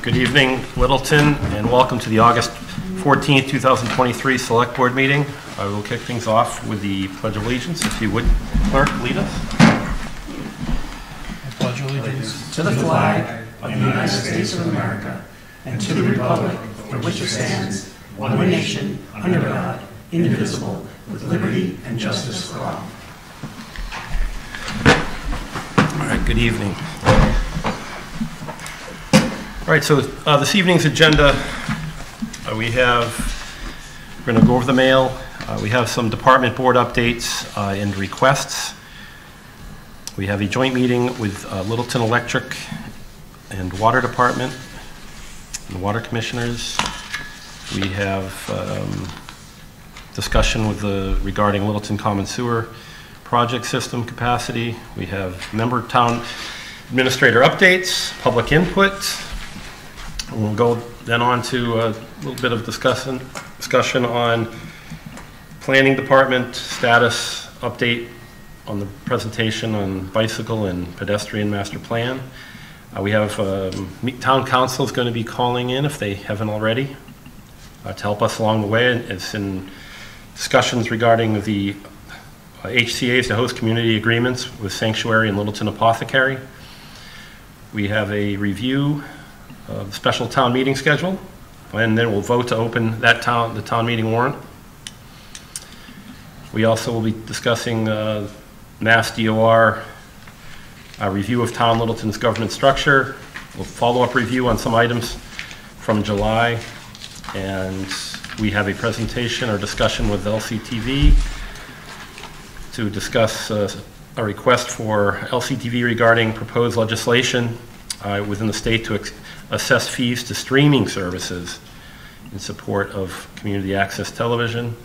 Good evening, Littleton, and welcome to the August 14th, 2023 Select Board meeting. I will kick things off with the Pledge of Allegiance. If you would, Clerk, lead us. I pledge allegiance to the flag of the United States of America and to the republic for which it stands, one nation, under God, indivisible, with liberty and justice for all. All right, good evening. All right, so this evening's agenda, we're going to go over the mail. We have some department board updates and requests. We have a joint meeting with Littleton Electric and Water Department and Water Commissioners. We have discussion regarding Littleton Common Sewer project system capacity. We have member town administrator updates, public input. We'll go then on to a little bit of discussion on planning department status update on the presentation on bicycle and pedestrian master plan. We have town council is going to be calling in if they haven't already to help us along the way. It's in discussions regarding the HCA's, the host community agreements with Sanctuary and Littleton Apothecary. We have a review of the special town meeting schedule, and then we'll vote to open the town meeting warrant. We also will be discussing Mass DOR review of town Littleton's government structure. We'll follow-up review on some items from July, and we have a presentation or discussion with LCTV to discuss a request for LCTV regarding proposed legislation within the state to assess fees to streaming services in support of community access television.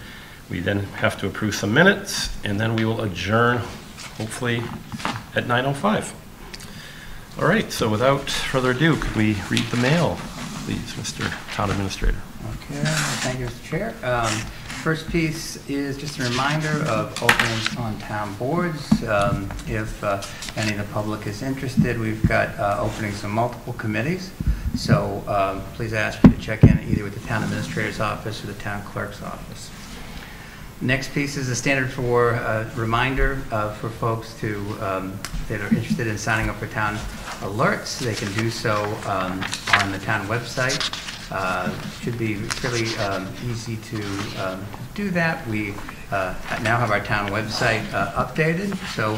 We then have to approve some minutes, and then we will adjourn, hopefully, at 9:05. All right, so without further ado, could we read the mail, please, Mr. Town Administrator? Okay, thank you, Mr. Chair. First piece is just a reminder of openings on town boards. If any of the public is interested, we've got openings in multiple committees. So please ask you to check in either with the town administrator's office or the town clerk's office. Next piece is a standard for reminder for folks that are interested in signing up for town alerts. They can do so on the town website. Should be fairly easy to do that. We now have our town website updated, so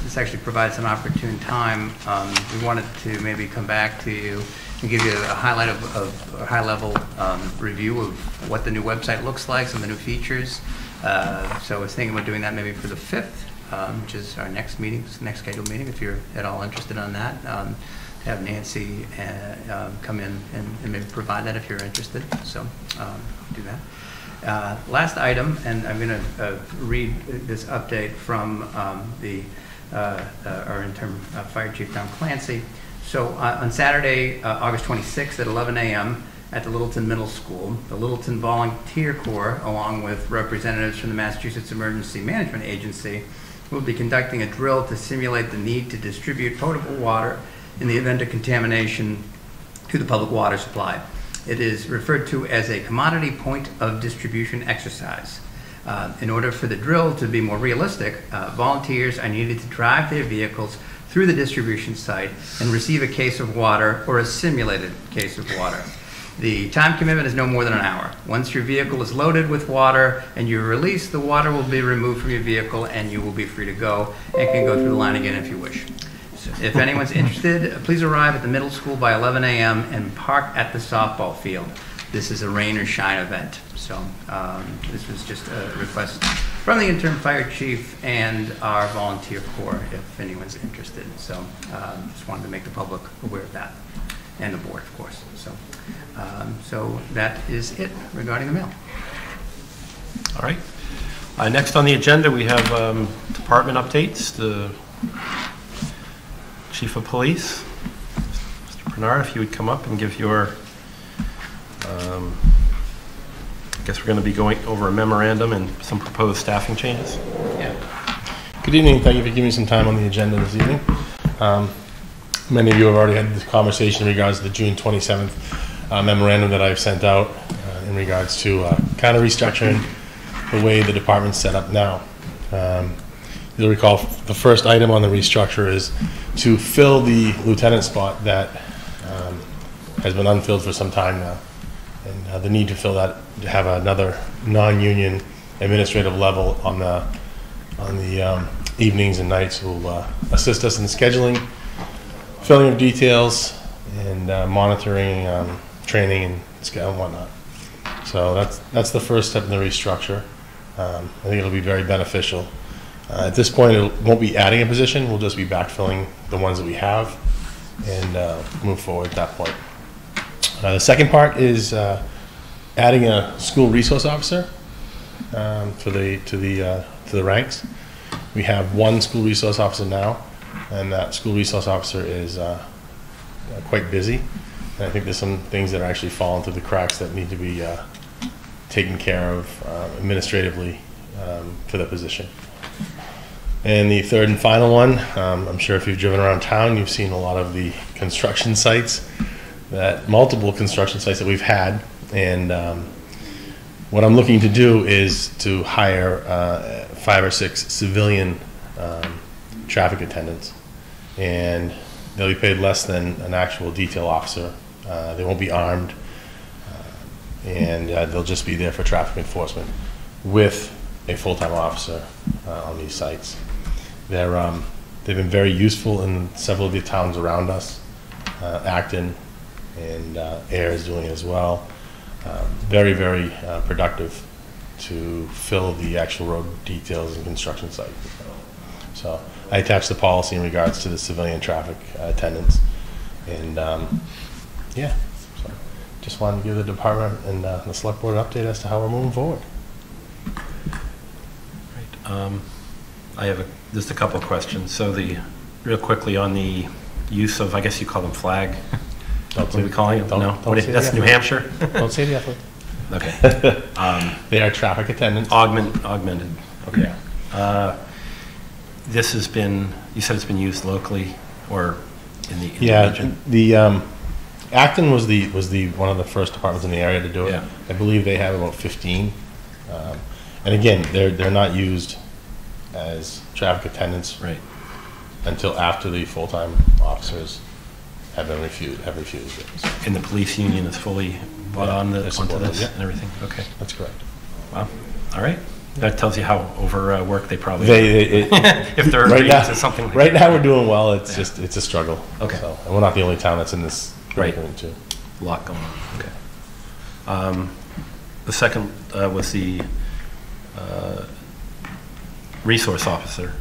this actually provides an opportune time. We wanted to maybe come back to you and give you a highlight of a high-level review of what the new website looks like, some of the new features. So I was thinking about doing that maybe for the 5th, which is our next scheduled meeting, if you're at all interested on that. Have Nancy come in and maybe provide that if you're interested. So do that. Last item, and I'm going to read this update from our interim Fire Chief, Don Clancy. So on Saturday, August 26th at 11 a.m. at the Littleton Middle School, the Littleton Volunteer Corps, along with representatives from the Massachusetts Emergency Management Agency, will be conducting a drill to simulate the need to distribute potable water in the event of contamination to the public water supply. It is referred to as a commodity point of distribution exercise. In order for the drill to be more realistic, volunteers are needed to drive their vehicles through the distribution site and receive a case of water or a simulated case of water. The time commitment is no more than an hour. Once your vehicle is loaded with water and you're released, the water will be removed from your vehicle and you will be free to go and can go through the line again if you wish. If anyone's interested, please arrive at the middle school by 11 a.m. and park at the softball field. This is a rain or shine event. So this was just a request from the interim fire chief and our volunteer corps if anyone's interested. So just wanted to make the public aware of that, and the board, of course. So that is it regarding the mail. All right. Next on the agenda, we have department updates. The Chief of Police, Mr. Bernard, if you would come up and give your, I guess we're going to be going over a memorandum and some proposed staffing changes. Yeah. Good evening. Thank you for giving me some time on the agenda this evening. many of you have already had this conversation in regards to the June 27th memorandum that I've sent out in regards to kind of restructuring the way the department's set up now. You'll recall the first item on the restructure is to fill the lieutenant spot that has been unfilled for some time now. And the need to fill that, to have another non-union administrative level on the evenings and nights who will assist us in scheduling, filling of details, and monitoring, training, and whatnot. So that's the first step in the restructure. I think it'll be very beneficial. At this point, it won't be adding a position. We'll just be backfilling the ones that we have and move forward at that point. The second part is adding a school resource officer to the ranks. We have one school resource officer now, and that school resource officer is quite busy. And I think there's some things that are actually falling through the cracks that need to be taken care of administratively for the position. And the third and final one, I'm sure if you've driven around town, you've seen a lot of the construction sites, multiple construction sites that we've had. And what I'm looking to do is to hire 5 or 6 civilian traffic attendants. And they'll be paid less than an actual detail officer. They won't be armed. And they'll just be there for traffic enforcement with a full-time officer on these sites. They've been very useful in several of the towns around us. Acton and Air is doing it as well. Very, very productive to fill the actual road details and construction site. So I attached the policy in regards to the civilian traffic attendants. And yeah, so just wanted to give the department and the select board an update as to how we're moving forward. Right. I have just a couple of questions. So real quickly on the use of, I guess you call them flag. What are we calling it? No, that's New Hampshire. Don't say the effort. Okay. They are traffic attendants. Augmented. Okay. Yeah. This has been, you said it's been used locally or in the region? The Acton was one of the first departments in the area to do it. Yeah. I believe they have about 15. And again, they're not used as traffic attendants until after the full-time officers have refused it. So. And the police union is fully bought onto this yeah. and everything? Okay. That's correct. Wow. All right. That tells you how overworked they probably are. If they're right now, to something like right now we're doing well. It's it's a struggle. Okay. So, and we're not the only town that's in this predicament too. A lot going on. Okay. The second was the resource officer.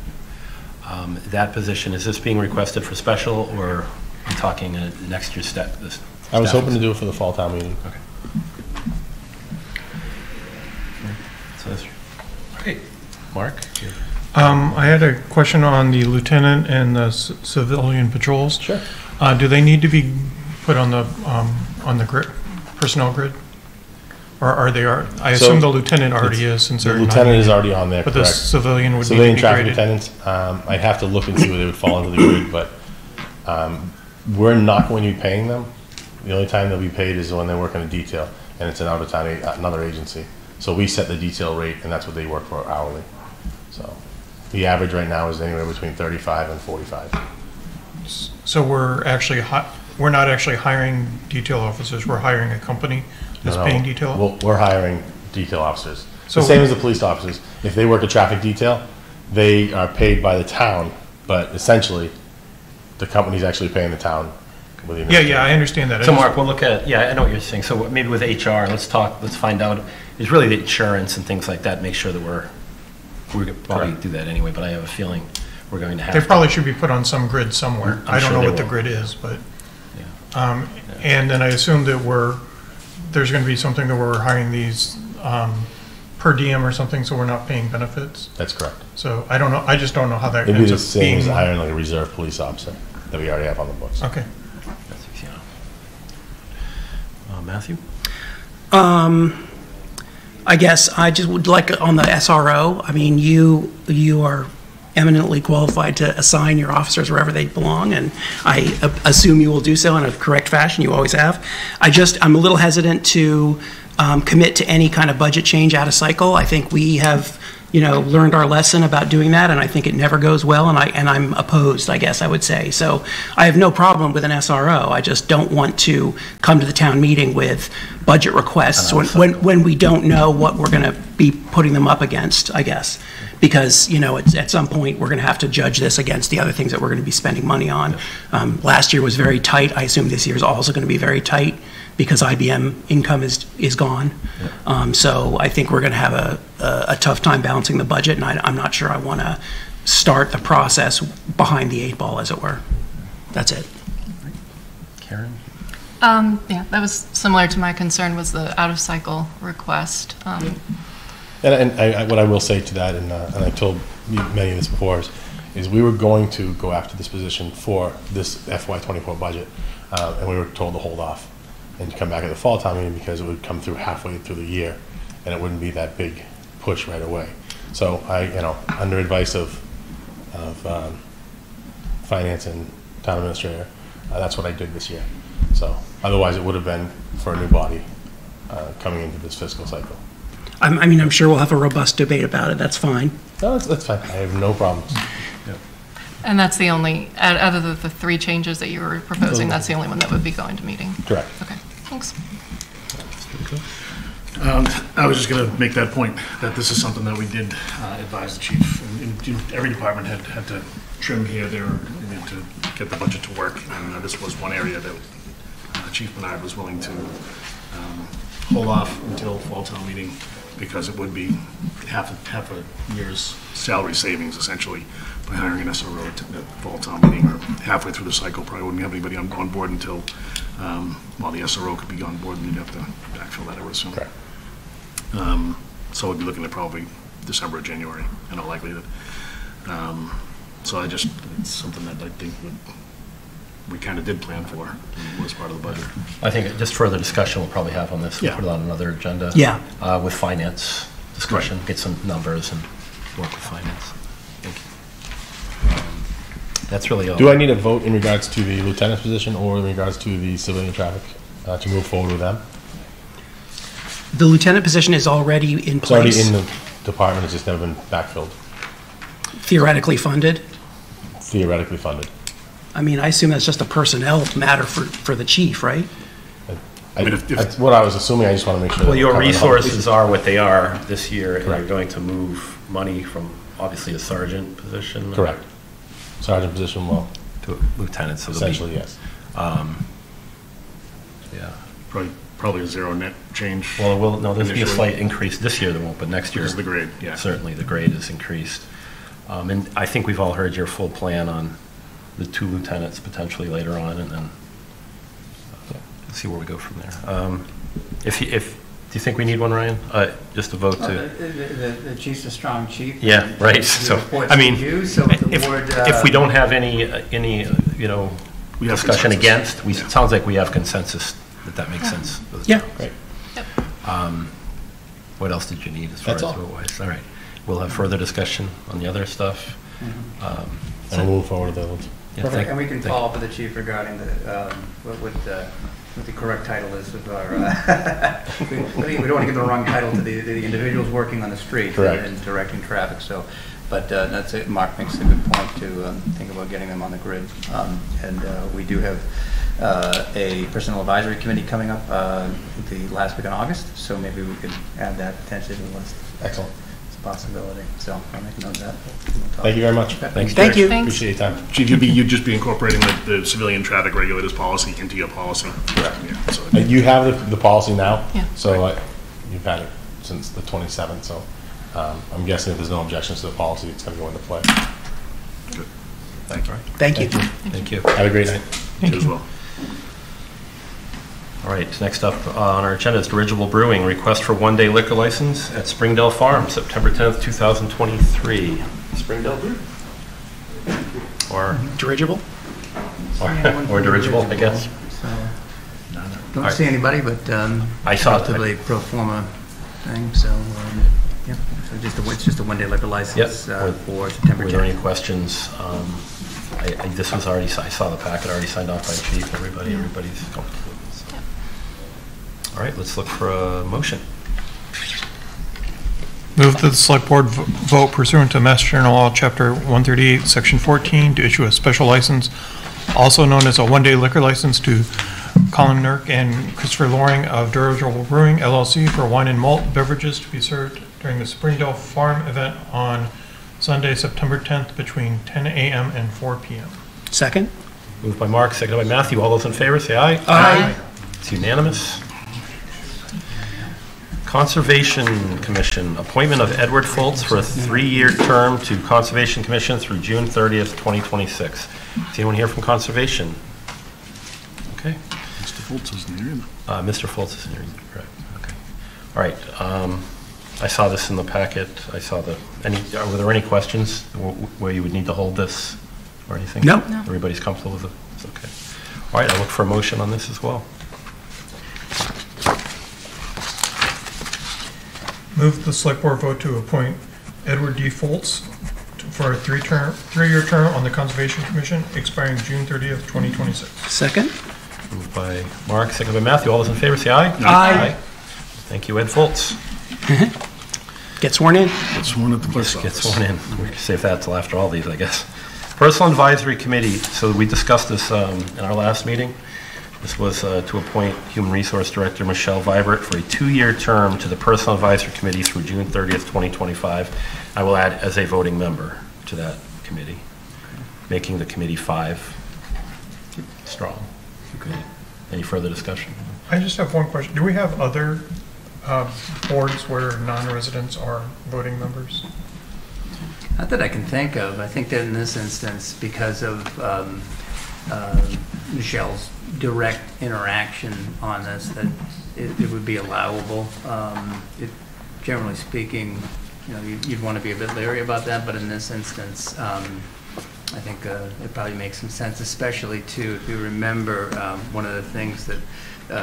That position, is this being requested for special, or I'm talking an extra step? I was hoping to do it for the fall town meeting. Okay. So that's great. Mark? I had a question on the lieutenant and the civilian patrols. Sure. Do they need to be put on the grid, personnel grid? Or are they? I assume the lieutenant already is, since the lieutenant is already on there. But correct. the civilian would civilian need to be traffic graded. attendants. I'd have to look and see where they would fall into the grid, but we're not going to be paying them. The only time they'll be paid is when they work in a detail, and it's an out of town another agency. So we set the detail rate, and that's what they work for hourly. So the average right now is anywhere between 35 and 45. So we're not actually hiring detail officers. We're hiring a company that's paying detail. Well, we're hiring detail officers. So the same as the police officers. If they work a traffic detail, they are paid by the town, but essentially the company's actually paying the town. Yeah, I understand that. So Mark, we'll look at, I know what you're saying. So maybe with HR, let's find out, is really the insurance and things like that, make sure that we're going to probably do that anyway, but I have a feeling we're going to have They probably should be put on some grid somewhere. I don't know what the grid is, but, and then I assume that there's going to be something that we're hiring these per diem or something, so we're not paying benefits. That's correct. So I don't know, I just don't know how that It'd be ends the up same being. as hiring like a reserve police officer that we already have on the books. Okay. That's easy enough. Matthew? I guess I just would like on the SRO. I mean, you are eminently qualified to assign your officers wherever they belong, and I assume you will do so in a correct fashion. You always have. I'm a little hesitant to commit to any kind of budget change out of cycle. I think we have, learned our lesson about doing that, and I think it never goes well, and I'm opposed, I guess I would say. So I have no problem with an SRO. I just don't want to come to the town meeting with budget requests when we don't know what we're going to be putting them up against, I guess. Because, at some point, we're going to have to judge this against the other things that we're going to be spending money on. Last year was very tight. I assume this year is also going to be very tight because IBM income is gone. So I think we're going to have a tough time balancing the budget, and I'm not sure I want to start the process behind the 8 ball, as it were. That's it. Karen? Yeah, that was similar to my concern was the out-of-cycle request. And what I will say to that, and I told many of this before, is we were going to go after this position for this FY24 budget, and we were told to hold off and come back at the fall town meeting because it would come through halfway through the year, and it wouldn't be that big push right away. So under advice of finance and town administrator, that's what I did this year. So otherwise, it would have been for a new body coming into this fiscal cycle. I'm sure we'll have a robust debate about it. That's fine. No, that's fine. I have no problems. And that's the only, out of the 3 changes that you were proposing, that's the only one that would be going to meeting? Correct. Okay, thanks. I was just going to make that point, that this is something that we did advise the chief. And every department had to trim here, there, to get the budget to work. And this was one area that Chief Bernard was willing to hold off until fall town meeting, because it would be half a year's salary savings, essentially, by hiring an SRO at fall town meeting, or halfway through the cycle. Probably wouldn't have anybody on board until, the SRO could be on board, and you'd have to backfill that, I would assume. Correct. So we'd be looking at probably December or January, in all likelihood. So it's something that I think we kind of did plan for, and was part of the budget. I think just further discussion we'll probably have on this. We'll put it on another agenda. Yeah. With finance discussion, Right. get some numbers and work with finance. Thank you. That's really all. Do I need a vote in regards to the lieutenant's position or in regards to the civilian traffic to move forward with them? The lieutenant position is already in It's already place, in the department, it's just never been backfilled, theoretically funded. theoretically funded. I assume that's just a personnel matter for the chief, right? I mean, if- That's what I was assuming, I just want to make sure. Well, that your we're covering the whole resources are what they are this year, and you're Correct. going to move money from obviously a sergeant position. Correct. Sergeant position, well, To a lieutenant, so there'll be- essentially, yes. Yeah. probably a zero net change. Well, no, there's be a initially. slight increase this year, there won't, but next year. Because of the grade, yeah. Certainly, the grade is increased. And I think we've all heard your full plan on the 2 lieutenants potentially later on, and then see where we go from there. Do you think we need one, Ryan? Just a vote to, The chief's a strong chief. yeah, right, He so, reports I mean, to you, so the board, if we don't have any, We have discussion consensus. against, Yeah. it sounds like we have consensus that makes sense. Yeah. Great. What else did you need as far as That's all. vote-wise? All right, we'll have further discussion on the other stuff. And we'll move forward with those. Yeah, Perfect. thank- And we can thank- follow up with the chief regarding what the correct title is of our, we don't want to give the wrong title to the individuals working on the street Correct. and directing traffic, so, but that's it, Mark makes a good point to think about getting them on the grid. And we do have a personnel advisory committee coming up the last week in August, so maybe we could add that potentially to the list. Excellent. It's a possibility, so I'll make a note of that. Thank you very much. Thanks, Thank you. Thanks. Appreciate your time. Chief, you'd just be incorporating the civilian traffic regulators policy into your policy. Correct. Yeah, so You have the policy now? Yeah. So you've had it since the 27th, so I'm guessing if there's no objections to the policy, it's going to go into play. good. Thank you. Thank you. Thank you. Have a great night. You as well. All right, next up on our agenda is Dirigible Brewing, request for one-day liquor license at Springdale Farm, September 10th, 2023. Springdale Brew? Or Dirigible? dirigible, I guess. So, Don't Alright. see anybody, but I saw it. relatively pro forma thing, so Yeah, so it's just a one-day liquor license for September 10th. Were there any questions? This was already, I saw the packet already signed off by the chief. Everybody's comfortable with this. Yeah. All right, let's look for a motion. Move that the select board vote pursuant to Mass General Law, Chapter 138, Section 14, to issue a special license, also known as a one-day liquor license, to Colin Nurk and Christopher Loring of Durable Brewing LLC for wine and malt beverages to be served during the Springdale Farm event on Sunday, September 10th, between 10 a.m. and 4 p.m. Second? Moved by Mark, seconded by Matthew. All those in favor, say aye. Aye. It's unanimous. Conservation Commission, appointment of Edward Foltz for a 3-year term to Conservation Commission through June 30th, 2026. Is anyone here from Conservation? Okay. Mr. Foltz isn't here. Mr. Foltz is here, correct. Okay. All right. I saw this in the packet. I saw were there any questions where you would need to hold this or anything? No. Everybody's comfortable with it? It's okay. All right, I'll look for a motion on this as well. Move the select board vote to appoint Edward D. Foltz for a 3-year term on the Conservation Commission, expiring June 30th, 2026. Second? Moved by Mark, seconded by Matthew. All those in favor, say aye. Aye. Thank you, Ed Foltz. Get sworn in? Get sworn at the post Get office. sworn in. We can save that till after all these, I guess. Personal Advisory Committee. So we discussed this in our last meeting. This was to appoint Human Resource Director Michelle Vibert for a 2-year term to the Personal Advisory Committee through June 30th, 2025. I will add as a voting member to that committee, making the committee 5 strong. Okay. Any further discussion? I just have one question. Do we have other boards where non-residents are voting members? Not that I can think of. I think that in this instance, because of Michelle's direct interaction on this, that it would be allowable. Generally speaking, you'd want to be a bit leery about that, but in this instance, I think it probably makes some sense, especially too, if you remember, one of the things that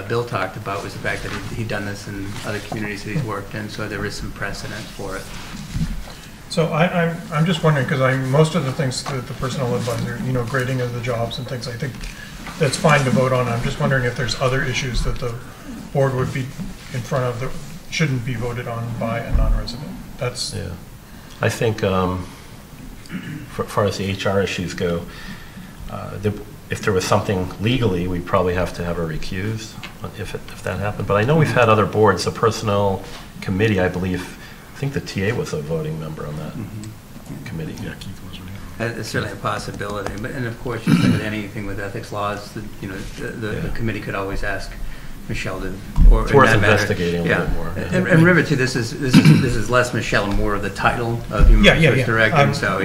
Bill talked about was the fact that he'd done this in other communities that he's worked in, so there is some precedent for it. So I'm just wondering, because most of the things that the personnel advisor, grading of the jobs and things, I think that's fine to vote on. I'm just wondering if there's other issues that the board would be in front of that shouldn't be voted on by a non-resident. That's yeah. I think as far as the HR issues go, if there was something legally, we'd probably have to have her recused if that happened. But I know we've had other boards, the Personnel Committee, I think the TA was a voting member on that committee. Yeah, Keith was right. It's certainly a possibility, and of course, just like with anything with ethics laws, the committee could always ask Michelle to, or it's worth investigating a little bit more. And remember too, this is less Michelle and more of the title of Human Resource Director. So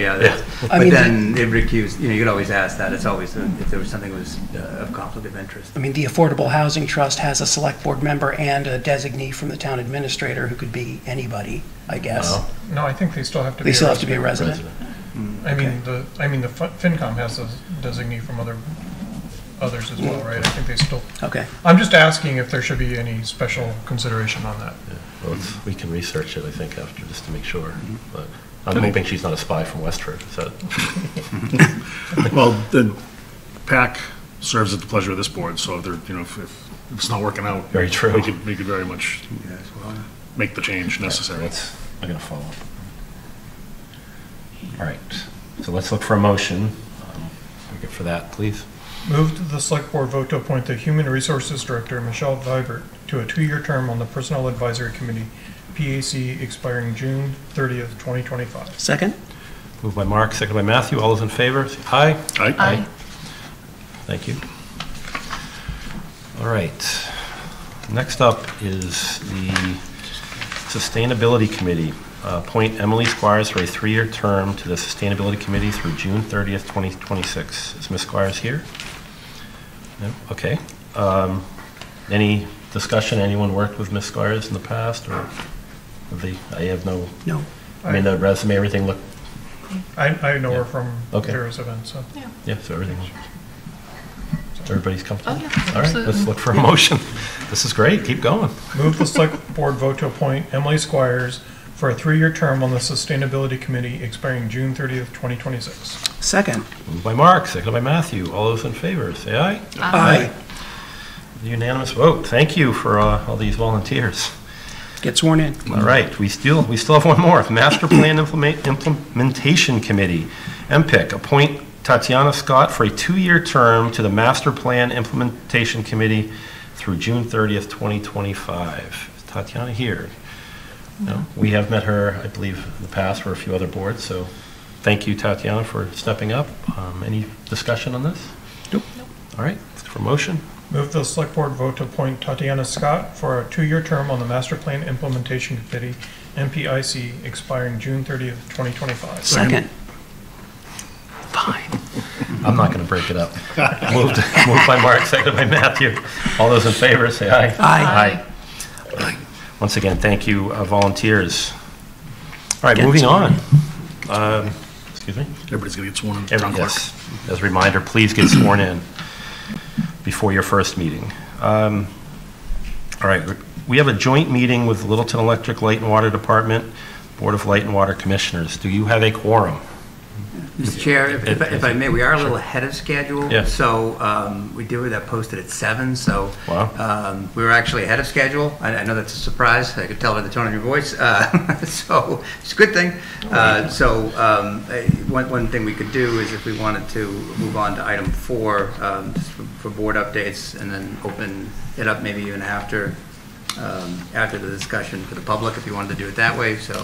but then it recused. You could always ask that. It's always if there was something that was of conflict of interest. I mean, the Affordable Housing Trust has a select board member and a designee from the town administrator who could be anybody, I guess. No, I think they still have to be. They still have to be a resident. I mean, the FinCom has a designee from others as well, right? I think they still. Okay. I'm just asking if there should be any special consideration on that. Yeah. Well, we can research it, I think, after, just to make sure. But I'm hoping she's not a spy from Westford. So. Well, the PAC serves at the pleasure of this board, so if they're, if it's not working out, very true. We could very much make the change necessary. I'm going to follow up. All right. So let's look for a motion. For that, please. Move that the select board vote to appoint the Human Resources Director, Michelle Vibert, to a 2-year term on the Personnel Advisory Committee, PAC, expiring June 30th, 2025. Second? Moved by Mark, seconded by Matthew. All those in favor, say aye. Aye. Aye. Thank you. All right. Next up is the Sustainability Committee. Appoint Emily Squires for a 3-year term to the Sustainability Committee through June 30th, 2026. Is Ms. Squires here? No? Okay. Any discussion? Anyone worked with Ms. Squires in the past, or I have no. No. I mean, the resume, everything looked. I know her from Okay. various events. So. Yeah. So everything. Everybody's comfortable. Oh, yeah, All right. absolutely. Let's look for a motion. This is great. Keep going. Move the select board vote to appoint Emily Squires for a 3-year term on the Sustainability Committee expiring June 30th, 2026. Second. Moved by Mark, seconded by Matthew. All those in favor, say aye. Aye. Unanimous vote. Thank you for all these volunteers. Get sworn in. All right, we still have one more. Master Plan Implementation Committee, MPIC, appoint Tatiana Scott for a 2-year term to the Master Plan Implementation Committee through June 30th, 2025. Is Tatiana here? No, we have met her, I believe, in the past for a few other boards, so thank you, Tatiana, for stepping up. Any discussion on this? Nope. All right, for motion. Move the select board vote to appoint Tatiana Scott for a 2-year term on the Master Plan Implementation Committee, MPIC, expiring June 30th, 2025. Second. Fine. I'm not going to break it up. Moved by Mark, seconded by Matthew. All those in favor, say aye. Aye. Aye. Once again, thank you, volunteers. All right, Get moving sworn on. Excuse me? Everybody's gonna get sworn in. Town clerk. Yes. As a reminder, please get sworn in before your first meeting. All right, we have a joint meeting with Littleton Electric Light and Water Department, Board of Light and Water Commissioners. Do you have a quorum? Mr. Chair, if I may, we are a little ahead of schedule. Yeah. So we do have that posted at 7, so Wow. we were actually ahead of schedule. I know that's a surprise. I could tell by the tone of your voice. So it's a good thing. One thing we could do is if we wanted to move on to item 4 just for board updates and then open it up maybe even after the discussion for the public if you wanted to do it that way. So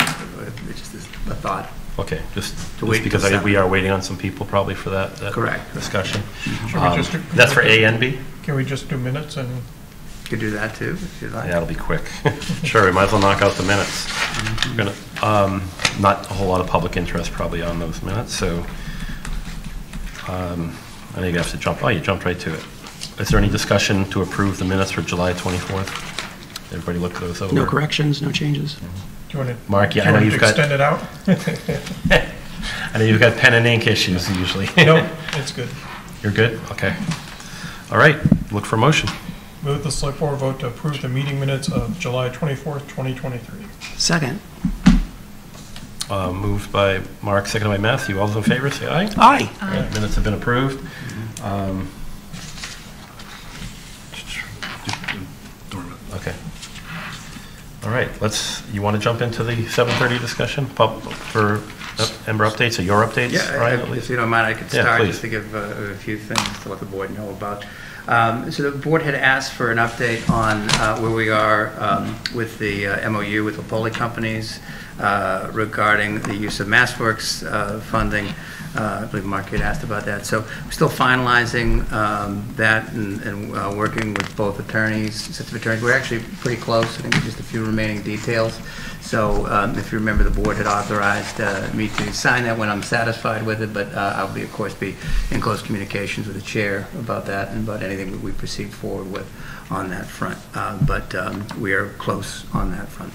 it's just a thought. Okay, just wait because till we are waiting on some people probably for that Correct. discussion. Should we just do- That's for A and B? Can we just do minutes and, You could do that too if you'd like. Yeah, it'll be quick. Sure, we might as well knock out the minutes. We're gonna, not a whole lot of public interest probably on those minutes, so I know you have to jump. Oh, you jumped right to it. Is there any discussion to approve the minutes for July 24th? Everybody look those over. No corrections, no changes. do you want to? Mark, yeah, I know you've got. Extend it out? I know you've got pen and ink issues usually. No, it's good. You're good? Okay. All right, look for motion. Move the select board vote to approve the meeting minutes of July 24th, 2023. Second. Moved by Mark, seconded by Matthew. All those in favor, say aye. Aye. All right, minutes have been approved. Don't worry about Okay. All right, you want to jump into the 7:30 discussion for member updates or your updates, Ryan, at If least? you don't mind, I could Yeah, start please. just to give a few things to let the board know about. So the board had asked for an update on where we are with the MOU with the Poli companies regarding the use of MassWorks funding. I believe Mark had asked about that. So we're still finalizing that and working with both attorneys, sets of attorneys. We're actually pretty close. I think there's just a few remaining details. So if you remember, the board had authorized me to sign that when I'm satisfied with it, but I'll be, of course, be in close communications with the chair about that and about anything that we proceed forward with on that front. But we are close on that front.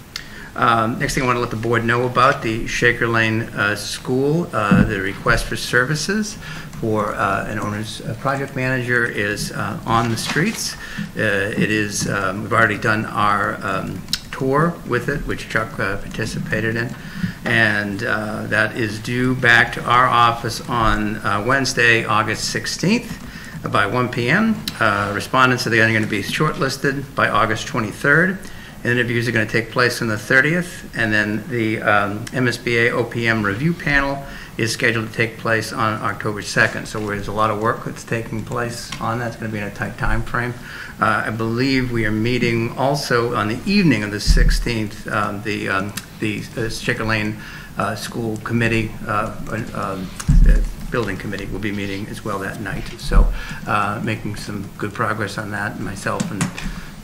Next thing I want to let the board know about, the Shaker Lane School, the request for services for an owner's project manager is on the streets. It is, we've already done our tour with it, which Chuck participated in, and that is due back to our office on Wednesday, August 16th by 1 p.m. Respondents are going to be shortlisted by August 23rd. Interviews are going to take place on the 30th, and then the MSBA OPM review panel is scheduled to take place on October 2nd. So there's a lot of work that's taking place on that. It's going to be in a tight time frame. I believe we are meeting also on the evening of the 16th, the Shaker Lane School Committee, Building Committee will be meeting as well that night. So making some good progress on that, myself and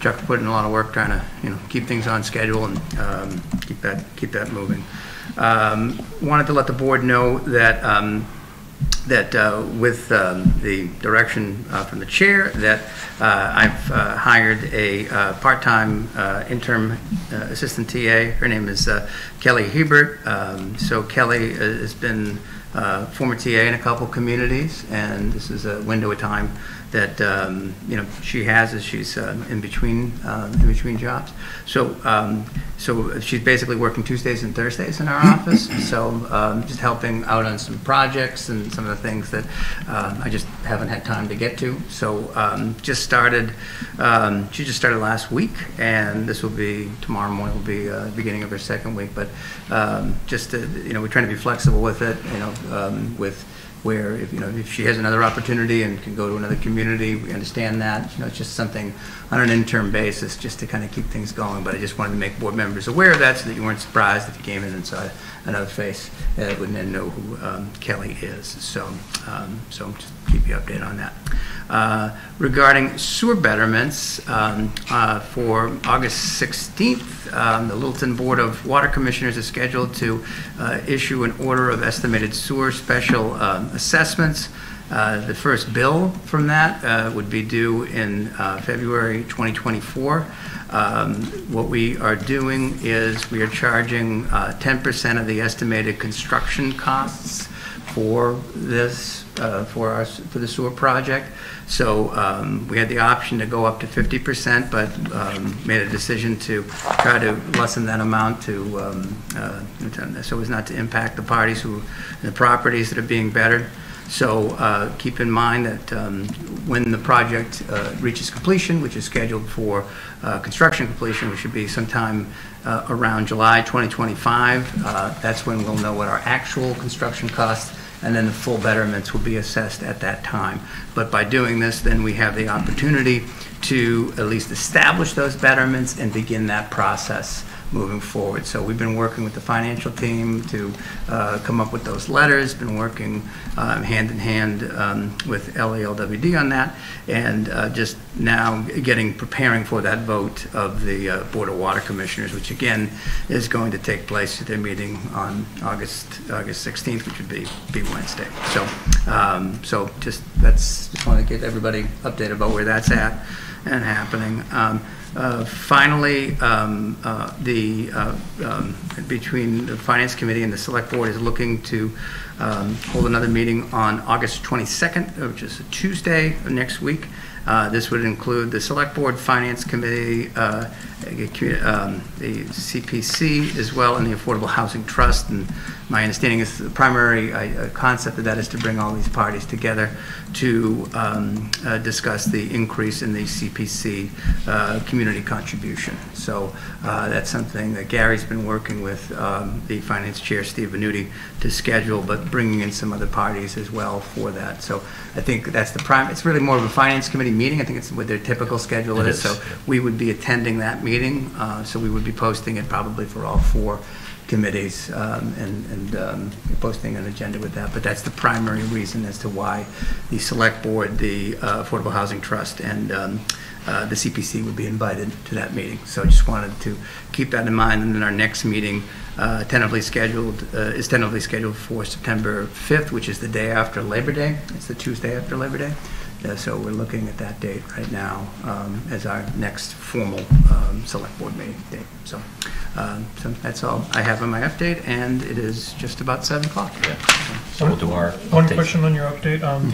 Chuck put in a lot of work trying to, keep things on schedule and keep that moving. Wanted to let the board know that with the direction from the chair that I've hired a part-time interim assistant TA. Her name is Kelly Hebert. So Kelly has been former TA in a couple communities, and this is a window of time that she has as she's in between jobs. So she's basically working Tuesdays and Thursdays in our office. So just helping out on some projects and some of the things that I just haven't had time to get to. So just started. She just started last week, and this will be tomorrow morning. Will be the beginning of her second week. But just we're trying to be flexible with it. With where if she has another opportunity and can go to another community, we understand that. It's just something on an interim basis just to kind of keep things going. But I just wanted to make board members aware of that so that you weren't surprised if you came in and saw another face that wouldn't then know who Kelly is. So just keep you updated on that. Regarding sewer betterments, for August 16th, the Littleton Board of Water Commissioners is scheduled to issue an order of estimated sewer special assessments. The first bill from that would be due in February 2024. What we are doing is we are charging 10% of the estimated construction costs for this, for the sewer project. So we had the option to go up to 50%, but made a decision to try to lessen that amount so as not to impact the parties the properties that are being bettered. So keep in mind that when the project reaches completion, which is scheduled for construction completion, which should be sometime around July 2025, that's when we'll know what our actual construction costs, and then the full betterments will be assessed at that time. But by doing this, then we have the opportunity to at least establish those betterments and begin that process moving forward. So we've been working with the financial team to come up with those letters, been working hand in hand with LALWD on that, and just now preparing for that vote of the Board of Water Commissioners, which again is going to take place at their meeting on August 16th, which would be Wednesday. So just want to get everybody updated about where that's at and happening. Finally, between the Finance Committee and the Select Board is looking to hold another meeting on August 22nd, which is a Tuesday of next week. This would include the Select Board, Finance Committee, the CPC as well, and the Affordable Housing Trust. And my understanding is the primary concept of that is to bring all these parties together to discuss the increase in the CPC community contribution. So that's something that Gary's been working with the Finance Chair, Steve Venuti, to schedule, but bringing in some other parties as well for that. So I think that's the it's really more of a Finance Committee meeting. I think it's what their typical schedule is. So we would be attending that meeting. So we would be posting it probably for all four committees and posting an agenda with that. But that's the primary reason as to why the Select Board, the Affordable Housing Trust, and the CPC would be invited to that meeting. So I just wanted to keep that in mind. And then our next meeting is tentatively scheduled for September 5th, which is the day after Labor Day. It's the Tuesday after Labor Day. So we're looking at that date right now as our next formal Select Board meeting date. So that's all I have on my update, and it is just about 7 o'clock. Yeah. So we'll do our one update. question on your update on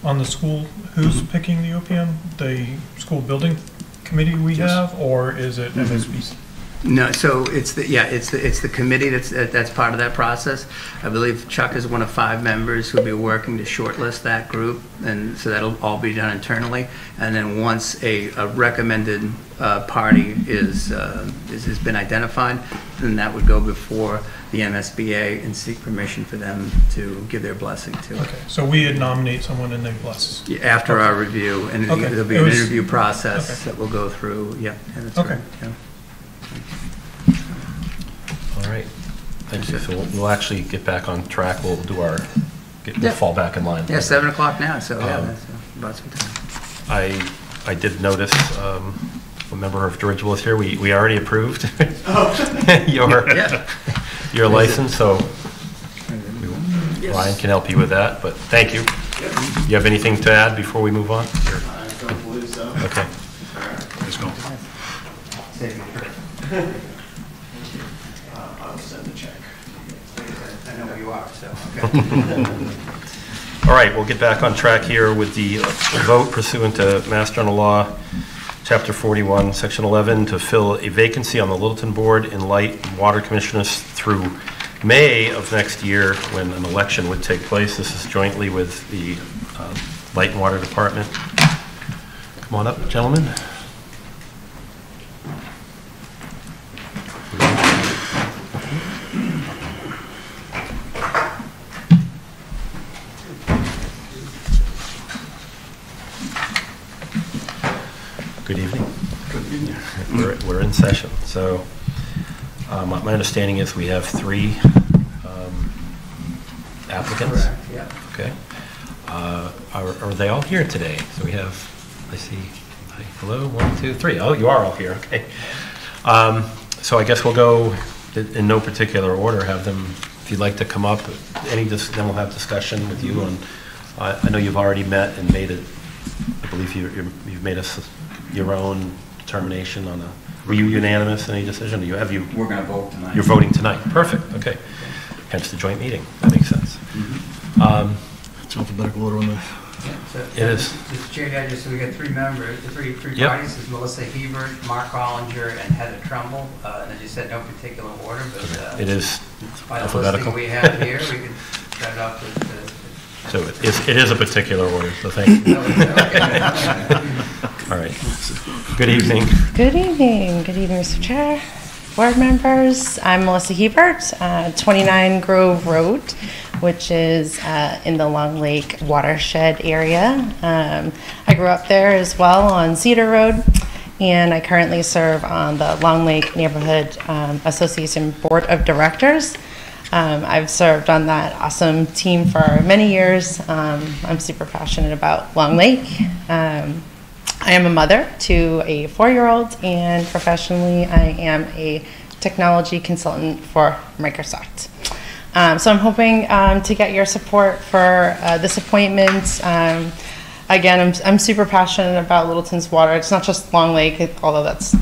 on the school. Who's picking the OPM? The school building committee we have, or is it MSBC? No, so it's the committee that's part of that process. I believe Chuck is one of 5 members who'll be working to shortlist that group, and so that'll all be done internally. And then once a recommended party has been identified, then that would go before the MSBA and seek permission for them to give their blessing to it. Okay, so we would nominate someone and they bless. After our review, and there'll be an interview process that we'll go through. Yeah. That's okay. Right. Yeah. All right. Thank you. So we'll actually get back on track. We'll do we'll fall back in line. Yeah, 7 o'clock now, so yeah, that's about some time. I did notice a member of Georgia was here. We already approved your license, so Ryan can help you with that, but thank you. You have anything to add before we move on? I don't believe so. Okay. Let's go. I'll send the check. I know where you are, so. so, okay. All right, we'll get back on track here with the vote pursuant to Mass General Law, Chapter 41, Section 11, to fill a vacancy on the Littleton Board in Light and Water Commissioners through May of next year, when an election would take place. This is jointly with the Light and Water Department. Come on up, gentlemen. Good evening. Good evening. We're in session. So my understanding is we have 3 applicants. Correct, yeah. Okay. Are they all here today? So we have, I see, hi, hello, 1, 2, 3. Oh, you are all here. Okay. So I guess we'll go in no particular order. Have them, if you'd like to come up, then we'll have discussion with you. And I know you've already met and made it. I believe you've made your own determination on a. Were you unanimous in any decision? Or have you? We're going to vote tonight. You're voting tonight. Perfect. Okay. Hence the joint meeting. That makes sense. It's alphabetical order on the. Yeah, so, It is. Mr. Chair, so we got 3 members, the three Yep. parties, is Melissa Hebert, Mark Hollinger, and Heather Trumbull. And as you said, no particular order, but It is by the alphabetical. listing we have here, we can start it off with So it is a particular order. So thank you. okay. All right. Good evening. Good evening. Good evening, Mr. Chair, board members. I'm Melissa Hebert, 29 Grove Road, which is in the Long Lake watershed area. I grew up there as well on Cedar Road, and I currently serve on the Long Lake Neighborhood Association Board of Directors. I've served on that awesome team for many years. I'm super passionate about Long Lake. I am a mother to a 4-year-old, and professionally I am a technology consultant for Microsoft. So I'm hoping to get your support for this appointment. Again, I'm super passionate about Littleton's water. It's not just Long Lake, although that's,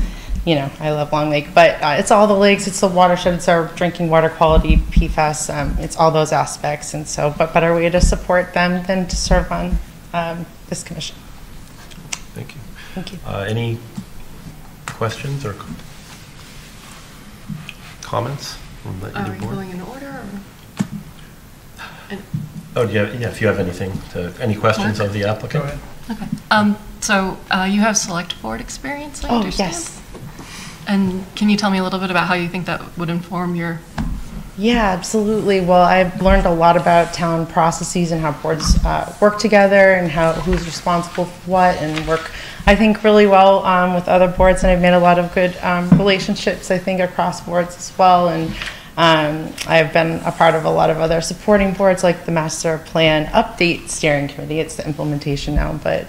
I love Long Lake, but it's all the lakes, it's the watershed, it's our drinking water quality, PFAS, it's all those aspects. And so, what better way to support them than to serve on this commission? Thank you. Thank you. Any questions or comments from the Are either we board? going in order? Or? Oh, yeah. If you have any questions Mark? of the applicant? Go ahead. Okay. So you have select board experience, I Oh, understand? yes. And can you tell me a little bit about how you think that would inform your? Yeah, absolutely. Well, I've learned a lot about town processes and how boards work together and who's responsible for what, and work, I think, really well with other boards. And I've made a lot of good relationships, I think, across boards as well. And I've been a part of a lot of other supporting boards, like the Master Plan Update Steering Committee. It's the implementation now. But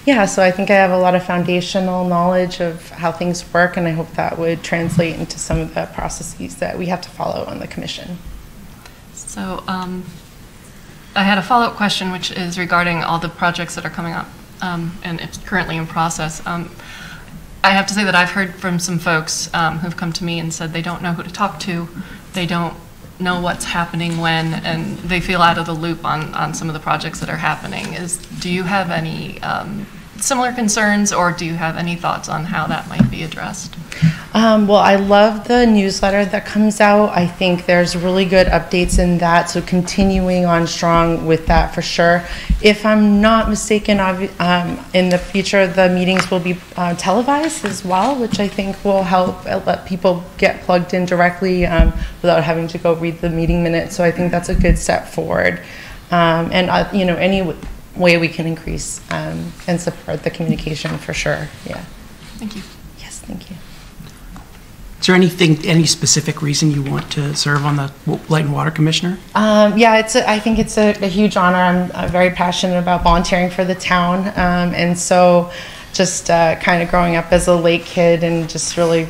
yeah, so I think I have a lot of foundational knowledge of how things work, and I hope that would translate into some of the processes that we have to follow on the commission. So I had a follow-up question, which is regarding all the projects that are coming up, and it's currently in process. I have to say that I've heard from some folks who've come to me and said they don't know who to talk to, they don't know what's happening when, and they feel out of the loop on some of the projects that are happening. Do you have any similar concerns, or do you have any thoughts on how that might be addressed? Well, I love the newsletter that comes out. I think there's really good updates in that, so continuing on strong with that for sure. If I'm not mistaken, in the future, the meetings will be televised as well, which I think will help let people get plugged in directly without having to go read the meeting minutes. So I think that's a good step forward. And any way we can increase and support the communication for sure. Yeah. Thank you. Yes, thank you. Is there any specific reason you want to serve on the Light and Water Commissioner? Yeah, I think it's a huge honor. I'm very passionate about volunteering for the town, and so just kind of growing up as a lake kid and just really,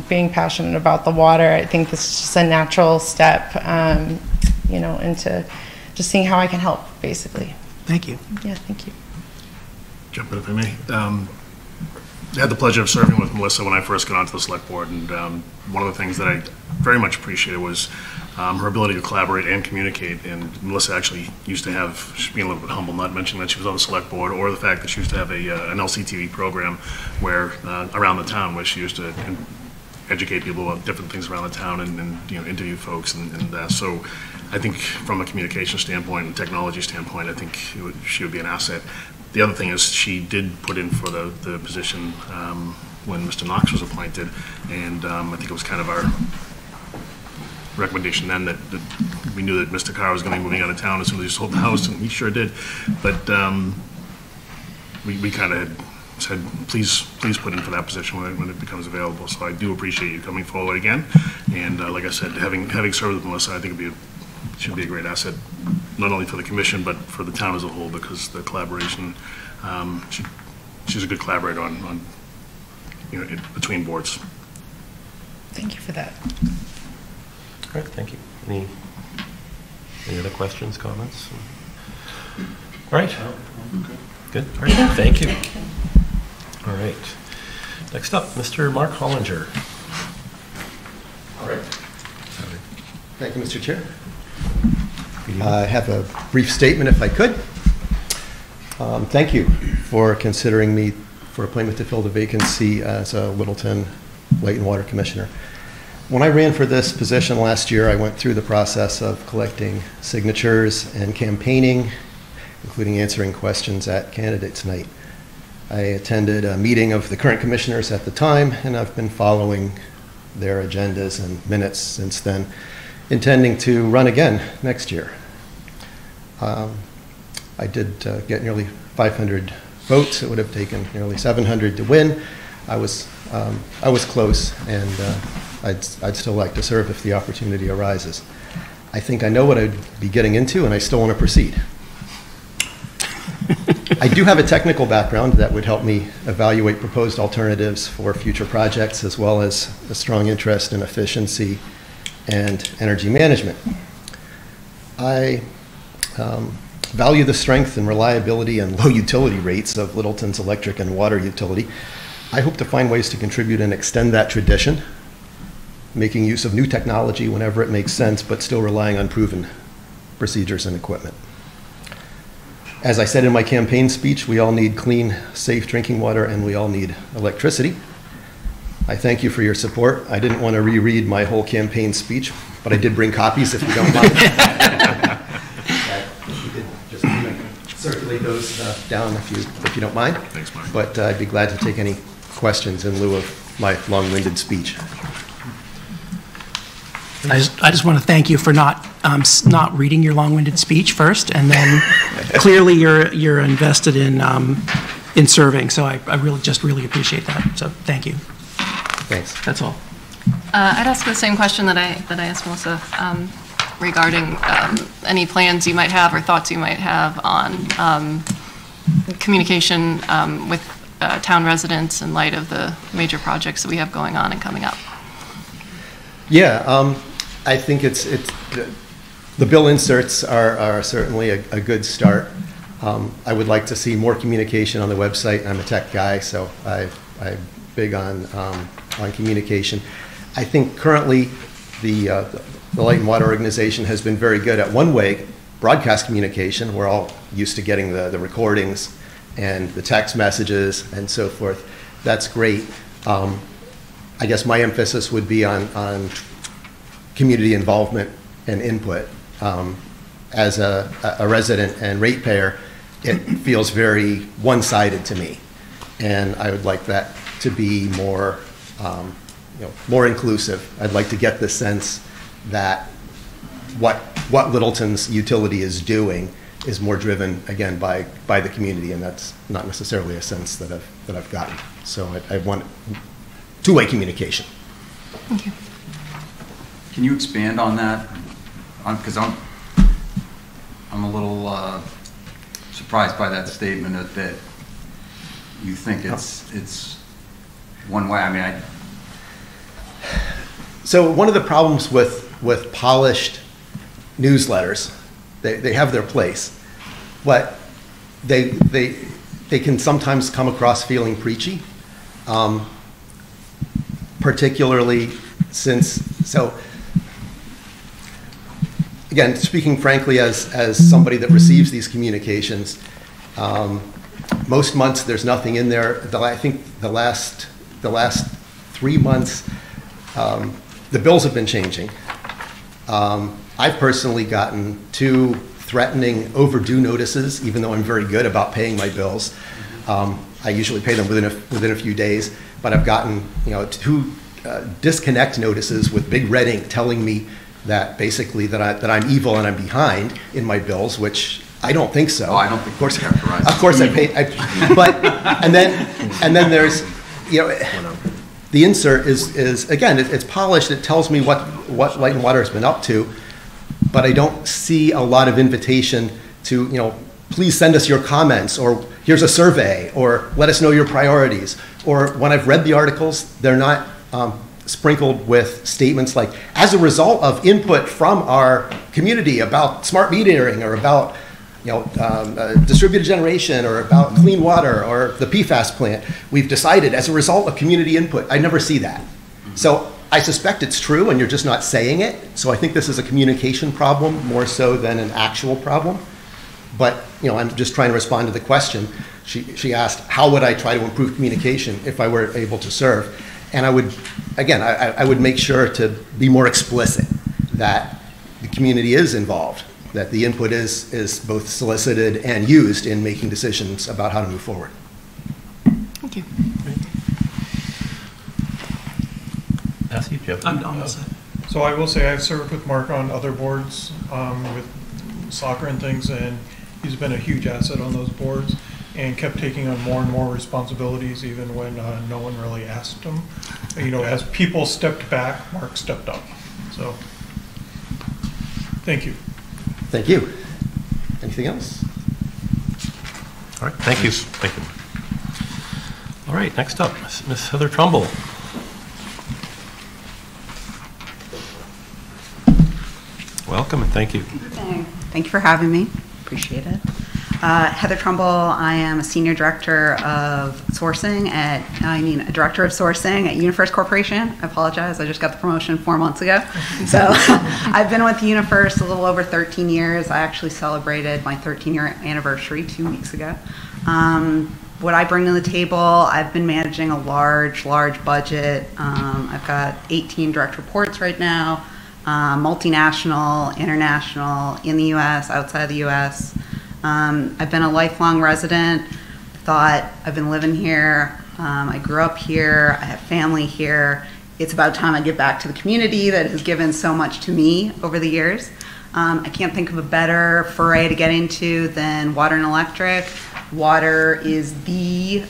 being passionate about the water, I think this is just a natural step, into just seeing how I can help, basically. Thank you. Yeah, thank you. Jump in if I may. had the pleasure of serving with Melissa when I first got onto the select board, and one of the things that I very much appreciated was her ability to collaborate and communicate. And Melissa actually used to have, she's being a little bit humble, not mentioning that she was on the select board, or the fact that she used to have an LCTV program where around the town, where she used to educate people about different things around the town and interview folks, and so I think from a communication standpoint and technology standpoint, I think she would be an asset. The other thing is she did put in for the position when Mr. Knox was appointed, and I think it was kind of our recommendation then that we knew that Mr. Carr was going to be moving out of town as soon as he sold the house, and he sure did. But we kind of said, please put in for that position when it becomes available. So I do appreciate you coming forward again. And like I said, having served with Melissa, I think should be a great asset, not only for the commission, but for the town as a whole, because the collaboration, she's a good collaborator on between boards. Thank you for that. All right, thank you. Any other questions, comments? All right. Good. All right, thank you. All right. Next up, Mr. Mark Hollinger. All right. Thank you, Mr. Chair. I have a brief statement, if I could. Thank you for considering me for appointment to fill the vacancy as a Littleton Light and Water Commissioner. When I ran for this position last year, I went through the process of collecting signatures and campaigning, including answering questions at candidates night. I attended a meeting of the current commissioners at the time, and I've been following their agendas and minutes since then, intending to run again next year. I did get nearly 500 votes. It would have taken nearly 700 to win. I was close, and I'd still like to serve if the opportunity arises. I think I know what I'd be getting into, and I still want to proceed. I do have a technical background that would help me evaluate proposed alternatives for future projects, as well as a strong interest in efficiency and energy management. I value the strength and reliability and low utility rates of Littleton's electric and water utility. I hope to find ways to contribute and extend that tradition, making use of new technology whenever it makes sense, but still relying on proven procedures and equipment. As I said in my campaign speech, we all need clean, safe drinking water, and we all need electricity. I thank you for your support. I didn't want to reread my whole campaign speech, but I did bring copies if you don't mind. You could just circulate those down if you don't mind. Thanks, Mark. But I'd be glad to take any questions in lieu of my long-winded speech. I just want to thank you for not reading your long-winded speech first, and then clearly you're invested in serving. So I really appreciate that. So thank you. Thanks. That's all. I'd ask the same question that I asked Melissa regarding any plans you might have or thoughts you might have on communication with town residents in light of the major projects that we have going on and coming up. Yeah, I think the bill inserts are certainly a good start. I would like to see more communication on the website. I'm a tech guy, so I'm big on communication. I think currently the Light and Water Organization has been very good at one-way broadcast communication. We're all used to getting the recordings and the text messages and so forth. That's great. I guess my emphasis would be on community involvement and input. As a resident and ratepayer, it feels very one-sided to me, and I would like that to be more, more inclusive. I'd like to get the sense that what Littleton's utility is doing is more driven, again, by the community, and that's not necessarily a sense that I've gotten. So I want two-way communication. Thank you. Can you expand on that? Because I'm a little surprised by that statement that you think it's one way. I mean, So one of the problems with polished newsletters, they have their place, but they can sometimes come across feeling preachy. particularly since, so, again, speaking frankly as somebody that receives these communications, most months there's nothing in there. I think the last 3 months, the bills have been changing. I've personally gotten 2 threatening overdue notices, even though I'm very good about paying my bills. I usually pay them within a few days, but I've gotten 2 disconnect notices with big red ink telling me that basically that I'm evil and I'm behind in my bills, which I don't think so. Oh, I don't think of course, characterized. Of course, I pay. But and then there's the insert is again it's polished. It tells me what Light and Water has been up to, but I don't see a lot of invitation to please send us your comments, or here's a survey, or let us know your priorities. Or when I've read the articles, they're not sprinkled with statements like, as a result of input from our community about smart metering, or about distributed generation, or about clean water, or the PFAS plant, we've decided as a result of community input. I never see that. So I suspect it's true and you're just not saying it. So I think this is a communication problem more so than an actual problem. But I'm just trying to respond to the question. She asked, how would I try to improve communication if I were able to serve? And I would, again, I would make sure to be more explicit that the community is involved, that the input is both solicited and used in making decisions about how to move forward. Thank you. Matthew, Jeff? I'm all set. So I will say I've served with Mark on other boards with soccer and things, and he's been a huge asset on those boards and kept taking on more and more responsibilities even when no one really asked him. As people stepped back, Mark stepped up. So thank you. Thank you. Anything else? All right, thank you. Thank you. All right, next up, Ms. Heather Trumbull. Welcome and thank you. Thank you for having me. Appreciate it. Heather Trumbull, I am a Senior Director of Sourcing at UniFirst Corporation. I apologize, I just got the promotion 4 months ago. So I've been with UniFirst a little over 13 years. I actually celebrated my 13-year anniversary 2 weeks ago. What I bring to the table, I've been managing a large budget. I've got 18 direct reports right now, multinational, international, in the U.S., outside the U.S. I've been a lifelong resident. I've been living here. I grew up here. I have family here. It's about time I give back to the community that has given so much to me over the years. I can't think of a better foray to get into than water and electric. Water is the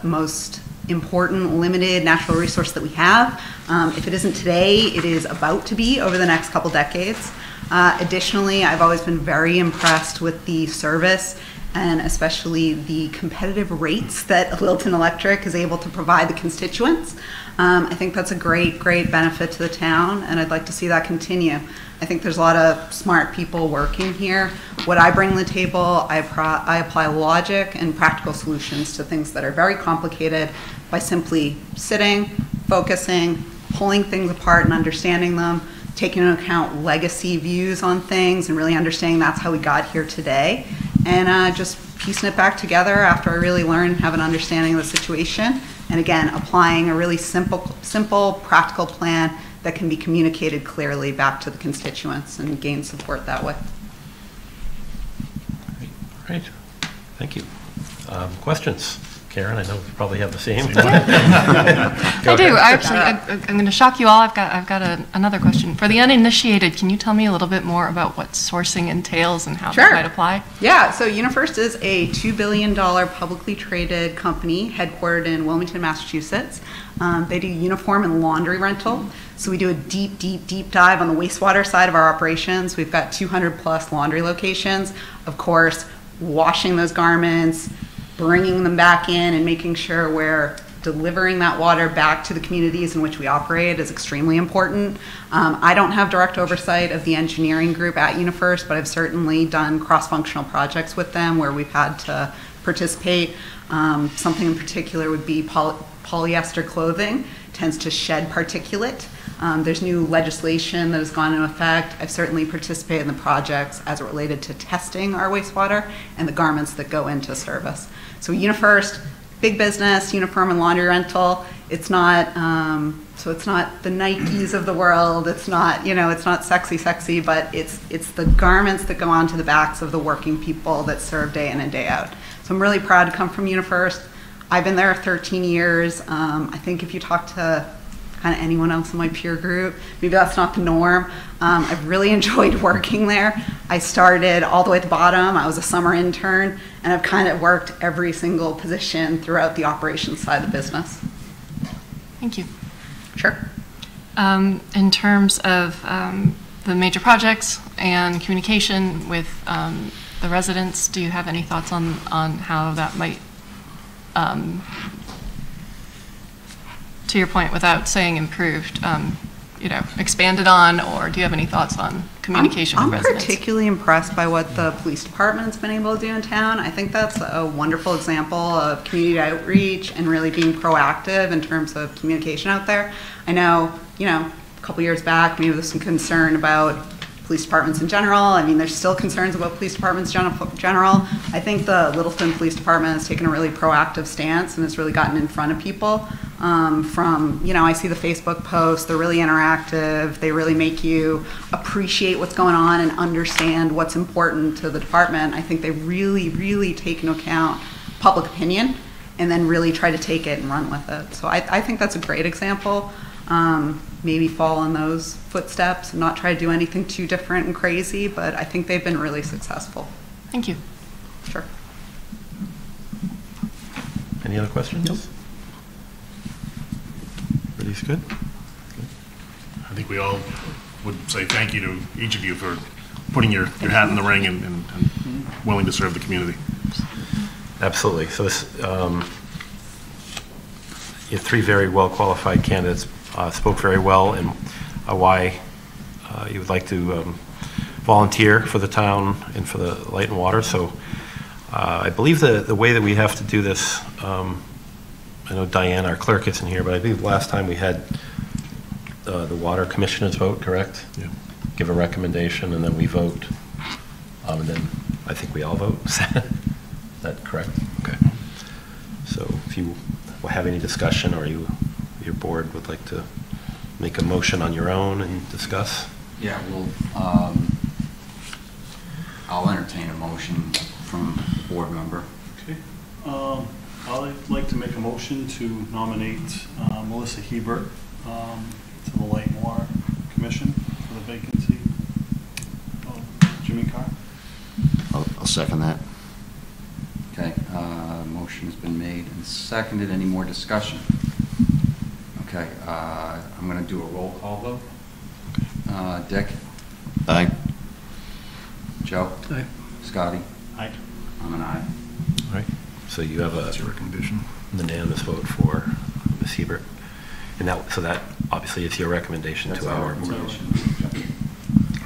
most important limited natural resource that we have. If it isn't today, it is about to be over the next couple decades. Additionally, I've always been very impressed with the service and especially the competitive rates that Littleton Electric is able to provide the constituents. I think that's a great benefit to the town, and I'd like to see that continue. I think there's a lot of smart people working here. What I bring to the table, I apply logic and practical solutions to things that are very complicated by simply sitting, focusing, pulling things apart and understanding them, taking into account legacy views on things and really understanding that's how we got here today, and just piecing it back together after I really learn and have an understanding of the situation, and again, applying a really simple practical plan that can be communicated clearly back to the constituents and gain support that way. Great, thank you. Questions? Karen, I know you probably have the same. I do. I'm going to shock you all. I've got another question. For the uninitiated, can you tell me a little bit more about what sourcing entails and how that might apply? Yeah, so UniFirst is a $2 billion publicly traded company headquartered in Wilmington, Massachusetts. They do uniform and laundry rental. So we do a deep dive on the wastewater side of our operations. We've got 200 plus laundry locations. Of course, washing those garments, bringing them back in and making sure we're delivering that water back to the communities in which we operate is extremely important. I don't have direct oversight of the engineering group at UniFirst, but I've certainly done cross-functional projects with them where we've had to participate. Something in particular would be polyester clothing tends to shed particulate. There's new legislation that has gone into effect. I've certainly participated in the projects as it related to testing our wastewater and the garments that go into service. So UniFirst, big business, uniform and laundry rental. It's not, so it's not the Nikes of the world. It's not, it's not sexy, but it's the garments that go onto the backs of the working people that serve day in and day out. So I'm really proud to come from UniFirst. I've been there 13 years. I think if you talk to kind of anyone else in my peer group, maybe that's not the norm. I've really enjoyed working there. I started all the way at the bottom. I was a summer intern, and I've kind of worked every single position throughout the operations side of the business. Thank you. Sure. In terms of the major projects and communication with the residents, do you have any thoughts on how that might, to your point, without saying improved, expanded on, or do you have any thoughts on communication with residents? I'm particularly impressed by what the police department's been able to do in town. I think that's a wonderful example of community outreach and really being proactive in terms of communication out there. I know, a couple years back, maybe there's some concern about police departments in general. I mean, there's still concerns about police departments general. I think the Littleton Police Department has taken a really proactive stance and has really gotten in front of people. I see the Facebook posts, they're really interactive. They really make you appreciate what's going on and understand what's important to the department. I think they really, really take into account public opinion and then really try to take it and run with it. So I think that's a great example. Maybe follow in those footsteps and not try to do anything too different and crazy, but I think they've been really successful. Thank you. Sure. Any other questions? Nope. Everybody's good? I think we all would say thank you to each of you for putting your hat in the ring and willing to serve the community. Absolutely. So this, you have three very well-qualified candidates. Spoke very well and why you would like to volunteer for the town and for the light and water. So I believe the way that we have to do this, I know Diane, our clerk, isn't here, but I believe last time we had the water commissioners vote, correct? Yeah. Give a recommendation and then we vote. And then I think we all vote. Is that correct? Okay. So if you have any discussion or your board would like to make a motion on your own and discuss? Yeah, well, I'll entertain a motion from a board member. Okay. I'd like to make a motion to nominate Melissa Hebert to the Light and Water Commission for the vacancy of Jimmy Carr. I'll second that. Okay, motion has been made and seconded. Any more discussion? Okay, I'm going to do a roll call vote. Dick? Aye. Joe? Aye. Scotty? Aye. I'm an aye. All right. So you have That's your recommendation. unanimous vote for Ms. Hebert. And so that obviously is your recommendation That's to our our recommendation.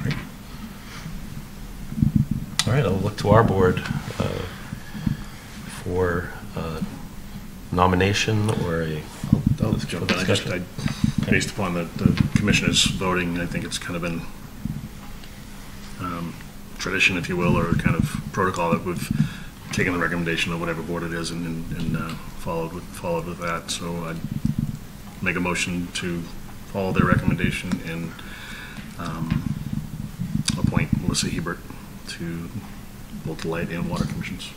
Great. All right, I'll look to our board for nomination or a I'll jump in. Based upon the commissioners voting, I think it's kind of been tradition, if you will, or kind of protocol that we've taken the recommendation of whatever board it is and followed with that. So I'd make a motion to follow their recommendation and appoint Melissa Hebert to both the Light and Water Commissions.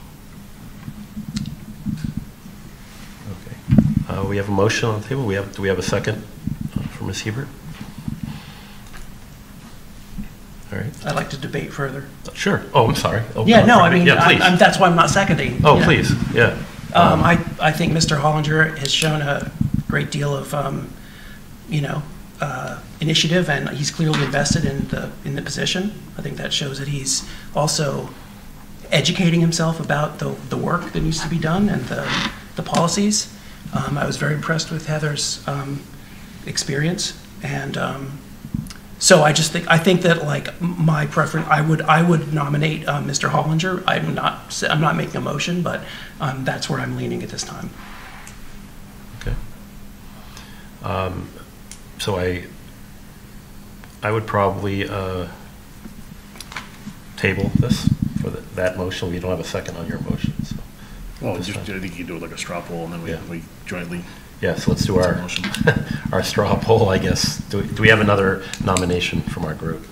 Okay. We have a motion on the table. Do we have a second for Ms. Hebert? All right. I'd like to debate further. Sure. Oh, I'm sorry. Oh, Yeah, no, I mean, yeah, please. that's why I'm not seconding. Oh, you know. please. Yeah. I think Mr. Hollinger has shown a great deal of, initiative, and he's clearly invested in the position. I think that shows that he's also educating himself about the work that needs to be done and the policies. I was very impressed with Heather's experience, and So I think that like my preference, I would nominate Mr. Hollinger. I'm not making a motion, but that's where I'm leaning at this time. Okay. So I would probably table this for that motion. We don't have a second on your motion, so. Well, I think you can do it like a straw poll, and then we jointly. Yeah, so let's do our motion. our straw poll, I guess. Do we have another nomination from our group?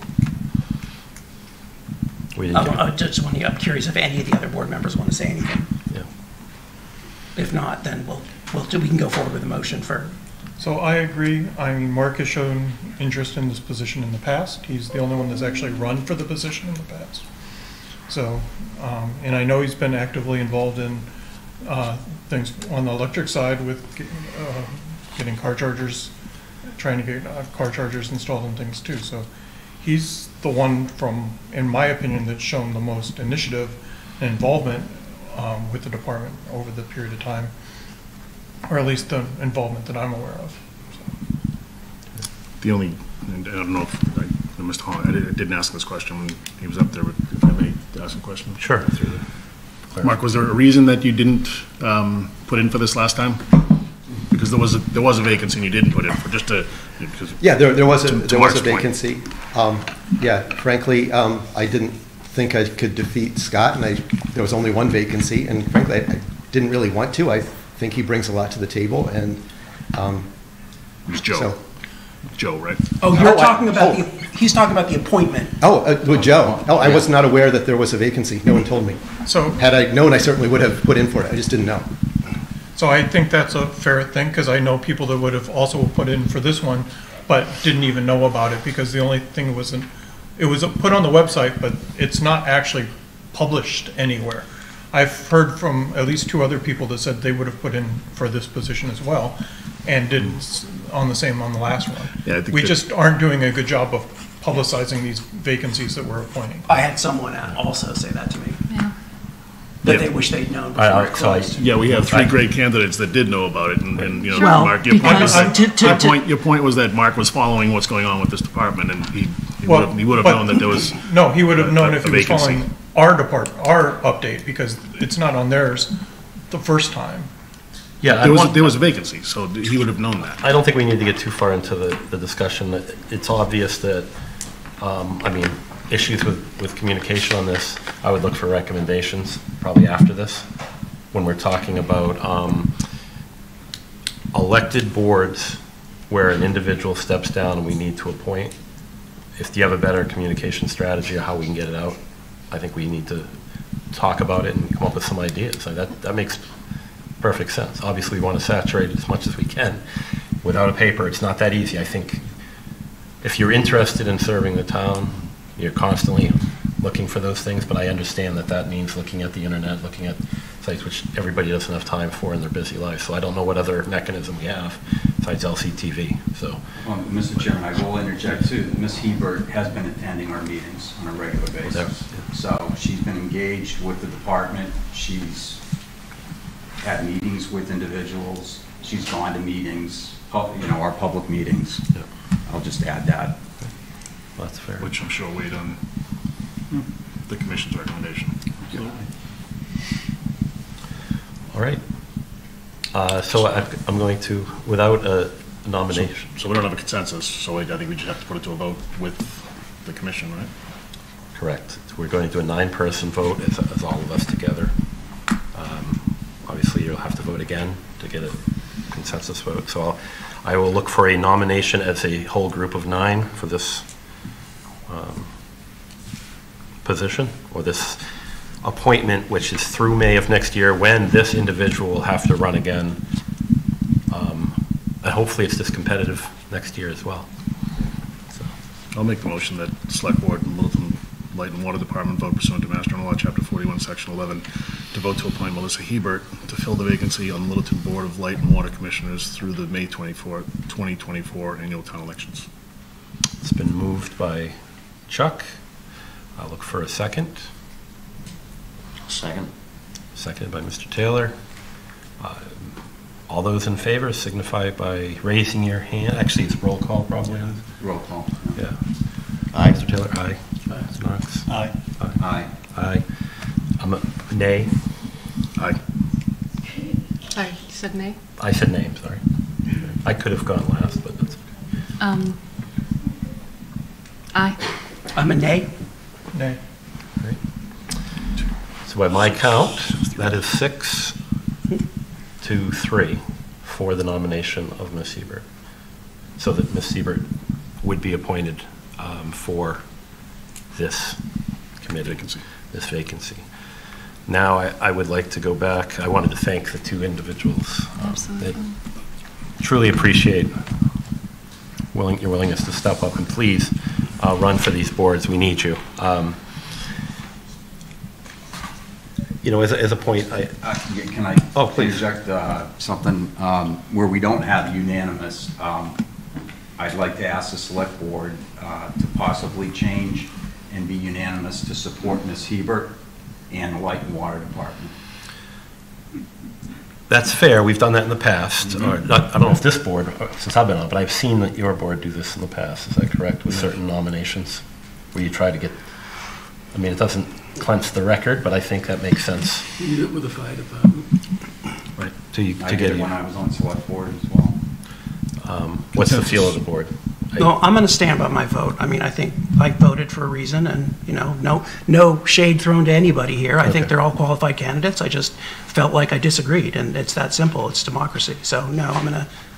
We didn't. I'm curious if any of the other board members want to say anything. Yeah. If not, then we can go forward with a motion for. So I agree. I mean, Mark has shown interest in this position in the past. He's the only one that's actually run for the position in the past. So, and I know he's been actively involved in things on the electric side with getting car chargers, trying to get car chargers installed and things too. So he's the one in my opinion, that's shown the most initiative and involvement with the department over the period of time, or at least the involvement that I'm aware of. So. The only, and I don't know if Mr. Hall, I didn't ask this question when he was up there, but if I may ask a question. Sure. Mark, was there a reason that you didn't put in for this last time? Because there was a vacancy and you didn't put in for because yeah, there was a Mark's vacancy. Yeah, frankly, I didn't think I could defeat Scott, and there was only one vacancy, and frankly, I didn't really want to. I think he brings a lot to the table, and it was Joe. So, Joe, right? Oh, you're talking about he's talking about the appointment. With Joe. I was not aware that there was a vacancy. No one told me. So had I known, I certainly would have put in for it. I just didn't know. So I think that's a fair thing, because I know people that would have also put in for this one, but didn't even know about it, because the only thing it was put on the website, but it's not actually published anywhere. I've heard from at least 2 other people that said they would have put in for this position as well, and didn't on the last one. Yeah, I think we just aren't doing a good job of publicizing these vacancies that we're appointing. I had someone also say that to me. Yeah. That they wish they'd known before it closed. Yeah, we have 3 great candidates that did know about it, and you know, Well, Mark, your point was that Mark was following what's going on with this department, and he would have known that there was. No, he would have known if he was vacancy. following our update, because it's not on theirs the first time. Yeah, there was a vacancy, so he would have known that. I don't think we need to get too far into the discussion. It's obvious that, I mean, issues with communication on this, I would look for recommendations probably after this, when we're talking about elected boards where an individual steps down and we need to appoint. If you have a better communication strategy of how we can get it out, I think we need to talk about it and come up with some ideas. Like that makes perfect sense. Obviously, we want to saturate it as much as we can. Without a paper, it's not that easy. I think if you're interested in serving the town, you're constantly looking for those things, but I understand that means looking at the internet, looking at sites which everybody doesn't have time for in their busy life. So I don't know what other mechanism we have besides LCTV. So, Mr. Chairman, I will interject too. Ms. Hebert has been attending our meetings on a regular basis. So she's been engaged with the department. She's had meetings with individuals. She's gone to meetings, our public meetings. Yep. I'll just add that. Well, that's fair. Which I'm sure weighed on the commission's recommendation. All right. So I'm going to, without a nomination. So we don't have a consensus, so I think we just have to put it to a vote with the commission, right? Correct. So we're going to do a 9-person vote as all of us together. Obviously, you'll have to vote again to get a consensus vote. So I will look for a nomination as a whole group of 9 for this position, or this appointment, which is through May of next year, when this individual will have to run again. And hopefully it's this competitive next year as well. So. I'll make the motion that Select Board and Littleton Light and Water Department vote pursuant to Master General Law, Chapter 41, Section 11, to vote to appoint Melissa Hebert to fill the vacancy on the Littleton Board of Light and Water Commissioners through the May 24th, 2024 annual town elections. It's been moved by Chuck. I'll look for a second. Second. Seconded by Mr. Taylor. All those in favor signify by raising your hand. Actually, it's roll call probably. Roll call. Yeah. Aye. Mr. Taylor, aye. Mr. Knox? Aye. Aye. Aye. I'm a nay. Aye. Sorry, you said nay? I said nay, I'm sorry. I could have gone last, but that's Aye. I'm a nay. Nay. great. So by my count, that is 6-3 for the nomination of Ms. Selbrd. So that Ms. Selbrd would be appointed for this committee, this vacancy. Now, I would like to go back. I wanted to thank the two individuals. Absolutely. They truly appreciate your willingness to step up, and please run for these boards. We need you. You know, as a point, Can I Oh, please. interject something where we don't have unanimous? I'd like to ask the select board to possibly change and be unanimous to support Ms. Hebert and the Light and Water Department. That's fair. We've done that in the past. Or not, I don't know if this board, since I've been on, but I've seen that your board do this in the past. Is that correct? With certain nominations, where you try to get. I mean, it doesn't cleanse the record, but I think that makes sense. You did it with the fire department. Right. I did it when I was on select board as well. What's the feel of the board? No, I'm going to stand by my vote. I mean, I think I voted for a reason, and, you know, no shade thrown to anybody here. I think Okay. they're all qualified candidates. I just felt like I disagreed, and it's that simple. It's democracy. So, no,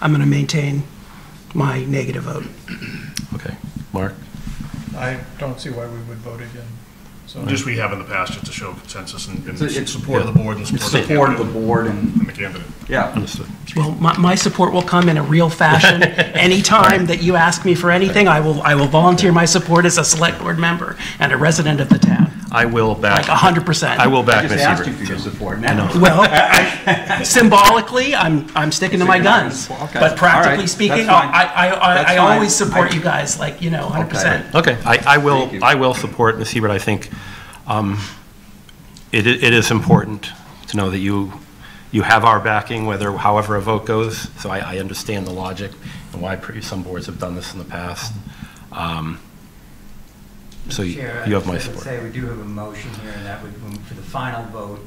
I'm gonna maintain my negative vote. Okay. Mark? I don't see why we would vote again. So Just we have in the past, just to show consensus and So it's- support of the board and Support of the board and, the candidate. yeah. Understood. Well, my support will come in a real fashion. Anytime that you ask me for anything, I will volunteer my support as a select board member and a resident of the town, I will back. like 100%. I will I back just Ms. asked you Ebert. for your support. I know. Well, symbolically, I'm sticking to my guns. Okay. But practically All right. speaking, That's fine. I That's always fine. support you guys, like, 100%. Okay, I Thank you. will support Ms. Ebert. I think it is important to know that you have our backing, however a vote goes. So I understand the logic and why some boards have done this in the past. So you Chair, have my I would support. say we do have a motion here, and that would, for the final vote,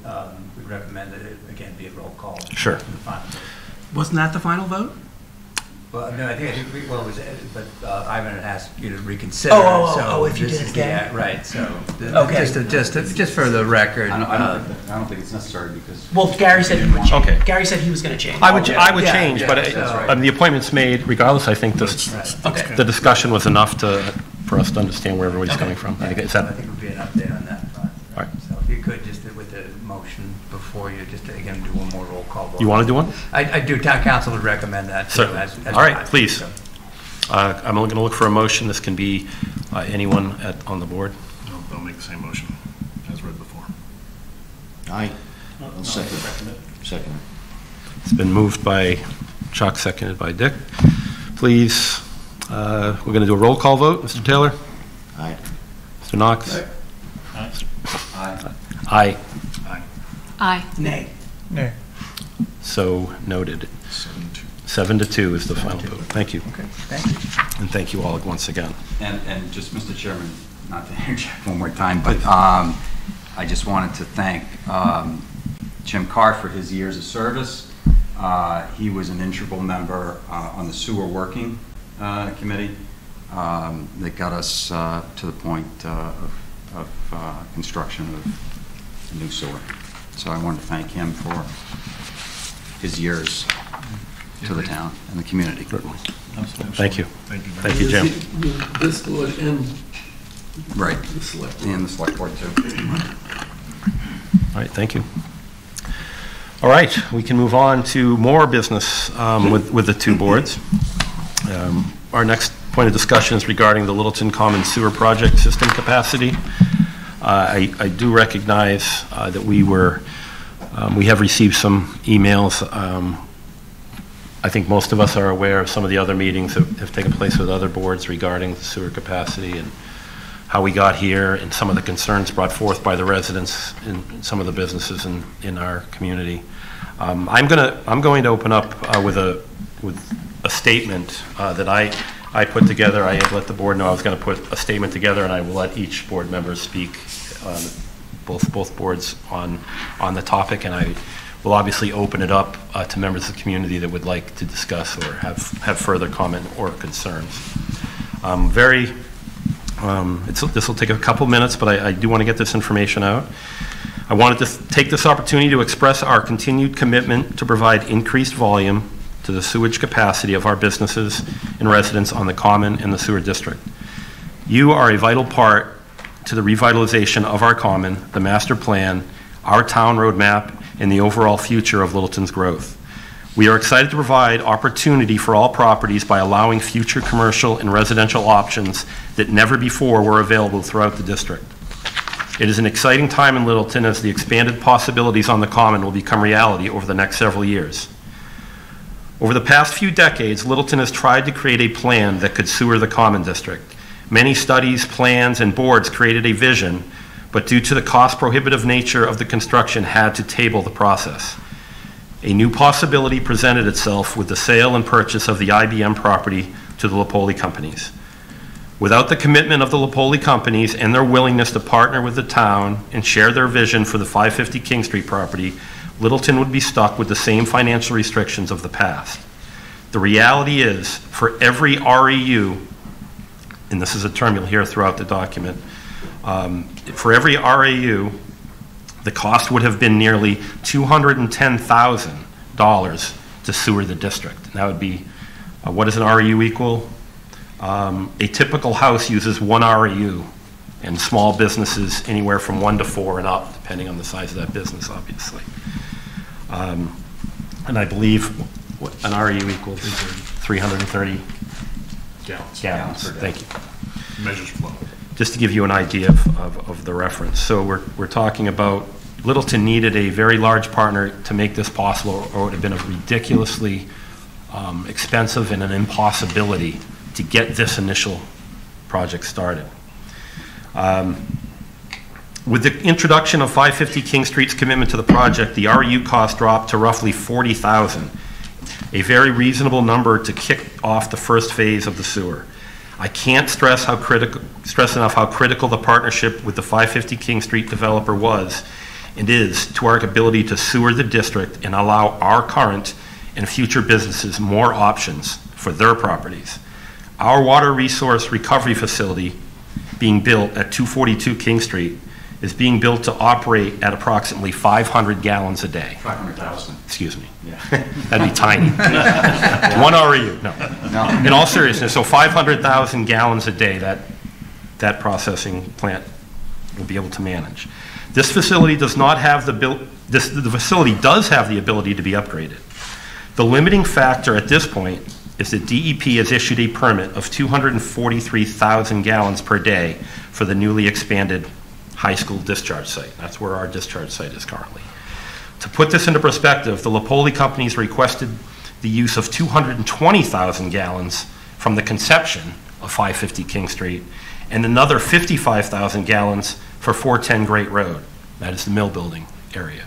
we'd recommend that it, again, be a roll call. Sure. For the final vote. Wasn't that the final vote? Well, no, I think well, it was, but Ivan had asked you to reconsider. Oh, if you this did is it the- again? Yeah, right, so. Okay. Just for the record. I don't think it's necessary because. Well, Gary said he would change. Okay. Gary said he was going to change. I would Yeah. change, but that's right. the appointment's made regardless. I think Okay. the discussion was enough for us to understand where everybody's Okay. coming from. I think, is I that, think it would be an update on that front. All right. So if you could, just with the motion before you, just to, again, do one more roll call vote. you want to do one? I do, town council would recommend that. too, Certainly. as All right, advised, please. so. I'm going to look for a motion. This can be anyone on the board. I'll make the same motion as read before. Aye. I'll second it. Second it. It's been moved by Chuck, seconded by Dick. Please, we're going to do a roll call vote. Mr. Taylor? Aye. Mr. Knox? Aye. Aye. Aye. Nay. nay. So noted. 7-2. 7-2 is the final vote. Thank you. Okay, thank you. And thank you all once again. And just, Mr. Chairman, not to interject one more time, but I just wanted to thank Jim Carr for his years of service. He was an integral member on the sewer working committee that got us to the point of construction of the new sewer. So I want to thank him for his years to the town and the community. Thank you. Thank you. Thank you, Jim. This board and Right. the select. And the select board too. All right, thank you. All right, we can move on to more business with the two boards. Our next point of discussion is regarding the Littleton Common Sewer Project system capacity. I do recognize that we have received some emails. I think most of us are aware of some of the other meetings that have taken place with other boards regarding the sewer capacity and how we got here and some of the concerns brought forth by the residents and some of the businesses in our community. I'm going to open up with a statement that I put together. I had let the board know I was going to put a statement together, and I will let each board member speak, both boards on the topic, and I will obviously open it up to members of the community that would like to discuss or have further comment or concerns. This will take a couple minutes, but I do want to get this information out. I wanted to take this opportunity to express our continued commitment to provide increased volume to the sewage capacity of our businesses and residents on the Common and the Sewer District. You are a vital part to the revitalization of our Common, the master plan, our town roadmap, and the overall future of Littleton's growth. We are excited to provide opportunity for all properties by allowing future commercial and residential options that never before were available throughout the district. It is an exciting time in Littleton as the expanded possibilities on the Common will become reality over the next several years. Over the past few decades, Littleton has tried to create a plan that could sewer the Common District. Many studies, plans, and boards created a vision, but due to the cost-prohibitive nature of the construction, had to table the process. A new possibility presented itself with the sale and purchase of the IBM property to the Lipoli companies. Without the commitment of the Lipoli companies and their willingness to partner with the town and share their vision for the 550 King Street property, Littleton would be stuck with the same financial restrictions of the past. The reality is, for every REU, and this is a term you'll hear throughout the document, for every REU, the cost would have been nearly $210,000 to sewer the district. And that would be, what does an REU equal? A typical house uses 1 REU, and small businesses anywhere from 1 to 4 and up, depending on the size of that business, obviously. And I believe an REU equals 330 gallons. Thank you. Measures flow. Just to give you an idea of the reference. So we're talking about Littleton needed a very large partner to make this possible, or it would have been a ridiculously expensive and an impossibility to get this initial project started. With the introduction of 550 King Street's commitment to the project, the REU cost dropped to roughly $40,000, a very reasonable number to kick off the first phase of the sewer. I can't stress enough how critical the partnership with the 550 King Street developer was and is to our ability to sewer the district and allow our current and future businesses more options for their properties. Our water resource recovery facility being built at 242 King Street is being built to operate at approximately 500 gallons a day. 500,000. Excuse me. Yeah. That'd be tiny. 1 REU, no. In all seriousness, so 500,000 gallons a day that processing plant will be able to manage. This facility does not have the facility does have the ability to be upgraded. The limiting factor at this point is that DEP has issued a permit of 243,000 gallons per day for the newly expanded high school discharge site. That's where our discharge site is currently. To put this into perspective, the Lipoli companies requested the use of 220,000 gallons from the conception of 550 King Street and another 55,000 gallons for 410 Great Road. That is the mill building area.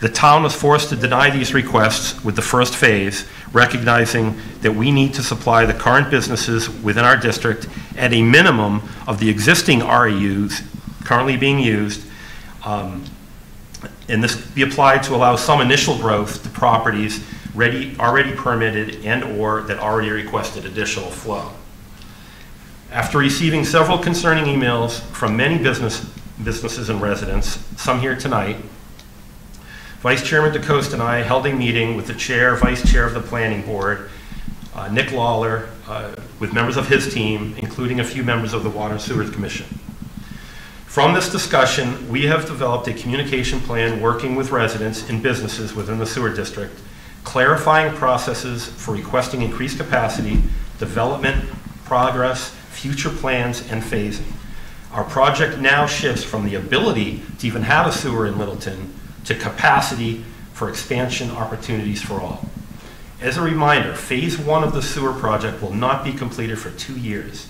The town was forced to deny these requests with the first phase, recognizing that we need to supply the current businesses within our district at a minimum of the existing REUs currently being used, and this be applied to allow some initial growth to properties already permitted and or that already requested additional flow. After receiving several concerning emails from many businesses and residents, some here tonight, Vice Chairman DeCoste and I held a meeting with the chair, vice chair of the planning board, Nick Lawler, with members of his team, including a few members of the Water and Sewer Commission. From this discussion, we have developed a communication plan working with residents and businesses within the sewer district, clarifying processes for requesting increased capacity, development, progress, future plans, and phasing. Our project now shifts from the ability to even have a sewer in Littleton to capacity for expansion opportunities for all. As a reminder, phase 1 of the sewer project will not be completed for 2 years.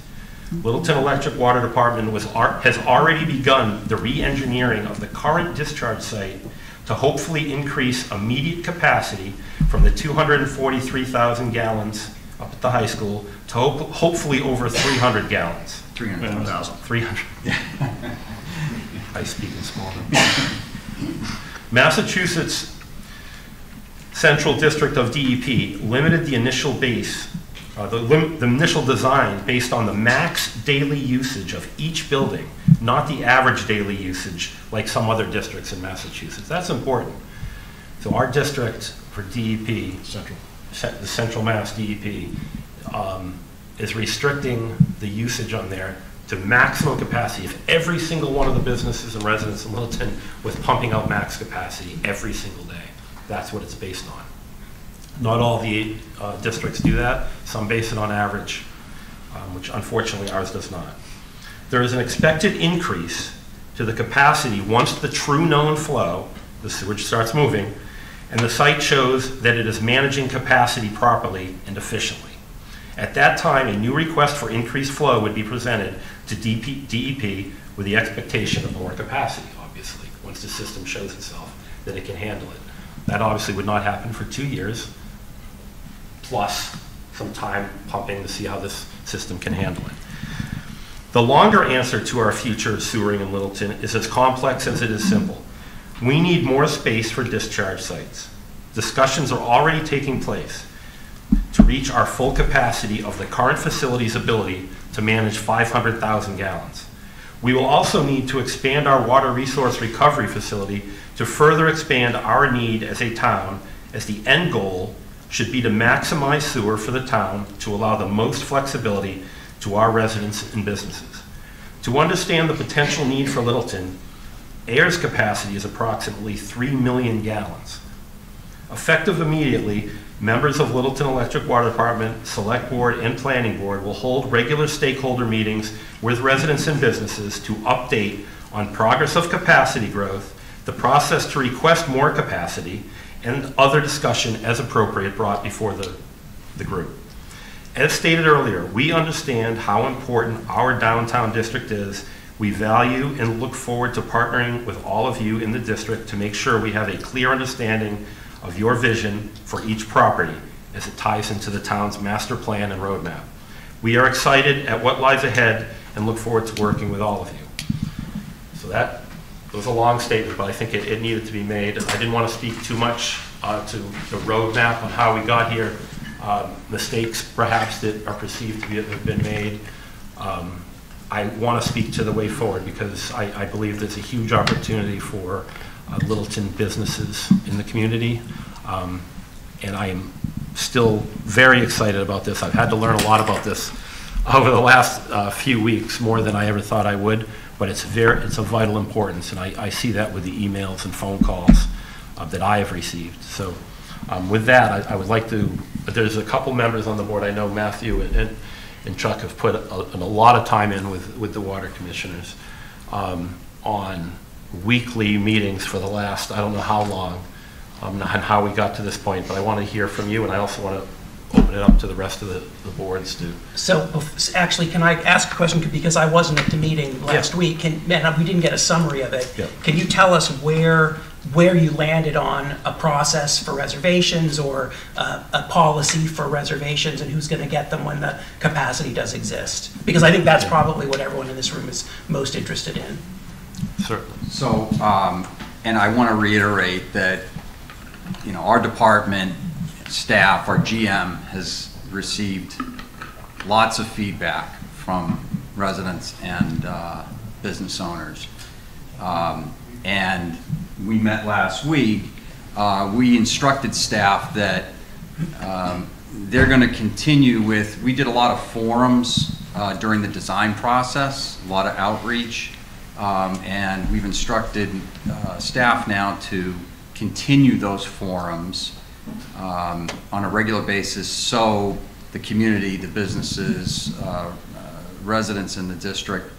Littleton Electric Water Department has already begun the re-engineering of the current discharge site to hopefully increase immediate capacity from the 243,000 gallons up at the high school to hopefully over 300 gallons. 300,000. 300. I speak in small numbers. Massachusetts Central District of DEP limited the initial base, the initial design based on the max daily usage of each building, not the average daily usage like some other districts in Massachusetts. That's important. So our district for DEP, the Central Mass DEP, is restricting the usage on there to maximum capacity. If every single one of the businesses and residents in Littleton was pumping out max capacity every single day, that's what it's based on. Not all the districts do that. Some base it on average, which unfortunately ours does not. There is an expected increase to the capacity once the true known flow, the sewage starts moving, and the site shows that it is managing capacity properly and efficiently. At that time, a new request for increased flow would be presented to DEP with the expectation of more capacity, obviously, once the system shows itself that it can handle it. That obviously would not happen for 2 years, plus some time pumping to see how this system can handle it. The longer answer to our future sewering in Littleton is as complex as it is simple. We need more space for discharge sites. Discussions are already taking place to reach our full capacity of the current facility's ability to manage 500,000 gallons. We will also need to expand our water resource recovery facility to further expand our need as a town, as the end goal should be to maximize sewer for the town to allow the most flexibility to our residents and businesses. To understand the potential need for Littleton, AIR's capacity is approximately 3 million gallons. Effective immediately, members of Littleton Electric Water Department, Select Board, and Planning Board will hold regular stakeholder meetings with residents and businesses to update on progress of capacity growth, the process to request more capacity, and other discussion as appropriate brought before the group. As stated earlier, we understand how important our downtown district is. We value and look forward to partnering with all of you in the district to make sure we have a clear understanding of your vision for each property as it ties into the town's master plan and roadmap. We are excited at what lies ahead and look forward to working with all of you. So that was a long statement, but I think it needed to be made. I didn't want to speak too much to the roadmap on how we got here, mistakes perhaps that are perceived to have been made. I want to speak to the way forward because I believe there's a huge opportunity for Littleton businesses in the community, and I am still very excited about this. I've had to learn a lot about this over the last few weeks, more than I ever thought I would, but it's of vital importance, and I see that with the emails and phone calls that I have received. So with that, I would like to, there's a couple members on the board, I know Matthew and Chuck have put a lot of time in with the water commissioners on weekly meetings for the last, I don't know how long, and how we got to this point, but I want to hear from you, and I also want to open it up to the rest of the boards too. So actually, can I ask a question, because I wasn't at the meeting last week, and man, we didn't get a summary of it. Yeah. Can you tell us where you landed on a process for reservations or a policy for reservations, and who's going to get them when the capacity does exist? Because I think that's probably what everyone in this room is most interested in. Certainly. So, and I want to reiterate that, you know, our department staff, our GM, has received lots of feedback from residents and business owners. And we met last week. We instructed staff that they're going to continue with, we did a lot of forums during the design process, a lot of outreach. And we've instructed staff now to continue those forums on a regular basis so the community, the businesses, residents in the district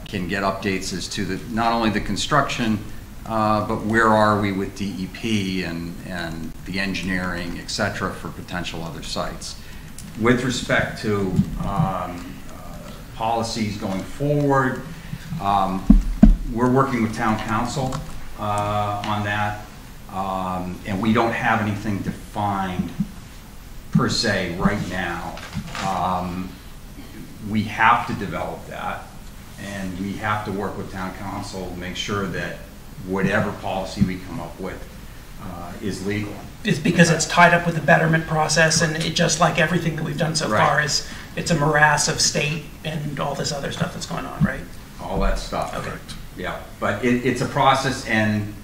can get updates as to not only the construction, but where are we with DEP and the engineering, et cetera, for potential other sites. With respect to policies going forward, we're working with town council on that. And we don't have anything defined per se right now. We have to develop that, and we have to work with town council to make sure that whatever policy we come up with is legal. It's because it's tied up with the betterment process, and it, just like everything that we've done so far, is it's a morass of state and all this other stuff that's going on, right? All that stuff. Okay. Yeah, but it's a process, and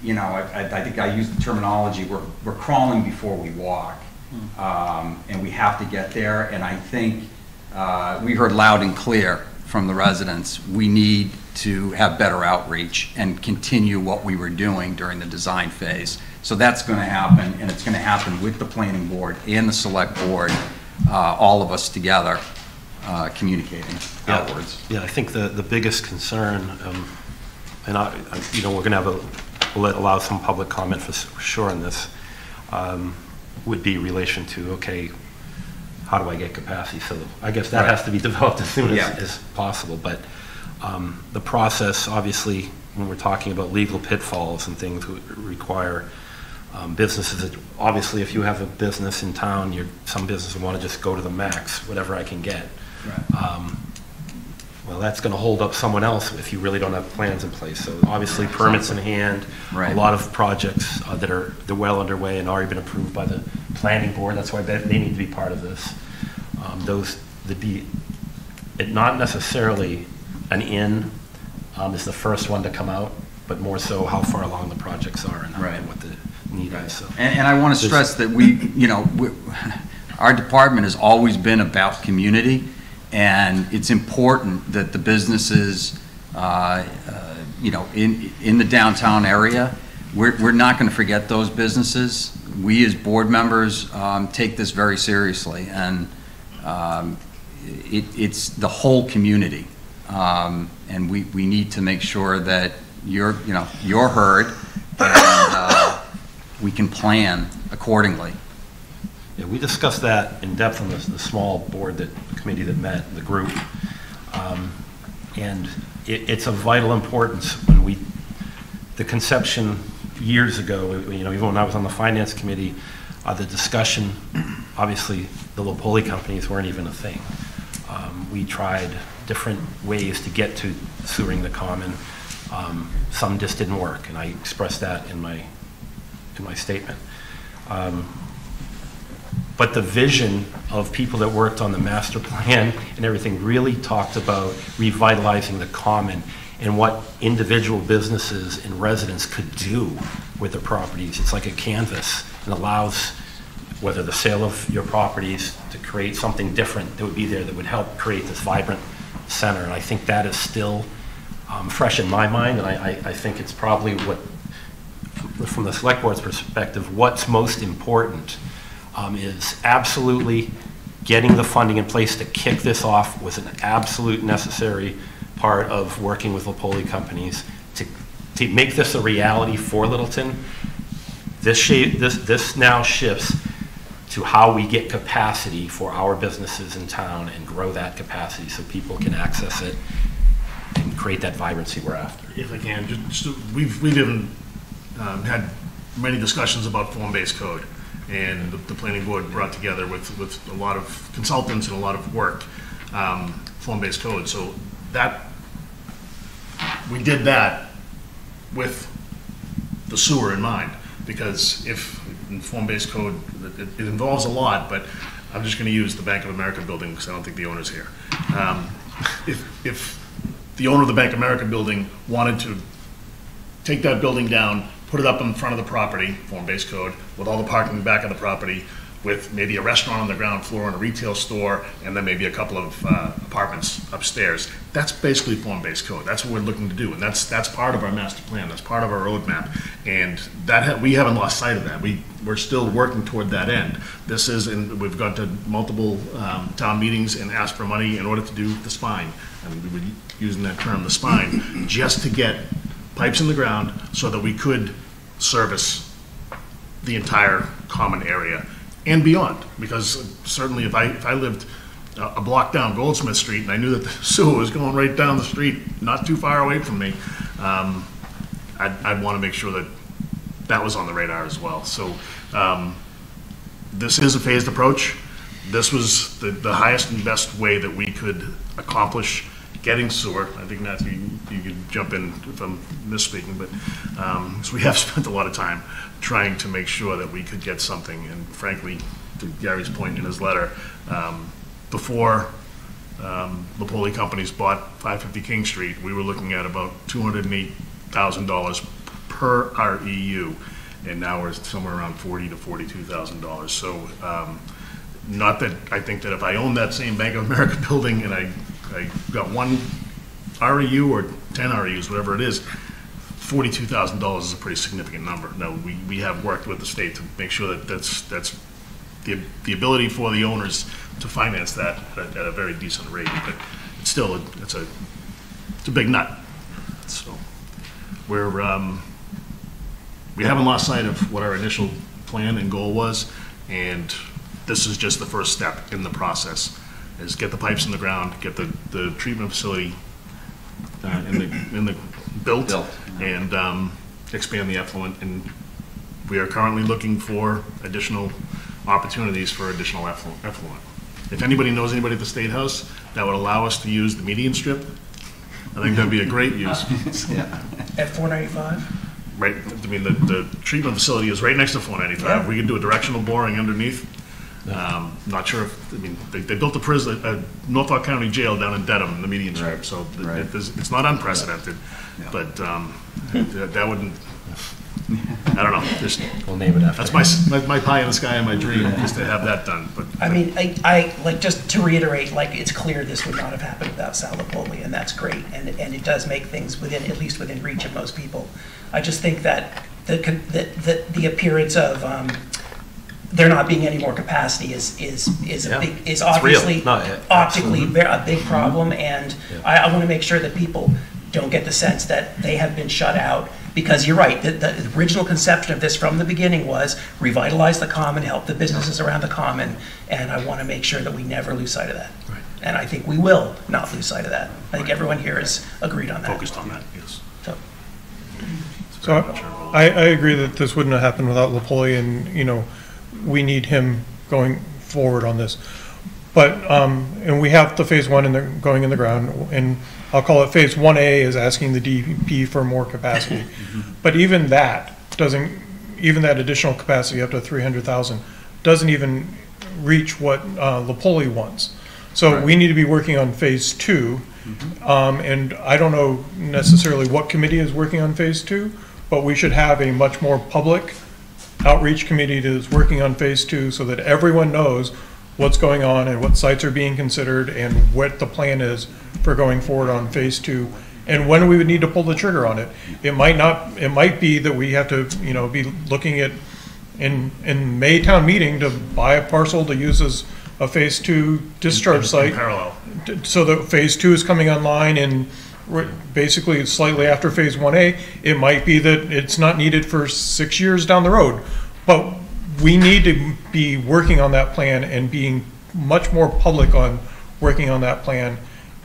you know, I think I used the terminology, we're crawling before we walk, and we have to get there. And I think we heard loud and clear from the residents, we need to have better outreach and continue what we were doing during the design phase. So that's going to happen, and it's going to happen with the planning board and the select board, all of us together, communicating outwards. Yeah, I think the biggest concern, and you know, we're going to have we'll allow some public comment for sure on this, would be relation to, okay, how do I get capacity? So I guess that has to be developed as soon as possible. But the process, obviously, when we're talking about legal pitfalls and things, would require businesses that, obviously, if you have a business in town, some businesses want to just go to the max, whatever I can get. Right. Well, that's going to hold up someone else if you really don't have plans in place. So obviously, permits in hand, a lot of projects they're well underway and already been approved by the planning board. That's why they need to be part of this. Not necessarily an in is the first one to come out, but more so how far along the projects are and what the need is. So. And I want to stress that our department has always been about community, and it's important that the businesses, in the downtown area, we're not going to forget those businesses. We as board members take this very seriously, and it's the whole community, and we need to make sure that you're heard, and we can plan accordingly. Yeah, we discussed that in depth on the small board committee that met, the group, and it's of vital importance when the conception years ago, even when I was on the finance committee, the discussion, obviously the Lopoli companies weren't even a thing. We tried different ways to get to sewering the common. Some just didn't work, and I expressed that in my statement. But the vision of people that worked on the master plan and everything really talked about revitalizing the common and what individual businesses and residents could do with their properties. It's like a canvas and allows, whether the sale of your properties, to create something different that would be there that would help create this vibrant center. And I think that is still fresh in my mind, and I think it's probably what, from the select board's perspective, what's most important is absolutely getting the funding in place to kick this off was an absolute necessary part of working with Lopoli companies to make this a reality for Littleton. This now shifts to how we get capacity for our businesses in town and grow that capacity so people can access it and create that vibrancy we're after. If I can, we've even had many discussions about form-based code, and the planning board brought together with a lot of consultants and a lot of work, form-based code. So that, we did that with the sewer in mind, because if in form-based code, it involves a lot, but I'm just going to use the Bank of America building because I don't think the owner's here. If the owner of the Bank of America building wanted to take that building down, put it up in front of the property, form-based code, with all the parking in the back of the property, with maybe a restaurant on the ground floor and a retail store, and then maybe a couple of apartments upstairs. That's basically form-based code. That's what we're looking to do, and that's part of our master plan. That's part of our roadmap, and we haven't lost sight of that. We're still working toward that end. We've gone to multiple town meetings and asked for money in order to do the spine, and we were using that term, the spine, just to get pipes in the ground so that we could service the entire common area and beyond. Because certainly if I lived a block down Goldsmith Street and I knew that the sewer was going right down the street, not too far away from me, I'd want to make sure that that was on the radar as well. So this is a phased approach. This was the highest and best way that we could accomplish getting sewer. I think, Matthew, you could jump in if I'm misspeaking, but so we have spent a lot of time trying to make sure that we could get something. And frankly, to Gary's point in his letter, before Lapoli Companies bought 550 King Street, we were looking at about $208,000 per REU, and now we're somewhere around $40,000 to $42,000. So not that I think that if I owned that same Bank of America building and I got one REU or 10 REUs, whatever it is, $42,000 is a pretty significant number. Now, we have worked with the state to make sure that that's the ability for the owners to finance that at a very decent rate, but it's still it's a big nut. So we haven't lost sight of what our initial plan and goal was, and this is just the first step in the process. Is get the pipes in the ground, get the treatment facility in the built. And expand the effluent. And we are currently looking for additional opportunities for additional effluent. If anybody knows anybody at the State House that would allow us to use the median strip, I think that'd be a great use. At 495? Right. I mean, the treatment facility is right next to 495. Yeah. We can do a directional boring underneath. Not sure if, I mean, they built a Norfolk County jail down in Dedham in the median strip, so it's not unprecedented, but that wouldn't, I don't know. We'll name it after. That's my pie in the sky and my dream, is to have that done. But I mean, I like, just to reiterate, like, it's clear this would not have happened without Sal Lapoli, and that's great, and it does make things at least within reach of most people. I just think that the appearance of there not being any more capacity is obviously optically a big problem, and I want to make sure that people don't get the sense that they have been shut out, because you're right, the original conception of this from the beginning was revitalize the common, help the businesses around the common, and I want to make sure that we never lose sight of that. Right. And I think we will not lose sight of that. I think everyone here is agreed on that. Focused on that, yes. So I agree that this wouldn't have happened without Lapoli, and, you know, we need him going forward on this. But, and we have the phase one going in the ground, and I'll call it phase 1A is asking the DEP for more capacity. But even that even that additional capacity up to 300,000 doesn't even reach what Lapoli wants. So we need to be working on phase 2. And I don't know necessarily what committee is working on phase 2, but we should have a much more public outreach committee that is working on phase 2 so that everyone knows what's going on and what sites are being considered and what the plan is for going forward on phase 2 and when we would need to pull the trigger on it. It might be that we have to, you know, be looking at in May town meeting to buy a parcel to use as a phase 2 discharge site. In parallel. So that phase 2 is coming online and basically slightly after phase 1A. It might be that it's not needed for 6 years down the road, but we need to be working on that plan and being much more public on working on that plan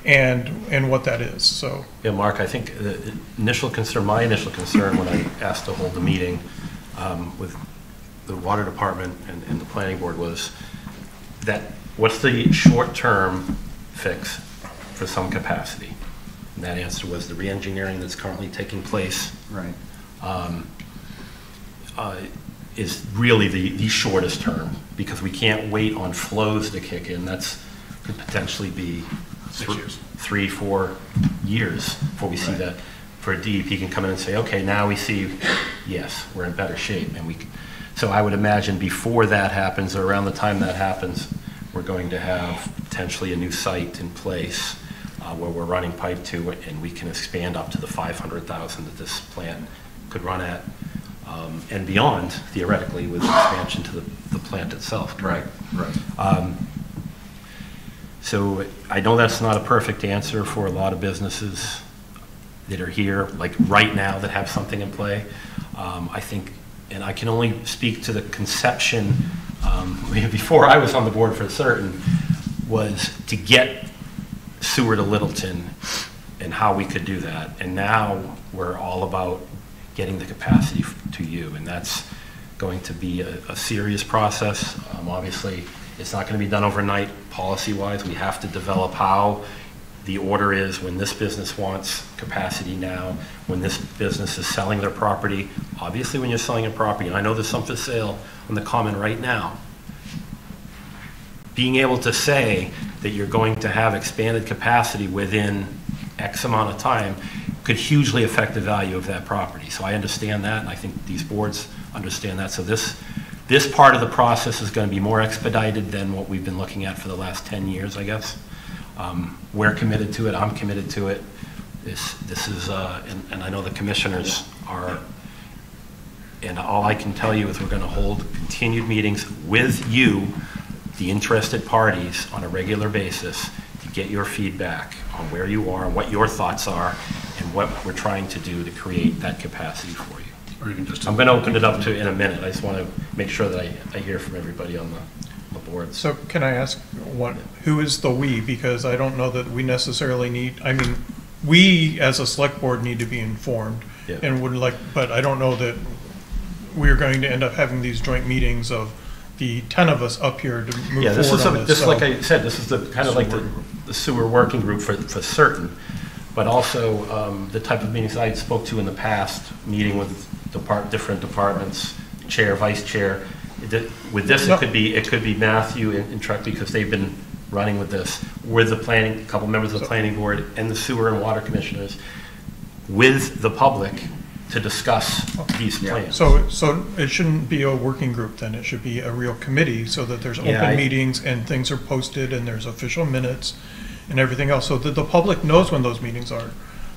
and what that is. So yeah, Mark, I think my initial concern when I asked to hold the meeting with the water department and the planning board was that what's the short-term fix for some capacity? And that answer was the re-engineering that's currently taking place. Right. Is really the shortest term, because we can't wait on flows to kick in. That's could potentially be 3-4 years before we see that. For a DEP can come in and say, okay, now we see, yes, we're in better shape, and so I would imagine before that happens, or around the time that happens, we're going to have potentially a new site in place where we're running pipe to, and we can expand up to the 500,000 that this plant could run at, and beyond, theoretically, with expansion to the plant itself, correct? Right. So I know that's not a perfect answer for a lot of businesses that are here, like right now, that have something in play. I think, and I can only speak to the conception, before I was on the board for certain, was to get sewer to Littleton and how we could do that. And now we're all about getting the capacity to you. And that's going to be a serious process. Obviously, it's not going to be done overnight policy-wise. We have to develop how the order is when this business wants capacity now, when this business is selling their property. Obviously, when you're selling a property, and I know there's some for sale on the common right now, being able to say that you're going to have expanded capacity within X amount of time could hugely affect the value of that property. So I understand that, and I think these boards understand that. So this part of the process is going to be more expedited than what we've been looking at for the last 10 years, I guess. We're committed to it. I'm committed to it. This is, and I know the commissioners are, and all I can tell you is we're going to hold continued meetings with you, the interested parties, on a regular basis to get your feedback on where you are, what your thoughts are, and what we're trying to do to create that capacity for you. Or even just I'm going to open it up to in a minute. I just want to make sure that I hear from everybody on the board. So can I ask who is the we? Because I don't know that we necessarily need, I mean, we as a select board need to be informed and would like, but I don't know that we're going to end up having these joint meetings of the 10 of us up here to move forward on this. This, like I said, this is the kind of like the sewer working group for certain, but also the type of meetings I spoke to in the past, meeting with different departments, chair, vice chair. With this, it could be Matthew and Truck, because they've been running with this, with the planning, a couple members of the planning board and the sewer and water commissioners, with the public to discuss these plans. So it shouldn't be a working group then, it should be a real committee so that there's open meetings and things are posted and there's official minutes and everything else, so that the public knows when those meetings are.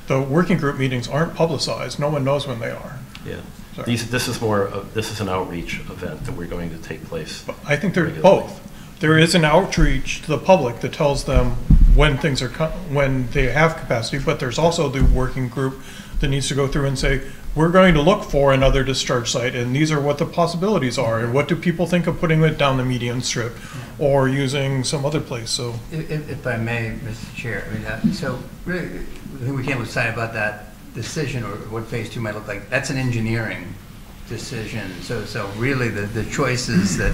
The working group meetings aren't publicized, no one knows when they are. Yeah. This is an outreach event that we're going to take place. I think they're both. There is an outreach to the public that tells them when things are when they have capacity, but there's also the working group that needs to go through and say, we're going to look for another discharge site, and these are what the possibilities are, and what do people think of putting it down the median strip or using some other place. So, if I may, Mr. Chair, I mean, so really, I think we can't lose sight about that decision or what phase 2 might look like. That's an engineering decision. So really the choices that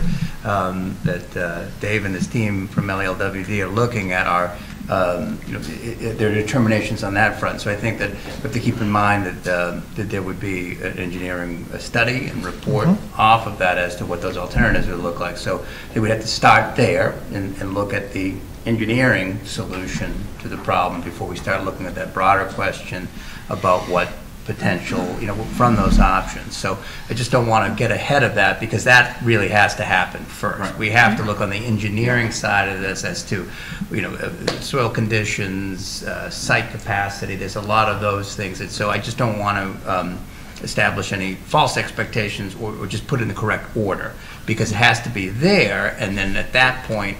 Dave and his team from LALWD are looking at are there are determinations on that front. So I think that we have to keep in mind that there would be an engineering study and report off of that as to what those alternatives would look like. So they would have to start there and look at the engineering solution to the problem before we start looking at that broader question about what potential, from those options. So I just don't want to get ahead of that, because that really has to happen first. Right. We have to look on the engineering side of this as to, soil conditions, site capacity. There's a lot of those things. And so I just don't want to establish any false expectations or just put in the correct order, because it has to be there. And then at that point,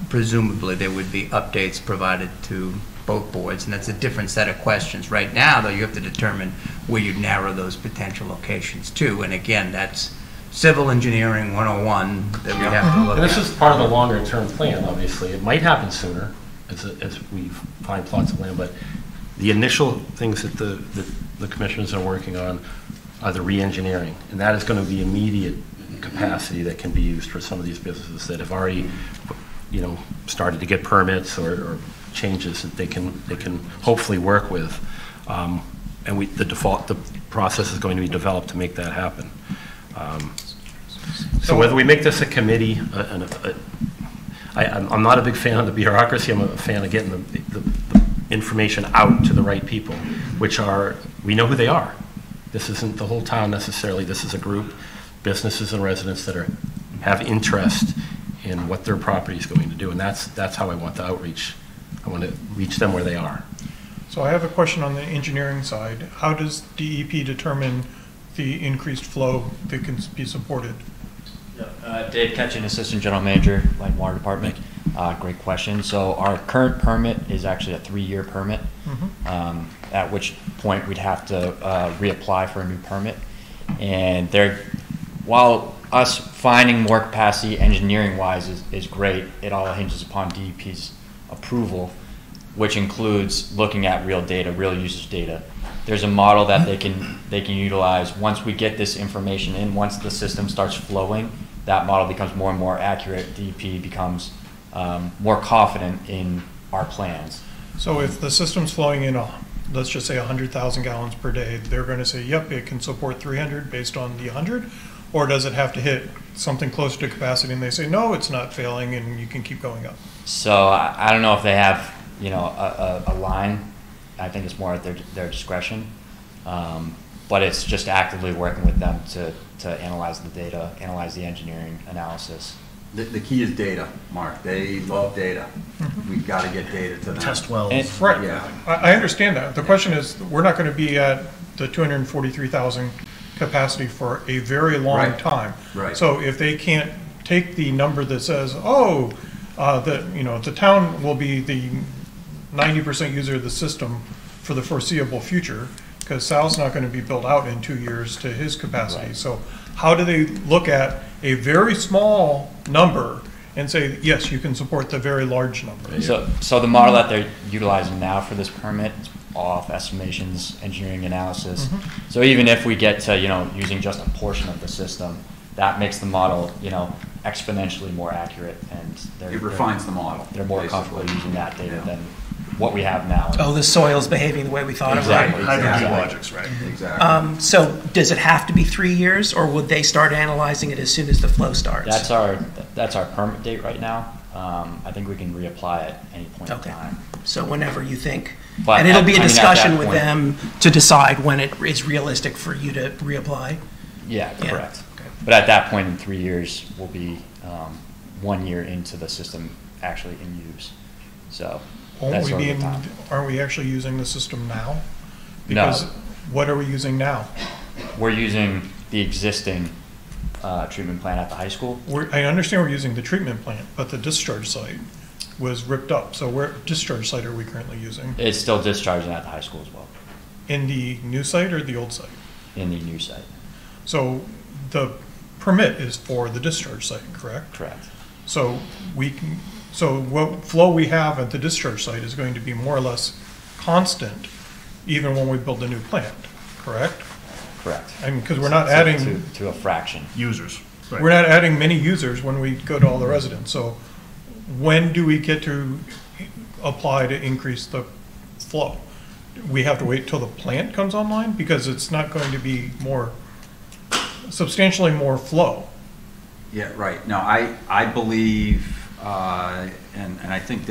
presumably there would be updates provided to both boards, and that's a different set of questions. Right now, though, you have to determine where you narrow those potential locations to, and again, that's civil engineering 101 that we have to look at. This is part of the longer term plan, obviously. It might happen sooner as we find plots of land, but the initial things that the commissioners are working on are the re-engineering, and that is going to be immediate capacity that can be used for some of these businesses that have already started to get permits or changes that they can hopefully work with, and the process is going to be developed to make that happen. So whether we make this a committee, I'm not a big fan of the bureaucracy. I'm a fan of getting the information out to the right people, which we know who they are. This isn't the whole town necessarily. This is a group, businesses and residents that have interest in what their property is going to do, and that's how I want the outreach. I want to reach them where they are. So I have a question on the engineering side. How does DEP determine the increased flow that can be supported? Dave Ketchin, Assistant General Manager, Light and Water Department. Great question. So our current permit is actually a 3-year permit, at which point we'd have to reapply for a new permit. And while us finding more capacity engineering-wise is great, it all hinges upon DEP's approval, which includes looking at real data, real usage data, there's a model that they can utilize. Once we get this information in, once the system starts flowing, that model becomes more and more accurate. DEP becomes more confident in our plans. So if the system's flowing in, let's just say 100,000 gallons per day, they're going to say, yep, it can support 300 based on the 100? Or does it have to hit something closer to capacity and they say, no, it's not failing and you can keep going up? So I don't know if they have, a line. I think it's more at their discretion. But it's just actively working with them to analyze the data, analyze the engineering analysis. The key is data, Mark. They love data. We've got to get data to them. Test wells. Right. Yeah. I understand that. The question is, we're not going to be at the 243,000 capacity for a very long time. Right. So if they can't take the number that says, the town will be the 90% user of the system for the foreseeable future, because Sal's not going to be built out in 2 years to his capacity. Right. So how do they look at a very small number and say, yes, you can support the very large number? So the model that they're utilizing now for this permit is off estimations, engineering analysis. So even if we get to, using just a portion of the system, that makes the model, exponentially more accurate, and It refines the model. They're more basically. comfortable using that data than what we have now. Oh, the soil's behaving the way we thought Exactly. it would. Hydrogeologics, right? Exactly. So does it have to be 3 years, or would they start analyzing it as soon as the flow starts? That's our permit date right now. I think we can reapply at any point in time. So whenever you think. But And it'll be a at that discussion with point- them to decide when it is realistic for you to reapply? Yeah, Yeah. correct. But at that point in 3 years, we'll be 1 year into the system actually in use. So that's sort of the time. Aren't we actually using the system now? No. Because what are we using now? We're using the existing treatment plant at the high school. I understand we're using the treatment plant, but the discharge site was ripped up. So what discharge site are we currently using? It's still discharging at the high school as well, In the new site or the old site? in the new site. So the permit is for the discharge site, correct? Correct. So what flow we have at the discharge site is going to be more or less constant even when we build a new plant, correct? Correct. I mean, because we're not So adding, to a fraction. Users. Right. we're not adding many users when we go to all the residents. So when do we get to apply to increase the flow? We have to wait till the plant comes online, because it's not going to be substantially more flow. Yeah, right. No, I believe, and I think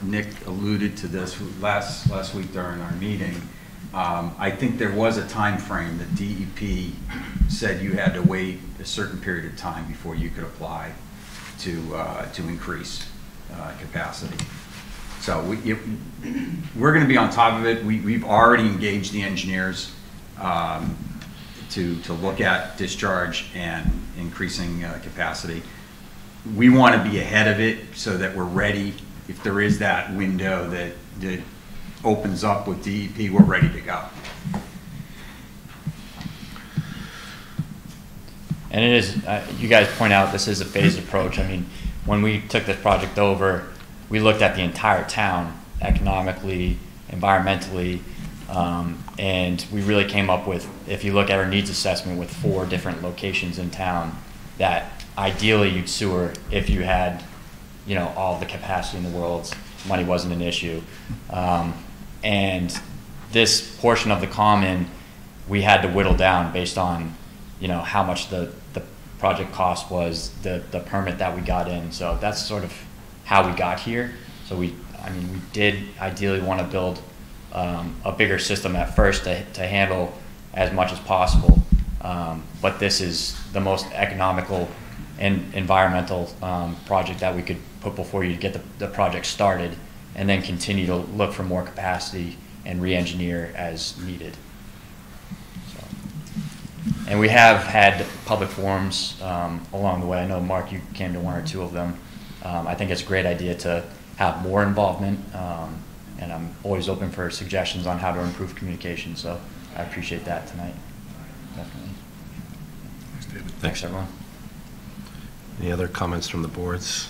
Nick alluded to this last week during our meeting. I think there was a time frame that DEP said you had to wait a certain period of time before you could apply to increase capacity. So we're going to be on top of it. We've already engaged the engineers to look at discharge and increasing capacity. We want to be ahead of it so that we're ready. If there is that window that opens up with DEP, we're ready to go. And it is, you guys point out this is a phased approach. I mean, when we took this project over, we looked at the entire town economically, environmentally, and we really came up with, if you look at our needs assessment with 4 different locations in town, that ideally you'd sewer if you had, all the capacity in the world. Money wasn't an issue. And this portion of the common, we had to whittle down based on, how much the project cost was, the permit that we got in. So that's sort of how we got here. So we did ideally want to build a bigger system at first to handle as much as possible. But this is the most economical and environmental project that we could put before you to get the project started, and then continue to look for more capacity and re-engineer as needed. So. And we have had public forums along the way. I know, Mark, you came to 1 or 2 of them. I think it's a great idea to have more involvement, and I'm always open for suggestions on how to improve communication, so I appreciate that tonight. Definitely. Thanks, David. Thanks, everyone. Any other comments from the boards?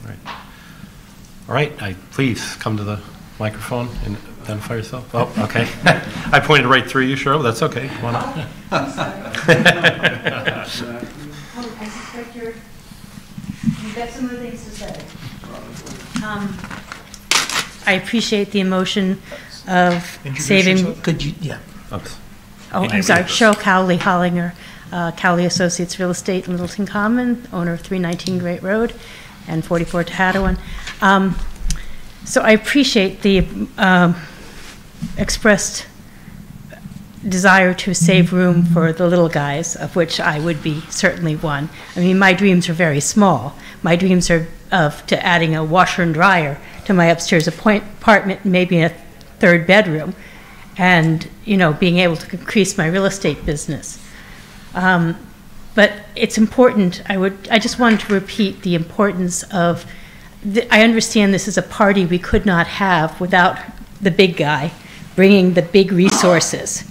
All right. All right, please come to the microphone. And identify yourself. Oh, okay. I pointed right through you, Cheryl. That's okay. Come on up. I suspect you've got some other things to say. I appreciate the emotion of saving. Could you, yeah. Oops. Oh, I'm sorry. Cheryl Cowley Hollinger, Cowley Associates Real Estate in Littleton Common, owner of 319 Great Road and 44 Tahadawin. So I appreciate the expressed desire to save room for the little guys, of which I would be certainly one. I mean, my dreams are very small. My dreams are to adding a washer and dryer to my upstairs apartment, maybe a third bedroom, and, you know, being able to increase my real estate business. But it's important. I just wanted to repeat the importance of, I understand this is a party we could not have without the big guy bringing the big resources.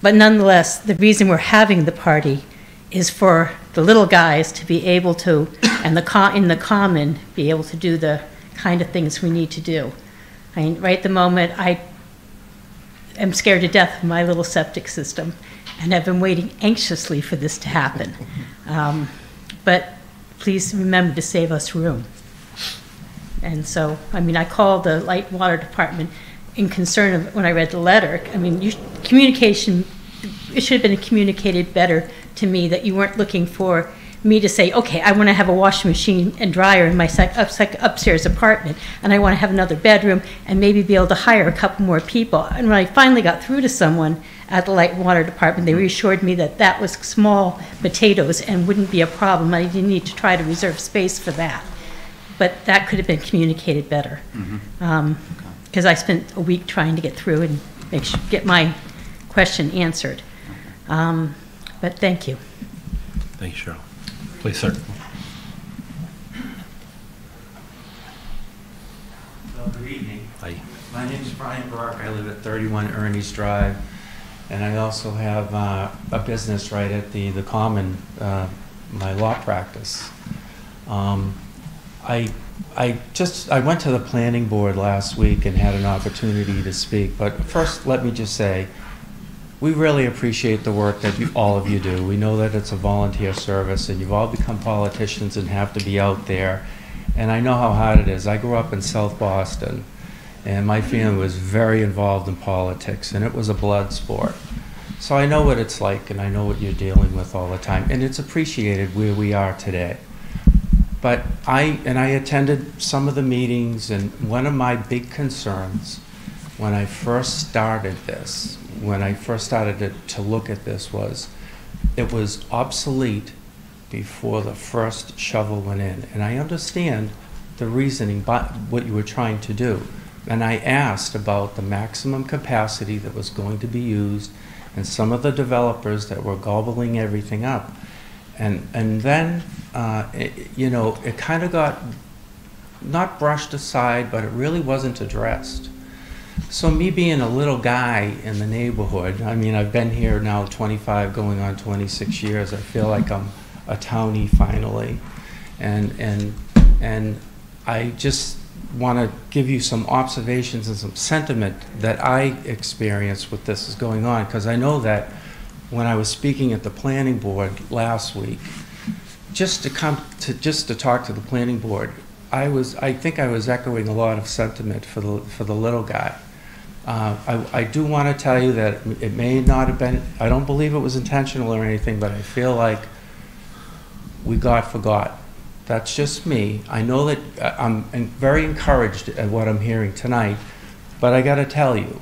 But nonetheless, the reason we're having the party is for the little guys to be able to, and in the common, be able to do the kind of things we need to do. I mean, right at the moment, I am scared to death of my little septic system and have been waiting anxiously for this to happen. But please remember to save us room. And so, I mean, I called the Light and Water Department in concern of when I read the letter. I mean, communication, it should have been communicated better to me that you weren't looking for me to say, okay, I want to have a washing machine and dryer in my upstairs apartment, and I want to have another bedroom and maybe be able to hire a couple more people. And when I finally got through to someone at the Light and Water Department, they reassured me that that was small potatoes and wouldn't be a problem. I didn't need to try to reserve space for that. But that could have been communicated better. Because I spent a week trying to get through and get my question answered. But thank you. Thank you, Cheryl. Please, sir. Good evening. Hi. My name is Brian Burke. I live at 31 Ernie's Drive, and I also have a business right at the Common, my law practice. I went to the planning board last week and had an opportunity to speak, but first let me just say, we really appreciate the work that all of you do. We know that it's a volunteer service and you've all become politicians and have to be out there. And I know how hard it is. I grew up in South Boston and my family was very involved in politics and it was a blood sport. So I know what it's like and I know what you're dealing with all the time. And it's appreciated where we are today. But I attended some of the meetings, and one of my big concerns when I first started this, when I first started to look at this, was it was obsolete before the first shovel went in. And I understand the reasoning but what you were trying to do. And I asked about the maximum capacity that was going to be used and some of the developers that were gobbling everything up. And then, you know, it kind of got not brushed aside, but it really wasn't addressed. So me being a little guy in the neighborhood, I mean, I've been here now 25, going on 26 years. I feel like I'm a townie finally. And I just want to give you some observations and some sentiment that I experienced with this is going on, because I know that when I was speaking at the planning board last week, just to talk to the planning board, I think I was echoing a lot of sentiment for the little guy. I do want to tell you that it may not have been, I don't believe it was intentional or anything, but I feel like we forgot. That's just me. I know that I'm very encouraged at what I'm hearing tonight, but I got to tell you,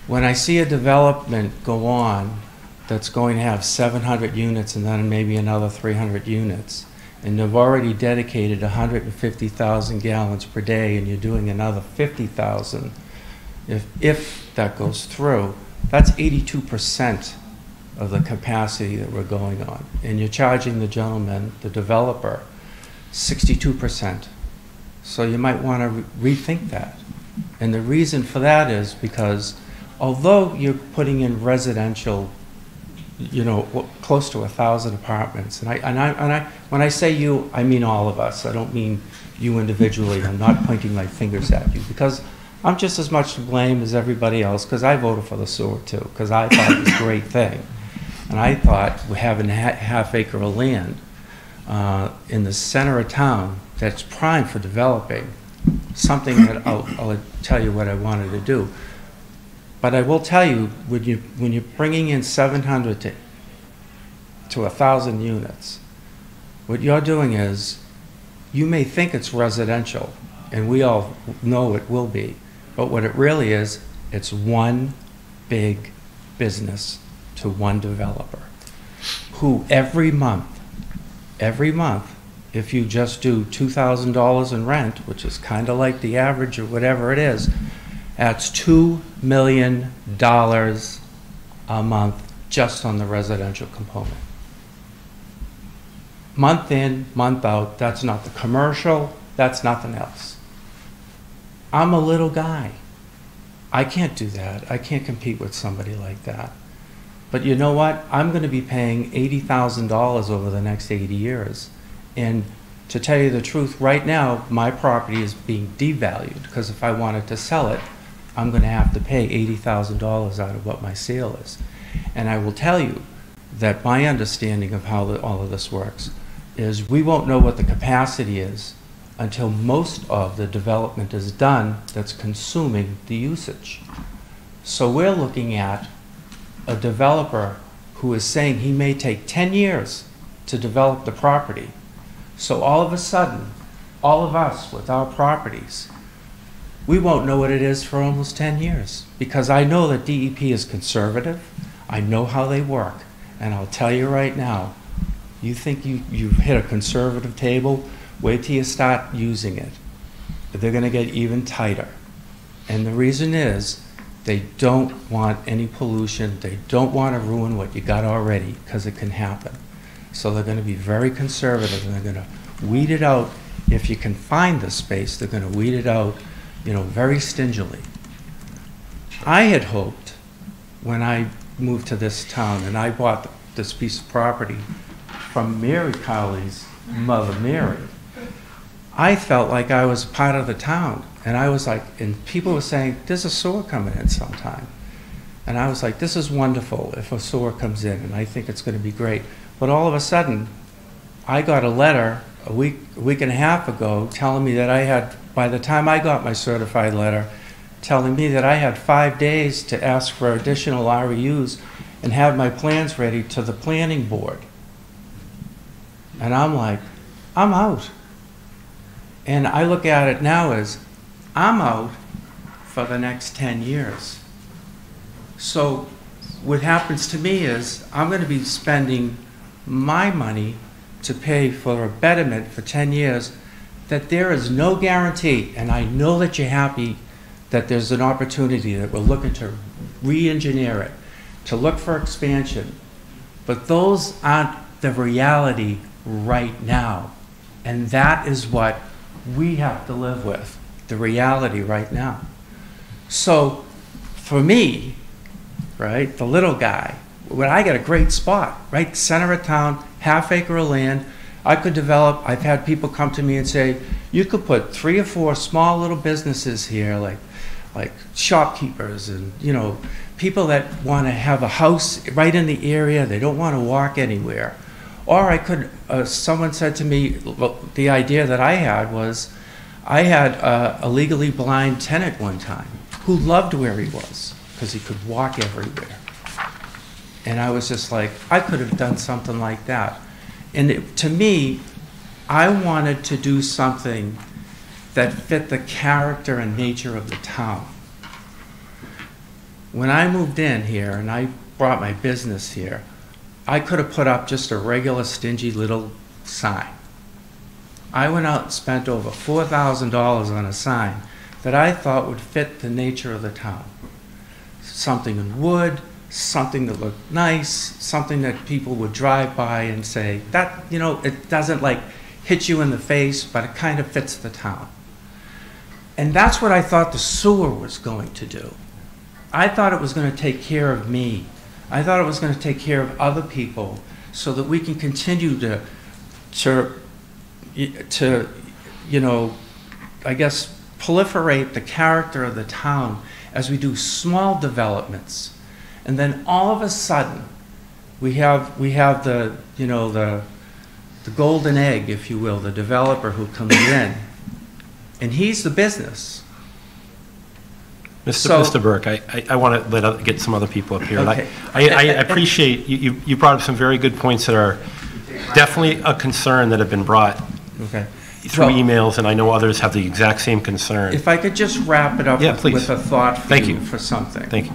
when I see a development go on that's going to have 700 units and then maybe another 300 units, and they've already dedicated 150,000 gallons per day and you're doing another 50,000, if that goes through, that's 82% of the capacity that we're going on. And you're charging the gentleman, the developer, 62%. So you might want to rethink that. And the reason for that is because although you're putting in residential, you know, close to 1,000 apartments, and when I say you, I mean all of us. I don't mean you individually. I'm not pointing my fingers at you, because I'm just as much to blame as everybody else, because I voted for the sewer too, because I thought it was a great thing. And I thought having a half acre of land in the center of town that's prime for developing, something that I'll tell you what I wanted to do. But I will tell you, when you're bringing in 700 to 1,000 units, what you're doing is, you may think it's residential, and we all know it will be, but what it really is, it's one big business to one developer, who every month, if you just do $2,000 in rent, which is kind of like the average or whatever it is, that's $2 million a month just on the residential component. Month in, month out, that's not the commercial, that's nothing else. I'm a little guy. I can't do that. I can't compete with somebody like that. But you know what? I'm going to be paying $80,000 over the next 80 years. And to tell you the truth, right now, my property is being devalued, because if I wanted to sell it, I'm going to have to pay $80,000 out of what my sale is. And I will tell you that my understanding of how all of this works is we won't know what the capacity is until most of the development is done that's consuming the usage. So we're looking at a developer who is saying he may take 10 years to develop the property. So all of a sudden, all of us with our properties, we won't know what it is for almost 10 years. Because I know that DEP is conservative, I know how they work, and I'll tell you right now, you think you've hit a conservative table, wait till you start using it. They're gonna get even tighter. And the reason is, they don't want any pollution, they don't want to ruin what you got already, because it can happen. So they're going to be very conservative, and they're going to weed it out. If you can find the space, they're going to weed it out, very stingily. I had hoped, when I moved to this town and I bought this piece of property from Mary Cowley's mother, Mary, I felt like I was part of the town. And I was like, and people were saying, there's a sewer coming in sometime. And I was like, this is wonderful if a sewer comes in, and I think it's going to be great. But all of a sudden, I got a letter a week and a half ago telling me that I had, by the time I got my certified letter, telling me that I had 5 days to ask for additional REUs and have my plans ready to the planning board. And I'm like, I'm out. And I look at it now as, I'm out for the next 10 years. So what happens to me is I'm going to be spending my money to pay for a betterment for 10 years that there is no guarantee. And I know that you're happy that there's an opportunity, that we're looking to re-engineer it, to look for expansion. But those aren't the reality right now. And that is what we have to live with. The reality right now. So for me, right, the little guy, when I got a great spot, right, center of town, half acre of land, I could develop. I've had people come to me and say, you could put 3 or 4 small little businesses here, like shopkeepers and people that want to have a house right in the area, they don't want to walk anywhere. Or I could, someone said to me, well, the idea that I had was, I had a legally blind tenant one time who loved where he was because he could walk everywhere. And I was just like, I could have done something like that. And to me, I wanted to do something that fit the character and nature of the town. When I moved in here and I brought my business here, I could have put up just a regular stingy little sign. I went out and spent over $4,000 on a sign that I thought would fit the nature of the town. Something in wood, something that looked nice, something that people would drive by and say, that, it doesn't hit you in the face, but it kind of fits the town. And that's what I thought the sewer was going to do. I thought it was going to take care of me. I thought it was going to take care of other people so that we can continue to I guess, proliferate the character of the town as we do small developments. And then all of a sudden, we have the, you know, the golden egg, if you will, the developer who comes in, and he's the business. Mr. Burke, I want to get some other people up here. Okay. I appreciate, you brought up some very good points that are definitely a concern that have been brought through emails, and I know others have the exact same concern. If I could just wrap it up with a thought for Thank you for something. Thank you.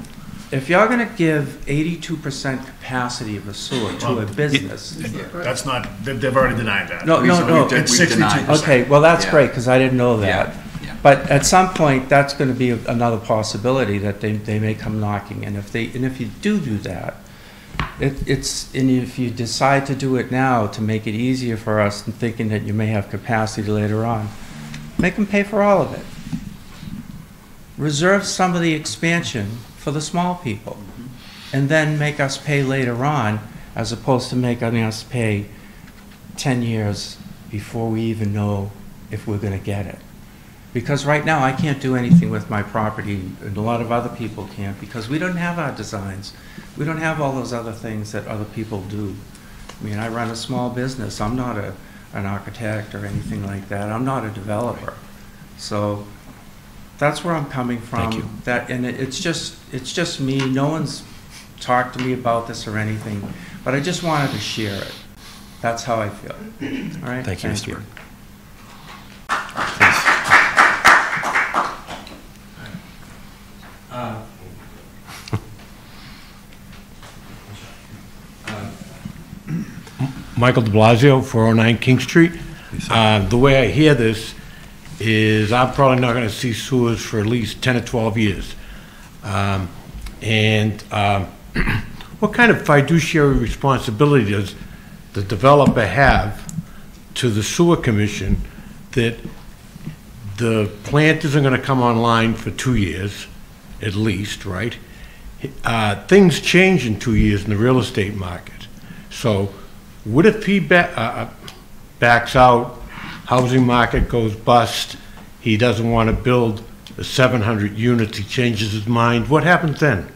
If you're going to give 82% capacity of a sewer to a business. That's not, they've already denied that. No. It's 62%. Okay, well, that's great, because I didn't know that. But at some point, that's going to be another possibility that they may come knocking. And if you do that, and if you decide to do it now to make it easier for us, and thinking that you may have capacity later on, make them pay for all of it. Reserve some of the expansion for the small people, and then make us pay later on, as opposed to making us pay 10 years before we even know if we're going to get it. Because right now, I can't do anything with my property, and a lot of other people can't, because we don't have our designs. We don't have all those other things that other people do. I mean, I run a small business. I'm not an architect or anything like that. I'm not a developer. So that's where I'm coming from. Thank you. And it's just me. No one's talked to me about this or anything, but I just wanted to share it. That's how I feel. All right? Thank you, Mr. Burke. Michael de Blasio, 409 King Street. The way I hear this is I'm probably not going to see sewers for at least 10 or 12 years. What kind of fiduciary responsibility does the developer have to the sewer commission that the plant isn't going to come online for 2 years, at least, right? Things change in 2 years in the real estate market. So what if he backs out, housing market goes bust, he doesn't want to build the 700 units, he changes his mind, what happens then?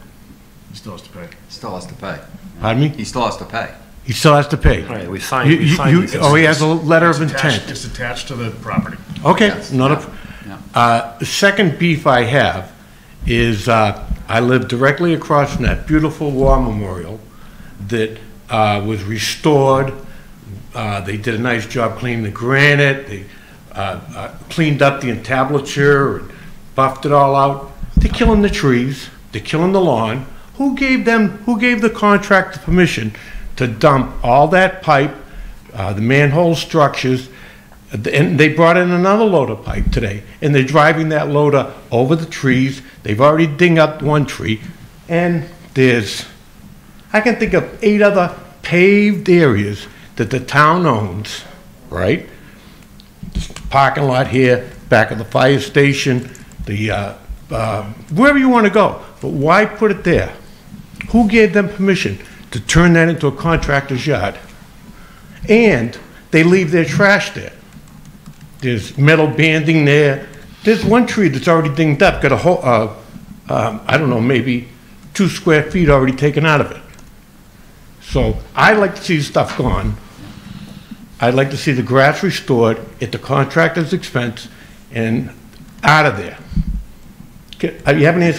He still has to pay. Still has to pay. Pardon me? He still has to pay. He still has to pay? Right, we signed these. Oh, he has a letter of intent? It's attached to the property. Okay, Yes. The second beef I have is I live directly across from that beautiful war memorial that was restored. They did a nice job cleaning the granite. They cleaned up the entablature and buffed it all out. They're killing the trees. They're killing the lawn. Who gave the contractor permission to dump all that pipe, the manhole structures? And they brought in another load of pipe today, and they're driving that loader over the trees. They've already dinged up one tree, and I can think of 8 other paved areas that the town owns, right? Parking lot here, back of the fire station, wherever you want to go. But why put it there? Who gave them permission to turn that into a contractor's yard? And they leave their trash there. There's metal banding there. There's one tree that's already dinged up, got a whole, I don't know, maybe 2 square feet already taken out of it. So I'd like to see the stuff gone. I'd like to see the grass restored at the contractor's expense and out of there. You have any?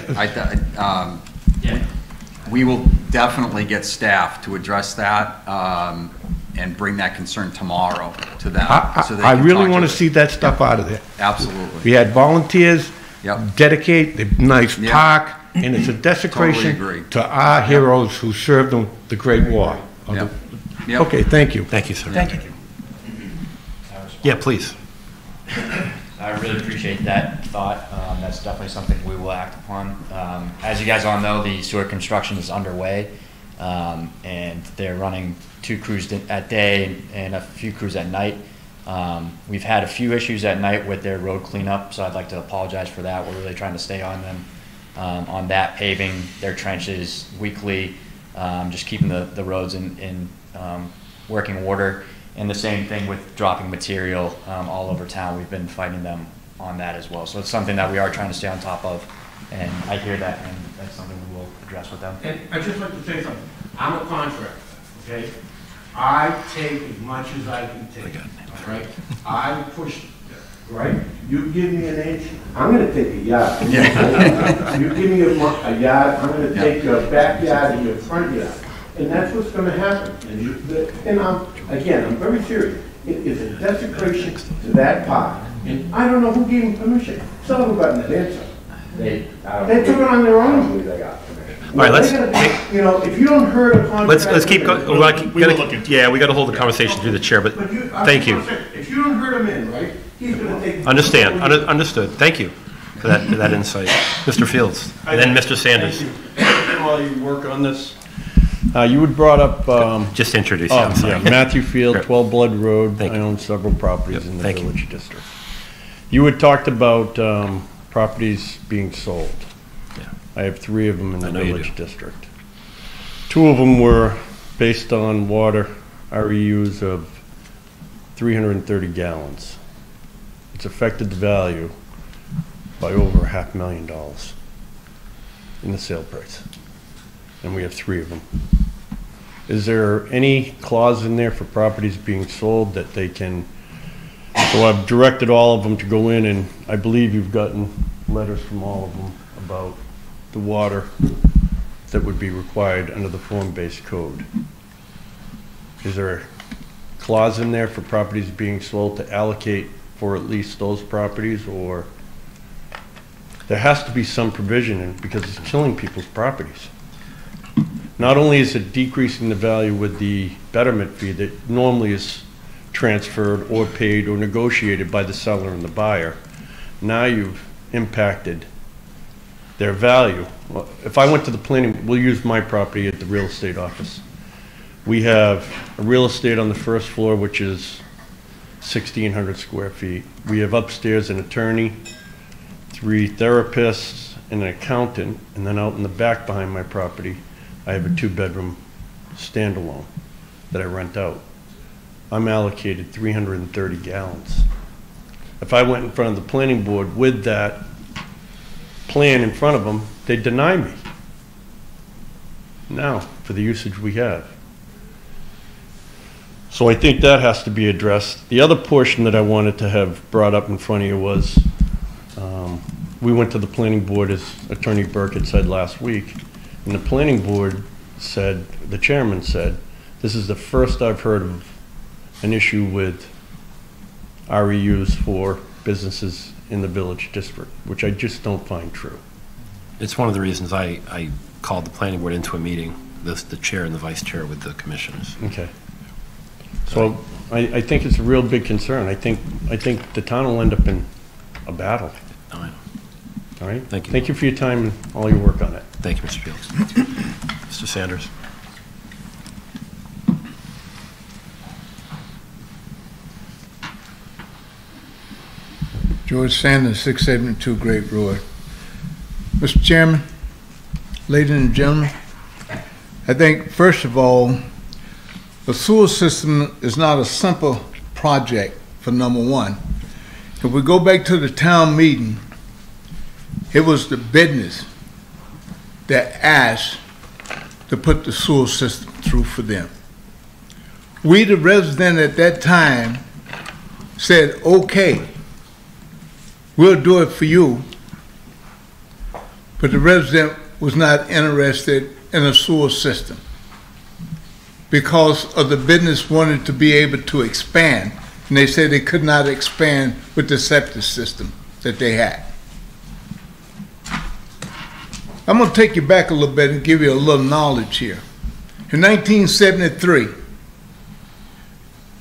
We will definitely get staff to address that and bring that concern tomorrow to them. I really want to see that stuff out of there. Absolutely. We had volunteers dedicate the nice park, and it's a desecration to our heroes who served in the Great War. Okay, thank you. Thank you, sir. Thank you. Yeah, please. I really appreciate that thought. That's definitely something we will act upon. As you guys all know, the sewer construction is underway, and they're running 2 crews at day and a few crews at night. We've had a few issues at night with their road cleanup, so I'd like to apologize for that. We're really trying to stay on them on that, paving their trenches weekly, just keeping the roads in working order. And the same thing with dropping material all over town. We've been fighting them on that as well. So it's something that we are trying to stay on top of, and I hear that, and that's something we will address with them. And I'd just like to say something. I'm a contractor, okay? I take as much as I can take, all right? I push, right? You give me an inch, I'm gonna take a yard. You give me a yard, I'm gonna take your backyard and your front yard. And that's what's gonna happen. And I'm very serious. It is a desecration to that park. And I don't know who gave them permission. Some of them got an answer. They took it on their own. They got permission. All right, let's, you know, if you don't hurt a contract. let's keep going. Yeah, we got to hold the conversation through the chair, but thank you. If you don't hurt him in, right, he's going to take. Understand, understood. Thank you for that insight. Mr. Fields, and then Mr. Sanders. While you work on this, You had brought up... Just introduce you, I'm sorry. Matthew Field, 12 Blood Road. I own several properties in the Village District. You had talked about properties being sold. Yeah. I have 3 of them in the Village District. 2 of them were based on water REUs of 330 gallons. It's affected the value by over $500,000 in the sale price. And we have 3 of them. Is there any clause in there for properties being sold that they can, so I've directed all of them to go in, and I believe you've gotten letters from all of them about the water that would be required under the form-based code. Is there a clause in there for properties being sold to allocate for at least those properties, or there has to be some provision in, because it's killing people's properties? Not only is it decreasing the value with the betterment fee that normally is transferred or paid or negotiated by the seller and the buyer, now you've impacted their value. Well, if I went to the planning, we'll use my property at the real estate office. We have a real estate on the first floor, which is 1,600 square feet. We have upstairs an attorney, 3 therapists, and an accountant, and then out in the back behind my property, I have a 2-bedroom standalone that I rent out. I'm allocated 330 gallons. If I went in front of the planning board with that plan in front of them, they'd deny me. Now, for the usage we have. So I think that has to be addressed. The other portion that I wanted to have brought up in front of you was, we went to the planning board, as Attorney Burke had said last week, and the planning board said, the chairman said, this is the first I've heard of an issue with REUs for businesses in the Village District, which I just don't find true. It's one of the reasons I called the planning board into a meeting, the chair and the vice chair with the commissioners. Okay. So I think it's a real big concern. I think the town will end up in a battle. All right? Thank you. Thank you for your time and all your work on it. Thank you, Mr. Fields. Mr. Sanders. George Sanders, 672 Great Road. Mr. Chairman, ladies and gentlemen, I think, first of all, the sewer system is not a simple project, for number one. If we go back to the town meeting, it was the business that asked to put the sewer system through for them. We, the resident at that time, said, okay, we'll do it for you, but the resident was not interested in a sewer system because of the business wanted to be able to expand, and they said they could not expand with the septic system that they had. I'm going to take you back a little bit and give you a little knowledge here. In 1973,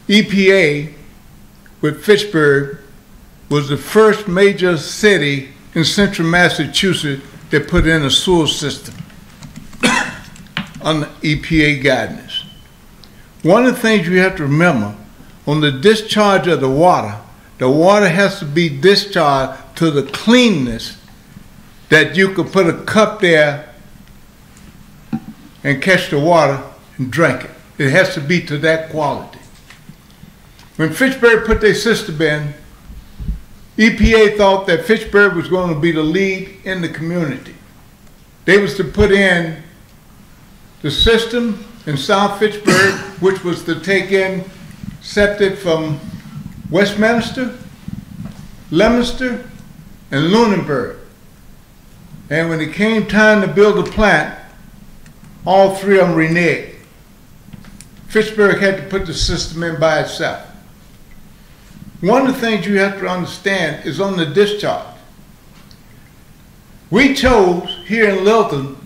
EPA with Fitchburg was the first major city in central Massachusetts that put in a sewer system under EPA guidance. One of the things you have to remember, on the discharge of the water has to be discharged to the cleanness that you could put a cup there and catch the water and drink it. It has to be to that quality. When Fitchburg put their system in, EPA thought that Fitchburg was going to be the lead in the community. They was to put in the system in South Fitchburg, which was to take in septic from Westminster, Leominster, and Lunenburg. And when it came time to build the plant, all three of them reneged. Fitchburg had to put the system in by itself. One of the things you have to understand is on the discharge. We chose here in Littleton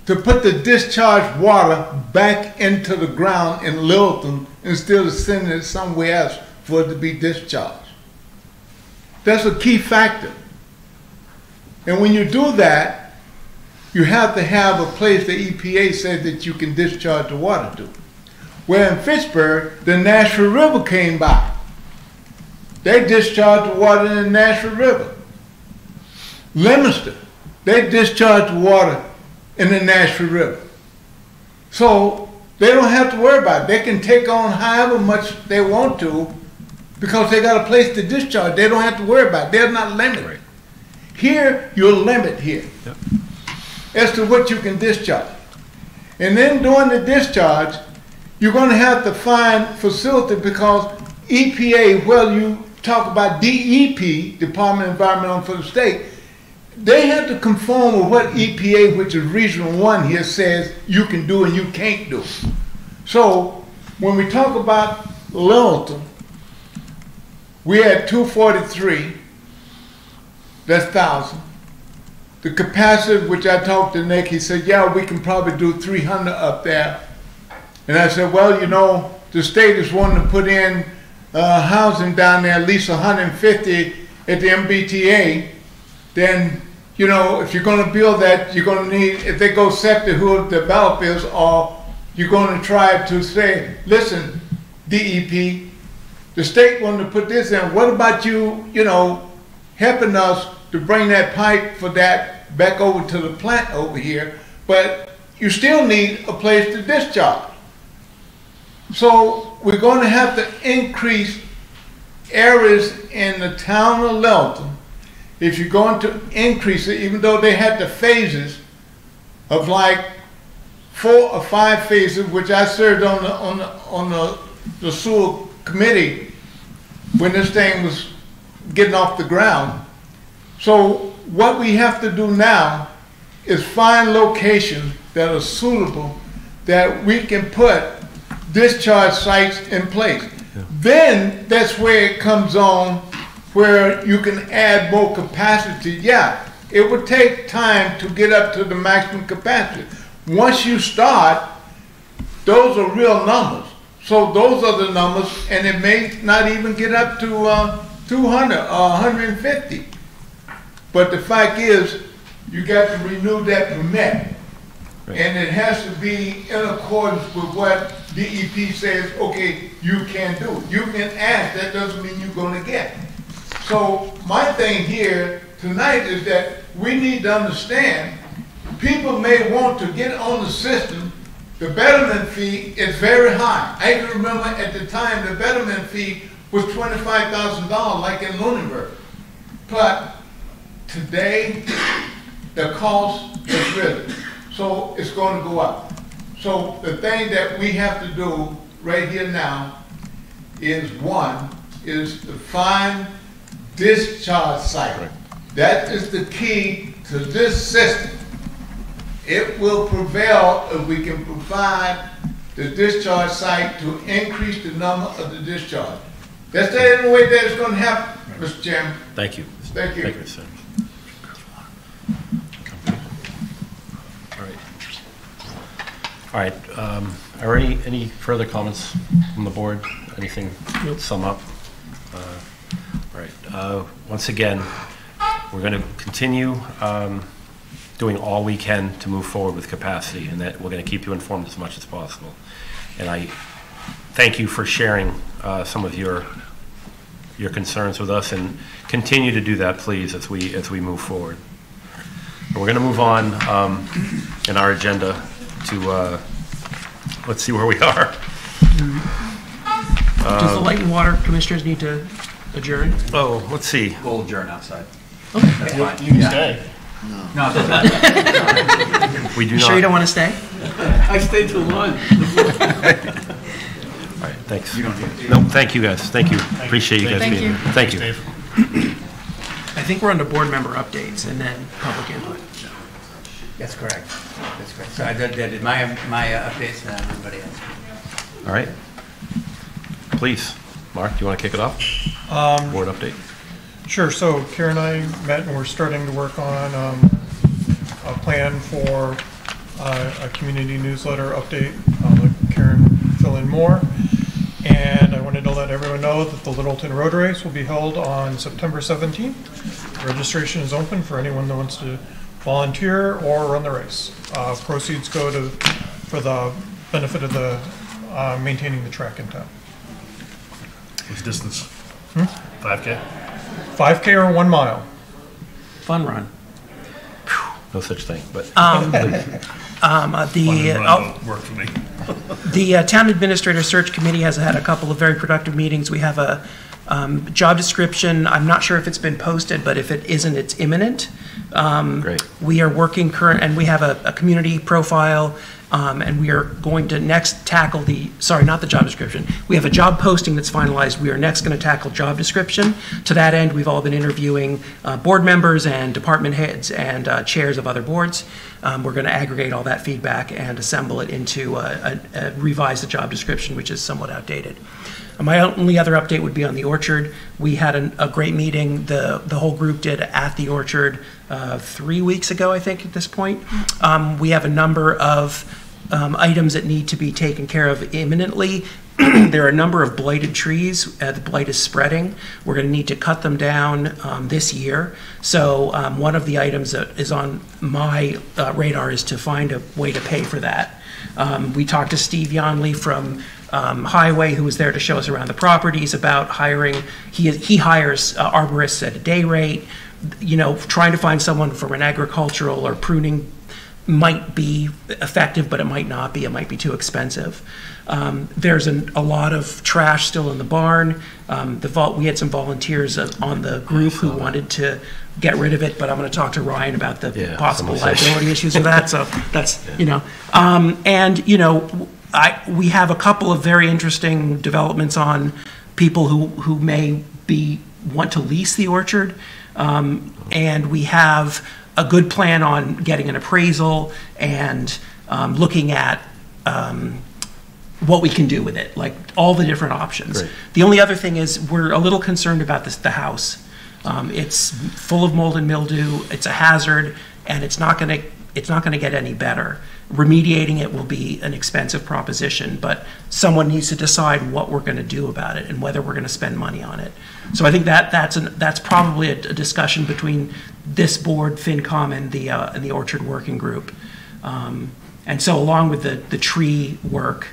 to put the discharge water back into the ground in Littleton instead of sending it somewhere else for it to be discharged. That's a key factor. And when you do that, you have to have a place the EPA said that you can discharge the water to. Where in Fitchburg, the Nashua River came by. They discharged the water in the Nashua River. Leominster, they discharged the water in the Nashua River. So they don't have to worry about it. They can take on however much they want to because they got a place to discharge. They don't have to worry about it. They're not limited. Right. Here, you're limited here as to what you can discharge. And then during the discharge, you're going to have to find facility because EPA, well, you talk about DEP, Department of Environmental for the state, they have to conform with what EPA, which is Regional 1 here, says you can do and you can't do. So when we talk about Littleton, we're at 243, that's 1,000. The capacity, which I talked to Nick, he said, yeah, we can probably do 300 up there. And I said, well, you know, the state is wanting to put in housing down there, at least 150 at the MBTA. Then, you know, if you're going to build that, you're going to need, if they go septic, who the developers are, you're going to try to say, listen, DEP, the state wanted to put this in. What about you, you know, helping us to bring that pipe for that back over to the plant over here, but you still need a place to discharge. So we're going to have to increase areas in the town of Littleton if you're going to increase it, even though they had the phases of like 4 or 5 phases, which I served on the sewer committee when this thing was getting off the ground. So what we have to do now is find locations that are suitable that we can put discharge sites in place. Then that's where it comes on where you can add more capacity. Yeah, it would take time to get up to the maximum capacity. Once you start, those are real numbers. So those are the numbers, and it may not even get up to 200 or 150. But the fact is, you got to renew that permit. Right. And it has to be in accordance with what DEP says, okay, you can do. You can ask, that doesn't mean you're going to get. So my thing here tonight is that we need to understand, people may want to get on the system. The betterment fee is very high. I can remember at the time the betterment fee was $25,000 like in Lunenburg. But today, the cost is risen. So it's going to go up. So the thing that we have to do right here now is, one, is to find discharge site. Right. That is the key to this system. It will prevail if we can provide the discharge site to increase the number of the discharge. That's the only way that it's going to happen, Mr. Chairman. Thank you. Thank you. Thank you, sir. All right. Are any further comments from the board? Anything to sum up? All right. Once again, we're going to continue doing all we can to move forward with capacity, and that we're going to keep you informed as much as possible. And I thank you for sharing some of your concerns with us, and continue to do that, please, as we move forward. But we're going to move on in our agenda to let's see where we are. Does the Light and Water Commissioners need to adjourn? Oh, let's see. We'll adjourn outside. Okay. You can stay. No. We do You not. sure you don't want to stay? I stayed too long. All right, thanks. No, thank you guys. Thank you. Appreciate you guys Thank being you. here. Thank you. I think we're under board member updates and then public input. That's correct. That's correct. So I did my updates and everybody else. All right. Please, Mark, do you want to kick it off? Board update. Sure, so Karen and I met and we're starting to work on a plan for a community newsletter update. I'll let Karen fill in more. And I wanted to let everyone know that the Littleton Road Race will be held on September 17th. Registration is open for anyone that wants to volunteer or run the race. Proceeds go for the benefit of the maintaining the track in town. What's distance? 5K? 5K or 1 mile. Fun run. No such thing, but. Work for me. The Town Administrator Search Committee has had a couple of very productive meetings. We have a job description. I'm not sure if it's been posted, but if it isn't, it's imminent. Great. We are working and we have a community profile, and we are going to next tackle not the job description. We have a job posting that's finalized. We are next going to tackle job description. To that end, we've all been interviewing board members and department heads and chairs of other boards. We're going to aggregate all that feedback and assemble it into revise the job description, which is somewhat outdated. My only other update would be on the Orchard. We had a great meeting, the whole group did at the Orchard 3 weeks ago, I think, at this point. We have a number of items that need to be taken care of imminently. There are a number of blighted trees. The blight is spreading. We're going to need to cut them down this year. So one of the items that is on my radar is to find a way to pay for that. We talked to Steve Yonley from Highway, who was there to show us around the properties, about hiring. He hires arborists at a day rate. You know, trying to find someone from an agricultural or pruning might be effective, but it might not be. It might be too expensive. There's a lot of trash still in the barn. We had some volunteers on the group who wanted to get rid of it, but I'm going to talk to Ryan about the possible liability issues with that. So that's, you know, and, you know, we have a couple of very interesting developments on people who may want to lease the Orchard. And we have a good plan on getting an appraisal and looking at what we can do with it, like all the different options. Great. The only other thing is we're a little concerned about the house. It's full of mold and mildew. It's a hazard, and it's not going to get any better. Remediating it will be an expensive proposition, but someone needs to decide what we're going to do about it and whether we're going to spend money on it. So I think that's probably a discussion between this board, FinCom, and the Orchard Working Group. And so along with the tree work,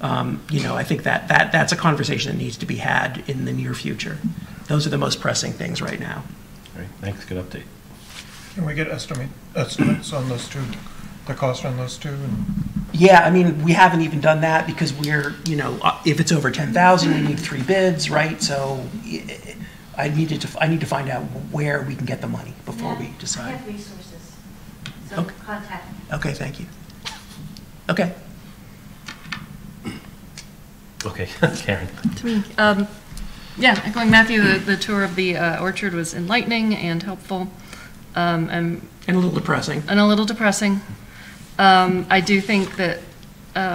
you know, I think that's a conversation that needs to be had in the near future. Those are the most pressing things right now. All right, thanks, good update. Can we get estimates on those two, the cost on those two? Yeah, I mean, we haven't even done that because we're, you know, if it's over 10,000, we need 3 bids, right? So I need to find out where we can get the money before we decide. I have resources, so Okay. contact me. Okay, thank you. Okay. Okay, Karen. To me, yeah, echoing Matthew, the tour of the orchard was enlightening and helpful. And a little depressing. I do think that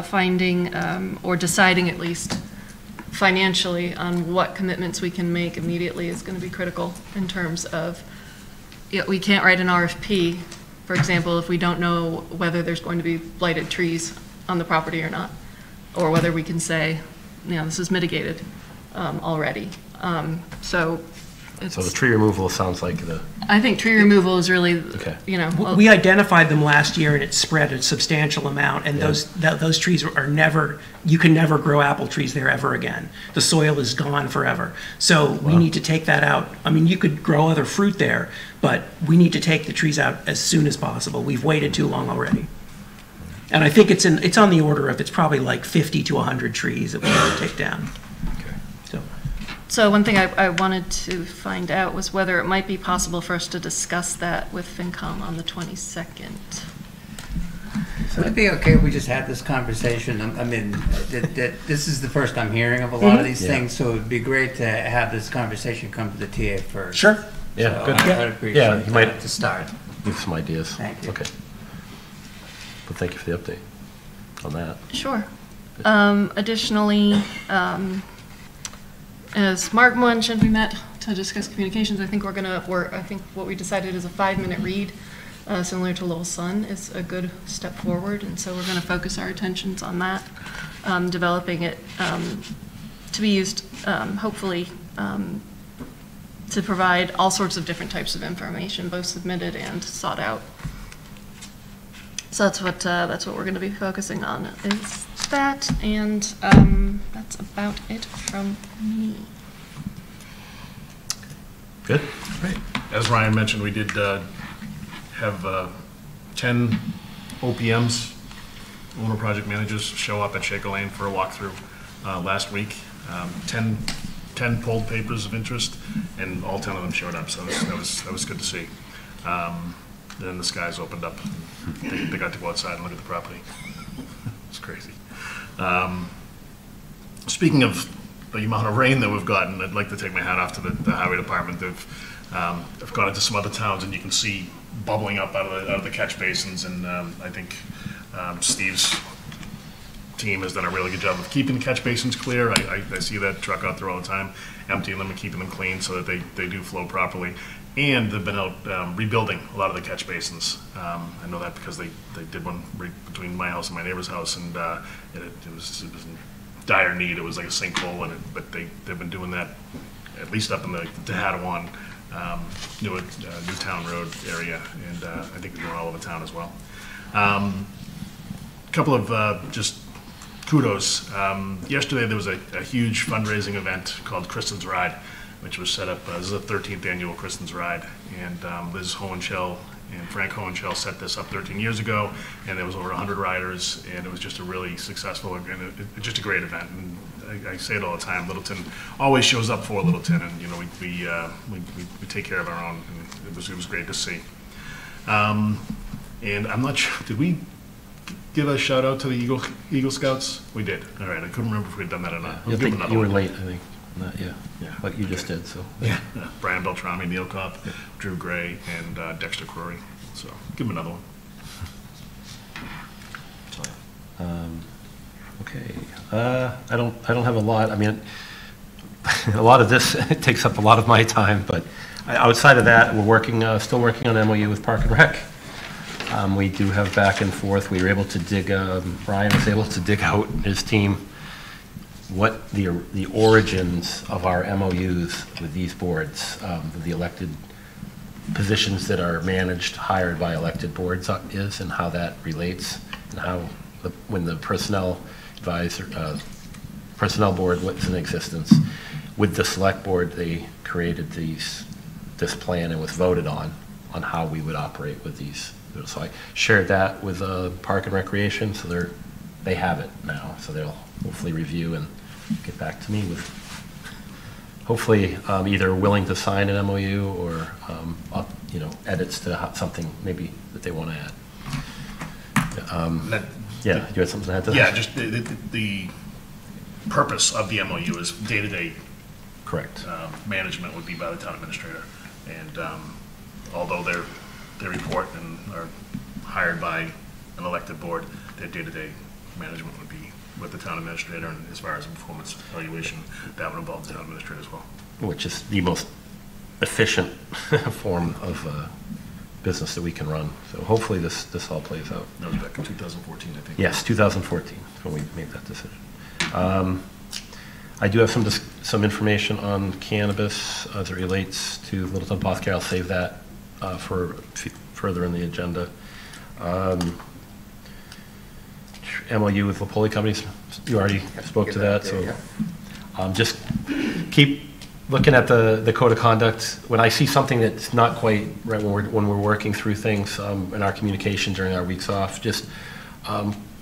finding or deciding at least financially on what commitments we can make immediately is going to be critical in terms of, we can't write an RFP, for example, if we don't know whether there's going to be blighted trees on the property or not, or whether we can say, you know, this is mitigated already. So the tree removal sounds like I think tree removal is really, you know. We identified them last year and it spread a substantial amount, and those trees are never, you can never grow apple trees there ever again. The soil is gone forever. So we need to take that out. I mean, you could grow other fruit there, but we need to take the trees out as soon as possible. We've waited too long already. And I think it's on the order of, it's probably like 50 to 100 trees that we need to take down. Okay. So. So one thing I wanted to find out was whether it might be possible for us to discuss that with FinCom on the 22nd. So it'd be okay if we just had this conversation. I mean, this is the first I'm hearing of a lot of these things, so it'd be great to have this conversation come to the TA first. Sure. Yeah, So good. I'd appreciate Yeah, you might to start. give some ideas. Thank you. Okay. But thank you for the update on that. Sure. Additionally, as Mark mentioned, we met to discuss communications. I think I think what we decided is a 5-minute read, similar to Little Sun, is a good step forward. And so we're going to focus our attentions on that, developing it to be used, hopefully, to provide all sorts of different types of information, both submitted and sought out. So that's what we're going to be focusing on, is that, and that's about it from me. Good. Great. As Ryan mentioned, we did have 10 OPMs, owner project managers, show up at Shaker Lane for a walkthrough last week. 10 pulled papers of interest, and all 10 of them showed up, so that was good to see. Then the skies opened up. They got to go outside and look at the property. It's crazy. Speaking of the amount of rain that we've gotten, I'd like to take my hat off to the highway department. I've gone into some other towns, and you can see bubbling up out of the catch basins, and I think Steve's team has done a really good job of keeping the catch basins clear. I see that truck out there all the time, emptying them and keeping them clean so that they do flow properly. And they've been out rebuilding a lot of the catch basins. I know that because they did one right between my house and my neighbor's house, and it was in dire need. It was like a sinkhole in it, but they've been doing that at least up in the Tehadawon, Newtown Road area, and I think they're doing all over town as well. A couple of just kudos. Yesterday there was a huge fundraising event called Kristen's Ride, which was set up. This is the 13th annual Kristen's Ride, and Liz Hohenschel and Frank Hohenschel set this up 13 years ago, and there was over 100 riders, and it was just a really successful and just a great event. And I say it all the time, Littleton always shows up for Littleton, and you know we take care of our own, and it was great to see. And I'm not sure, did we give a shout out to the Eagle Scouts? We did. All right, I couldn't remember if we'd done that or not. I think you were late, I think. Yeah, like you just did, so. Yeah. Brian Beltrami, Neil Kopp, Drew Gray, and Dexter Crory. So give him another one. Okay. I don't have a lot. I mean, a lot of this takes up a lot of my time, but outside of that, we're still working on MOU with Park and Rec. We do have back and forth. We were able to dig. Brian was able to dig out his team what the origins of our MOUs with these boards, the elected positions that are managed, hired by elected boards is, and how that relates, and how when the personnel board was in existence, with the select board, they created this plan and was voted on how we would operate with these. So I shared that with Park and Recreation, so they have it now, so they'll hopefully review and get back to me with hopefully either willing to sign an MOU or edits to something maybe that they want to add. Yeah, you had something to add to that? Yeah, just the purpose of the MOU is day-to-day. Correct. Management would be by the town administrator, and although they report and are hired by an elected board, their day-to-day management would be with the town administrator, and as far as performance evaluation, that would involve the town administrator as well. Which is the most efficient form of business that we can run. So hopefully this all plays out. That was back in 2014, I think. Yes, 2014 when we made that decision. I do have some information on cannabis as it relates to Littleton Apothecary. I'll save that for further in the agenda. MOU with Lapoli Companies, you already spoke to that, so just keep looking at the code of conduct. When I see something that's not quite right when we're working through things in our communication during our weeks off, just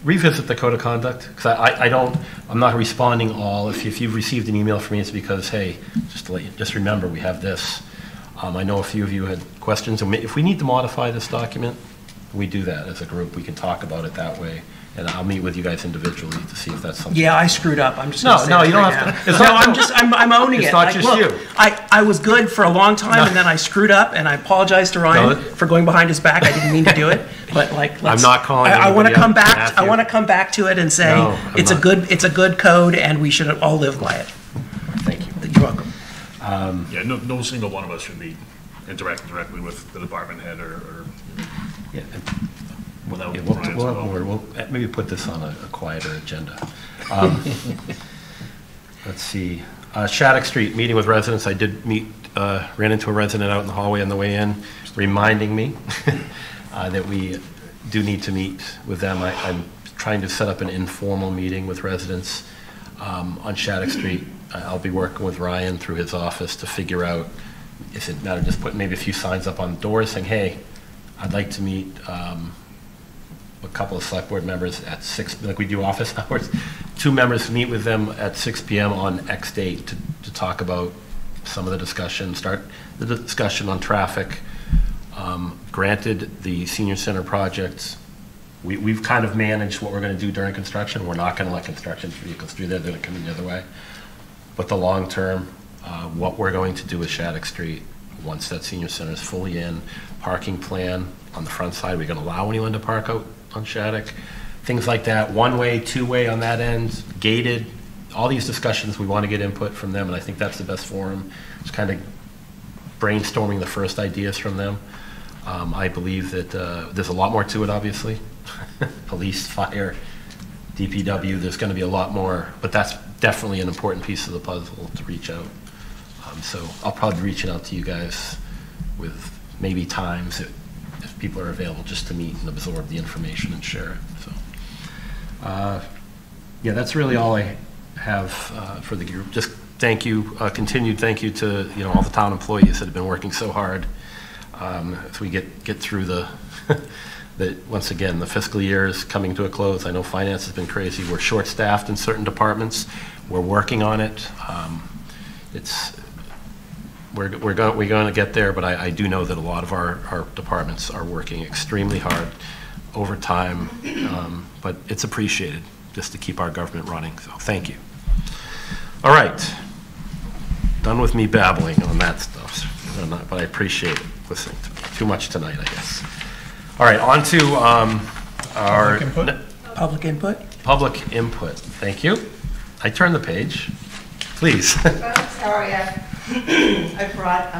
revisit the code of conduct, because I'm not responding all. If you've received an email from me, it's because, hey, just remember, we have this. I know a few of you had questions, and if we need to modify this document, we do that as a group. We can talk about it that way. And I'll meet with you guys individually to see if that's something. Yeah, I screwed up. I'm just gonna say it you don't right have now. to. I'm owning it. It's not Like, just look, you. I was good for a long time, and then I screwed up, and I apologize to Ryan for going behind his back. I didn't mean to do it, but like, I'm not calling. I want to anybody come out, back. Matthew. I want to come back to it and say No, it's a good code, and we should all live by it. Thank you. You're welcome. Yeah, no single one of us should be interacting directly with the department head or Yeah. without. We'll maybe put this on a quieter agenda. Let's see. Shattuck Street, meeting with residents. I did ran into a resident out in the hallway on the way in, reminding me that we do need to meet with them. I'm trying to set up an informal meeting with residents on Shattuck Street. I'll be working with Ryan through his office to figure out, is it matter just put maybe a few signs up on doors saying, hey, I'd like to meet a couple of select board members at 6, like we do office hours. 2 members meet with them at 6 p.m. on X date to talk about some of the discussion, start the discussion on traffic. Granted, the senior center projects, we've kind of managed what we're going to do during construction. We're not going to let construction vehicles through there. They're going to come in the other way. But the long term, what we're going to do with Shattuck Street, once that senior center is fully in, parking plan on the front side, we're going to allow anyone to park out on Shattuck, things like that, one-way, two-way on that end, gated, all these discussions, we want to get input from them, and I think that's the best forum. It's kind of brainstorming the first ideas from them. I believe that there's a lot more to it, obviously. Police, fire, DPW, there's going to be a lot more, but that's definitely an important piece of the puzzle to reach out. So I'll probably be reaching out to you guys with maybe times if people are available just to meet and absorb the information and share it. So, yeah, that's really all I have for the group. Just thank you, continued thank you to all the town employees that have been working so hard as we get through the once again the fiscal year is coming to a close. I know finance has been crazy. We're short-staffed in certain departments. We're working on it. We're going to get there, but I do know that a lot of our departments are working extremely hard overtime, but it's appreciated just to keep our government running, so thank you. All right, done with me babbling on that stuff, but I appreciate listening to me. Too much tonight, I guess. All right, on to our Public input. Public input, thank you. I turned the page, please. How are you? I brought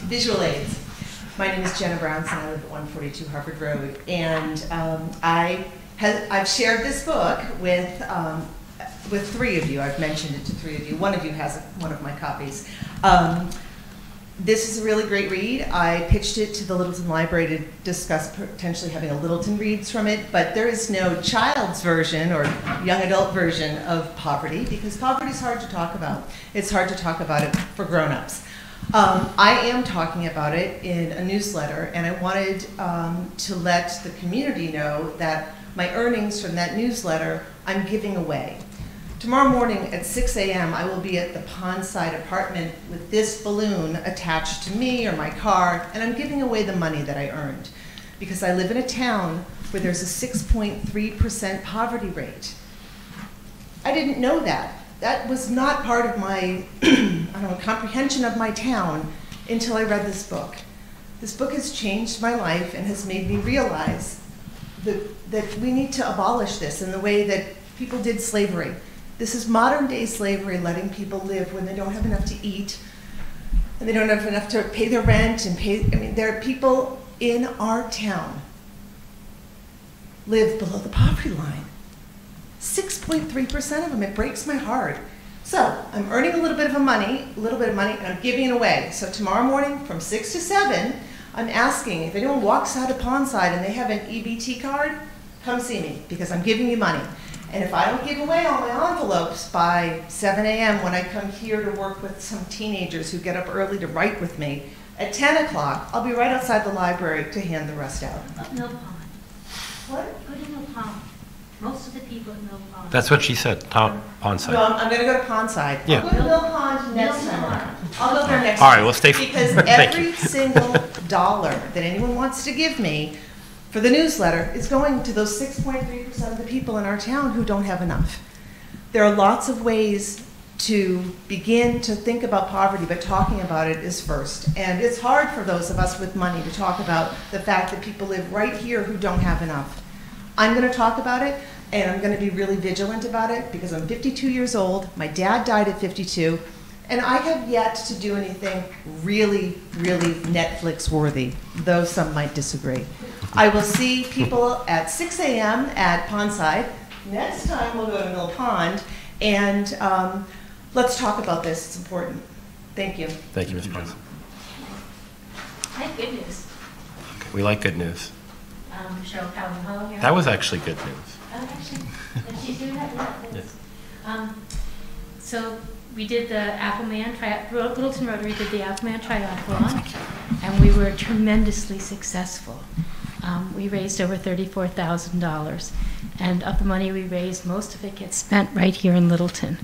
visual aids. My name is Jenna Brownson. I live at 142 Harvard Road, and I've shared this book with 3 of you. I've mentioned it to 3 of you. One of you has one of my copies. This is a really great read. I pitched it to the Littleton Library to discuss potentially having a Littleton Reads from it, but there is no child's version or young adult version of poverty because poverty is hard to talk about. It's hard to talk about it for grown-ups. I am talking about it in a newsletter, and I wanted to let the community know that my earnings from that newsletter I'm giving away. Tomorrow morning at 6 a.m. I will be at the Pondside apartment with this balloon attached to me or my car, and I'm giving away the money that I earned because I live in a town where there's a 6.3% poverty rate. I didn't know that. That was not part of my comprehension of my town until I read this book. This book has changed my life and has made me realize that we need to abolish this in the way that people did slavery. This is modern day slavery, letting people live when they don't have enough to eat and they don't have enough to pay their rent and there are people in our town live below the poverty line. 6.3% of them, it breaks my heart. So I'm earning a little bit of money, and I'm giving it away. So tomorrow morning from 6 to 7, I'm asking if anyone walks out of Pondside and they have an EBT card, come see me because I'm giving you money. And if I don't give away all my envelopes by 7 a.m. when I come here to work with some teenagers who get up early to write with me, at 10 o'clock, I'll be right outside the library to hand the rest out. Mill Pond. What? Go to Mill Pond. Most of the people at Mill Pond. That's what she said, Pondside. No, I'm gonna go to Pondside. Yeah. I'll go to Mill Pond next time around. I'll go there next All right, time. well, stay- Because thank you. every single dollar that anyone wants to give me for the newsletter is going to those 6.3% of the people in our town who don't have enough. There are lots of ways to begin to think about poverty, but talking about it is first. And it's hard for those of us with money to talk about the fact that people live right here who don't have enough. I'm going to talk about it, and I'm going to be really vigilant about it because I'm 52 years old. My dad died at 52, and I have yet to do anything really, really Netflix worthy, though some might disagree. I will see people at 6 a.m. at Pondside. Next time we'll go to Mill Pond, and let's talk about this. It's important. Thank you. Thank you, Ms. Johnson. I have good news. We like good news. Cheryl Calvin Hall here. That was actually good news. Oh, actually, did she do that? Yeah, Yes. So we did the Appleman, Littleton Rotary did the Appleman Triathlon, and we were tremendously successful. We raised over $34,000, and of the money we raised, most of it gets spent right here in Littleton.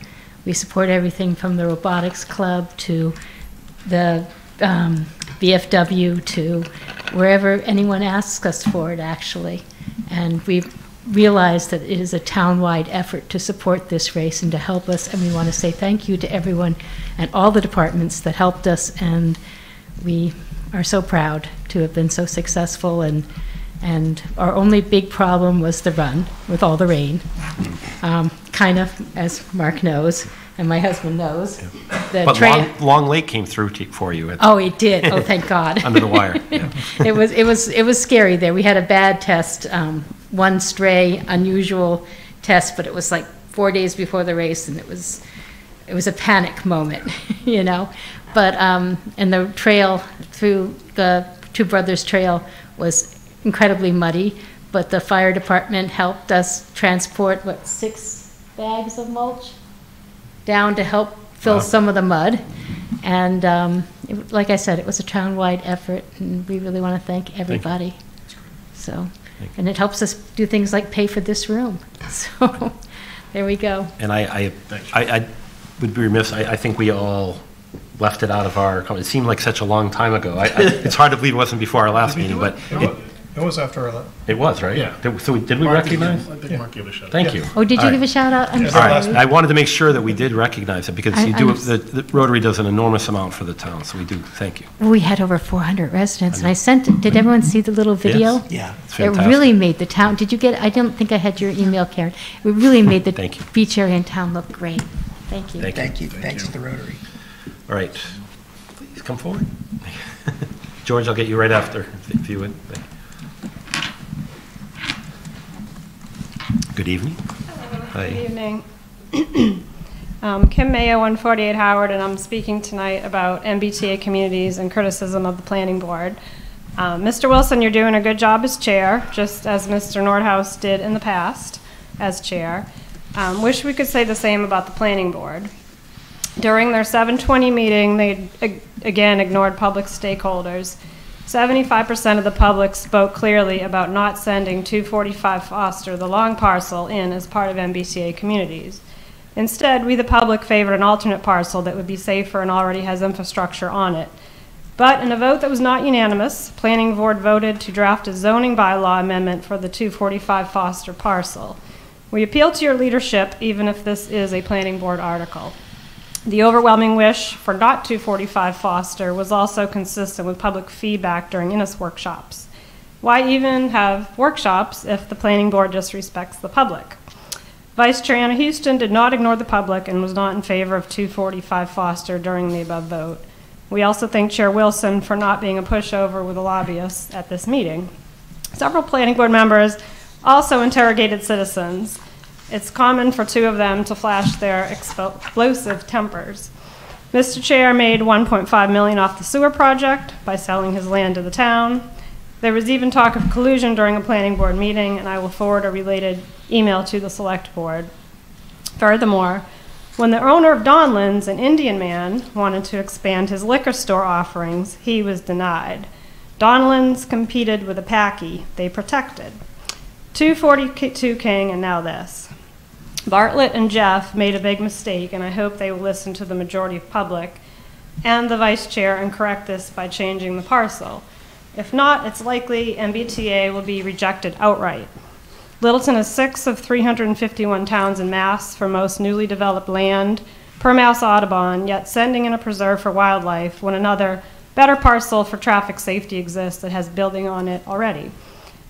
We support everything from the robotics club to the VFW to wherever anyone asks us for it, actually. And we realize that it is a town-wide effort to support this race and to help us, and we want to say thank you to everyone and all the departments that helped us, and we are so proud to have been so successful, and our only big problem was the run with all the rain. Kind of, as Mark knows, and my husband knows. But Long Lake came through for you. Oh, it did. Oh, thank God. Under the wire. Yeah. It was scary there. We had a bad test, one stray, unusual test, but it was like 4 days before the race, and it was a panic moment, you know. But and the trail through the Two Brothers Trail was incredibly muddy, but the fire department helped us transport 6 bags of mulch down to help fill some of the mud. And like I said, it was a town-wide effort, and we really want to thank everybody. So, and it helps us do things like pay for this room. So, there we go. And I would be remiss, I think we all left it out of our, it seemed like such a long time ago. It's hard to believe it wasn't before our last meeting, but It was after our. it was, right? Yeah. So did we recognize? I think Mark gave a shout out. Thank you. Oh, did you All give right. a shout out? I'm All sorry. right, I wanted to make sure that we did recognize it because I- you do, I'm the Rotary does an enormous amount for the town, so we do, thank you. We had over 400 residents, and I sent it. Did everyone see the little video? Yes. Yeah, it's It fantastic. really made the town, did you get, I don't think I had your email, Karen. It really made the Thank you. beach area and town look great. Thank you. Thank you. Thanks to the Rotary. All right, please come forward. George, I'll get you right after, if you would. Thank you. Good evening. Hi. Good evening. Kim Mayo, 148 Howard, and I'm speaking tonight about MBTA communities and criticism of the planning board. Mr. Wilson, you're doing a good job as chair, just as Mr. Nordhaus did in the past as chair. Wish we could say the same about the planning board. During their 7:20 meeting, they again ignored public stakeholders. 75% of the public spoke clearly about not sending 245 Foster, the long parcel, in as part of MBTA communities. Instead, we the public favored an alternate parcel that would be safer and already has infrastructure on it. But in a vote that was not unanimous, planning board voted to draft a zoning bylaw amendment for the 245 Foster parcel. We appeal to your leadership, even if this is a planning board article. The overwhelming wish for not 245 Foster was also consistent with public feedback during Innis workshops. Why even have workshops if the planning board disrespects the public? Vice Chair Anna Houston did not ignore the public and was not in favor of 245 Foster during the above vote. We also thank Chair Wilson for not being a pushover with a lobbyist at this meeting. Several planning board members also interrogated citizens. It's common for two of them to flash their explosive tempers. Mr. Chair made $1.5 million off the sewer project by selling his land to the town. There was even talk of collusion during a planning board meeting, and I will forward a related email to the select board. Furthermore, when the owner of Donlands, an Indian man, wanted to expand his liquor store offerings, he was denied. Donlands competed with a Packy they protected. 242 King, and now this. Bartlett and Jeff made a big mistake, and I hope they will listen to the majority of public and the vice chair and correct this by changing the parcel. If not, it's likely MBTA will be rejected outright. Littleton is 6th of 351 towns in Mass for most newly developed land per Mass Audubon, yet sending in a preserve for wildlife when another better parcel for traffic safety exists that has building on it already.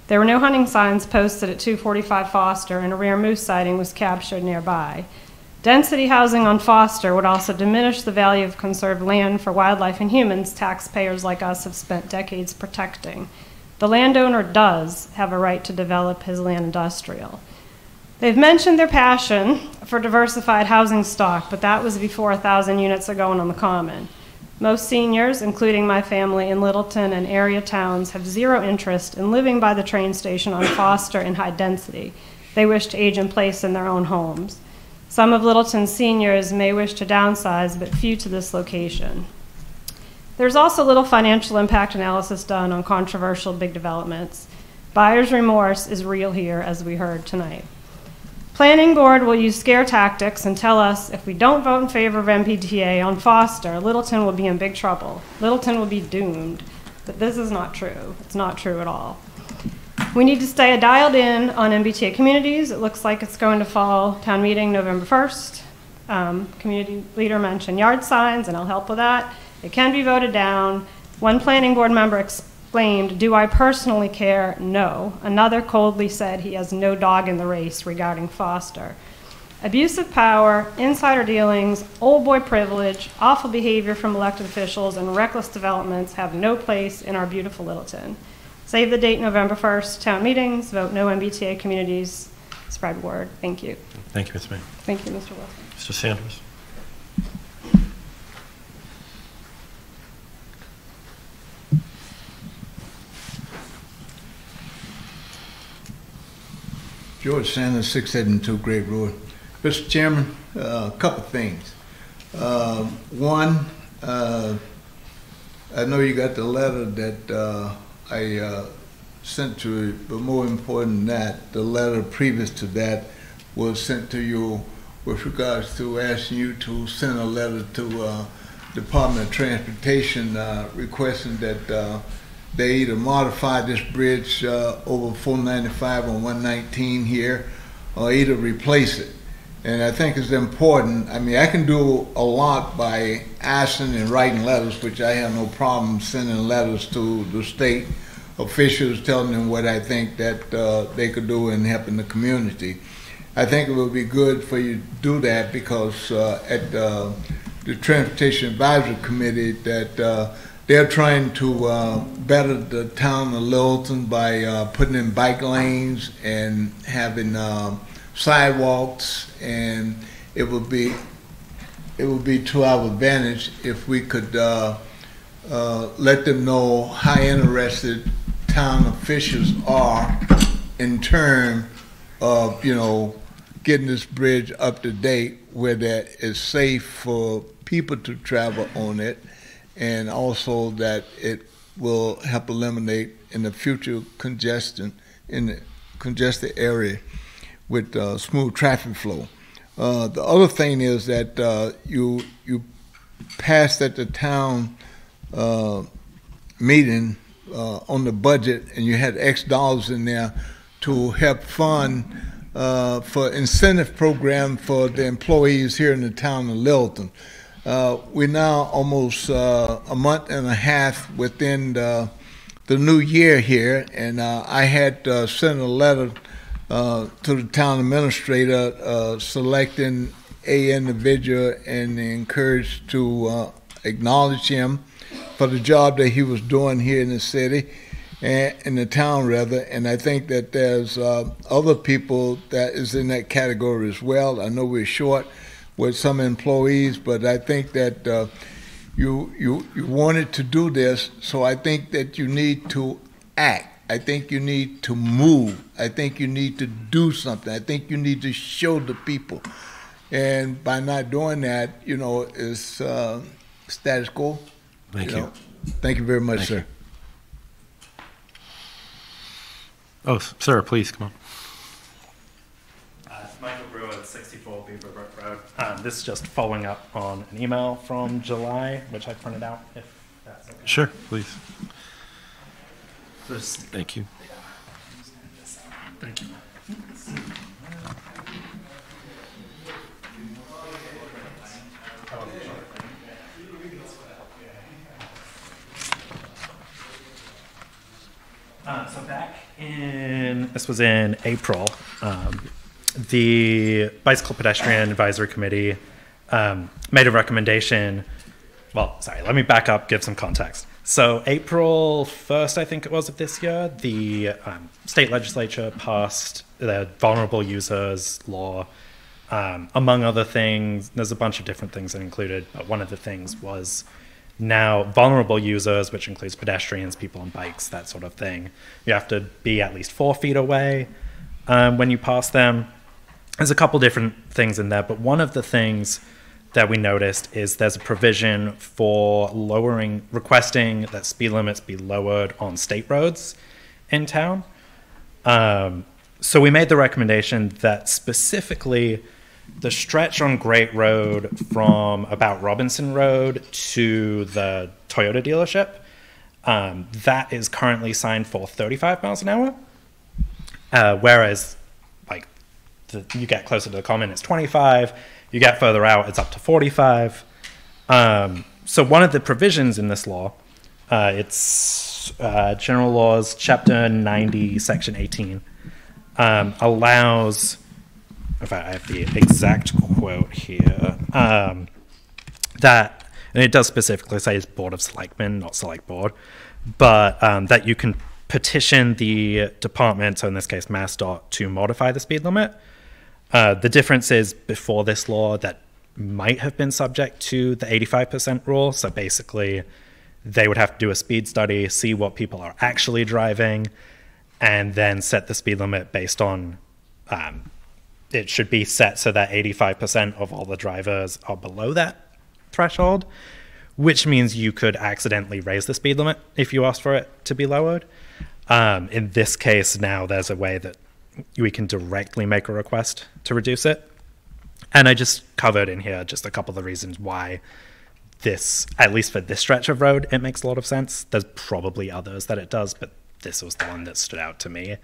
There were no hunting signs posted at 245 Foster, and a rare moose sighting was captured nearby. Density housing on Foster would also diminish the value of conserved land for wildlife and humans taxpayers like us have spent decades protecting. The landowner does have a right to develop his land industrial. They've mentioned their passion for diversified housing stock, but that was before 1,000 units are going on the common. Most seniors, including my family in Littleton and area towns, have zero interest in living by the train station on Foster in high density. They wish to age in place in their own homes. Some of Littleton's seniors may wish to downsize, but few to this location. There's also little financial impact analysis done on controversial big developments. Buyer's remorse is real here, as we heard tonight. Planning board will use scare tactics and tell us if we don't vote in favor of MPTA on Foster, Littleton will be in big trouble. Littleton will be doomed. But this is not true. It's not true at all. We need to stay dialed in on MBTA communities. It looks like it's going to fall town meeting November 1st. Community leader mentioned yard signs, and I'll help with that. It can be voted down. One planning board member exclaimed, "Do I personally care?" No. Another coldly said he has no dog in the race regarding Foster. Abuse of power, insider dealings, old boy privilege, awful behavior from elected officials, and reckless developments have no place in our beautiful Littleton. Save the date, November 1st, town meetings, vote no MBTA communities, spread word. Thank you. Thank you, Ms. May. Thank you, Mr. Wilson. Mr. Sanders. George Sanders, 672 Great Road. Mr. Chairman, a couple things. One, I know you got the letter that I sent to you, but more important than that, the letter previous to that was sent to you with regards to asking you to send a letter to Department of Transportation requesting that they either modify this bridge over 495 on 119 here or either replace it. And I think it's important. I mean, I can do a lot by asking and writing letters, which I have no problem sending letters to the state officials telling them what I think that they could do in helping the community. I think it would be good for you to do that because at the Transportation Advisory Committee that they're trying to better the town of Littleton by putting in bike lanes and having sidewalks, and it would be to our advantage if we could let them know how interested town officials are in terms of, you know, getting this bridge up to date where that is safe for people to travel on it, and also that it will help eliminate in the future congestion in the congested area with smooth traffic flow. The other thing is that you passed at the town meeting on the budget, and you had X dollars in there to help fund for incentive program for the employees here in the town of Littleton. We're now almost a month and a half within the new year here, and I had sent a letter to the town administrator selecting a individual and encouraged to acknowledge him for the job that he was doing here in the city, and in the town rather. And I think that there's other people that is in that category as well. I know we're short with some employees, but I think that you wanted to do this, so I think that you need to act. I think you need to move. I think you need to do something. I think you need to show the people. And by not doing that, you know, it's status quo. Thank you. Thank you very much, sir. Oh, sir, please, come on. Brewer, 64 Beaver Brook Road. This is just following up on an email from July, which I printed out, if that's okay. Sure, please. Thank you. Thank you. So back this was in April, the Bicycle Pedestrian Advisory Committee made a recommendation. Well, sorry, let me back up, give some context. So April 1st, I think it was, of this year, the state legislature passed the vulnerable users law. Among other things, there's a bunch of different things that included, but one of the things was now vulnerable users, which includes pedestrians, people on bikes, that sort of thing. You have to be at least 4 feet away when you pass them. There's a couple different things in there, but one of the things that we noticed is there's a provision for requesting that speed limits be lowered on state roads in town. So we made the recommendation that specifically the stretch on Great Road from about Robinson Road to the Toyota dealership, that is currently signed for 35 miles an hour, whereas like you get closer to the common, it's 25. You get further out, it's up to 45. So one of the provisions in this law, it's General Laws, Chapter 90, Section 18, allows, in fact, I have the exact quote here, that, and it does specifically say it's Board of Selectmen, not Select Board, but that you can petition the department, so in this case MassDOT, to modify the speed limit. The difference is before this law that might have been subject to the 85% rule. So basically they would have to do a speed study, see what people are actually driving, and then set the speed limit based on, it should be set so that 85% of all the drivers are below that threshold, which means you could accidentally raise the speed limit if you asked for it to be lowered. In this case now there's a way that we can directly make a request to reduce it. And I just covered in here just a couple of the reasons why this, at least for this stretch of road, it makes a lot of sense. There's probably others that it does, but this was the one that stood out to me.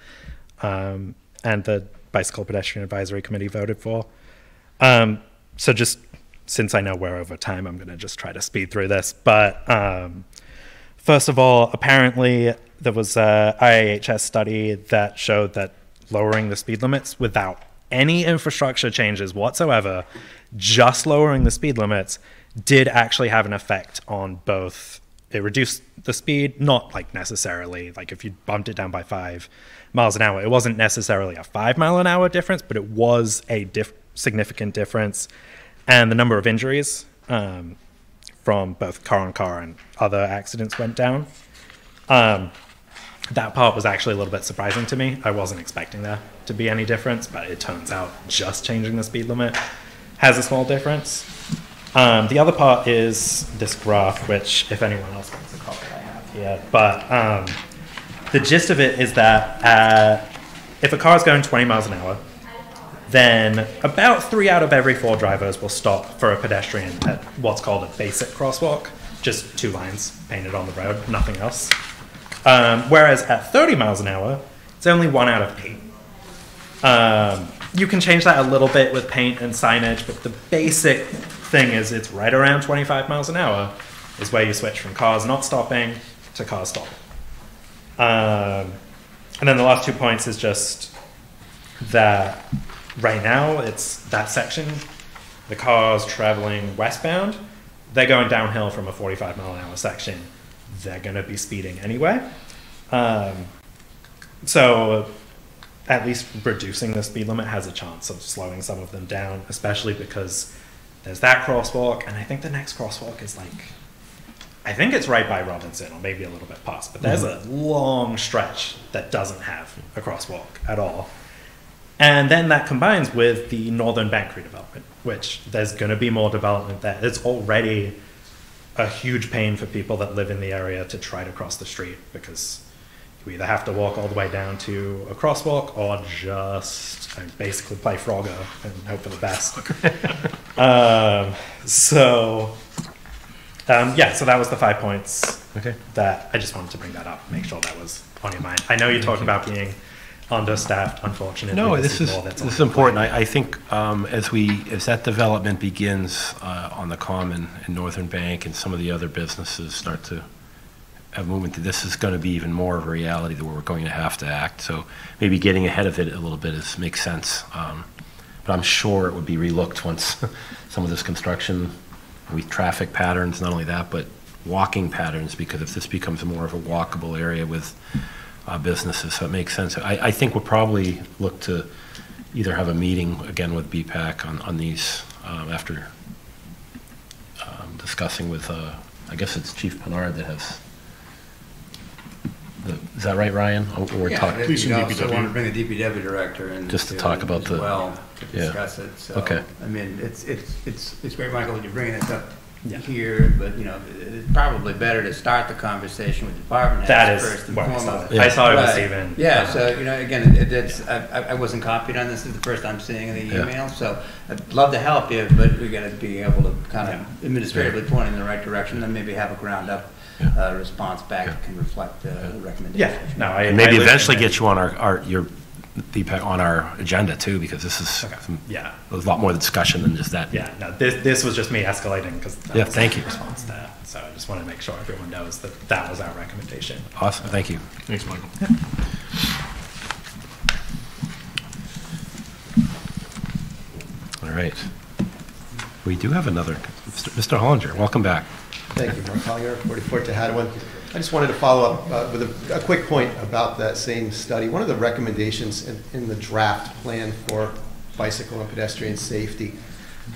And the Bicycle Pedestrian Advisory Committee voted for. So just since I know we're over time, I'm going to just try to speed through this. But first of all, apparently there was a IIHS study that showed that lowering the speed limits without any infrastructure changes whatsoever, just lowering the speed limits, did actually have an effect on both. It reduced the speed, not like necessarily, like if you bumped it down by 5 miles an hour, it wasn't necessarily a 5 mile an hour difference, but it was a significant difference. And the number of injuries from both car on car and other accidents went down. That part was actually a little bit surprising to me. I wasn't expecting there to be any difference, but it turns out just changing the speed limit has a small difference. The other part is this graph, which if anyone else wants a copy, I have here. But the gist of it is that if a car is going 20 miles an hour, then about 3 out of every 4 drivers will stop for a pedestrian at what's called a basic crosswalk, just 2 lines painted on the road, nothing else. Whereas at 30 miles an hour, it's only 1 out of 8. You can change that a little bit with paint and signage, but the basic thing is it's right around 25 miles an hour is where you switch from cars not stopping to cars stopping. And then the last 2 points is just that right now it's that section, the cars traveling westbound, they're going downhill from a 45 mile an hour section. They're going to be speeding anyway. So at least reducing the speed limit has a chance of slowing some of them down, especially because there's that crosswalk, and I think the next crosswalk is like, I think it's right by Robinson, or maybe a little bit past, but there's a long stretch that doesn't have a crosswalk at all. And then that combines with the Northern Bank redevelopment, which there's going to be more development there. It's already a huge pain for people that live in the area to try to cross the street because you either have to walk all the way down to a crosswalk or just basically play Frogger and hope for the best. So that was the 5 points. Okay. That I just wanted to bring that up, make sure that was on your mind. I know you talked about being understaffed, unfortunately. No, this is important. I think as that development begins on the Common and Northern Bank and some of the other businesses start to have movement, this is going to be even more of a reality that we're going to have to act. So maybe getting ahead of it a little bit makes sense. But I'm sure it would be relooked once some of this construction, with traffic patterns, not only that, but walking patterns, because if this becomes more of a walkable area with businesses, so it makes sense. I think we'll probably look to either have a meeting again with BPAC on these after discussing with, I guess it's Chief Pinard that has, is that right, Ryan? Or Yeah, you also want to bring the DPW director in. Just to talk about as well, to discuss it. So, okay. I mean, it's great, Michael, that you're bringing this up here, but it's probably better to start the conversation with department heads first and foremost. I saw it was even. Yeah, so again, I wasn't copied on this. This is the first I'm seeing in the email, so I'd love to help you, but we got to be able to kind of administratively point in the right direction, and maybe have a ground up response back that can reflect the recommendation. Yeah, no, and maybe eventually get you on your BPAC on our agenda too, because this is a lot more discussion than just that. Yeah, no, this was just me escalating because thank you. Response to that. So I just wanted to make sure everyone knows that was our recommendation. Awesome, thank you. Thanks, Michael. All right, we do have another, Mr. Hollinger, welcome back. Thank you, Mark Collier, 44 Tehadawin. I just wanted to follow up with a quick point about that same study. One of the recommendations in the draft plan for bicycle and pedestrian safety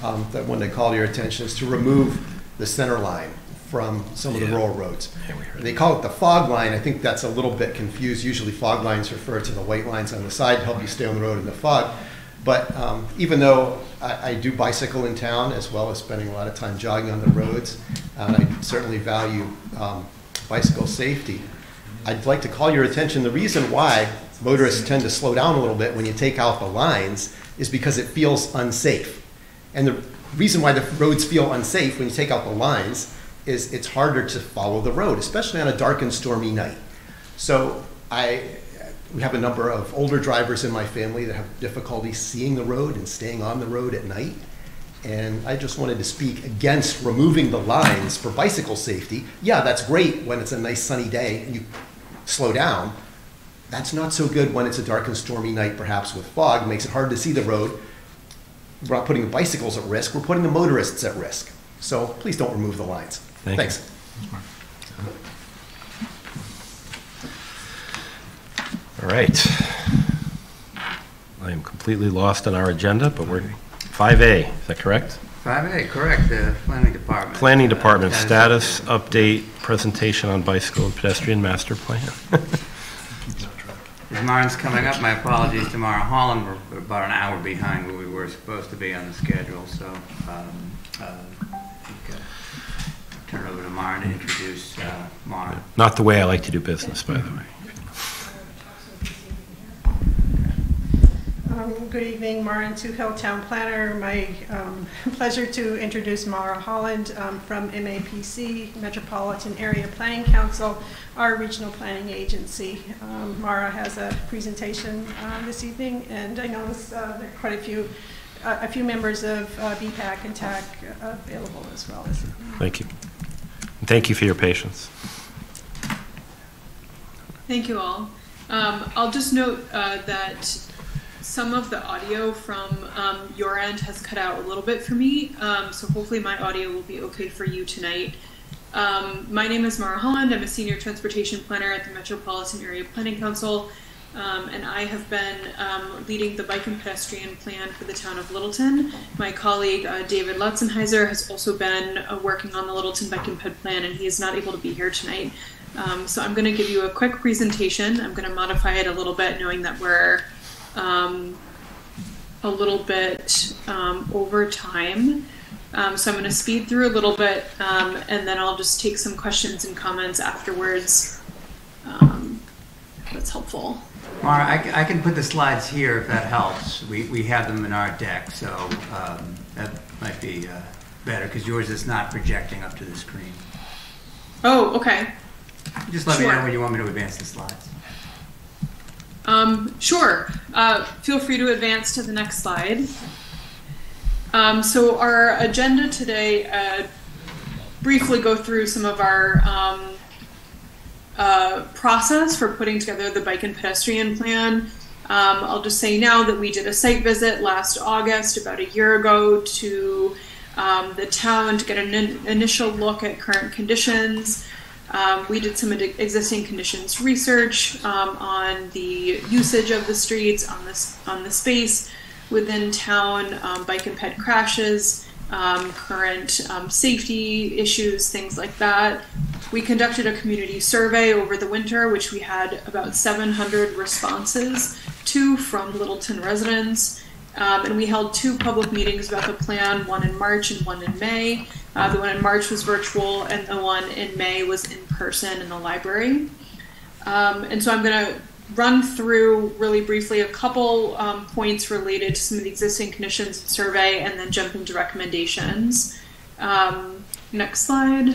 that one that called your attention is to remove the center line from some of the rural roads. They call it the fog line. I think that's a little bit confused. Usually fog lines refer to the white lines on the side to help you stay on the road in the fog. But even though I do bicycle in town, as well as spending a lot of time jogging on the roads, and I certainly value bicycle safety, I'd like to call your attention. The reason why motorists tend to slow down a little bit when you take out the lines is because it feels unsafe. And the reason why the roads feel unsafe when you take out the lines is it's harder to follow the road, especially on a dark and stormy night. So we have a number of older drivers in my family that have difficulty seeing the road and staying on the road at night. And I just wanted to speak against removing the lines for bicycle safety. Yeah, that's great when it's a nice sunny day and you slow down. That's not so good when it's a dark and stormy night, perhaps with fog. It makes it hard to see the road. We're not putting the bicycles at risk, we're putting the motorists at risk. So please don't remove the lines. Thanks. All right. I am completely lost on our agenda, but we're 5A, is that correct? 5A, correct, the Planning Department. Planning Department, status update, presentation on bicycle and pedestrian master plan. As mine's coming up, my apologies to Mara Holland. We're about an hour behind where we were supposed to be on the schedule, so turn it over to Mara to introduce Mara. Not the way I like to do business, by the way. Good evening, Mara Tuchel, Town Planner. My pleasure to introduce Mara Holland from MAPC, Metropolitan Area Planning Council, our regional planning agency. Mara has a presentation this evening, and I know there are quite a few members of BPAC and TAC available as well. Thank you. And thank you for your patience. Thank you all. I'll just note that some of the audio from your end has cut out a little bit for me, so hopefully my audio will be okay for you tonight. My name is Mara Holland. I'm a senior transportation planner at the Metropolitan Area Planning Council, and I have been leading the bike and pedestrian plan for the town of Littleton. My colleague David Lutzenheiser has also been working on the Littleton bike and ped plan, and he is not able to be here tonight. So I'm going to give you a quick presentation. I'm going to modify it a little bit, knowing that we're a little bit over time. So I'm going to speed through a little bit, and then I'll just take some questions and comments afterwards. that's helpful. Mara, I can put the slides here if that helps. We have them in our deck, so that might be better because yours is not projecting up to the screen. Oh, okay. Just let me know when you want me to advance the slides. Sure. Feel free to advance to the next slide. So our agenda today, briefly go through some of our process for putting together the bike and pedestrian plan. I'll just say now that we did a site visit last August, about a year ago, to the town to get an initial look at current conditions. We did some existing conditions research on the usage of the streets, on the space within town, bike and ped crashes, current safety issues, things like that. We conducted a community survey over the winter, which we had about 700 responses to from Littleton residents. And we held 2 public meetings about the plan, one in March and one in May. The one in March was virtual, and the one in May was in person in the library. And so I'm going to run through really briefly a couple points related to some of the existing conditions and survey, and then jump into recommendations. Next slide.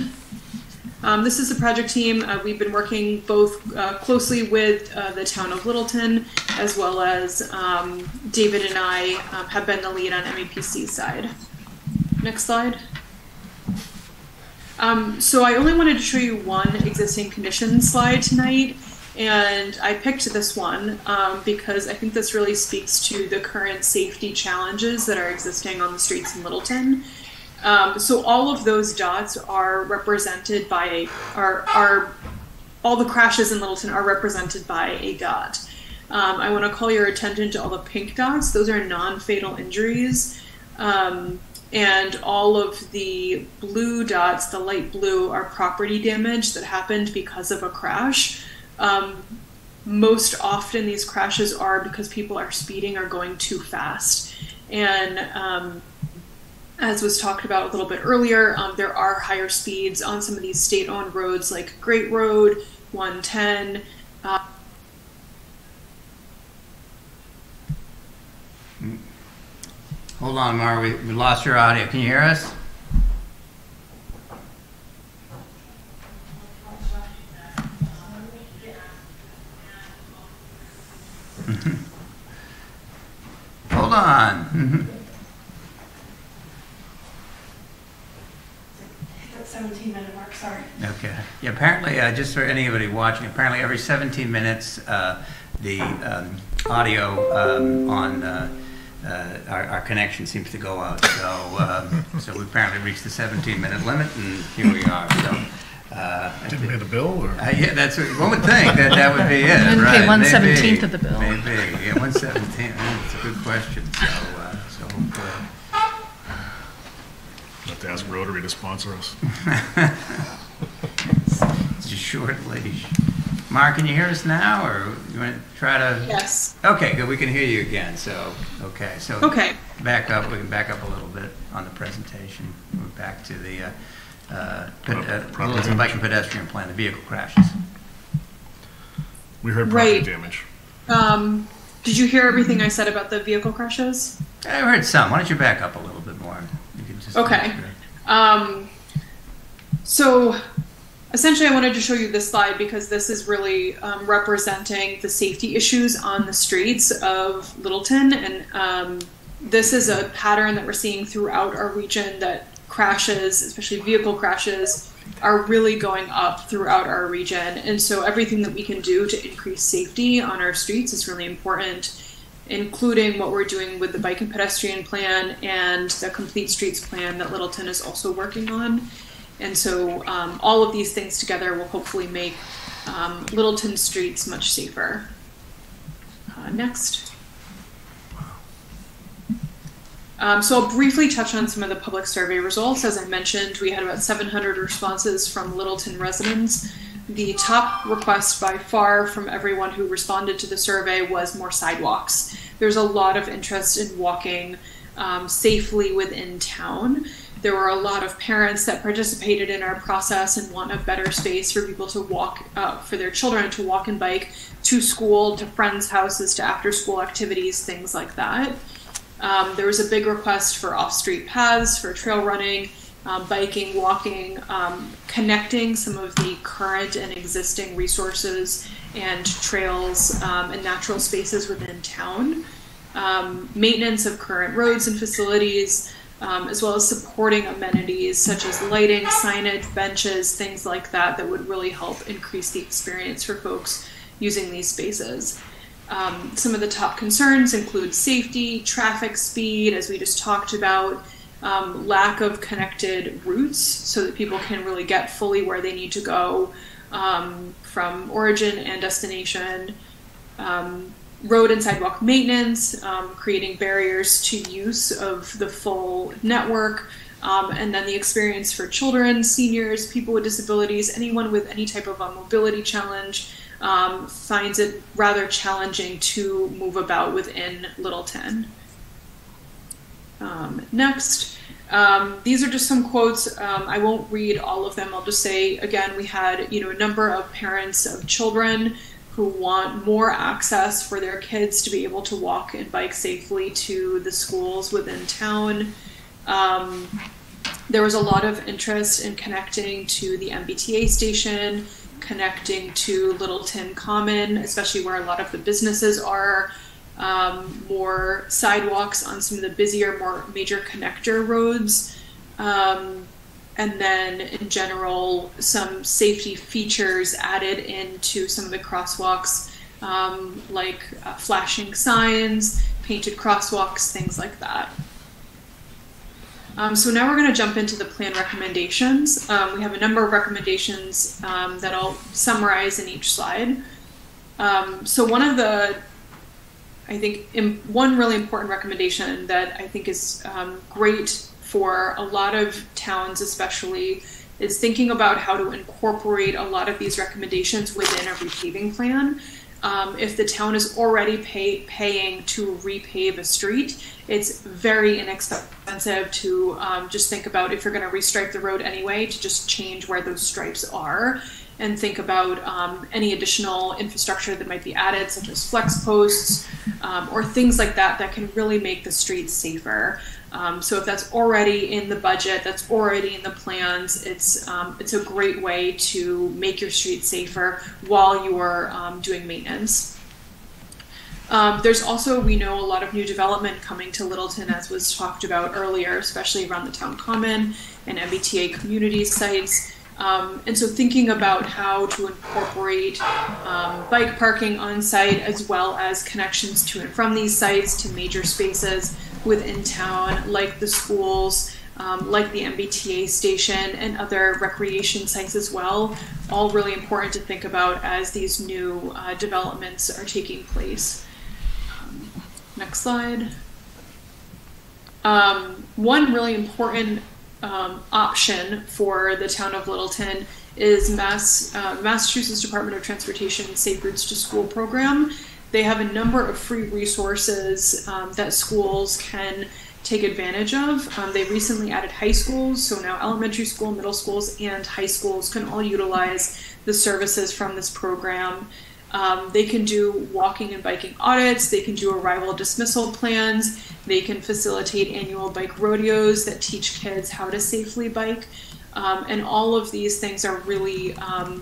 This is the project team. We've been working both closely with the town of Littleton, as well as David and I have been the lead on MEPC's side. Next slide. So I only wanted to show you one existing conditions slide tonight, and I picked this one because I think this really speaks to the current safety challenges that are existing on the streets in Littleton. So all of those dots are represented by all the crashes in Littleton are represented by a dot. I want to call your attention to all the pink dots. Those are non-fatal injuries. And all of the blue dots, the light blue, are property damage that happened because of a crash. Most often these crashes are because people are speeding or going too fast. And as was talked about a little bit earlier, there are higher speeds on some of these state-owned roads like Great Road, 110. Hold on, Mara, we lost your audio. Can you hear us? Hold on. 17-minute mark, sorry. Okay. Yeah, apparently, just for anybody watching, apparently every 17 minutes, the audio on our connection seems to go out. So we apparently reached the 17-minute limit, and here we are. So, didn't pay the bill, or? Yeah, that's what one would think. That would be it. You didn't right? pay 1/17 of the bill. Maybe. Yeah, 1/17. That's a good question. So hopefully. Have to ask Rotary to sponsor us. It's a short leash. Mark, can you hear us now, or you want to try to? Yes. Okay, good. We can hear you again. So okay. Back up. We can back up a little bit on the presentation. We're back to the Littleton bike and pedestrian plan, the vehicle crashes. We heard property damage. Did you hear everything I said about the vehicle crashes? I heard some. Why don't you back up a little bit more? You can just okay. So essentially I wanted to show you this slide because this is really representing the safety issues on the streets of Littleton. And this is a pattern that we're seeing throughout our region, that crashes, especially vehicle crashes, are really going up throughout our region. And so everything that we can do to increase safety on our streets is really important, including what we're doing with the bike and pedestrian plan and the complete streets plan that Littleton is also working on. And so all of these things together will hopefully make Littleton streets much safer. Next. So I'll briefly touch on some of the public survey results. As I mentioned, we had about 700 responses from Littleton residents. The top request by far from everyone who responded to the survey was more sidewalks. There's a lot of interest in walking safely within town. There were a lot of parents that participated in our process and want a better space for people to walk, for their children to walk and bike to school, to friends' houses, to after-school activities, things like that. There was a big request for off-street paths, for trail running, biking, walking, connecting some of the current and existing resources and trails and natural spaces within town, maintenance of current roads and facilities, as well as supporting amenities such as lighting, signage, benches, things like that that would really help increase the experience for folks using these spaces. Some of the top concerns include safety, traffic speed, as we just talked about, lack of connected routes so that people can really get fully where they need to go from origin and destination, road and sidewalk maintenance, creating barriers to use of the full network, and then the experience for children, seniors, people with disabilities, anyone with any type of a mobility challenge finds it rather challenging to move about within Littleton. Next, these are just some quotes. I won't read all of them. I'll just say, again, we had, a number of parents of children who want more access for their kids to be able to walk and bike safely to the schools within town. There was a lot of interest in connecting to the MBTA station, connecting to Littleton Common, especially where a lot of the businesses are, more sidewalks on some of the busier, more major connector roads, and then in general, some safety features added into some of the crosswalks, like flashing signs, painted crosswalks, things like that. So now we're going to jump into the plan recommendations. We have a number of recommendations that I'll summarize in each slide. So one of the, one really important recommendation that I think is great for a lot of towns especially is thinking about how to incorporate a lot of these recommendations within a repaving plan. If the town is already paying to repave a street, it's very inexpensive to just think about, if you're going to restripe the road anyway, to just change where those stripes are and think about any additional infrastructure that might be added, such as flex posts or things like that that can really make the streets safer. So if that's already in the budget, that's already in the plans, it's a great way to make your street safer while you're doing maintenance. There's also, we know, a lot of new development coming to Littleton, as was talked about earlier, especially around the town common and MBTA community sites. And so thinking about how to incorporate bike parking on site, as well as connections to and from these sites to major spaces within town, like the schools, like the MBTA station and other recreation sites as well, all really important to think about as these new developments are taking place. Next slide. One really important option for the town of Littleton is Massachusetts Department of Transportation Safe Routes to School program. They have a number of free resources that schools can take advantage of. They recently added high schools, so now elementary school, middle schools, and high schools can all utilize the services from this program. They can do walking and biking audits, they can do arrival dismissal plans, they can facilitate annual bike rodeos that teach kids how to safely bike, and all of these things are really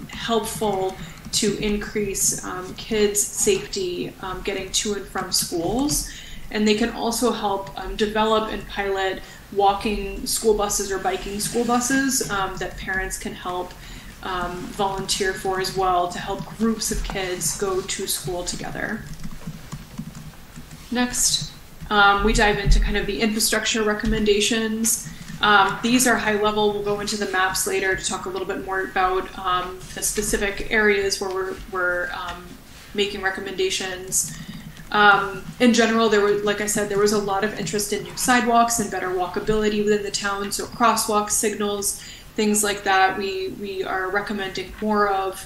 helpful to increase kids' safety getting to and from schools. And they can also help develop and pilot walking school buses or biking school buses that parents can help volunteer for as well, to help groups of kids go to school together. Next, we dive into kind of the infrastructure recommendations. These are high level. We'll go into the maps later to talk a little bit more about the specific areas where we're making recommendations. In general, there were, like I said, there was a lot of interest in new sidewalks and better walkability within the town, so crosswalk signals, things like that we are recommending more of.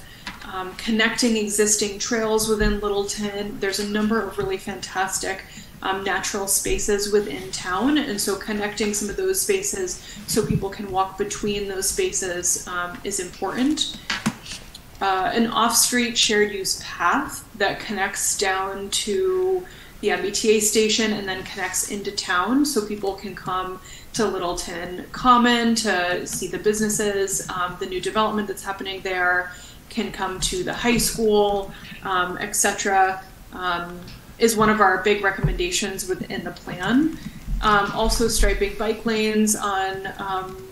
Connecting existing trails within Littleton. There's a number of really fantastic natural spaces within town. And so connecting some of those spaces so people can walk between those spaces is important. An off-street shared use path that connects down to the MBTA station and then connects into town so people can come to Littleton Common to see the businesses, the new development that's happening there, can come to the high school, etc. Is one of our big recommendations within the plan. Also striping bike lanes on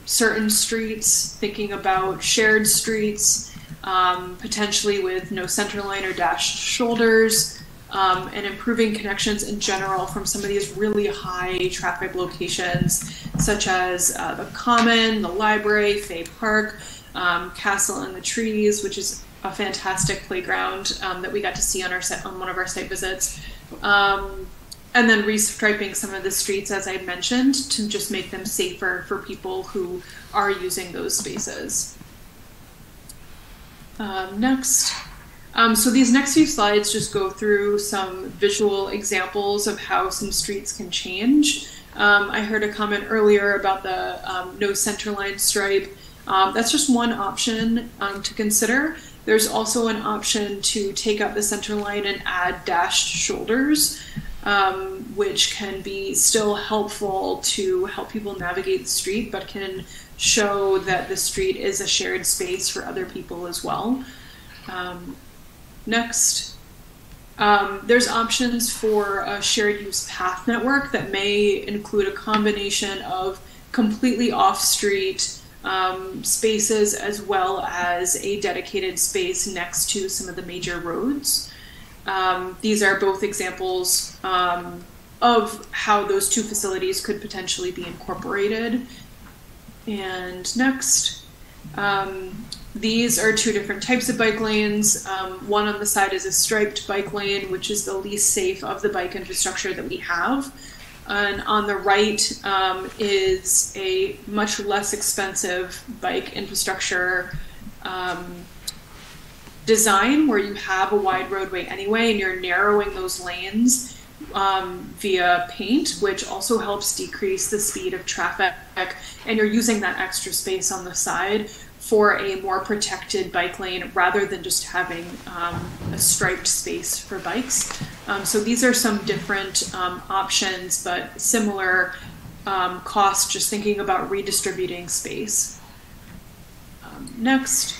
certain streets, thinking about shared streets, potentially with no center line or dashed shoulders, and improving connections in general from some of these really high traffic locations, such as the Common, the library, Fay Park, Castle in the Trees, which is a fantastic playground that we got to see on one of our site visits. And then restriping some of the streets, as I mentioned, to just make them safer for people who are using those spaces. Next. So these next few slides just go through some visual examples of how some streets can change. I heard a comment earlier about the no centerline stripe. That's just one option to consider. There's also an option to take out the center line and add dashed shoulders, which can be still helpful to help people navigate the street, but can show that the street is a shared space for other people as well. Next, there's options for a shared use path network that may include a combination of completely off-street spaces as well as a dedicated space next to some of the major roads. These are both examples of how those two facilities could potentially be incorporated. And next, these are two different types of bike lanes. One on the side is a striped bike lane, which is the least safe of the bike infrastructure that we have. And on the right is a much less expensive bike infrastructure design where you have a wide roadway anyway and you're narrowing those lanes via paint, which also helps decrease the speed of traffic, and you're using that extra space on the side for a more protected bike lane rather than just having a striped space for bikes. So these are some different options, but similar costs, just thinking about redistributing space. Next.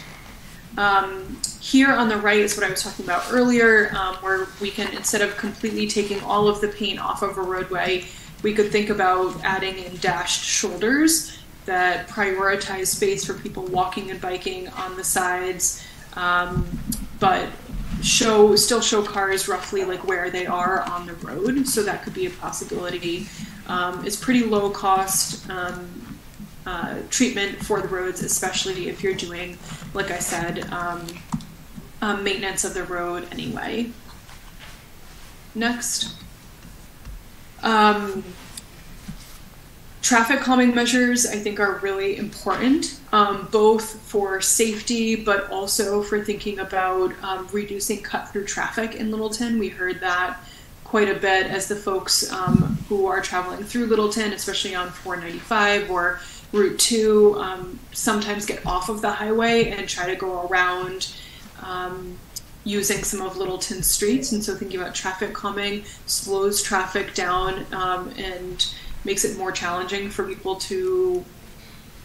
Here on the right is what I was talking about earlier, where we can, instead of completely taking all of the paint off of a roadway, we could think about adding in dashed shoulders that prioritize space for people walking and biking on the sides, but still show cars roughly like where they are on the road. So that could be a possibility. It's pretty low cost treatment for the roads, especially if you're doing, like I said, maintenance of the road anyway. Next. Traffic calming measures, I think, are really important, both for safety, but also for thinking about reducing cut-through traffic in Littleton. We heard that quite a bit as the folks who are traveling through Littleton, especially on 495 or Route 2, sometimes get off of the highway and try to go around using some of Littleton's streets. And so thinking about traffic calming slows traffic down and makes it more challenging for people to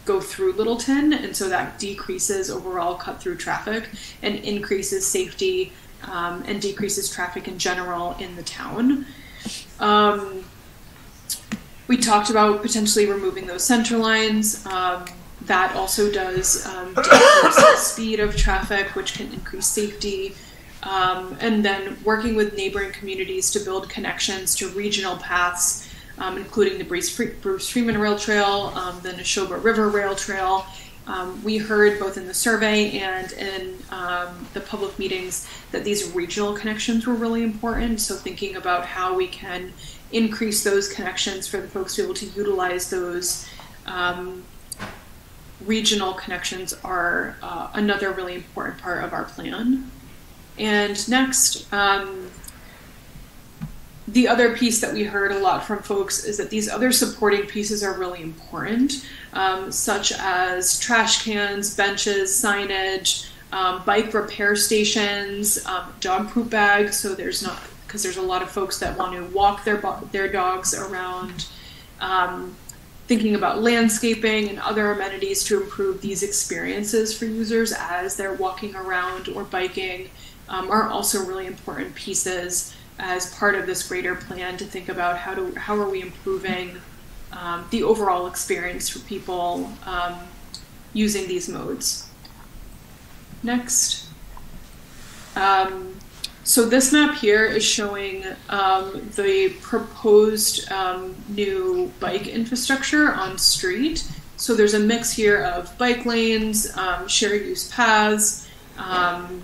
go through Littleton. And so that decreases overall cut-through traffic and increases safety and decreases traffic in general in the town. We talked about potentially removing those center lines. That also does decrease the speed of traffic, which can increase safety. And then working with neighboring communities to build connections to regional paths, including the Bruce Freeman Rail Trail, the Neshoba River Rail Trail. We heard both in the survey and in the public meetings that these regional connections were really important. So thinking about how we can increase those connections for the folks to be able to utilize those regional connections are another really important part of our plan. And next, the other piece that we heard a lot from folks is that these other supporting pieces are really important, such as trash cans, benches, signage, bike repair stations, dog poop bags. So there's not, because there's a lot of folks that want to walk their dogs around, thinking about landscaping and other amenities to improve these experiences for users as they're walking around or biking, are also really important pieces as part of this greater plan to think about how are we improving the overall experience for people using these modes. Next. So this map here is showing the proposed new bike infrastructure on street. So there's a mix here of bike lanes, shared use paths, and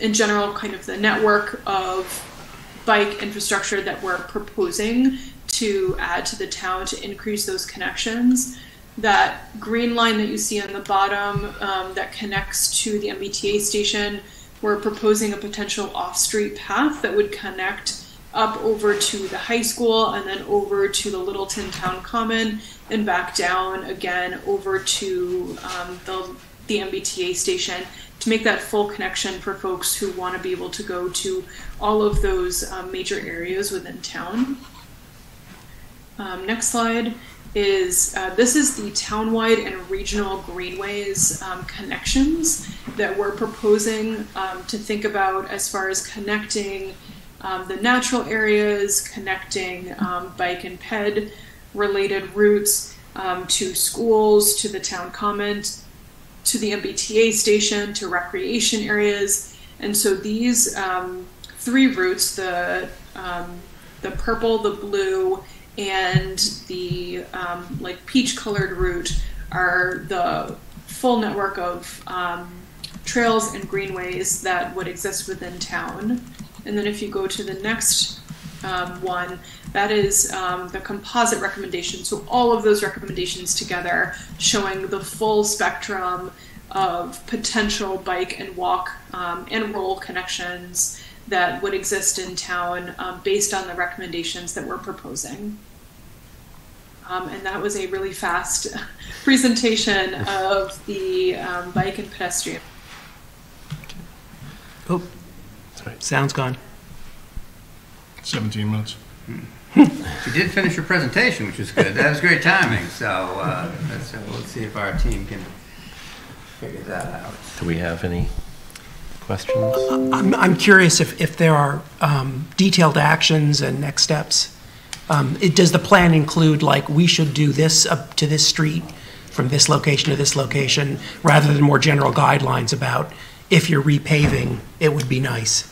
in general, kind of the network of bike infrastructure that we're proposing to add to the town to increase those connections. That green line that you see on the bottom that connects to the MBTA station, we're proposing a potential off-street path that would connect up over to the high school and then over to the Littleton Town Common and back down again over to the MBTA station to make that full connection for folks who want to be able to go to all of those major areas within town. Next slide is, this is the townwide and regional greenways connections that we're proposing to think about as far as connecting the natural areas, connecting bike and ped related routes to schools, to the town common, to the MBTA station, to recreation areas. And so these three routes, the purple, the blue, and the like peach colored route, are the full network of trails and greenways that would exist within town. And then if you go to the next one, that is the composite recommendation. So all of those recommendations together showing the full spectrum of potential bike and walk and roll connections that would exist in town based on the recommendations that we're proposing. And that was a really fast presentation of the bike and pedestrian. Oh, sorry. Sound's gone. 17 minutes. You did finish your presentation, which was good. That was great timing. So let's see if our team can figure that out. Do we have any questions? I'm curious if there are detailed actions and next steps. Does the plan include, like, we should do this up to this street from this location to this location, rather than more general guidelines about if you're repaving, it would be nice?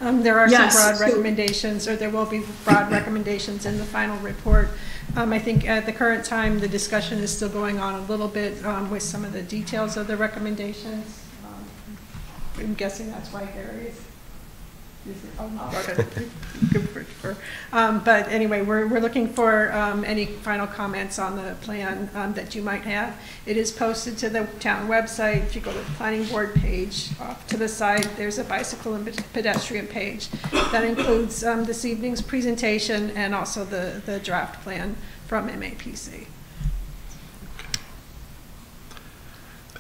There are some broad recommendations, or there will be broad recommendations in the final report. I think at the current time, the discussion is still going on a little bit with some of the details of the recommendations. I'm guessing that's why Gary is but anyway, we're looking for any final comments on the plan that you might have. It is posted to the town website. If you go to the planning board page, off to the side, there's a bicycle and pedestrian page that includes this evening's presentation and also the draft plan from MAPC.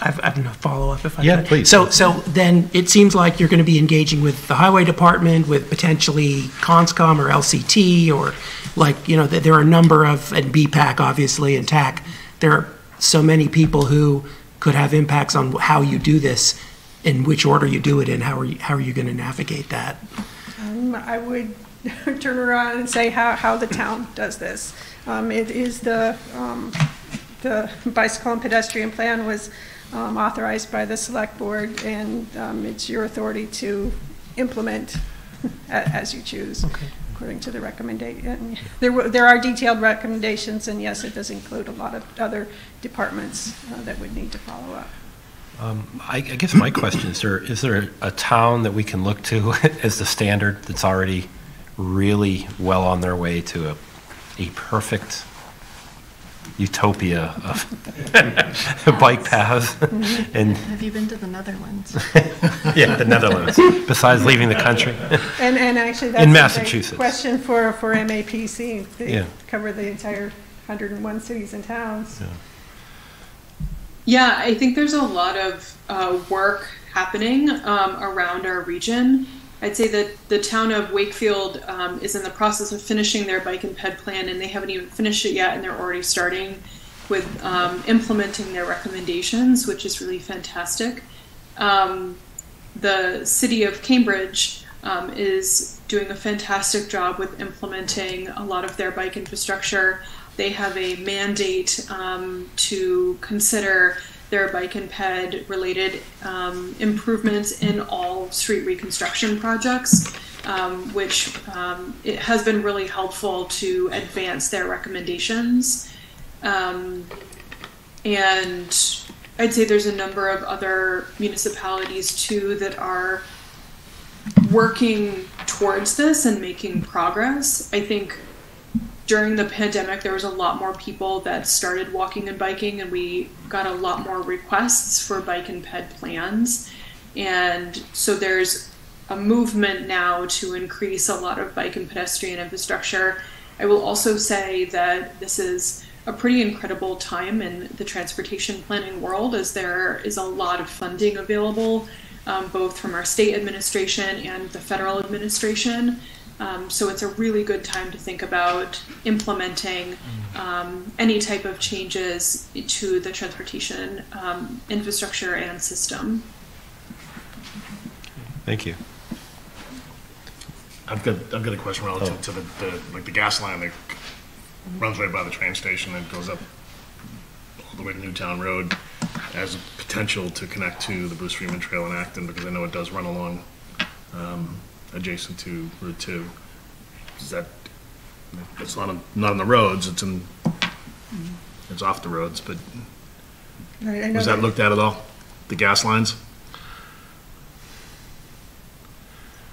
I've a follow-up if I Yeah, could. please. So then it seems like you're going to be engaging with the highway department, with potentially Conscom or LCT, or like, you know, there are a number of, and BPAC obviously, and TAC. There are so many people who could have impacts on how you do this, in which order you do it, and how are you going to navigate that? I would turn around and say how the town does this. It is the bicycle and pedestrian plan was authorized by the select board, and it's your authority to implement as you choose, according to the recommendation. There are detailed recommendations, and yes, it does include a lot of other departments that would need to follow up. I guess my question is there a town that we can look to as the standard that's already really well on their way to a perfect utopia of bike paths. And Have you been to the Netherlands? yeah, the Netherlands, besides leaving the country. And actually, that's In a Massachusetts. great question for MAPC. They Yeah. cover the entire 101 cities and towns. Yeah, I think there's a lot of work happening around our region. I'd say that the town of Wakefield is in the process of finishing their bike and ped plan, and they haven't even finished it yet, and they're already starting with implementing their recommendations, which is really fantastic. The city of Cambridge is doing a fantastic job with implementing a lot of their bike infrastructure. They have a mandate to consider their bike and ped related improvements in all street reconstruction projects, which it has been really helpful to advance their recommendations. And I'd say there's a number of other municipalities too that are working towards this and making progress. I think during the pandemic, there was a lot more people that started walking and biking, and we got a lot more requests for bike and ped plans. And so there's a movement now to increase a lot of bike and pedestrian infrastructure. I will also say that this is a pretty incredible time in the transportation planning world, as there is a lot of funding available, both from our state administration and the federal administration. So it's a really good time to think about implementing any type of changes to the transportation infrastructure and system. Thank you. I've got a question relative to the gas line that runs right by the train station and goes up all the way to Newtown Road, as a potential to connect to the Bruce Freeman Trail in Acton, because I know it does run along adjacent to Route 2. Is that, it's not on the roads, it's off the roads, but was that looked at all? The gas lines?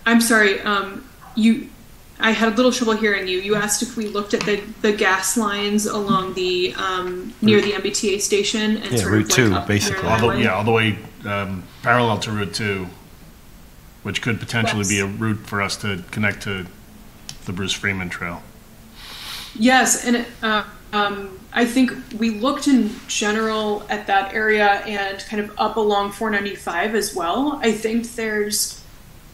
I'm sorry, I had a little trouble hearing you. You asked if we looked at the gas lines along the near the MBTA station and sort Route of 2, up basically. All the way parallel to Route 2, which could potentially be a route for us to connect to the Bruce Freeman Trail. Yes, and I think we looked in general at that area and kind of up along 495 as well. I think there's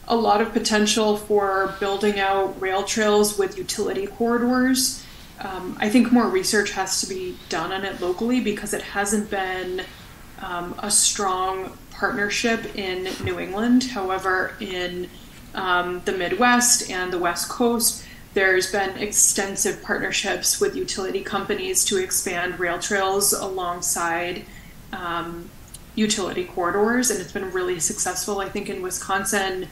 a lot of potential for building out rail trails with utility corridors. I think more research has to be done on it locally, because it hasn't been a strong partnership in New England. However, in the Midwest and the West Coast, there's been extensive partnerships with utility companies to expand rail trails alongside utility corridors, and it's been really successful. I think in Wisconsin,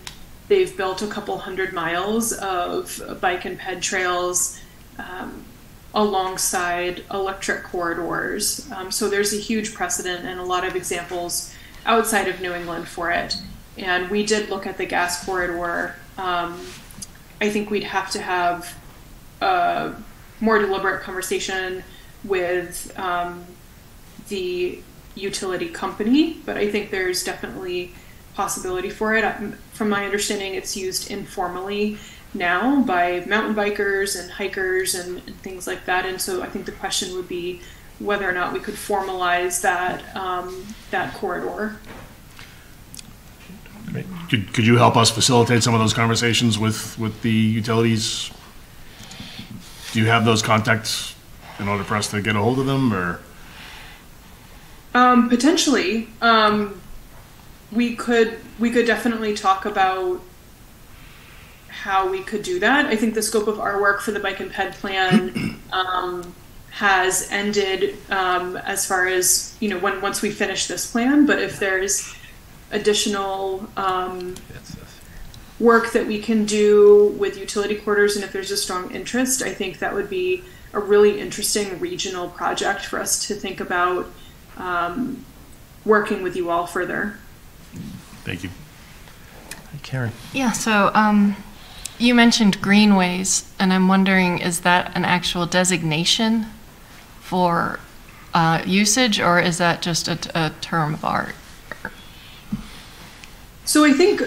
they've built a couple 100 miles of bike and ped trails alongside electric corridors. So there's a huge precedent and a lot of examples outside of New England for it. And we did look at the gas corridor. I think we'd have to have a more deliberate conversation with the utility company, but I think there's definitely possibility for it. From my understanding, it's used informally now by mountain bikers and hikers and things like that. And so I think the question would be whether or not we could formalize that that corridor. Great. Could you help us facilitate some of those conversations with the utilities? Do you have those contacts in order for us to get a hold of them, or? Potentially. We could definitely talk about how we could do that. I think the scope of our work for the bike and ped plan has ended as far as, once we finish this plan. But if there's additional work that we can do with utility corridors, and if there's a strong interest, I think that would be a really interesting regional project for us to think about working with you all further. Thank you. Karen. Yeah, so you mentioned greenways, and I'm wondering, is that an actual designation for usage, or is that just a term of art? So I think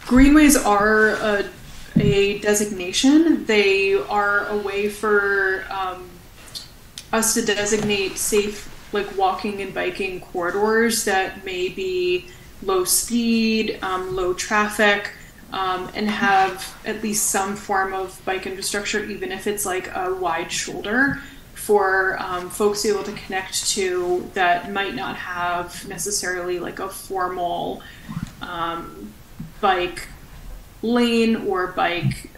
greenways are a designation. They are a way for us to designate safe, like walking and biking corridors that may be low speed, low traffic, and have at least some form of bike infrastructure, even if it's like a wide shoulder, for folks to be able to connect to that might not have necessarily like a formal bike lane or bike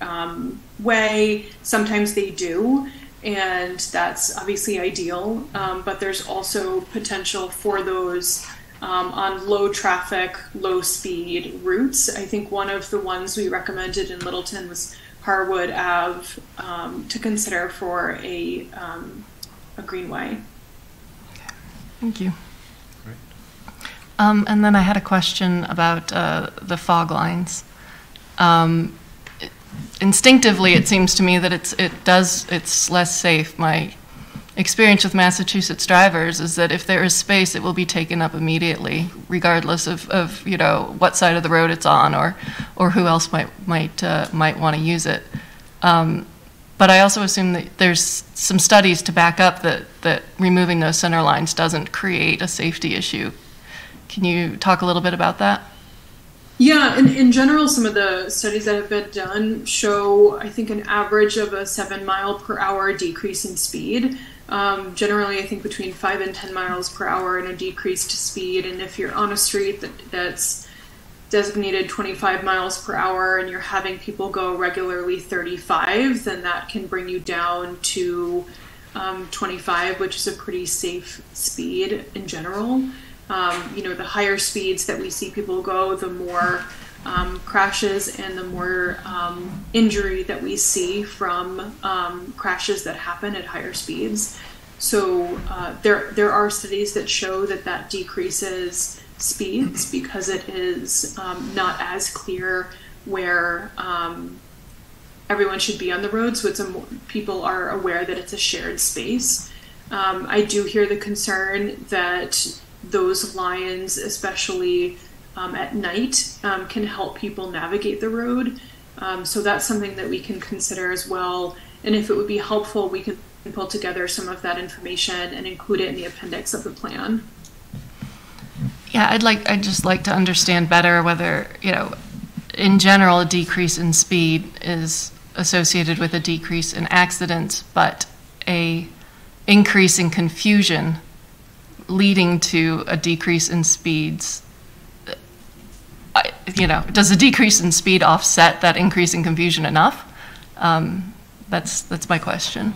way. Sometimes they do, and that's obviously ideal, but there's also potential for those on low traffic, low speed routes. I think one of the ones we recommended in Littleton was Harwood Ave to consider for a greenway. Thank you. And then I had a question about the fog lines. Instinctively, it seems to me that it's less safe. My experience with Massachusetts drivers is that if there is space, it will be taken up immediately, regardless of what side of the road it's on or who else might want to use it. But I also assume that there's some studies to back up that removing those center lines doesn't create a safety issue. Can you talk a little bit about that? Yeah, in general, some of the studies that have been done show, I think, an average of a 7 mile per hour decrease in speed. Generally, I think between 5 and 10 miles per hour in a decreased speed. And if you're on a street that's designated 25 miles per hour and you're having people go regularly 35, then that can bring you down to 25, which is a pretty safe speed in general. The higher speeds that we see people go, the more crashes and the more injury that we see from crashes that happen at higher speeds. So there are studies that show that decreases speeds because it is not as clear where everyone should be on the road. So people are aware that it's a shared space. I do hear the concern that those lines, especially at night, can help people navigate the road. So that's something that we can consider as well. And if it would be helpful, we can pull together some of that information and include it in the appendix of the plan. Yeah, I'd just like to understand better whether, in general, a decrease in speed is associated with a decrease in accidents, but a increase in confusion leading to a decrease in speeds, does a decrease in speed offset that increase in confusion enough? That's my question.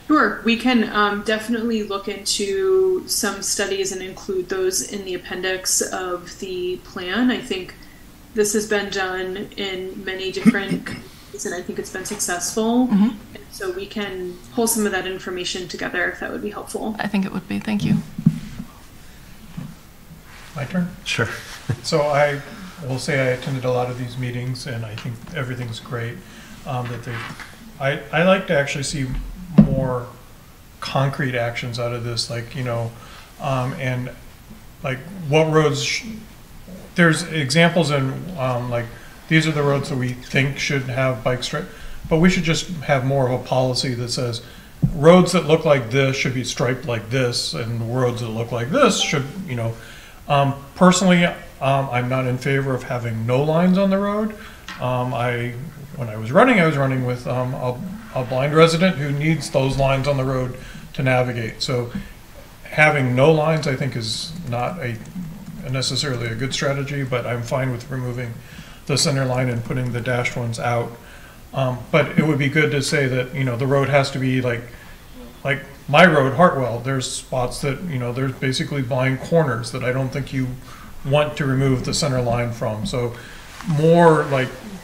Sure, we can definitely look into some studies and include those in the appendix of the plan. I think this has been done in many different countries, and I think it's been successful. Mm-hmm. And so we can pull some of that information together if that would be helpful. I think it would be. Thank you. My turn? Sure. So I will say I attended a lot of these meetings, and I think everything's great. I like to actually see more concrete actions out of this, and like what roads. There's examples in these are the roads that we think should have bike stripe, but we should just have more of a policy that says roads that look like this should be striped like this, and roads that look like this should, Personally, I'm not in favor of having no lines on the road. When I was running with a blind resident who needs those lines on the road to navigate. So having no lines, I think, is not necessarily a good strategy, but I'm fine with removing the center line and putting the dashed ones out. But it would be good to say that, the road has to be like my road, Hartwell, there's spots that, there's basically blind corners that I don't think you want to remove the center line from. So more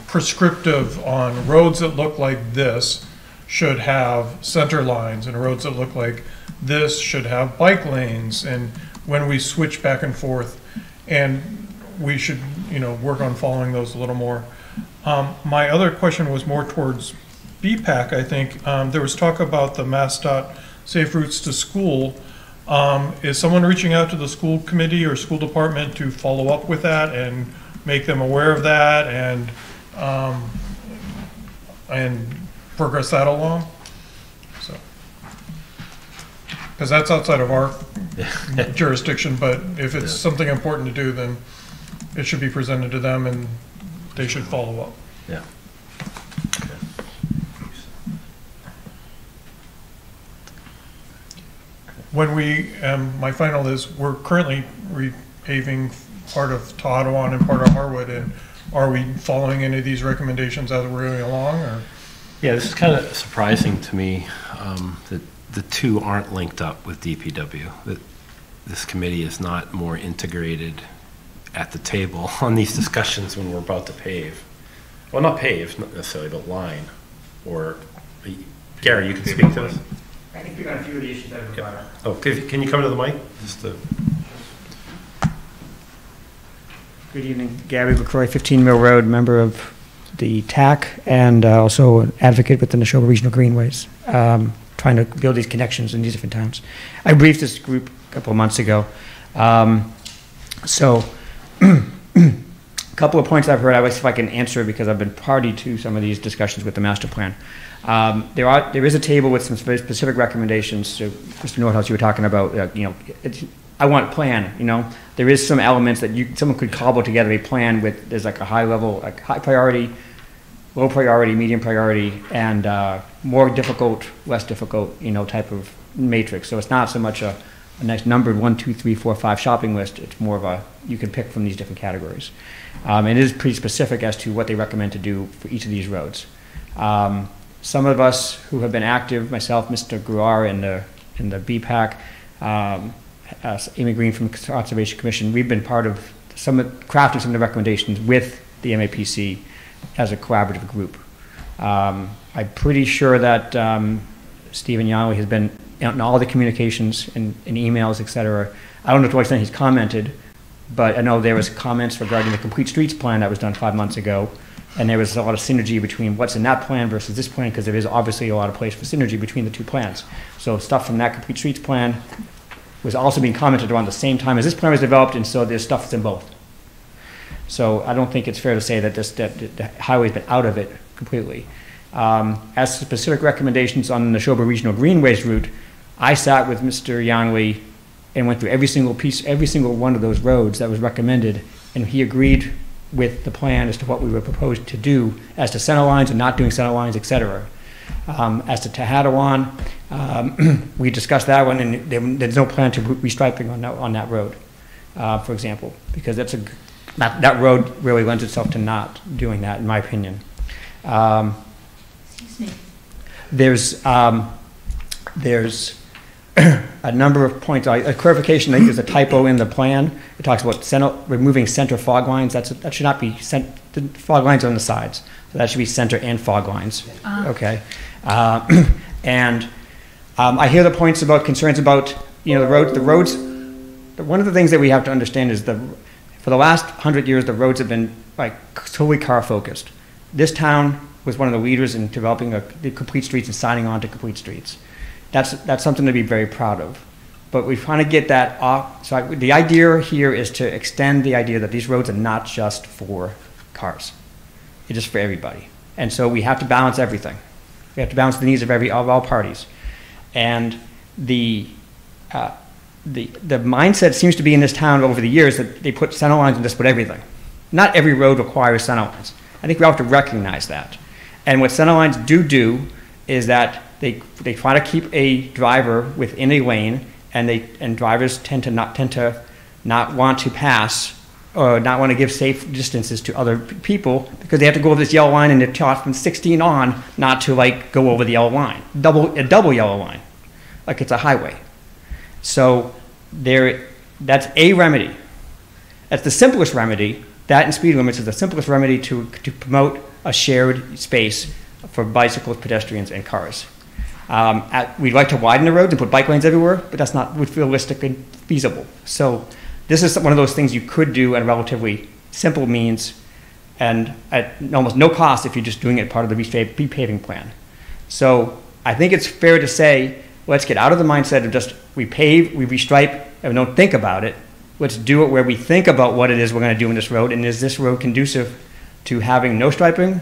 prescriptive on roads that look like this should have center lines, and roads that look like this should have bike lanes. And when we switch back and forth, and we should, work on following those a little more. My other question was more towards BPAC, I think, there was talk about the MassDOT Safe Routes to School. Is someone reaching out to the school committee or school department to follow up with that and make them aware of that and progress that along? So, because that's outside of our jurisdiction, but if it's something important to do, then it should be presented to them and they should follow up. Yeah. When we, my final is, we're currently repaving part of Tohotawan and part of Harwood, and are we following any of these recommendations as we're going along, or? Yeah, this is kind of surprising to me that the two aren't linked up with DPW, that this committee is not more integrated at the table on these discussions when we're about to pave. Well, not pave, not necessarily, but line. Or, Gary, you can speak to this? I can pick on a few of the issues that are brought up. Oh, can you come to the mic? Good evening. Gary LaCroix, 15 Mill Road, member of the TAC, and also an advocate within the Neshoba Regional Greenways, trying to build these connections in these different towns. I briefed this group a couple of months ago. So, a couple of points I've heard, I will see if I can answer because I've been party to some of these discussions with the master plan. There is a table with some very specific recommendations. So, Mr. Nordhaus, you were talking about, I want a plan, There is some elements that someone could cobble together a plan with, there's like a high level, like high priority, low priority, medium priority, and more difficult, less difficult, type of matrix. So it's not so much a nice numbered 1, 2, 3, 4, 5 shopping list. It's more of you can pick from these different categories. And it is pretty specific as to what they recommend to do for each of these roads. Some of us who have been active, myself, Mr. Gruar in the BPAC, Amy Green from the Conservation Commission, we've been part of crafting some of the recommendations with the MAPC as a collaborative group. I'm pretty sure that Stephen Yowie has been in all the communications and emails, et cetera. I don't know to what extent he's commented, but I know there was comments regarding the Complete Streets plan that was done 5 months ago, and there was a lot of synergy between what's in that plan versus this plan, because there is obviously a lot of place for synergy between the two plans. So stuff from that Complete Streets plan was also being commented around the same time as this plan was developed, and so there's stuff that's in both. So I don't think it's fair to say that the highway's been out of it completely. As to specific recommendations on the Neshoba Regional Greenways route, I sat with Mr. Yanley and went through every single one of those roads that was recommended, and he agreed with the plan as to what we were proposed to do as to center lines and not doing center lines, et cetera. As to Tohotawan, we discussed that one, and there's no plan to restriping on that road, for example, because that road really lends itself to not doing that, in my opinion. Excuse me. There's a number of points. A clarification, I think there's a typo in the plan. It talks about removing center fog lines. That should not be the fog lines are on the sides. So that should be center and fog lines. Okay. And I hear the points about concerns about the roads. One of the things that we have to understand is for the last 100 years, the roads have been totally car focused. This town was one of the leaders in developing the complete streets and signing on to complete streets. That's something to be very proud of. But we trying to get that off. So the idea here is to extend the idea that these roads are not just for cars. It is for everybody. And so we have to balance everything. We have to balance the needs of all parties. And the mindset seems to be in this town over the years that they put center lines and just put everything. Not every road requires center lines. I think we have to recognize that. And what center lines do is that they try to keep a driver within a lane, and drivers tend to not want to pass or not want to give safe distances to other people because they have to go over this yellow line, and they're taught from 16 on not to go over the yellow line, a double yellow line, like it's a highway. So that's a remedy. That's the simplest remedy. That and speed limits is the simplest remedy to promote a shared space for bicycles, pedestrians, and cars. We'd like to widen the roads and put bike lanes everywhere, but that's not realistic and feasible. So this is one of those things you could do at a relatively simple means and at almost no cost if you're just doing it part of the repaving plan. So I think it's fair to say, let's get out of the mindset of just we pave, we restripe, and we don't think about it. Let's do it where we think about what it is we're going to do in this road, and is this road conducive to having no striping,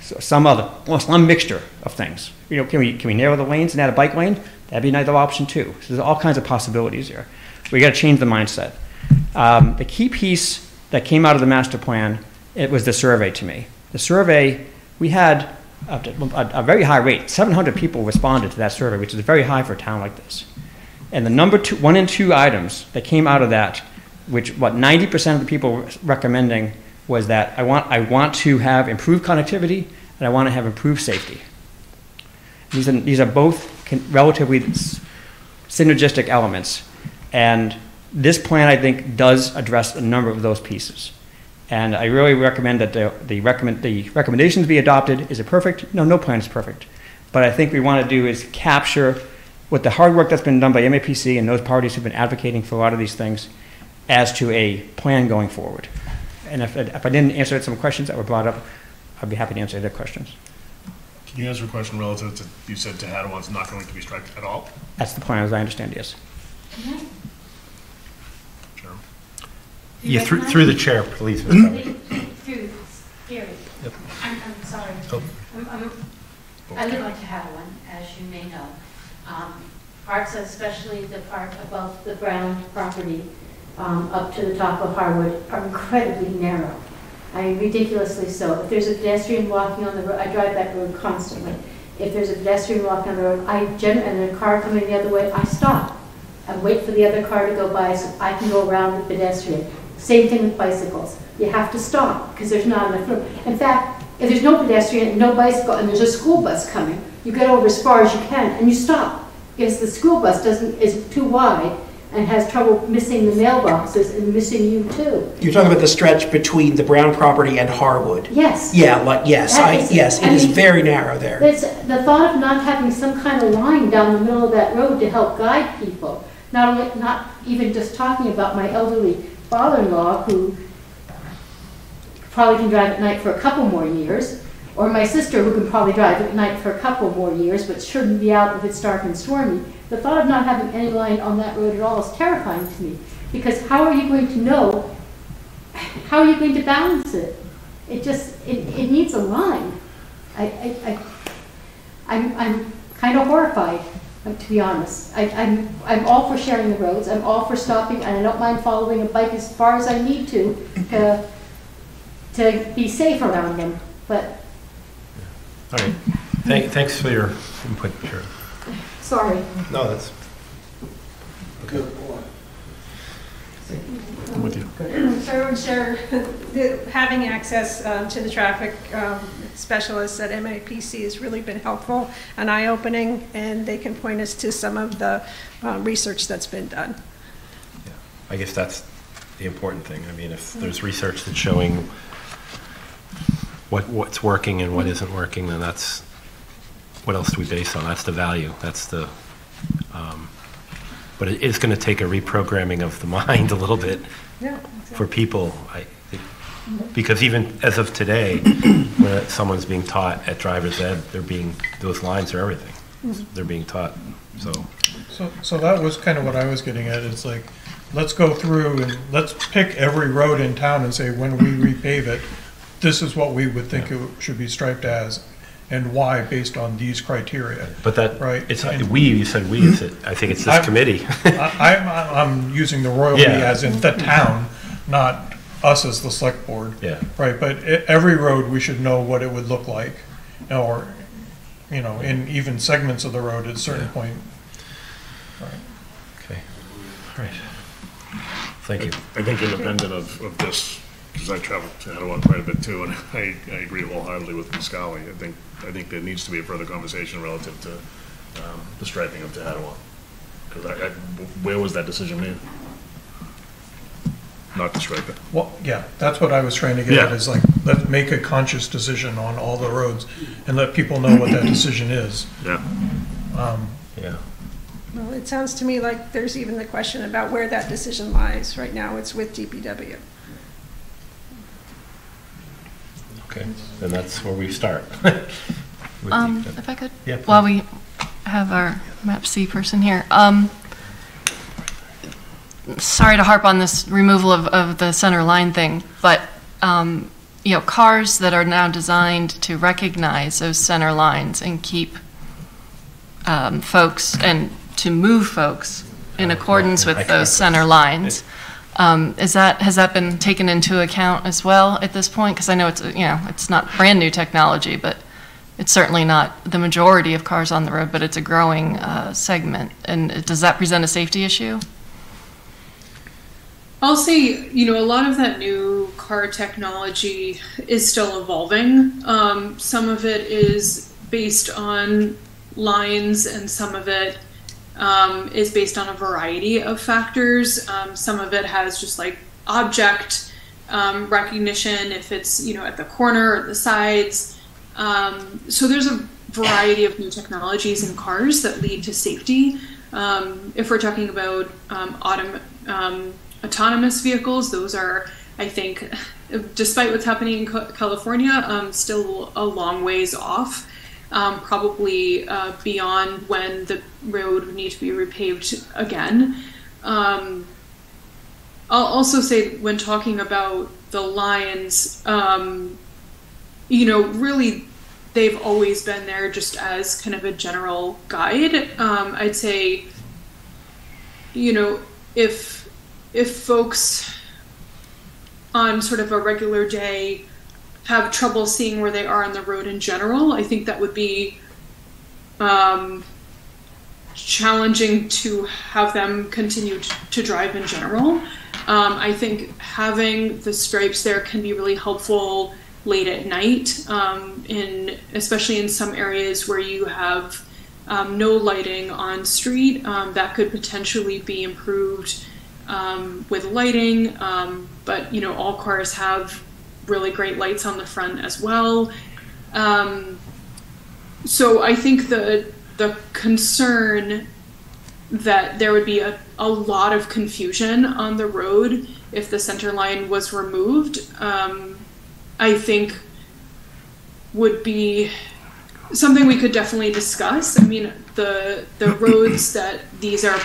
some mixture of things. You know, can we narrow the lanes and add a bike lane? That'd be another option too. So there's all kinds of possibilities here. We got to change the mindset. The key piece that came out of the master plan, it was the survey to me. The survey, we had a very high rate. 700 people responded to that survey, which is very high for a town like this. And the number 1 and 2 items that came out of that, which 90% of the people were recommending, was that I want to have improved connectivity and I want to have improved safety. These are both relatively synergistic elements, and this plan, I think, does address a number of those pieces. And I really recommend that the recommendations be adopted. Is it perfect? No, no plan is perfect. But I think we want to do is capture what the hard work that's been done by MAPC and those parties who've been advocating for a lot of these things as to a plan going forward. And if I didn't answer some questions that were brought up, I'd be happy to answer other questions. Can you answer a question relative to, you said Tehadawat's not going to be striped at all? That's the plan, as I understand, yes. Sure. Yeah, through the chair, please. Through Gary. Yep. I'm sorry. Oh. I live on Tehadawat, as you may know. Parts, especially the part above the Brown property, up to the top of Harwood, are incredibly narrow. I mean, ridiculously so. If there's a pedestrian walking on the road, I drive that road constantly. If there's a pedestrian walking on the road, and a car coming the other way, I stop. I wait for the other car to go by so I can go around the pedestrian. Same thing with bicycles. You have to stop because there's not enough room. In fact, if there's no pedestrian, no bicycle, and there's a school bus coming, you get over as far as you can and you stop. Because the school bus is too wide and has trouble missing the mailboxes and missing you too. You're talking about the stretch between the Brown property and Harwood. Yes. Yeah, yes, it is very narrow there. It's the thought of not having some kind of line down the middle of that road to help guide people. Not even just talking about my elderly father-in-law who probably can drive at night for a couple more years, or my sister who can probably drive at night for a couple more years but shouldn't be out if it's dark and stormy. The thought of not having any line on that road at all is terrifying to me, because how are you going to know, how are you going to balance it? It needs a line. I'm kind of horrified, to be honest. I'm all for sharing the roads, I'm all for stopping, and I don't mind following a bike as far as I need to be safe around them, but. All right. Thanks for your input, Sharon. Sorry. No, that's okay. I'm with you. Having access to the traffic specialists at MAPC has really been helpful and eye-opening, and they can point us to some of the research that's been done. Yeah. I guess that's the important thing. I mean, if there's research that's showing what's working and what isn't working, then that's what else do we base on? That's the value. That's the. But it is going to take a reprogramming of the mind a little bit for people. I think, because even as of today, when someone's being taught at driver's ed, those lines are everything. They're being taught. So that was kind of what I was getting at. It's like, let's go through and let's pick every road in town and say, when we repave it, this is what we would think it should be striped as, and why, based on these criteria. But that, right? It's you said we. Is it? I think it's this committee. I'm using the royalty as in the town, not us as the select board. Yeah. Right. But every road we should know what it would look like, or in even segments of the road at a certain point. Right. Okay. All right. Thank you. I think independent of this, because I travel to Ottawa quite a bit too, and I agree wholeheartedly with Muscali. I think there needs to be a further conversation relative to the striping of Ottawa. Because where was that decision made? Not to stripe it. Well, yeah, that's what I was trying to get at, is like, let's make a conscious decision on all the roads and let people know what that decision is. Yeah. Well, it sounds to me like there's even the question about where that decision lies. Right now, it's with DPW. Okay, then that's where we start. If I could, Yeah, please. while we have our map C person here. Sorry to harp on this removal of the center line thing, but you know, cars that are now designed to recognize those center lines and keep folks and to move folks in accordance with those center lines. Has that been taken into account as well at this point? Because I know it's not brand new technology, but it's certainly not the majority of cars on the road, but it's a growing segment. And does that present a safety issue? I'll say, a lot of that new car technology is still evolving. Some of it is based on lines, and some of it is based on a variety of factors. Some of it has just like object recognition, if it's at the corner or the sides. So there's a variety of new technologies in cars that lead to safety. If we're talking about autonomous vehicles, those are, I think, despite what's happening in California, still a long ways off. Probably beyond when the road would need to be repaved again. I'll also say, when talking about the lines, really they've always been there just as kind of a general guide. I'd say, if folks on sort of a regular day have trouble seeing where they are on the road in general, I think that would be challenging to have them continue to drive in general. I think having the stripes there can be really helpful late at night, especially in some areas where you have no lighting on street. That could potentially be improved with lighting, but all cars have really great lights on the front as well. So I think the concern that there would be a lot of confusion on the road if the center line was removed, I think would be something we could definitely discuss. I mean, the roads that these are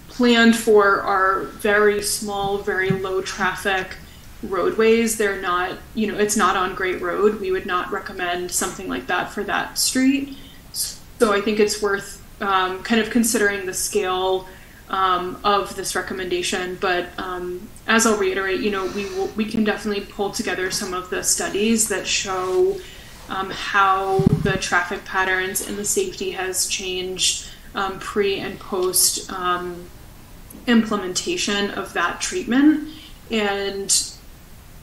planned for are very small, very low traffic roadways. They're not, it's not on Great Road. We would not recommend something like that for that street. So I think it's worth kind of considering the scale of this recommendation. But as I'll reiterate, we can definitely pull together some of the studies that show how the traffic patterns and the safety has changed pre and post implementation of that treatment. And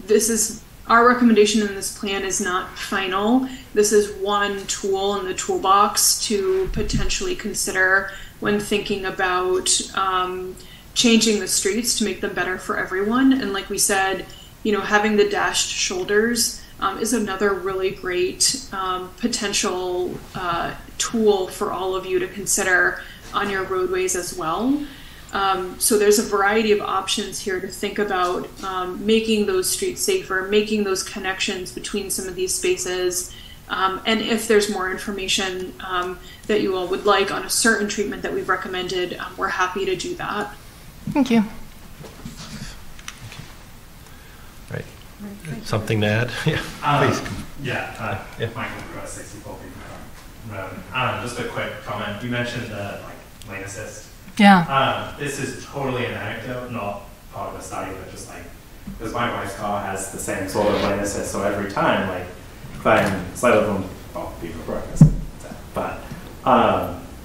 this is our recommendation in this plan is not final. This is one tool in the toolbox to potentially consider when thinking about changing the streets to make them better for everyone. And like we said, having the dashed shoulders is another really great potential tool for all of you to consider on your roadways as well. So there's a variety of options here to think about making those streets safer, making those connections between some of these spaces. And if there's more information that you all would like on a certain treatment that we've recommended, we're happy to do that. Thank you. Right. Something to add? Yeah, please. Yeah. Michael, 64 Road. Just a quick comment. You mentioned lane assist. Yeah. This is totally an anecdote, not part of a study, but just because my wife's car has the same sort of lane assist, so every time, if I'm slightly from, people broke this, but,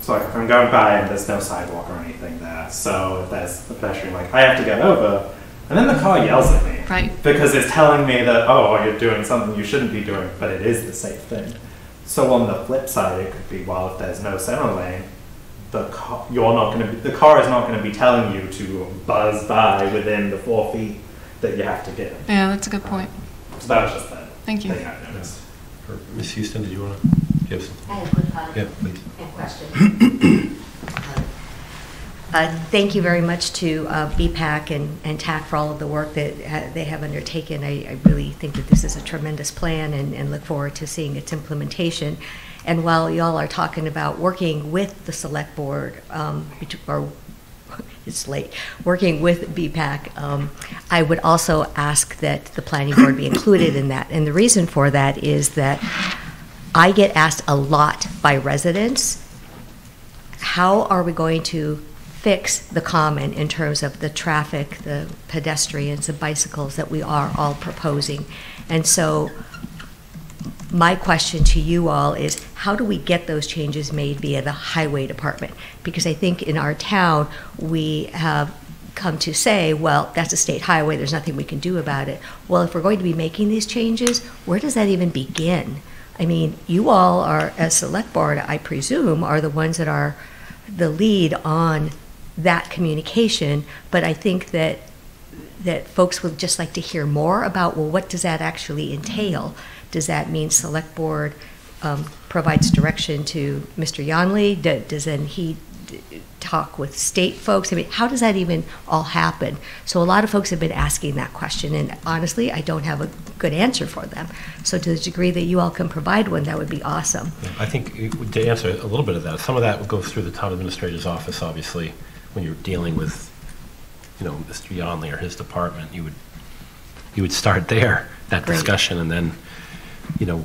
so if I'm going by and there's no sidewalk or anything there, so if there's a pedestrian, I have to get over, and then the car yells at me. Right. Because it's telling me that, you're doing something you shouldn't be doing, but it is the safe thing. So on the flip side, it could be, if there's no center lane, the car is not going to be telling you to buzz by within the 4 feet that you have to give. Yeah, that's a good point. So that was just that. Thank you. Thing I've noticed. Ms. Houston, did you want to give something? I have a quick comment. Yeah, please. And question. Thank you very much to BPAC and TAC for all of the work that they have undertaken. I really think that this is a tremendous plan and look forward to seeing its implementation. And while y'all are talking about working with the select board, or it's late, working with BPAC, I would also ask that the planning board be included in that. And the reason for that is that I get asked a lot by residents, how are we going to fix the common in terms of the traffic, the pedestrians, the bicycles that we are all proposing? And so my question to you all is, how do we get those changes made via the highway department? Because I think in our town, we have come to say, well, that's a state highway, there's nothing we can do about it. Well, if we're going to be making these changes, where does that even begin? I mean, you all are, as select board, I presume, are the ones that are the lead on that communication, but I think that folks would just like to hear more about, well, what does that actually entail? Does that mean select board provides direction to Mr. Yonley? Does then he talk with state folks? I mean, how does that even all happen? So a lot of folks have been asking that question, and honestly, I don't have a good answer for them. So to the degree that you all can provide one, that would be awesome. I think to answer a little bit of that, some of that goes through the town administrator's office, obviously, when you're dealing with, you know, Mr. Yonley or his department. You would start there, that discussion, and then, you know,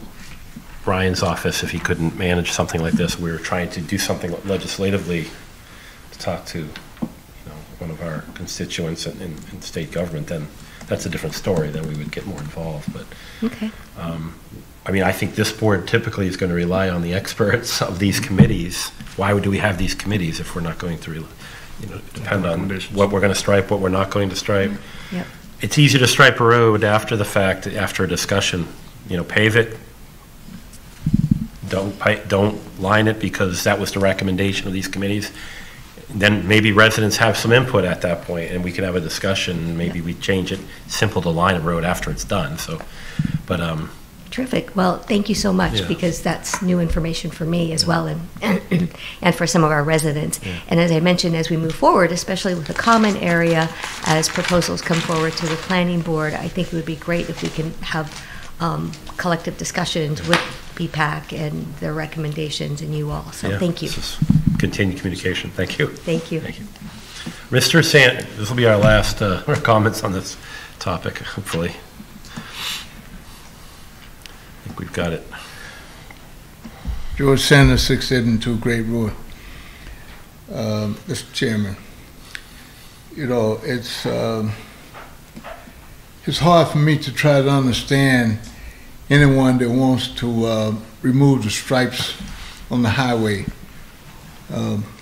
Brian's office, if he couldn't manage something like this, we were trying to do something legislatively to talk to, you know, one of our constituents in state government, then that's a different story. Then we would get more involved. But okay. I mean, I think this board typically is going to rely on the experts of these committees. Why do we have these committees if we're not going to, you know, depend on what we're going to stripe, what we're not going to stripe? Yep. It's easy to stripe a road after the fact, after a discussion. You know, pave it. Don't line it because that was the recommendation of these committees. Then maybe residents have some input at that point, and we can have a discussion. Maybe we change it. Simple to line a road after it's done. So, but terrific. Well, thank you so much, because that's new information for me as well, and for some of our residents. Yeah. And as I mentioned, as we move forward, especially with the common area, as proposals come forward to the planning board, I think it would be great if we can have collective discussions with BPAC and their recommendations and you all. So thank you. Continued communication. Thank you. Thank you. Thank you. Mr. Sant, this will be our last comments on this topic, hopefully. I think we've got it. George Sanders, 672 Great Road. Mr. Chairman, you know, it's hard for me to try to understand anyone that wants to remove the stripes on the highway.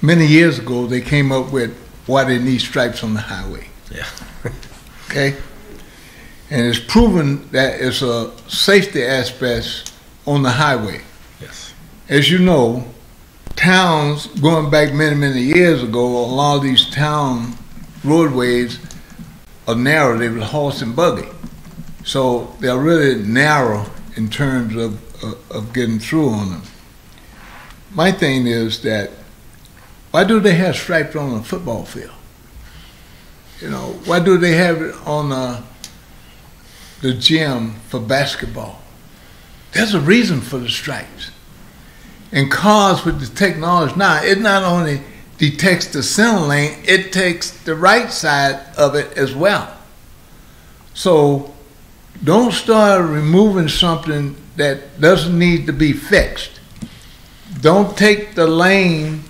Many years ago, they came up with why they need stripes on the highway. Yeah. Okay? And it's proven that it's a safety aspect on the highway. Yes. As you know, towns, going back many, many years ago, a lot of these town roadways are narrow. They were horse and buggy. So they're really narrow in terms of getting through on them. My thing is that, why do they have stripes on a football field? You know, why do they have it on the gym for basketball? There's a reason for the stripes. And cars with the technology now, it not only detects the center lane, it takes the right side of it as well. So don't start removing something that doesn't need to be fixed. Don't take the lane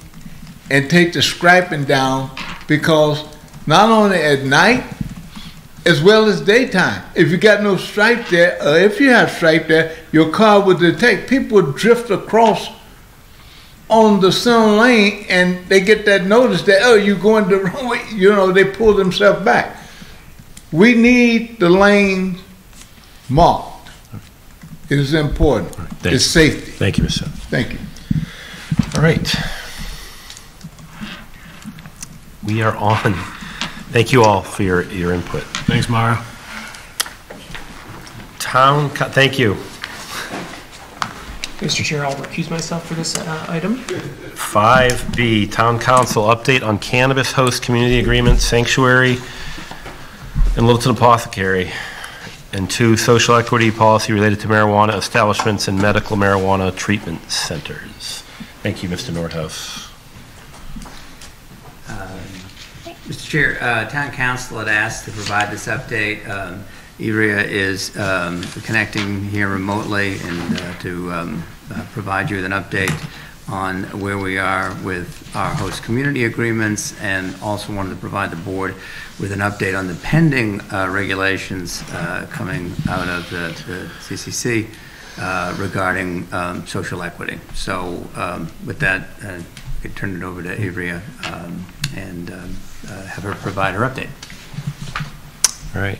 and take the striping down, because not only at night as well as daytime, if you got no stripe there, or if you have stripe there, your car would detect. People would drift across on the center lane and they get that notice that, oh, you're going the wrong way. You know, they pull themselves back. We need the lanes marked. It is important. It's safety. Thank you, Mr. Thank you. All right. We are on. Thank you all for your input. Thanks, Mara. Thank you. Mr. Chair, I'll recuse myself for this item. 5B, Town Council update on cannabis host community agreement, sanctuary, and Littleton Apothecary. And 2, social equity policy related to marijuana establishments and medical marijuana treatment centers. Thank you, Mr. Nordhaus. Mr. Chair, Town Council had asked to provide this update. Ivrea is connecting here remotely and to provide you with an update on where we are with our host community agreements, and also wanted to provide the board with an update on the pending regulations coming out of the CCC regarding social equity. So with that, I could turn it over to Ivrea and have her provide her update. All right.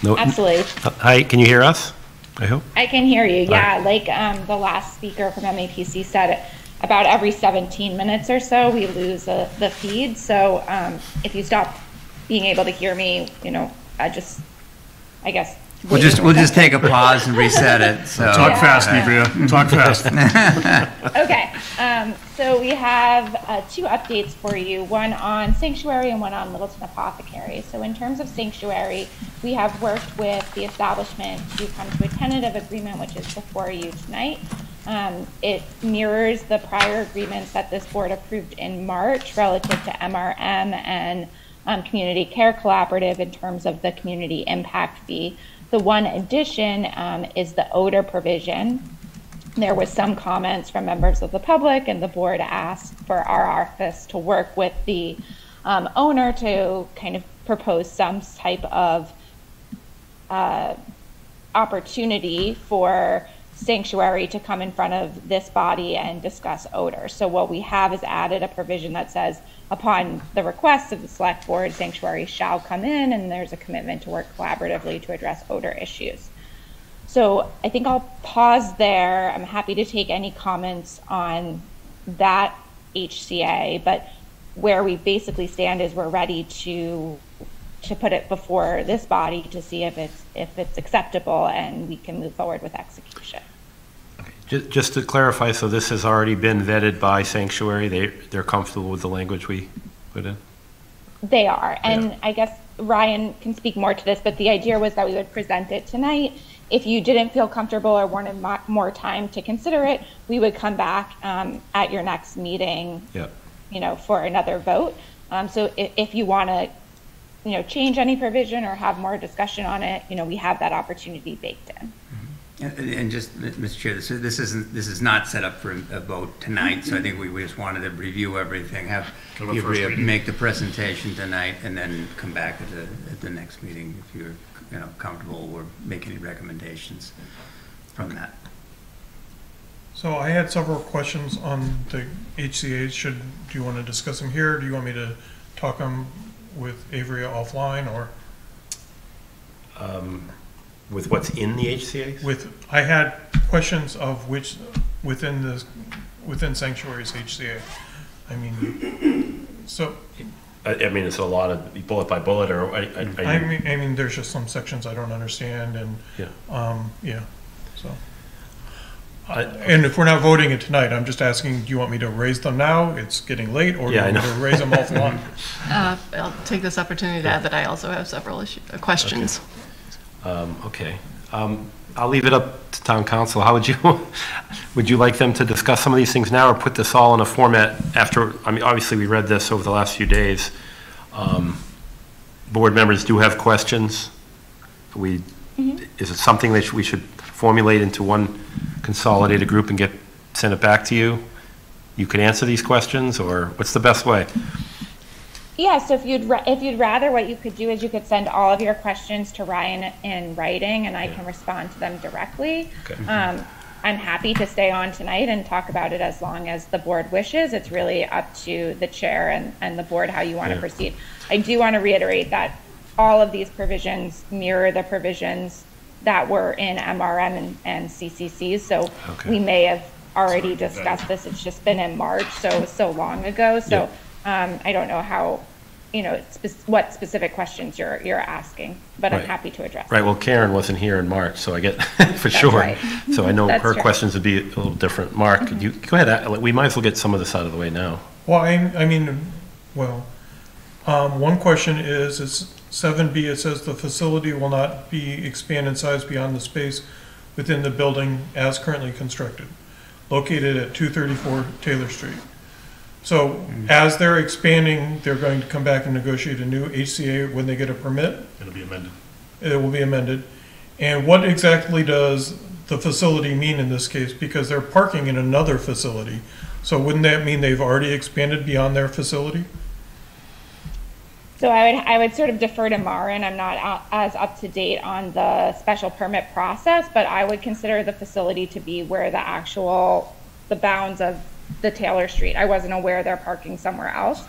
No, absolutely. Hi, can you hear us? I hope. I can hear you. Yeah, right. Like the last speaker from MAPC said, about every 17 minutes or so we lose the feed. So if you stop being able to hear me, you know, I guess. We'll just take a pause and reset it. So talk fast, Ivrea. Talk fast. Okay. So we have 2 updates for you, one on Sanctuary and one on Littleton Apothecary. So in terms of Sanctuary, we have worked with the establishment to come to a tentative agreement, which is before you tonight. It mirrors the prior agreements that this board approved in March relative to MRM and Community Care Collaborative in terms of the community impact fee. The one addition is the odor provision. There was some comments from members of the public, and the board asked for our office to work with the owner to kind of propose some type of opportunity for Sanctuary to come in front of this body and discuss odor. So what we have is added a provision that says, upon the request of the select board, Sanctuary shall come in, and there's a commitment to work collaboratively to address odor issues. So I think I'll pause there. I'm happy to take any comments on that HCA, but where we basically stand is we're ready to put it before this body to see if it's acceptable and we can move forward with execution. Just to clarify, so this has already been vetted by Sanctuary. They're comfortable with the language we put in? They are, and I guess Ryan can speak more to this, but the idea was that we would present it tonight. If you didn't feel comfortable or wanted more time to consider it, we would come back at your next meeting, you know, for another vote. So if you want to, you know, change any provision or have more discussion on it, you know, we have that opportunity baked in. And just, Mr. Chair, this is not set up for a vote tonight, so I think we just wanted to review everything, have you make the presentation tonight, and then come back at the next meeting if you're comfortable or make any recommendations from that. So I had several questions on the HCA's. Do you want to discuss them here? Do you want me to talk them with Ivrea offline, or? With what's in the HCA's? I had questions of which within Sanctuary's HCA. I mean, so. I mean, it's a lot of bullet by bullet, or I mean, there's just some sections I don't understand, and so. And if we're not voting it tonight, I'm just asking, do you want me to raise them now? It's getting late, or do you want me to raise them offline? I'll take this opportunity to add that I also have several questions. Okay. I'll leave it up to Town Council. How would you like them to discuss some of these things now, or put this all in a format after? I mean, obviously we read this over the last few days. Board members do have questions. Is it something that we should formulate into one consolidated group and send it back to you? You could answer these questions, or what's the best way? Yeah, so if you'd rather, what you could do is you could send all of your questions to Ryan in writing, and I can respond to them directly. Okay. I'm happy to stay on tonight and talk about it as long as the board wishes. It's really up to the chair and the board how you want to proceed. I do want to reiterate that all of these provisions mirror the provisions that were in MRM and CCC, so we may have already discussed this. It's just been in March, so it was so long ago. So I don't know how what specific questions you're asking, but I'm Right. happy to address. Right, well, Karen wasn't here in March, so I get, for That's sure. right. So I know That's her true. questions would be a little different. Mark, could you, go ahead, we might as well get some of this out of the way now. Well, I mean, well, one question is, it's 7B, it says the facility will not be expanded in size beyond the space within the building as currently constructed, located at 234 Taylor Street. So as they're expanding, they're going to come back and negotiate a new HCA when they get a permit? It'll be amended. It will be amended. And what exactly does the facility mean in this case? Because they're parking in another facility. So wouldn't that mean they've already expanded beyond their facility? So I would sort of defer to Marin. I'm not as up to date on the special permit process, but I would consider the facility to be where the bounds of the Taylor Street. I wasn't aware they're parking somewhere else.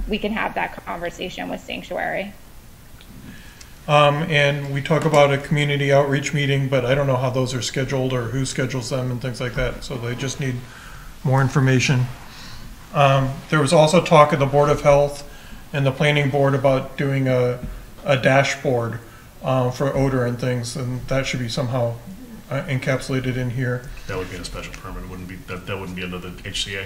We can have that conversation with Sanctuary. And we talk about a community outreach meeting, but I don't know how those are scheduled or who schedules them and things like that. So they just need more information. There was also talk of the Board of Health and the Planning Board about doing a dashboard for odor and things, and that should be somehow encapsulated in here. That would be in a special permit. It wouldn't be, that wouldn't be under the HCA.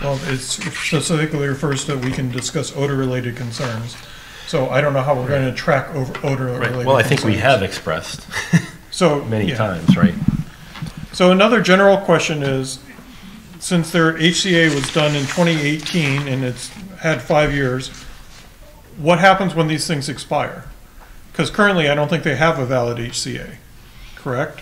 Well, it specifically refers to we can discuss odor-related concerns. So I don't know how we're going to track odor-related concerns. Well, I think we have expressed so many times, right? So another general question is, since their HCA was done in 2018 and it's had 5 years, what happens when these things expire? Because currently I don't think they have a valid HCA, correct?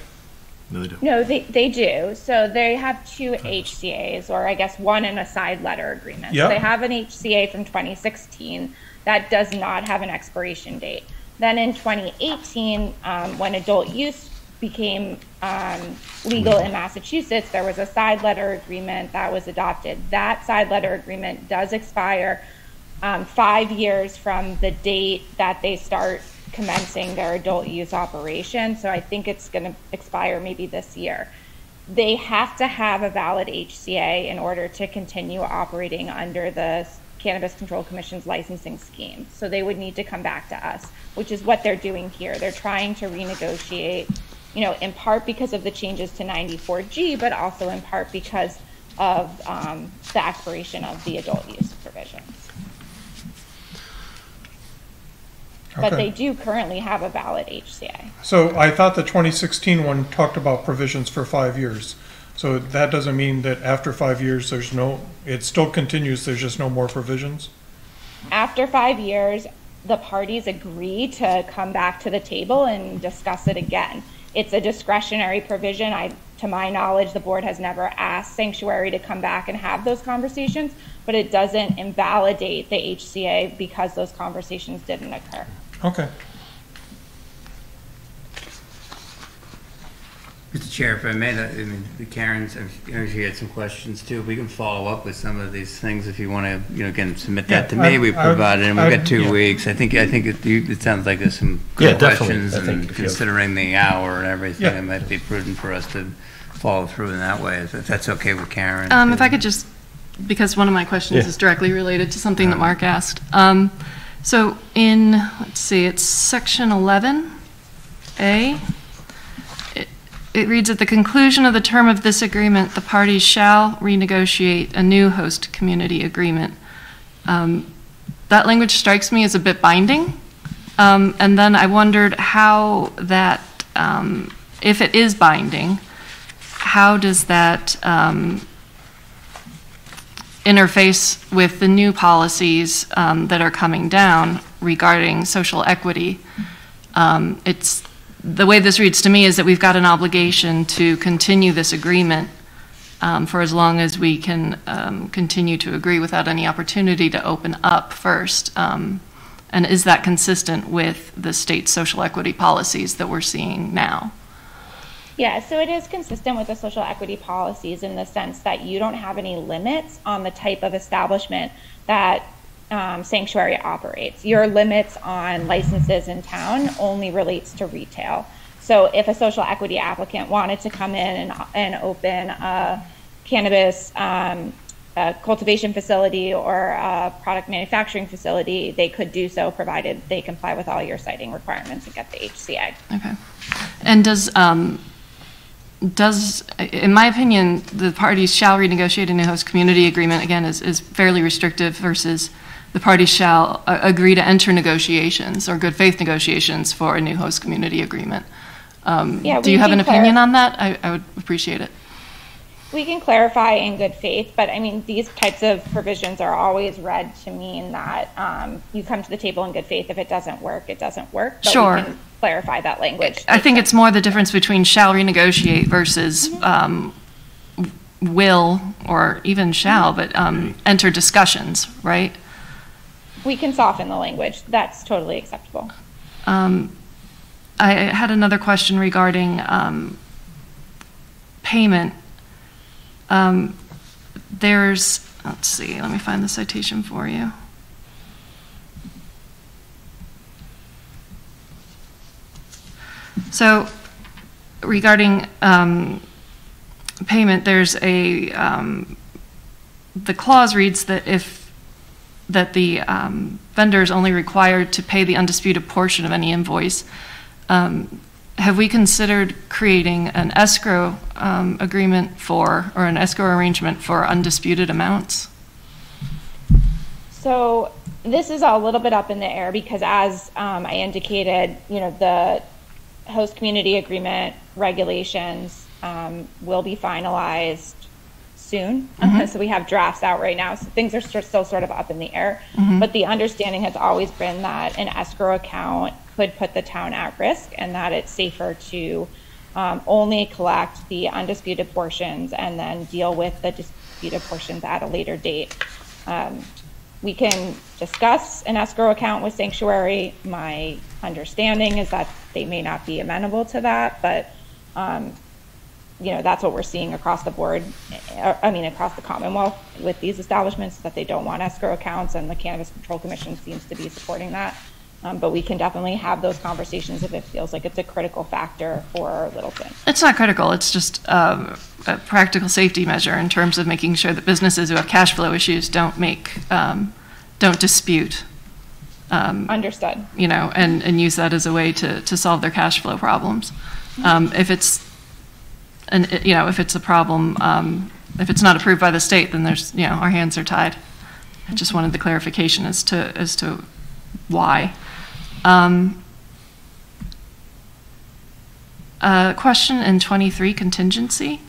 No, they do. No, they do. So they have two HCAs, or I guess one and a side letter agreement. Yep. So they have an HCA from 2016 that does not have an expiration date. Then in 2018, when adult use became legal in Massachusetts, there was a side letter agreement that was adopted. That side letter agreement does expire 5 years from the date that they start commencing their adult use operation. So I think it's going to expire maybe this year. They have to have a valid HCA in order to continue operating under the Cannabis Control Commission's licensing scheme. So they would need to come back to us, which is what they're doing here. They're trying to renegotiate, in part because of the changes to 94G, but also in part because of the expiration of the adult use provisions. But they do currently have a valid HCA. So I thought the 2016 one talked about provisions for 5 years. So that doesn't mean that after 5 years, it still continues, there's just no more provisions? After 5 years, the parties agree to come back to the table and discuss it again. It's a discretionary provision. To my knowledge, the board has never asked Sanctuary to come back and have those conversations, but it doesn't invalidate the HCA because those conversations didn't occur. Okay. Mr. Chair, if I may, Karen's, she had some questions too. We can follow up with some of these things if you want to, again, submit that to me. We provided, and we've got 2 weeks. I think it sounds like there's some good questions, and considering the hour and everything, it might be prudent for us to follow through in that way, if that's okay with Karen. If I could just, because one of my questions is directly related to something that Mark asked. So in, let's see, it's section 11A. It reads, at the conclusion of the term of this agreement, the parties shall renegotiate a new host community agreement. That language strikes me as a bit binding. And then I wondered how that, if it is binding, how does that interface with the new policies that are coming down regarding social equity? The way this reads to me is that we've got an obligation to continue this agreement for as long as we can continue to agree without any opportunity to open up first. And is that consistent with the state's social equity policies that we're seeing now? Yeah, so it is consistent with the social equity policies in the sense that you don't have any limits on the type of establishment that Sanctuary operates. Your limits on licenses in town only relates to retail. So if a social equity applicant wanted to come in and open a cannabis a cultivation facility or a product manufacturing facility, they could do so provided they comply with all your siting requirements and get the HCA. Okay. And does, in my opinion, the parties shall renegotiate a new host community agreement, again, is fairly restrictive versus the parties shall agree to enter negotiations or good faith negotiations for a new host community agreement. Do you have an opinion on that? I would appreciate it. We can clarify in good faith, but I mean, these types of provisions are always read to mean that you come to the table in good faith. If it doesn't work, it doesn't work. But sure. We can clarify that language. I think it's more the difference between shall renegotiate versus will, or even shall, but enter discussions, right? We can soften the language. That's totally acceptable. I had another question regarding payment. Let's see, let me find the citation for you. So regarding payment, there's the clause reads that the vendor is only required to pay the undisputed portion of any invoice. Have we considered creating an escrow agreement or an escrow arrangement for undisputed amounts? So this is a little bit up in the air because, as I indicated, the host community agreement regulations will be finalized soon. So we have drafts out right now. So things are still sort of up in the air. But the understanding has always been that an escrow account could put the town at risk, and that it's safer to only collect the undisputed portions and then deal with the disputed portions at a later date. We can discuss an escrow account with Sanctuary. My understanding is that they may not be amenable to that, but that's what we're seeing across the board. Across the Commonwealth with these establishments, that they don't want escrow accounts, and the Cannabis Control Commission seems to be supporting that. But we can definitely have those conversations if it feels like it's a critical factor for Littleton. It's not critical. It's just a practical safety measure in terms of making sure that businesses who have cash flow issues don't dispute. Understood. And use that as a way to solve their cash flow problems. If it's a problem, if it's not approved by the state, then there's our hands are tied. I just wanted the clarification as to why. Question in 23, contingency.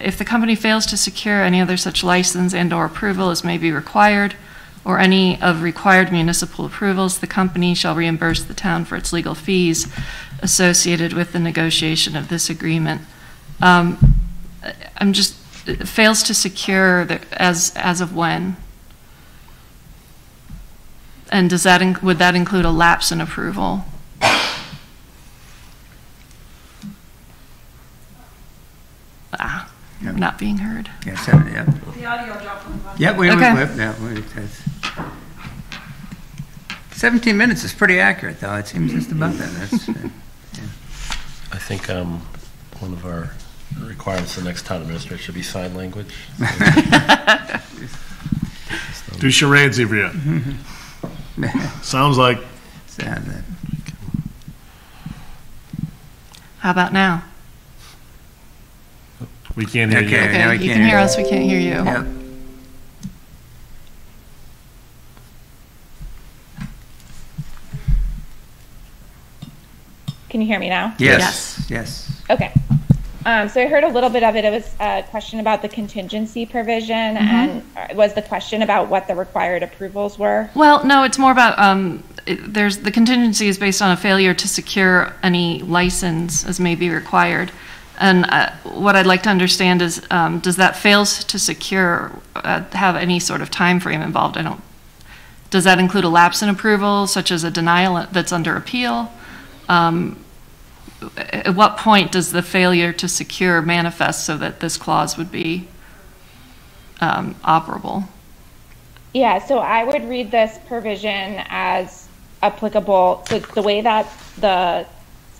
If the company fails to secure any other such license and/or approval as may be required, or any of required municipal approvals, the company shall reimburse the town for its legal fees associated with the negotiation of this agreement. Fails to secure as of when? And would that include a lapse in approval? I'm not being heard. Yes, yeah. The audio dropped. Yeah, we 17 minutes is pretty accurate, though. It seems just about that. I think one of our requirements for the next town administrator should be sign language. Do charades, Ivrea. Sounds like. How about now? We can't hear you. Okay, you can hear us, we can't hear you. Yep. Can you hear me now? Yes. Okay. So I heard a little bit of it. It was a question about the contingency provision, and was the question about what the required approvals were? Well, no, it's more about the contingency is based on a failure to secure any license as may be required. And what I'd like to understand is, does that fails to secure have any sort of time frame involved? Does that include a lapse in approval, such as a denial that's under appeal? At what point does the failure to secure manifest so that this clause would be operable? Yeah, so I would read this provision as applicable. So the way that the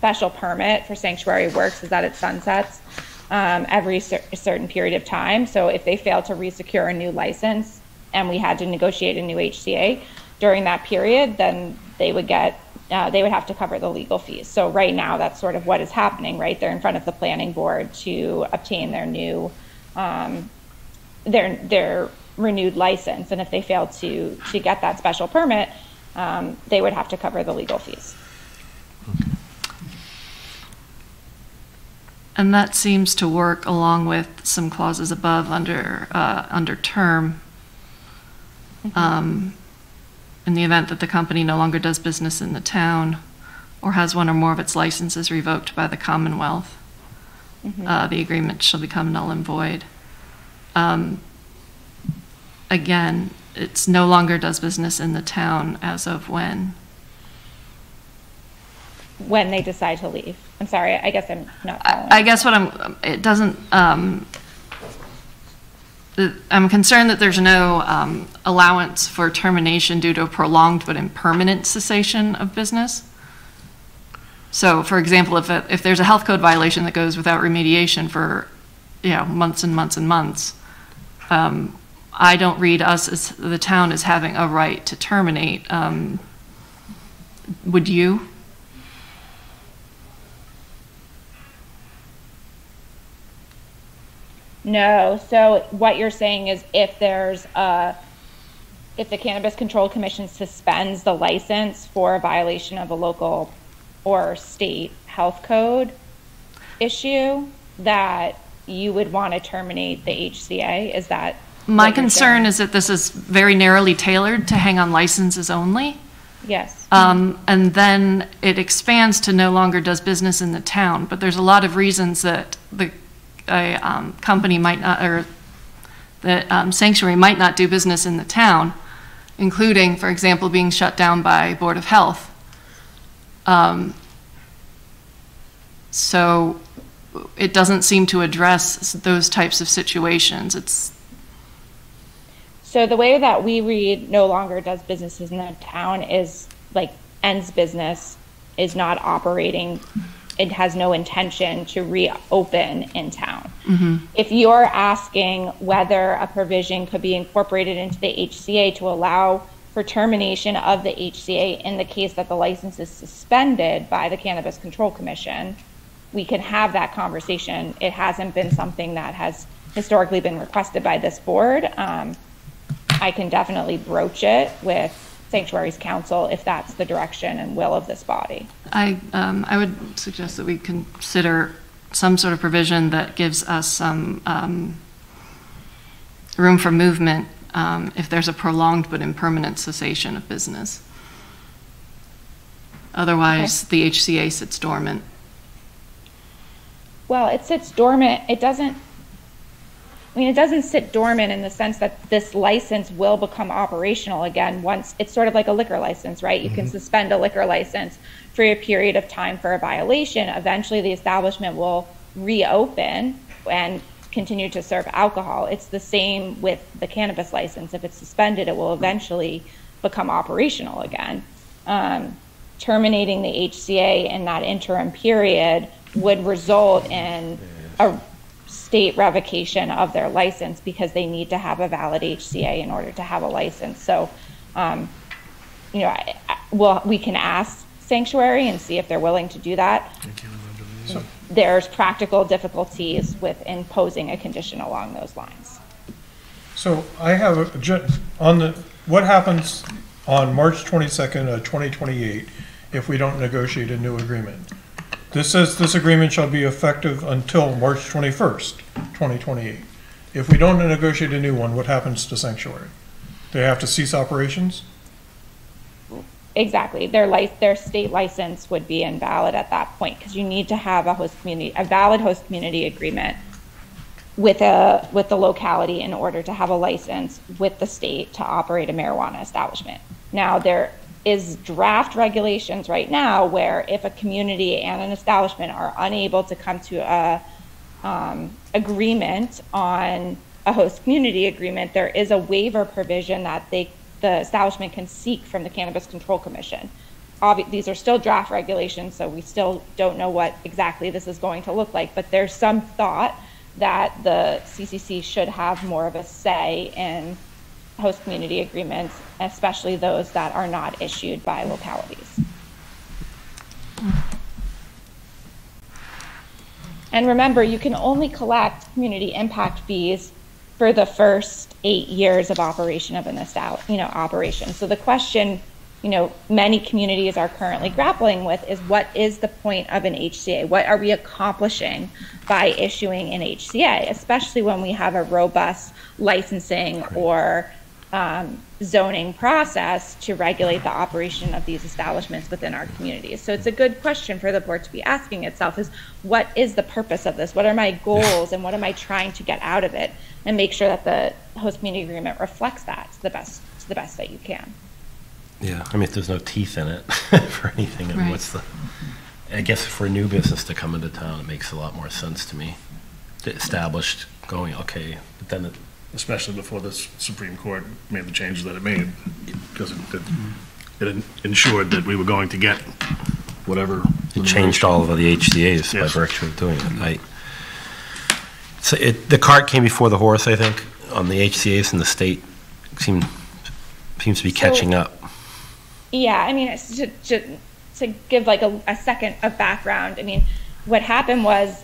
special permit for sanctuary works is that it sunsets every certain period of time. So if they fail to resecure a new license and we had to negotiate a new HCA during that period, then they would get they would have to cover the legal fees. So right now, that's sort of what is happening, right? They're in front of the planning board to obtain their new, their renewed license. And if they fail to get that special permit, they would have to cover the legal fees. And that seems to work along with some clauses above under term. In the event that the company no longer does business in the town or has one or more of its licenses revoked by the Commonwealth, the agreement shall become null and void. Again, it's no longer does business in the town as of when? When they decide to leave. I'm sorry, I guess I'm not following. I guess what it doesn't, I'm concerned that there's no allowance for termination due to a prolonged but impermanent cessation of business. So, for example, if there's a health code violation that goes without remediation for months and months and months, I don't read us as the town as having a right to terminate. Would you? No. So what you're saying is if the Cannabis Control Commission suspends the license for a violation of a local or state health code issue, that you would want to terminate the HCA? Is that my concern is that this is very narrowly tailored to hang on licenses only. Yes. And then it expands to no longer does business in the town. But there's a lot of reasons that a company might not, or the sanctuary might not do business in the town, including, for example, being shut down by Board of Health. So it doesn't seem to address those types of situations. So the way that we read no longer does business in the town is like ends business, is not operating, it has no intention to reopen in town. If you're asking whether a provision could be incorporated into the HCA to allow for termination of the HCA in the case that the license is suspended by the Cannabis Control Commission, we can have that conversation. It hasn't been something that has historically been requested by this board. I can definitely broach it with Sanctuaries Council if that's the direction and will of this body. I would suggest that we consider some sort of provision that gives us some room for movement if there's a prolonged but impermanent cessation of business. Otherwise, the HCA sits dormant. Well, it sits dormant. It doesn't sit dormant in the sense that this license will become operational again once it's sort of like a liquor license, right? You can suspend a liquor license for a period of time for a violation. Eventually, the establishment will reopen and continue to serve alcohol. It's the same with the cannabis license. If it's suspended, it will eventually become operational again. Terminating the HCA in that interim period would result in a state revocation of their license because they need to have a valid HCA in order to have a license. So, we can ask Sanctuary and see if they're willing to do that. There's practical difficulties with imposing a condition along those lines. So I have what happens on March 22nd of 2028 if we don't negotiate a new agreement? This says this agreement shall be effective until March 21st, 2028. If we don't negotiate a new one, what happens to Sanctuary? They have to cease operations? Exactly. Their state license would be invalid at that point because you need to have a valid host community agreement with the locality in order to have a license with the state to operate a marijuana establishment. Now, there is draft regulations right now where if a community and an establishment are unable to come to a agreement on a host community agreement, there is a waiver provision that the establishment can seek from the Cannabis Control Commission. these are still draft regulations, so we still don't know what exactly this is going to look like, but there's some thought that the CCC should have more of a say in host community agreements, especially those that are not issued by localities. And remember, you can only collect community impact fees for the first 8 years of operation of an operation. So the question, many communities are currently grappling with is, what is the point of an HCA? What are we accomplishing by issuing an HCA, especially when we have a robust licensing or zoning process to regulate the operation of these establishments within our communities. So it's a good question for the board to be asking itself is, what is the purpose of this? What are my goals and what am I trying to get out of it? And make sure that the host community agreement reflects that to the best that you can. Yeah, I mean, if there's no teeth in it for anything, and Right. I guess for a new business to come into town, it makes a lot more sense to me. The established going, okay, but then Especially before the Supreme Court made the changes that it made, because it ensured that we were going to get whatever. it changed all of the HCA's by Yes. virtue of doing it. So the cart came before the horse, I think, on the HCA's, and the state seems to be catching up. Yeah, I mean, to give like a second of background, I mean, what happened was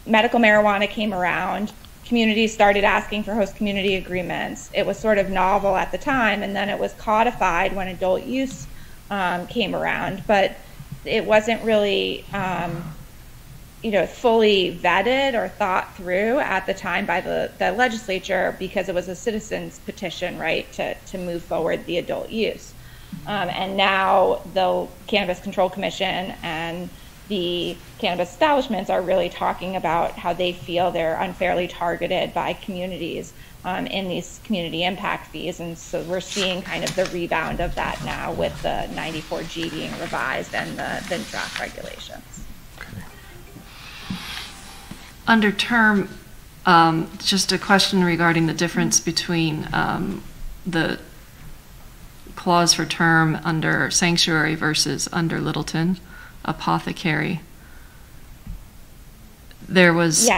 medical marijuana came around, communities started asking for host community agreements. It was sort of novel at the time, and then it was codified when adult use came around, but it wasn't really fully vetted or thought through at the time by the legislature, because it was a citizen's petition, right, to move forward the adult use. And now the Cannabis Control Commission and the cannabis establishments are really talking about how they feel they're unfairly targeted by communities in these community impact fees. And so we're seeing kind of the rebound of that now with the 94G being revised and the draft regulations. Under term, just a question regarding the difference between the clause for term under sanctuary versus under Littleton Apothecary. There was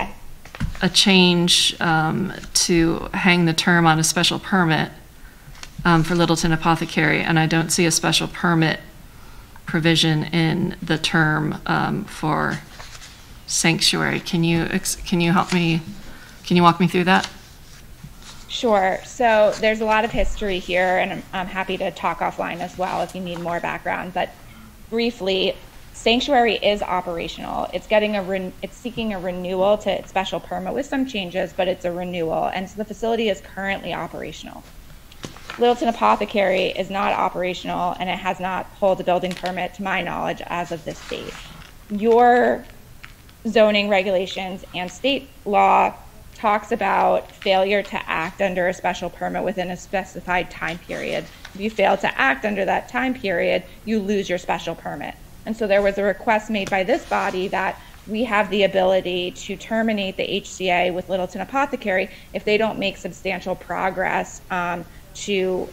a change to hang the term on a special permit for Littleton Apothecary, and I don't see a special permit provision in the term for sanctuary. Can you help me? Can you walk me through that? Sure. So there's a lot of history here, and I'm happy to talk offline as well if you need more background. But briefly, sanctuary is operational. It's it's seeking a renewal to its special permit with some changes, but it's a renewal, and so the facility is currently operational. Littleton Apothecary is not operational, and it has not pulled a building permit, to my knowledge, as of this date. Your zoning regulations and state law talks about failure to act under a special permit within a specified time period. If you fail to act under that time period, you lose your special permit. And so there was a request made by this body that we have the ability to terminate the HCA with Littleton Apothecary if they don't make substantial progress to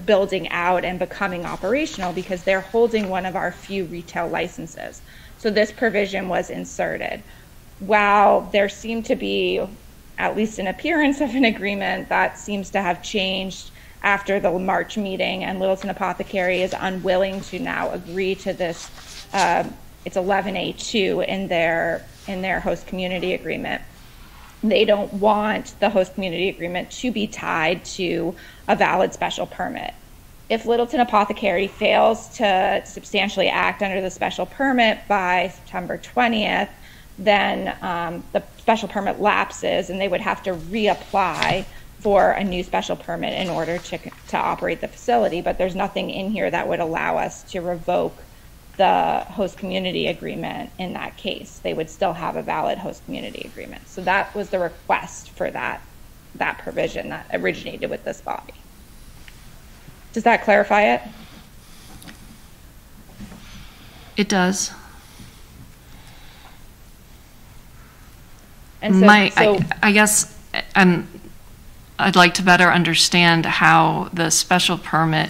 building out and becoming operational, because they're holding one of our few retail licenses. So this provision was inserted. While there seemed to be at least an appearance of an agreement, that seems to have changed after the March meeting, and Littleton Apothecary is unwilling to now agree to this. It's 11A2 in their host community agreement. They don't want the host community agreement to be tied to a valid special permit. If Littleton Apothecary fails to substantially act under the special permit by September 20th, then the special permit lapses, and they would have to reapply for a new special permit in order to operate the facility. But there's nothing in here that would allow us to revoke the host community agreement in that case. They would still have a valid host community agreement. So that was the request for that provision that originated with this body. Does that clarify it? It does. And so, I guess, I'd like to better understand how the special permit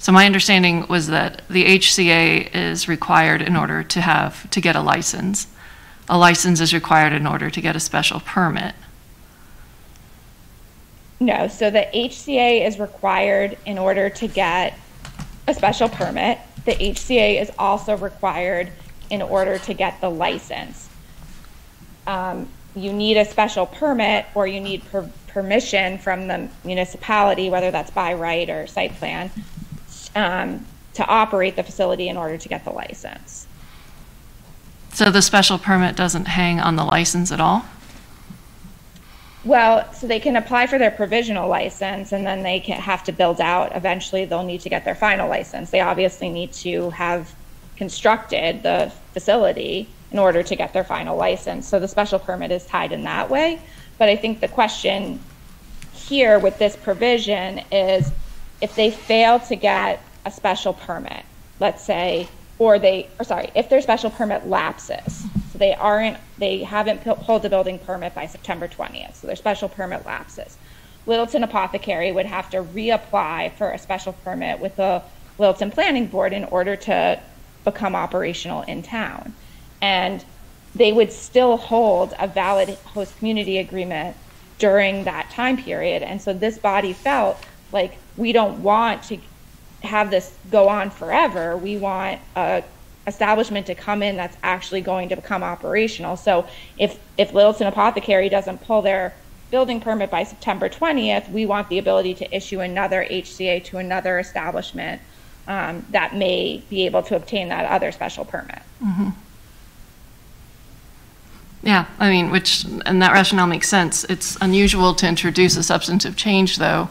So my understanding was that the HCA is required in order to get a license. A license is required in order to get a special permit. No, so the HCA is required in order to get a special permit. The HCA is also required in order to get the license. You need a special permit, or you need permission from the municipality, whether that's by right or site plan, to operate the facility in order to get the license. So the special permit doesn't hang on the license at all? Well, so they can apply for their provisional license, and then they have to build out. Eventually, they'll need to get their final license. They obviously need to have constructed the facility in order to get their final license. So the special permit is tied in that way. But I think the question here with this provision is, if they fail to get a special permit, let's say, if their special permit lapses, so they haven't pulled the building permit by September 20th, so their special permit lapses. Littleton Apothecary would have to reapply for a special permit with the Littleton Planning Board in order to become operational in town. And they would still hold a valid host community agreement during that time period. And so this body felt like, we don't want to have this go on forever. We want a establishment to come in that's actually going to become operational. So if Littleton Apothecary doesn't pull their building permit by September 20th, we want the ability to issue another HCA to another establishment that may be able to obtain that other special permit. Mm-hmm. Yeah, I mean, and that rationale makes sense. It's unusual to introduce a substantive change, though,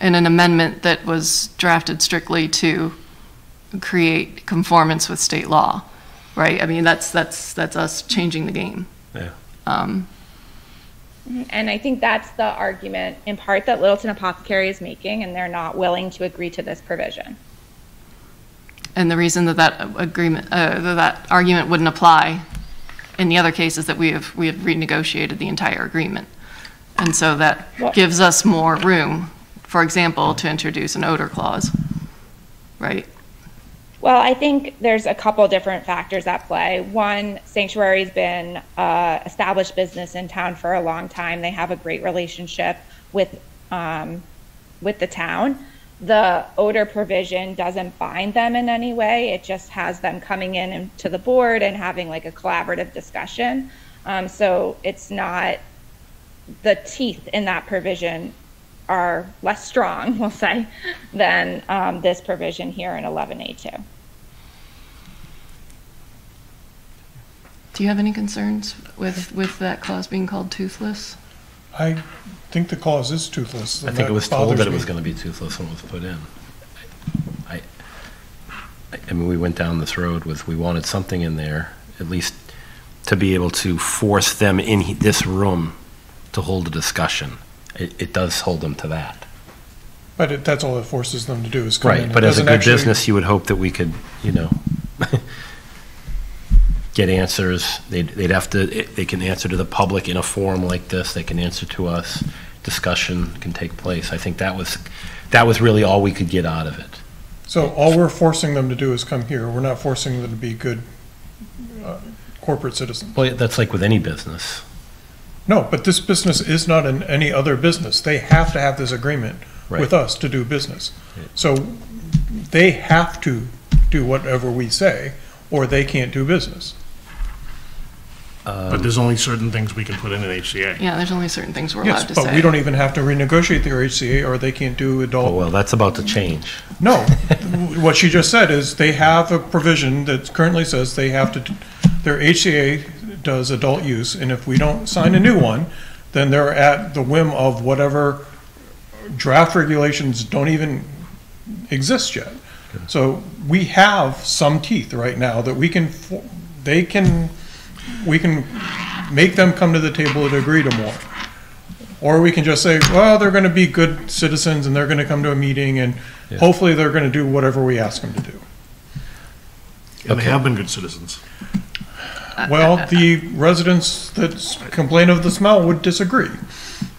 in an amendment that was drafted strictly to create conformance with state law, right? I mean, that's us changing the game. Yeah. And I think that's the argument, in part, that Littleton Apothecary is making, and they're not willing to agree to this provision. And the reason that argument wouldn't apply in the other cases that we have renegotiated the entire agreement, and so that gives us more room, for example, to introduce an odor clause, right? Well, I think there's a couple different factors at play. One, Sanctuary's been an established business in town for a long time. They have a great relationship with the town. The odor provision doesn't bind them in any way. It just has them coming in to the board and having like a collaborative discussion. So it's not, the teeth in that provision are less strong, we'll say, than this provision here in 11A2. Do you have any concerns with that clause being called toothless? I think the clause is toothless. I think it was told that it was going to be toothless when it was put in. I mean, we went down this road we wanted something in there, at least to be able to force them in this room to hold a discussion. It does hold them to that. But that's all it forces them to do is come in. Right, but as a good business, you would hope that we could, get answers. They can answer to the public in a forum like this. They can answer to us. Discussion can take place. I think that was really all we could get out of it. So all we're forcing them to do is come here. We're not forcing them to be good corporate citizens. Well, that's like with any business. No, but this business is not in any other business. They have to have this agreement with us to do business. So they have to do whatever we say, or they can't do business. But there's only certain things we can put in an HCA. Yeah, there's only certain things we're allowed to say. Yes, but we don't even have to renegotiate their HCA, or they can't do adult. Oh, well, that's about to change. No, what she just said is they have a provision that currently says they have to, their HCA does adult use, and if we don't sign a new one, then they're at the whim of whatever draft regulations don't even exist yet. So we have some teeth right now that we can make them come to the table to agree to more. Or we can just say, well, they're going to be good citizens and they're going to come to a meeting and hopefully they're going to do whatever we ask them to do. And they have been good citizens. Well, the residents that complain of the smell would disagree.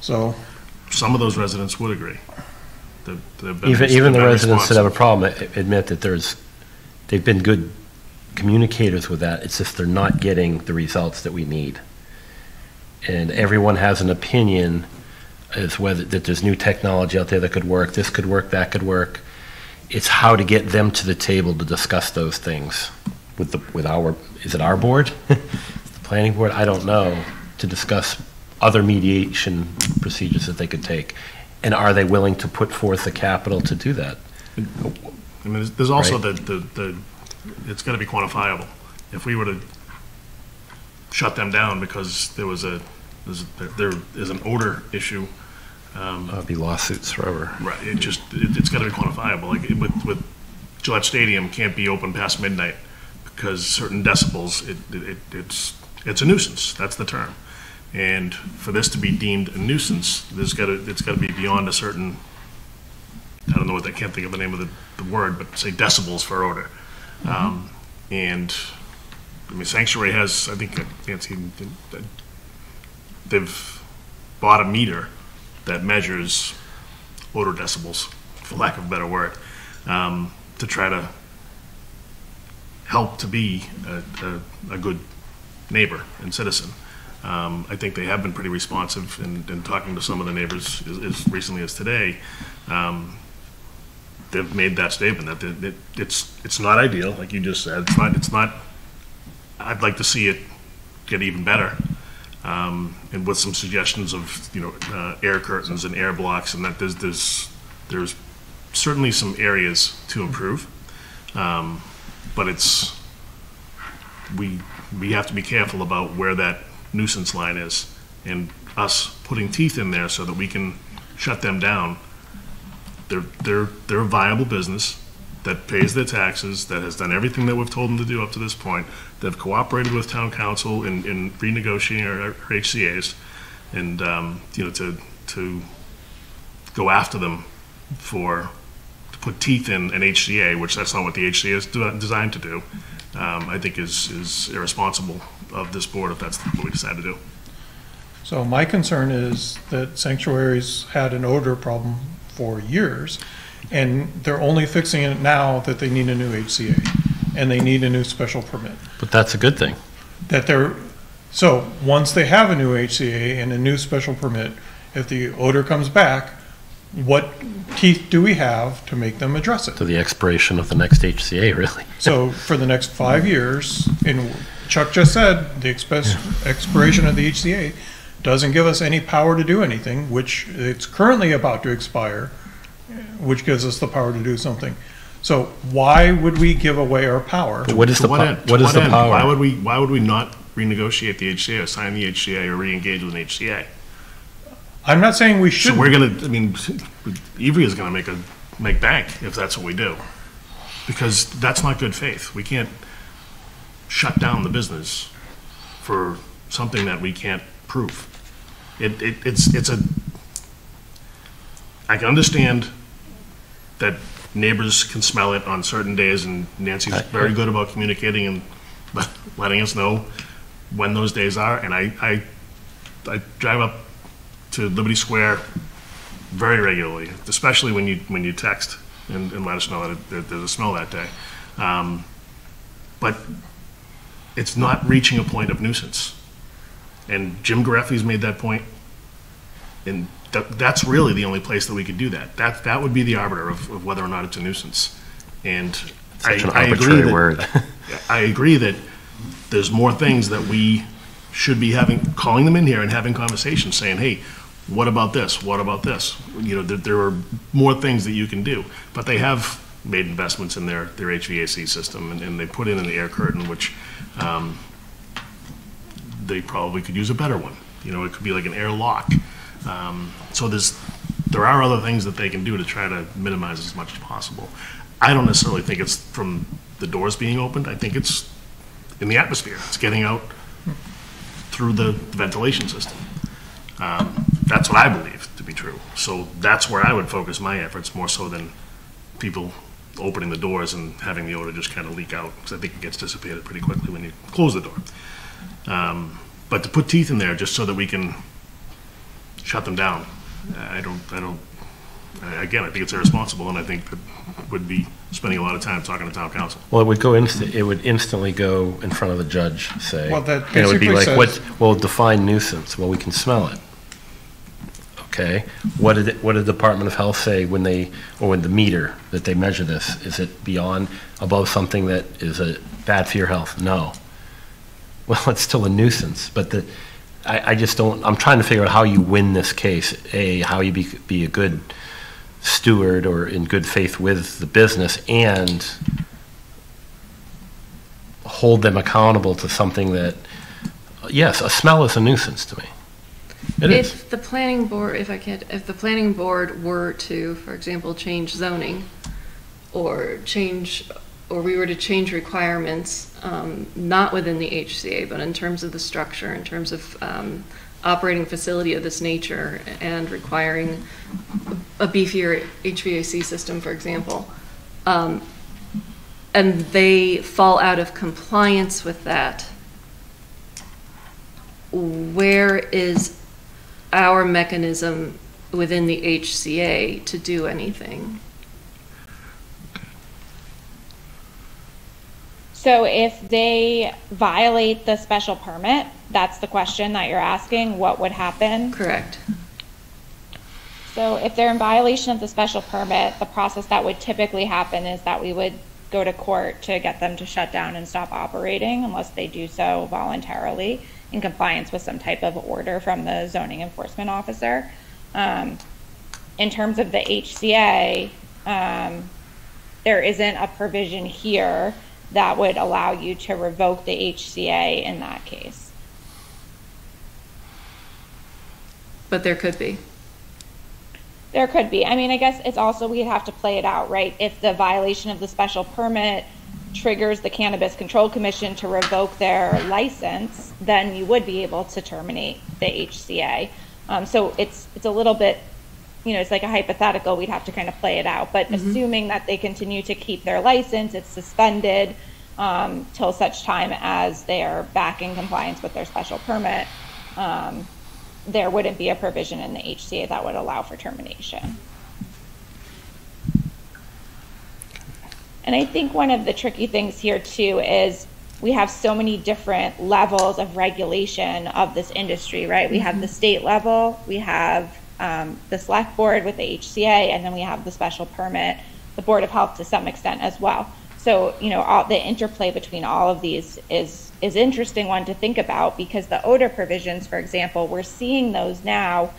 So some of those residents would agree They've been Even the very residents that have a responsive. problem admit that they've been good communicators with that. It's just they're not getting the results that we need. And everyone has an opinion as whether that there's new technology out there that could work, this could work, that could work. It's how to get them to the table to discuss those things with our, is it our board? The planning board? I don't know, to discuss other mediation procedures that they could take. And are they willing to put forth the capital to do that? I mean, there's also Right. the it's got to be quantifiable. If we were to shut them down because there is an odor issue. That'd be lawsuits forever. Right. It's got to be quantifiable. Like with Gillette Stadium can't be open past midnight because certain decibels. It's a nuisance. That's the term. And for this to be deemed a nuisance, it's got to be beyond a certain. I don't know what I can't think of the name of the word, but say decibels for odor. And I mean, Sanctuary has, I think, Nancy, they've bought a meter that measures odor decibels, for lack of a better word, to try to help to be a good neighbor and citizen. I think they have been pretty responsive in talking to some of the neighbors as recently as today. They've made that statement that it's not ideal, like you just said. It's not. I'd like to see it get even better, and with some suggestions of air curtains and air blocks, and that there's certainly some areas to improve, but we have to be careful about where that nuisance line is, and us putting teeth in there so that we can shut them down. They're a viable business that pays their taxes, that has done everything that we've told them to do up to this point. They've cooperated with town council in renegotiating our HCA's, and to go after them to put teeth in an HCA, which that's not what the HCA is designed to do. I think is irresponsible of this board if that's what we decide to do. So my concern is that Sanctuary's had an odor problem for years, and they're only fixing it now that they need a new HCA, and they need a new special permit. But that's a good thing. So once they have a new HCA and a new special permit, if the odor comes back, what teeth do we have to make them address it? To the expiration of the next HCA, really. So for the next 5 years, and Chuck just said, the expiration of the HCA doesn't give us any power to do anything, which it's currently about to expire, which gives us the power to do something. So why would we give away our power? But what is the power? Why would we not renegotiate the HCA or sign the HCA or re-engage with an HCA? I'm not saying we should. So we're gonna. I mean, Evry is gonna make bank if that's what we do, because that's not good faith. We can't shut down the business for something that we can't prove. It's a. I can understand that neighbors can smell it on certain days, and Nancy's very good about communicating and letting us know when those days are. And I drive up to Liberty Square very regularly, especially when you text and let us know that there's a smell that day. But it's not reaching a point of nuisance. And Jim Gareffi's made that point, and that's really the only place that we could do that. That would be the arbiter of whether or not it's a nuisance. And Such an arbitrary word. I agree that there's more things that we should be calling them in here and having conversations, saying, hey, what about this? What about this? There are more things that you can do. But they have made investments in their HVAC system, and they put in an air curtain, which they probably could use a better one. It could be like an air lock. So there are other things that they can do to try to minimize as much as possible. I don't necessarily think it's from the doors being opened. I think it's in the atmosphere. It's getting out through the ventilation system. That's what I believe to be true. So that's where I would focus my efforts, more so than people opening the doors and having the odor just kind of leak out, because I think it gets dissipated pretty quickly when you close the door. But to put teeth in there just so that we can shut them down, I don't Again, I think it's irresponsible, and I think that would be spending a lot of time talking to town council. Well, it would go it would instantly go in front of the judge, say. Well, that and it would be basically like, says- well, define nuisance. Well, we can smell it. Okay. What did the Department of Health say when the meter that they measure this? Is it above something that is bad for your health? No. Well, it's still a nuisance, but I just don't. I'm trying to figure out how you win this case. How you be a good steward or in good faith with the business and hold them accountable to something that, yes, a smell is a nuisance to me. If the planning board, if the planning board were to, for example, change zoning or we were to change requirements, not within the HCA, but in terms of the structure, in terms of operating facility of this nature and requiring a beefier HVAC system, for example, and they fall out of compliance with that, where is our mechanism within the HCA to do anything? So if they violate the special permit, that's the question that you're asking, what would happen? Correct. So if they're in violation of the special permit, the process that would typically happen is that we would go to court to get them to shut down and stop operating unless they do so voluntarily in compliance with some type of order from the zoning enforcement officer. In terms of the HCA, there isn't a provision here that would allow you to revoke the HCA in that case. But there could be. There could be. I mean, I guess it's also, we'd have to play it out, right? If the violation of the special permit triggers the Cannabis Control Commission to revoke their license, then you would be able to terminate the HCA. So it's a little bit, it's like a hypothetical. We'd have to kind of play it out. But assuming that they continue to keep their license, it's suspended till such time as they are back in compliance with their special permit, there wouldn't be a provision in the HCA that would allow for termination. And I think one of the tricky things here too is we have so many different levels of regulation of this industry, right? We have the state level, we have the select board with the HCA, and then we have the special permit, the Board of Health to some extent as well. So, all the interplay between all of these is interesting one to think about, because the odor provisions, for example, we're seeing those now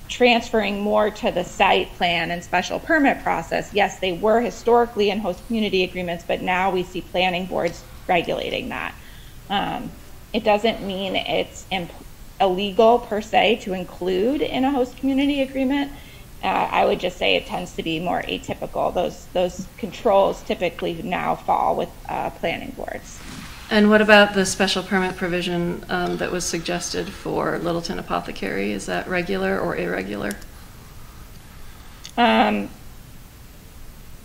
transferring more to the site plan and special permit process. Yes, they were historically in host community agreements, but now we see planning boards regulating that. It doesn't mean it's illegal per se to include in a host community agreement. I would just say it tends to be more atypical. Those controls typically now fall with planning boards. And what about the special permit provision that was suggested for Littleton Apothecary? Is that regular or irregular? I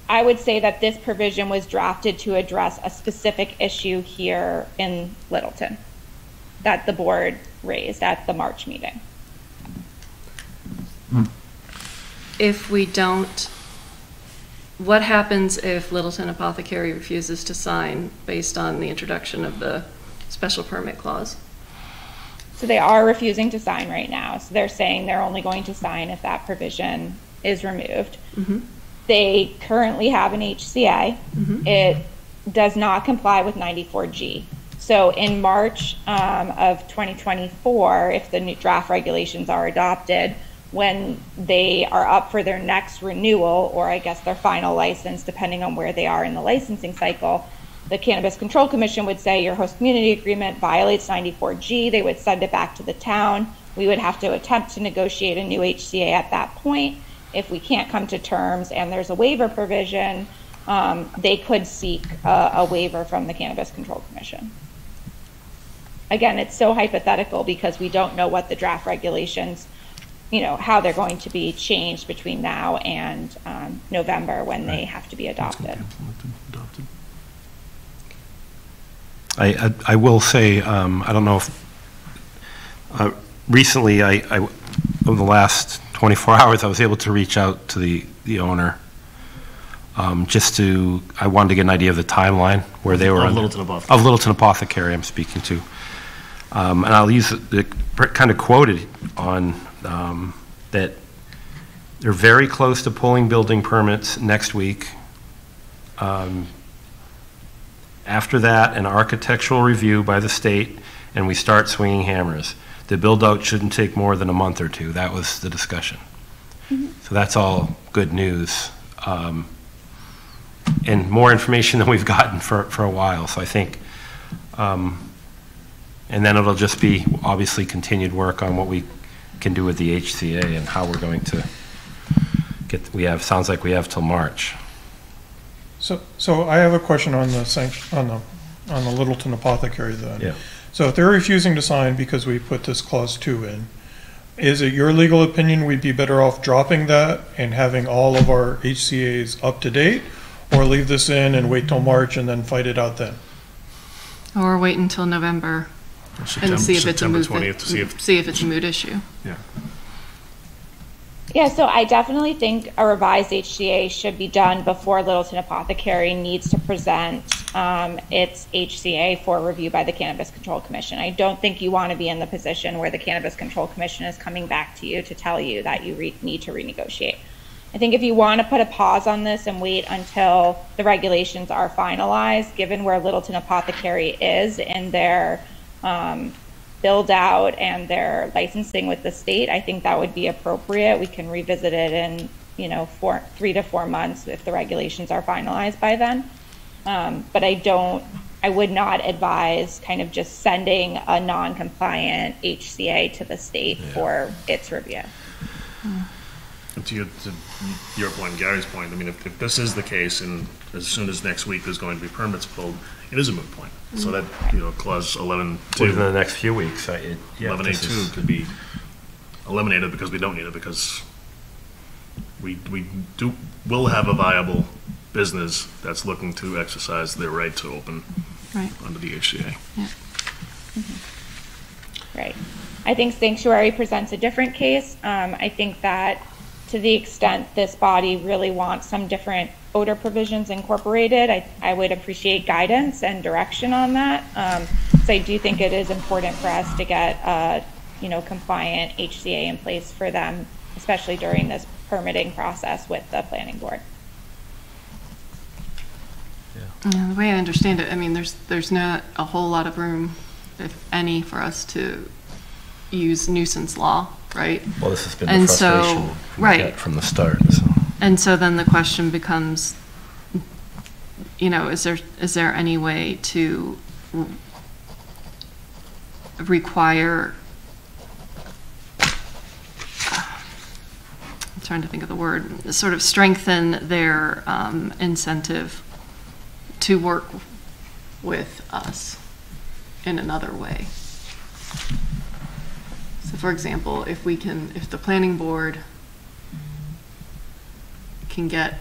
would say that this provision was drafted to address a specific issue here in Littleton that the board raised at the March meeting. If we don't, what happens if Littleton Apothecary refuses to sign based on the introduction of the special permit clause? So they are refusing to sign right now. So they're saying they're only going to sign if that provision is removed. They currently have an HCA. It does not comply with 94G. So in March of 2024, if the new draft regulations are adopted, when they are up for their next renewal, or I guess their final license, depending on where they are in the licensing cycle, the Cannabis Control Commission would say your host community agreement violates 94G. They would send it back to the town. We would have to attempt to negotiate a new HCA at that point. If we can't come to terms and there's a waiver provision, they could seek a waiver from the Cannabis Control Commission. Again, it's so hypothetical because we don't know what the draft regulations, how they're going to be changed between now and November when they have to be adopted. I will say, I don't know if recently, over the last 24 hours, I was able to reach out to the owner. I wanted to get an idea of the timeline where they were. Of Littleton Apothecary. Of Littleton Apothecary I'm speaking to. And I'll use the kind of quoted on that they're very close to pulling building permits next week. After that, an architectural review by the state, and we start swinging hammers. The build-out shouldn't take more than a month or two. That was the discussion. So that's all good news. And more information than we've gotten for a while. So I think, and then it'll just be obviously continued work on what we can do with the HCA and how we're going to get, sounds like we have till March. So I have a question on the Littleton Apothecary then. Yeah. So if they're refusing to sign because we put this clause 2 in, is it your legal opinion we'd be better off dropping that and having all of our HCAs up to date, or leave this in and wait till March and then fight it out then? Or wait until November and see if it's a moot, see if it's a moot issue. Yeah. Yeah, so I definitely think a revised HCA should be done before Littleton Apothecary needs to present its HCA for review by the Cannabis Control Commission. I don't think you want to be in the position where the Cannabis Control Commission is coming back to you to tell you that you need to renegotiate. I think if you want to put a pause on this and wait until the regulations are finalized, given where Littleton Apothecary is in their build out and their licensing with the state, I think that would be appropriate. We can revisit it in 3 to 4 months if the regulations are finalized by then. But I would not advise kind of just sending a non-compliant HCA to the state for its review. To your point, Gary's point, I mean, if this is the case, and as soon as next week there's going to be permits pulled, it is a moot point. So that, clause 11.2. Within the next few weeks. 11.2 could be eliminated because we don't need it, because will have a viable business that's looking to exercise their right to open under the HCA. Yeah. Right. I think sanctuary presents a different case. I think that to the extent this body really wants some different odor provisions incorporated, I would appreciate guidance and direction on that. So I do think it is important for us to get a compliant HCA in place for them, especially during this permitting process with the planning board. Yeah, the way I understand it, I mean, there's not a whole lot of room, if any, for us to use nuisance law, right? Well, this has been the frustration from the start. So. And so then the question becomes, is there any way to require, I'm trying to think of the word, sort of strengthen their incentive to work with us in another way? So for example, if the planning board can get,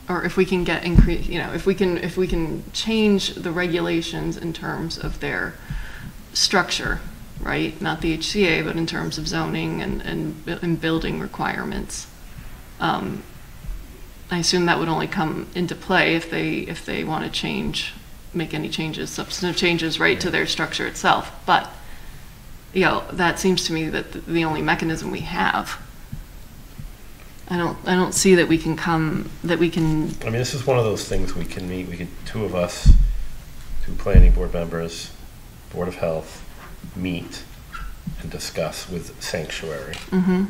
or if we can get increase, if we can change the regulations in terms of their structure, right? Not the HCA, but in terms of zoning and building requirements. I assume that would only come into play if they want to make any changes, substantive changes, right, to their structure itself. But that seems to me that the only mechanism we have. I don't see that we can I mean, this is one of those things we can meet. Two of us, 2 planning board members, Board of Health, meet and discuss with Sanctuary. Mm-hmm.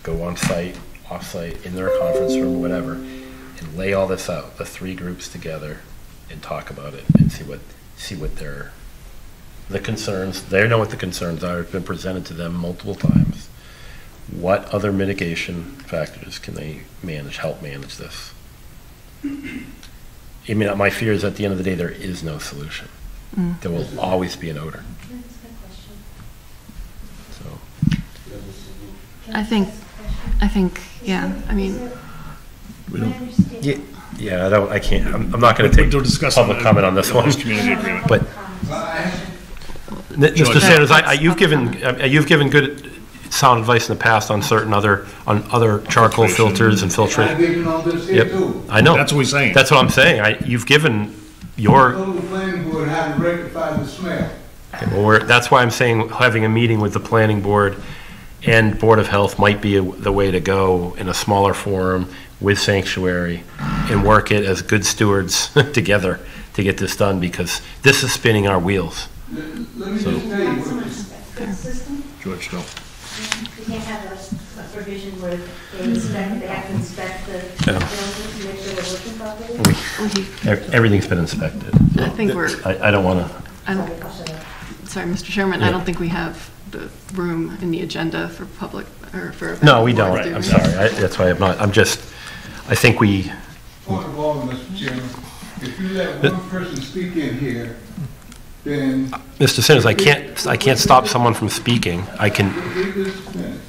Go on site, off site, in their conference room, whatever, and lay all this out, the 3 groups together, and talk about it and see what the concerns. They know what the concerns are. It's been presented to them multiple times. What other mitigation factors can they help manage this? I mean, my fear is at the end of the day, there is no solution. There will always be an odor. So. I think, yeah, I mean. We don't. Yeah, I can't. I'm not going to take public comment on this one. Community agreement. But Mr. Sanders, you've given good. sound advice in the past on certain other charcoal filters and I've filtration. given all this here Yep, too. I know. That's what he's saying. That's what I'm saying. You've given I your, told the planning board how to rectify the smell. well, that's why I'm saying having a meeting with the planning board and Board of Health might be the way to go in a smaller forum with Sanctuary and work it as good stewards together to get this done, because this is spinning our wheels. Let me just tell you what System? George, go. You can't have a provision where they have to inspect the buildings to make sure they're working properly? Everything's been inspected. I think we're, I don't want to. sorry, Mr. Chairman, I don't think we have the room in the agenda for public, or for. No, we don't. I'm sorry. That's why I'm not, I think we, point of order, Mr. Chairman. If you let one person speak in here, then. Mr. Sinners, I can't stop someone from speaking. I can, Wait just a minute.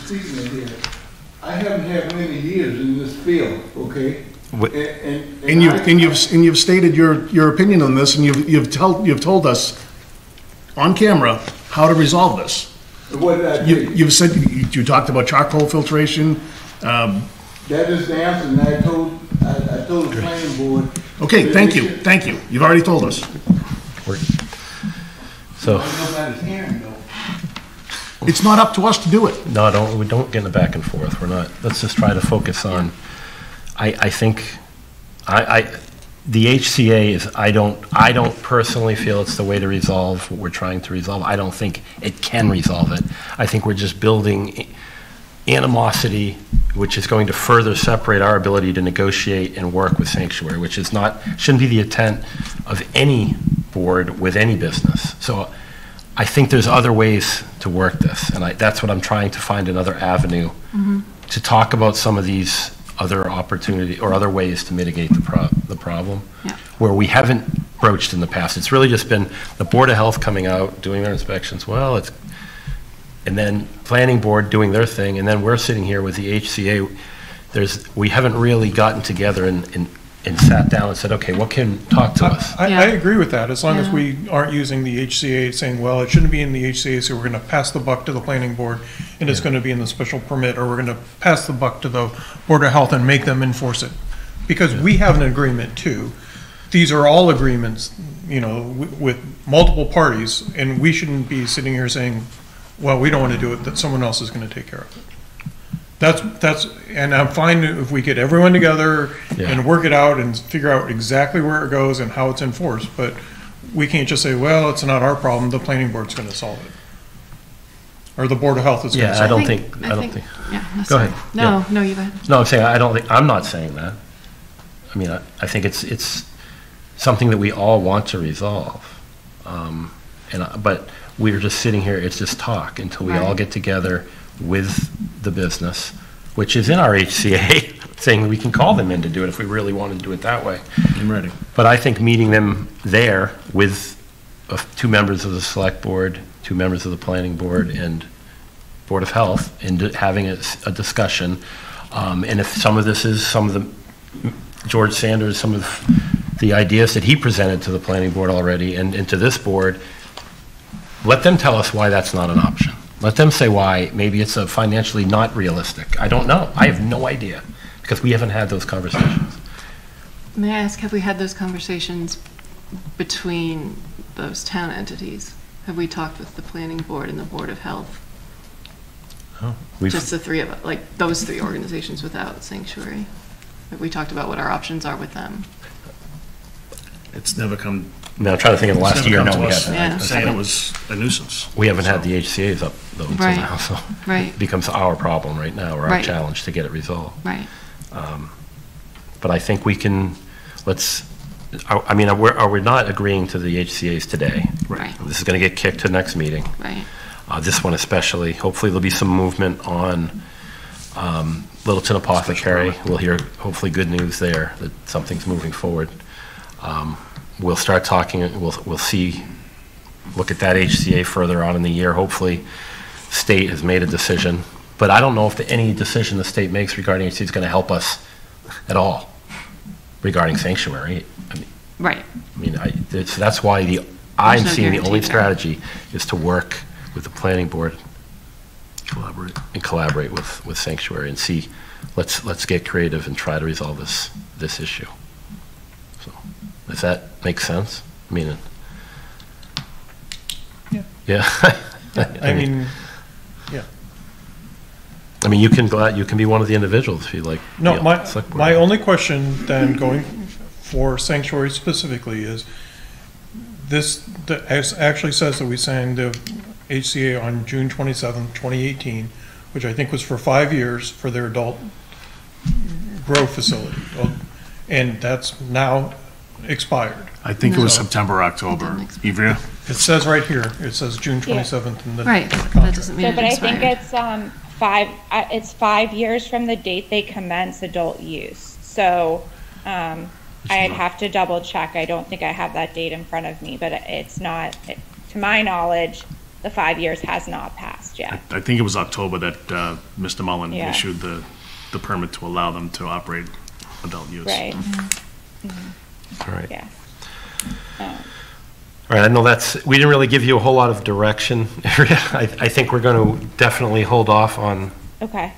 Speaking in here, I haven't had many years in this field, okay? And you've stated your opinion on this, and you've told us on camera how to resolve this. What did I do? You've said, you talked about charcoal filtration. That is the answer, and I told the planning board. Okay, thank you. You've already told us. so, Nobody's hearing though. It's not up to us to do it. no, we don't get in the back and forth. We're not, let's just try to focus on, I think, the HCA is, I don't personally feel it's the way to resolve what we're trying to resolve. I don't think it can resolve it. I think we're just building animosity, which is going to further separate our ability to negotiate and work with Sanctuary, which is not, shouldn't be the intent of any board with any business. So I think there's other ways to work this, and that's what I'm trying to find, another avenue to talk about some of these other opportunity or other ways to mitigate the problem, where we haven't broached in the past. It's really just been the Board of Health coming out, doing their inspections, and then Planning Board doing their thing, and then we're sitting here with the HCA. We haven't really gotten together and sat down and said, okay, what can talk to us? I agree with that, as long as we aren't using the HCA saying, well, it shouldn't be in the HCA, so we're going to pass the buck to the planning board, and it's going to be in the special permit, or we're going to pass the buck to the Board of Health and make them enforce it. Because we have an agreement too. These are all agreements, with multiple parties, and we shouldn't be sitting here saying, well, we don't want to do it, that someone else is going to take care of it. And I'm fine if we get everyone together and work it out and figure out exactly where it goes and how it's enforced, but we can't just say, well, it's not our problem, the planning board's going to solve it. Or the Board of Health is going to solve it. I don't think. Yeah, go ahead. No, you go ahead. No, I'm saying, I'm not saying that. I mean, I think it's something that we all want to resolve. But we're just sitting here, it's just talk until we all get together with the business, which is in our HCA, saying we can call them in to do it if we really want to do it that way. I'm ready. But I think meeting them there with 2 members of the Select Board, 2 members of the Planning Board, and Board of Health, and having a discussion. And if some of this is George Sanders, some of the ideas that he presented to the Planning Board already and to this board, let them tell us why that's not an option. Let them say why maybe it's financially not realistic. I don't know. I have no idea, because we haven't had those conversations. May I ask, have we had those conversations between those town entities? Have we talked with the Planning Board and the Board of Health? Oh, just the 3 of us, like those 3 organizations without Sanctuary? Have we talked about what our options are with them? It's never come. No, I'm trying to think of the last year. No, we haven't. Yeah. Saying it was a nuisance. We haven't had the HCA's up though until Right. now, so Right. it becomes our problem right now, or our Right. challenge to get it resolved. Right. But I think we can. I mean, are we not agreeing to the HCA's today? Right. This is going to get kicked to the next meeting. Right. This one especially. Hopefully there'll be some movement on Littleton Apothecary. We'll hear hopefully good news there that something's moving forward. We'll start talking. We'll see. Look at that HCA further on in the year. Hopefully, state has made a decision. But I don't know if any decision the state makes regarding HCA is going to help us at all regarding Sanctuary. I mean, right. I mean, that's why I'm seeing the only guarantee there. strategy is to work with the Planning Board collaborate with Sanctuary and see, let's get creative and try to resolve this issue. So, does that make sense? I mean, yeah. I mean, yeah. I mean, you can be one of the individuals if you like. No, my only question then going for Sanctuary specifically is this actually says that we signed the HCA on June 27th, 2018, which I think was for 5 years for their adult grow facility. And that's now expired. I think it was September, October. Ivrea? It says right here, it says June 27th in the right. contract. That doesn't mean but I think it's 5 years from the date they commence adult use. So I'd have to double check. I don't think I have that date in front of me, but it's not, to my knowledge, the 5 years has not passed yet. I think it was October that Mr. Mullen issued the permit to allow them to operate adult use. Right. All right. Yeah. All right, I know we didn't really give you a whole lot of direction. I think we're going to definitely hold off on. Okay.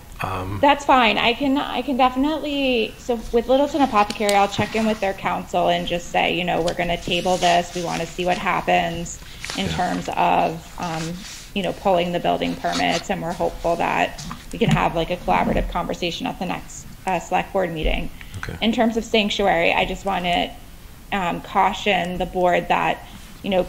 That's fine. I can definitely, so with Littleton Apothecary, I'll check in with their council and just say, we're going to table this. We want to see what happens in terms of, pulling the building permits, and we're hopeful that we can have like a collaborative conversation at the next select board meeting. Okay. In terms of Sanctuary, I just want to caution the board that,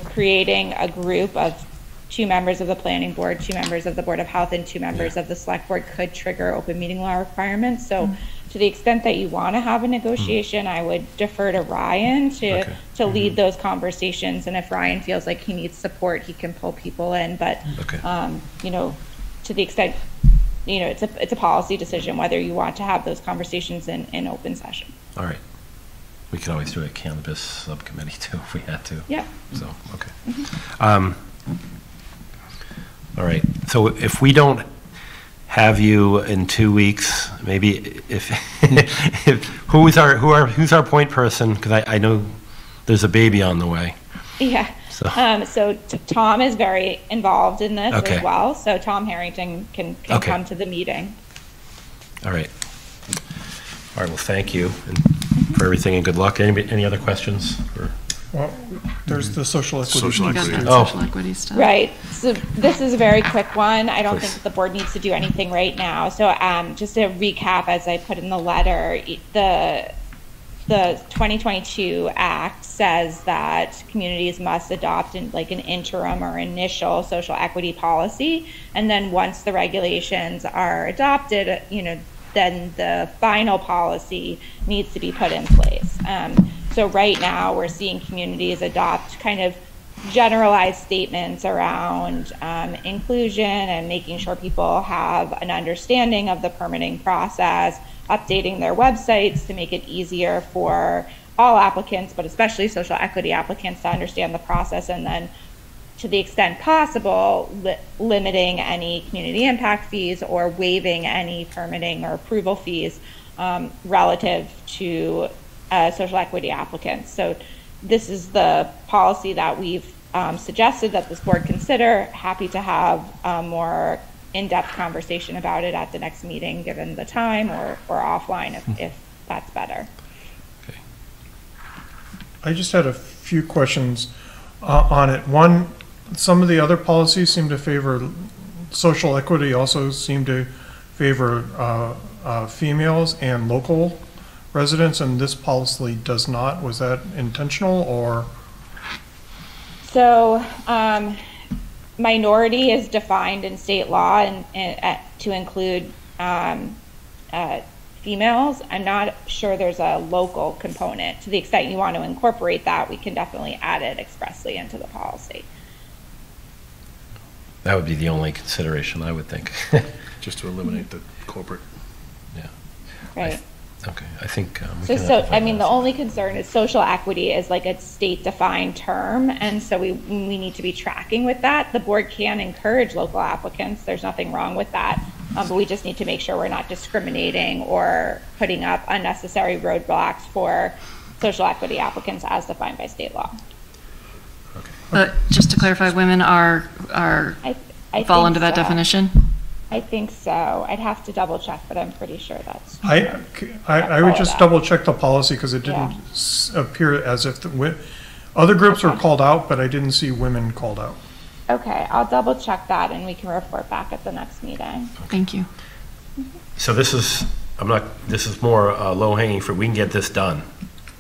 creating a group of 2 members of the planning board, 2 members of the Board of Health, and 2 members of the select board could trigger open meeting law requirements. So to the extent that you want to have a negotiation, I would defer to Ryan to lead those conversations. And if Ryan feels like he needs support, he can pull people in. But, to the extent, it's a policy decision whether you want to have those conversations in open session. All right. We could always do a cannabis subcommittee too if we had to. Yeah. So, okay. All right. So if we don't have you in 2 weeks, maybe who's our point person? Because I know there's a baby on the way. Yeah. So Tom is very involved in this as well. So Tom Harrington can come to the meeting. All right. All right. Well, thank you for everything and good luck. Any other questions? Well, there's the social equity. Social equity stuff. Right. So this is a very quick one. I don't think the board needs to do anything right now. So just to recap, as I put in the letter, the 2022 Act says that communities must adopt an interim or initial social equity policy, and then once the regulations are adopted, then the final policy needs to be put in place. So right now we're seeing communities adopt kind of generalized statements around inclusion and making sure people have an understanding of the permitting process, updating their websites to make it easier for all applicants, but especially social equity applicants, to understand the process, and then to the extent possible, limiting any community impact fees or waiving any permitting or approval fees relative to social equity applicants. So this is the policy that we've suggested that this board consider. Happy to have a more in-depth conversation about it at the next meeting, given the time, or offline if that's better. Okay. I just had a few questions on it. One, some of the other policies seem to favor social equity, also seem to favor females and local residents, and this policy does not. Was that intentional, or? So minority is defined in state law and to include females. I'm not sure there's a local component. To the extent you want to incorporate that, we can definitely add it expressly into the policy. That would be the only consideration, I would think. Just to eliminate the corporate. Yeah. Right. Okay, I think. The only concern is social equity is like a state-defined term, and so we need to be tracking with that. The board can encourage local applicants. There's nothing wrong with that, but we just need to make sure we're not discriminating or putting up unnecessary roadblocks for social equity applicants as defined by state law. But just to clarify, women are fall under that definition? I think so. I'd have to double check, but I'm pretty sure that's true. I would just double check the policy because it didn't appear as if other groups were called out, but I didn't see women called out. Okay, I'll double check that and we can report back at the next meeting. Thank you. So this is more low hanging fruit. We can get this done.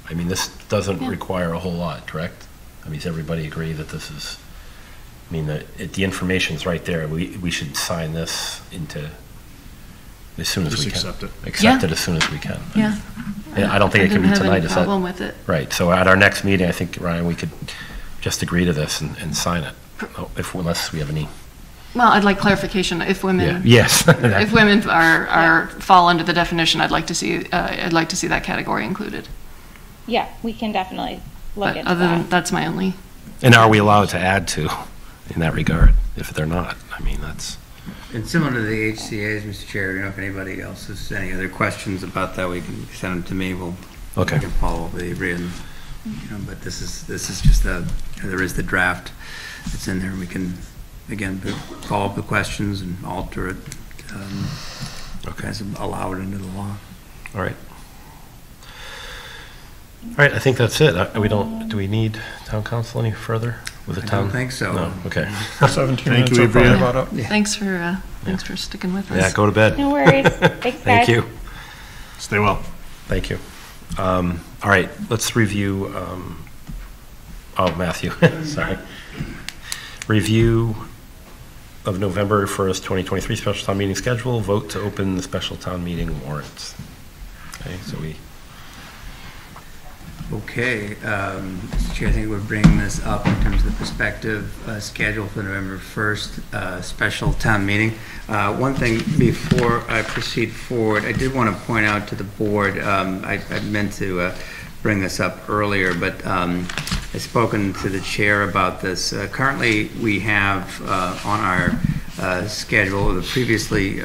I mean, this doesn't require a whole lot, correct? I mean, does everybody agree that this is, I mean, the information's right there. We should sign this into as soon as we can. Accept it. Accept it as soon as we can. Yeah. I don't think it can be tonight. I don't have any problem with it. Right. So at our next meeting, I think, Ryan, we could just agree to this and sign it, unless we have any. Well, I'd like clarification. If women, yes, if women are fall under the definition, I'd like to see that category included. Yeah, we can definitely look But into other that. than that's my only. And are we allowed to add to in that regard? If they're not, I mean, that's. And similar to the HCA's, Mr. Chair, if anybody else has any other questions about that, we can send them to me. We can follow up with Avery, and but this is just there is the draft that's in there, and we can again follow up with questions and alter it. As allow it into the law. All right. All right, I think that's it. Do we need town council any further with the town? I don't think so. No, okay. 17 minutes are probably about up. Thanks for sticking with us. Yeah, go to bed. No worries. Thanks, Thank guys. you. Stay well. Thank you. All right, let's review. Matthew, sorry. Review of November 1st, 2023 special town meeting schedule. Vote to open the special town meeting warrants. Okay, so we. Okay, Mr. Chair, I think we're bringing this up in terms of the prospective schedule for November 1st special town meeting. One thing before I proceed forward, I did want to point out to the board, I meant to bring this up earlier, but I've spoken to the chair about this. Currently, we have on our schedule, the previously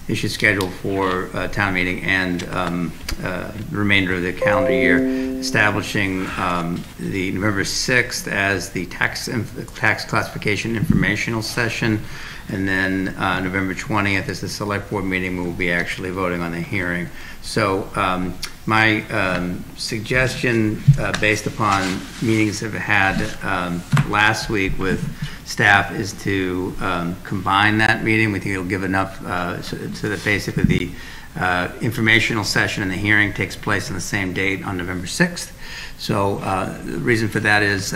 issued schedule for town meeting and the remainder of the calendar year, establishing the November 6th as the tax classification informational session, and then November 20th is the select board meeting. We will be actually voting on the hearing. So my suggestion, based upon meetings that I've had last week with staff, is to combine that meeting. We think it'll give enough so that basically the informational session and the hearing takes place on the same date on November 6th. So the reason for that is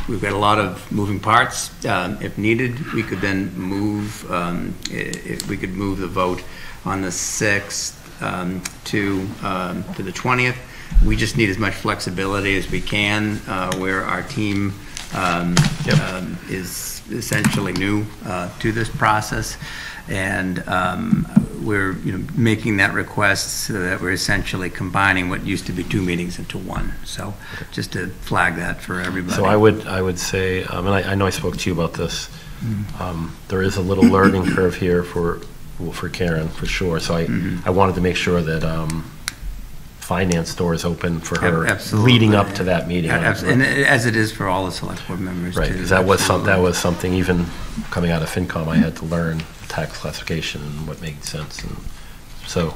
we've got a lot of moving parts. If needed, we could then move the vote on the 6th to the 20th. We just need as much flexibility as we can, where our team is essentially new to this process, and we're making that request so that we're essentially combining what used to be 2 meetings into 1. So just to flag that for everybody. So I would say, and I know I spoke to you about this. There is a little learning curve here for Karen, for sure. So I wanted to make sure that finance door is open for her. Absolutely. Leading up to that meeting. And as it is for all the select board members. Right, too. because that was something even coming out of FinCom I had to learn, tax classification and what made sense. And so,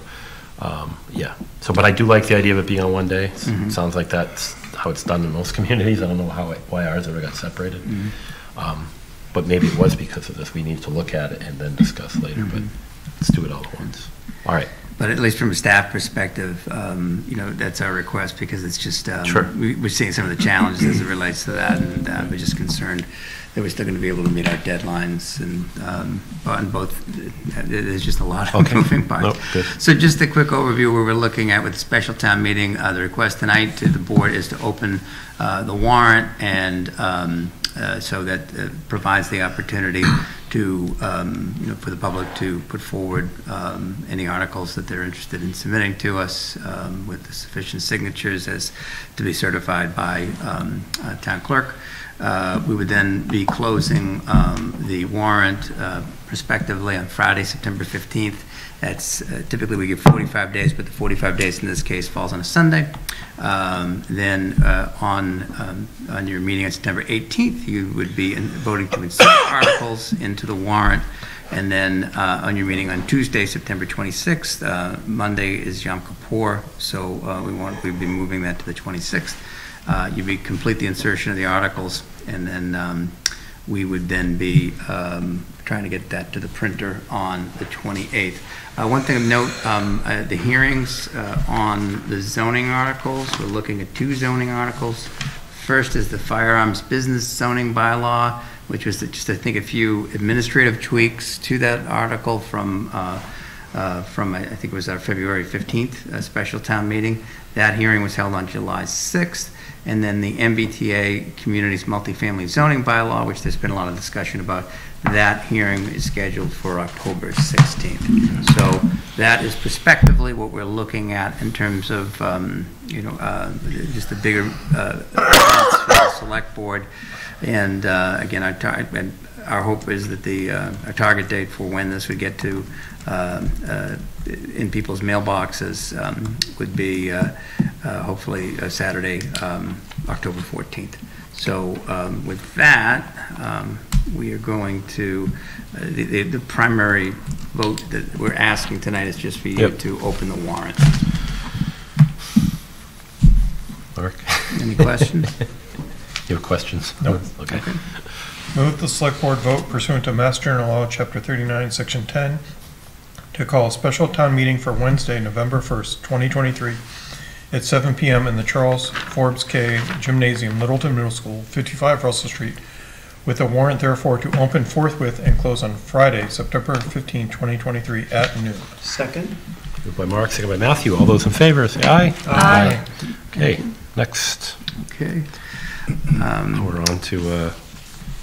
yeah. So, but I do like the idea of it being on one day. Sounds like that's how it's done in most communities. I don't know why ours ever got separated. But maybe it was because of this. We need to look at it and then discuss later. But let's do it all at once. All right. But at least from a staff perspective, that's our request, because it's just, we're seeing some of the challenges as it relates to that, and we're just concerned that we're still going to be able to meet our deadlines, and on both, there's just a lot of moving parts. So just a quick overview where we're looking at with the special town meeting. The request tonight to the board is to open the warrant, and so that provides the opportunity to, for the public to put forward any articles that they're interested in submitting to us with the sufficient signatures as to be certified by town clerk. We would then be closing the warrant prospectively on Friday, September 15th. That's typically we give 45 days, but the 45 days in this case falls on a Sunday. Then on your meeting on September 18th, you would be voting to insert articles into the warrant. And then on your meeting on Tuesday, September 26th, Monday is Yom Kippur, so we'd be moving that to the 26th. You'd be complete the insertion of the articles, and then we would then be trying to get that to the printer on the 28th. One thing of note, the hearings on the zoning articles, we're looking at 2 zoning articles. First is the firearms business zoning bylaw, which was just, I think, a few administrative tweaks to that article from I think it was our February 15th special town meeting. That hearing was held on July 6th. And then the MBTA Communities Multifamily Zoning Bylaw, which there's been a lot of discussion about, that hearing is scheduled for October 16th. So that is prospectively what we're looking at in terms of, just the bigger events for the select board. And again, our hope is that our target date for when this would get to in people's mailboxes would be hopefully Saturday, October 14th. So with that, we are going to, the primary vote that we're asking tonight is just for you to open the warrant. Mark? Any questions? You have questions? No. Okay. Move the select board vote pursuant to Mass General Law, Chapter 39, Section 10, to call a special town meeting for Wednesday, November 1st, 2023, at 7 p.m. in the Charles Forbes K Gymnasium, Littleton Middle School, 55 Russell Street, with a warrant therefore to open forthwith and close on Friday, September 15, 2023, at noon. Second. Moved by Mark, second by Matthew. All those in favor, say aye. Aye. Okay, next. Okay. We're on to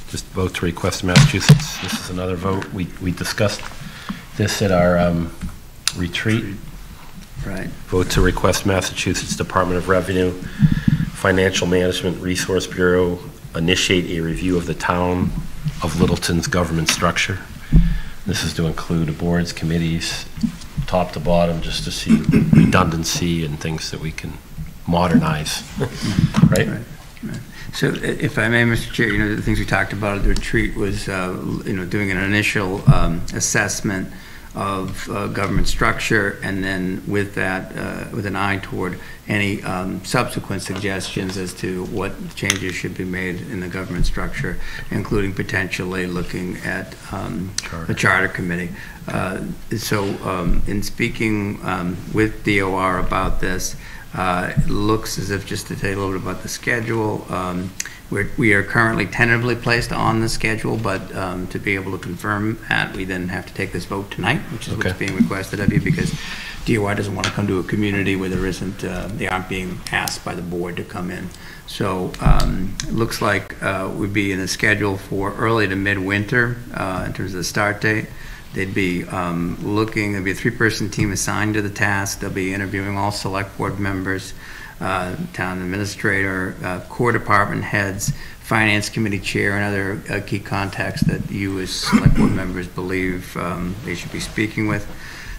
just vote to request Massachusetts. This is another vote. We discussed this at our retreat. Right. Vote to request Massachusetts Department of Revenue, Financial Management Resource Bureau initiate a review of the town of Littleton's government structure. This is to include the boards, committees, top to bottom, just to see redundancy and things that we can modernize, right? Right. So if I may, Mr. Chair, the things we talked about at the retreat was, doing an initial assessment of government structure, and then with that, with an eye toward any subsequent suggestions as to what changes should be made in the government structure, including potentially looking at the charter committee. So in speaking with DOR about this, it looks as if, just to tell you a little bit about the schedule, we are currently tentatively placed on the schedule, but to be able to confirm that, we then have to take this vote tonight, which is what's being requested of you, because DOR doesn't want to come to a community where there isn't, they aren't being asked by the board to come in. So it looks like we'd be in the schedule for early to midwinter in terms of the start date. They'd be there'd be a 3-person team assigned to the task. They'll be interviewing all select board members, town administrator, core department heads, finance committee chair, and other key contacts that you as select board members believe they should be speaking with.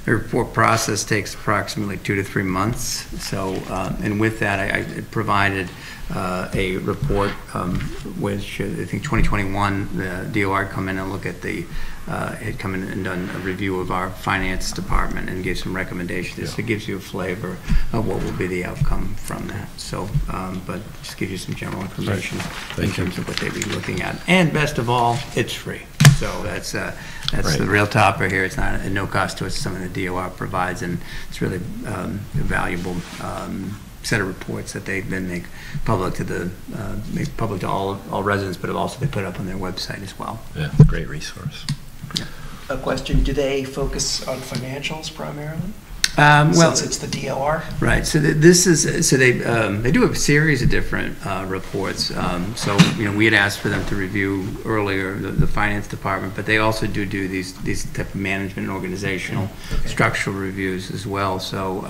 The report process takes approximately 2 to 3 months. So, and with that, I provided a report which I think 2021, the DOR come in and look at had come in and done a review of our finance department and gave some recommendations. So it gives you a flavor of what will be the outcome from that. So, but just gives you some general information in terms of what they'd be looking at. And best of all, it's free. So that's the real topper here. It's not at no cost to us. It's something the DOR provides, and it's really a valuable set of reports that they then make public to all residents, but also they put up on their website as well. Yeah, it's a great resource. Yeah. A question: do they focus on financials primarily? Well, since it's the DOR. Right. So this is they do a series of different reports. So we had asked for them to review earlier the finance department, but they also do these type of management and organizational structural reviews as well. So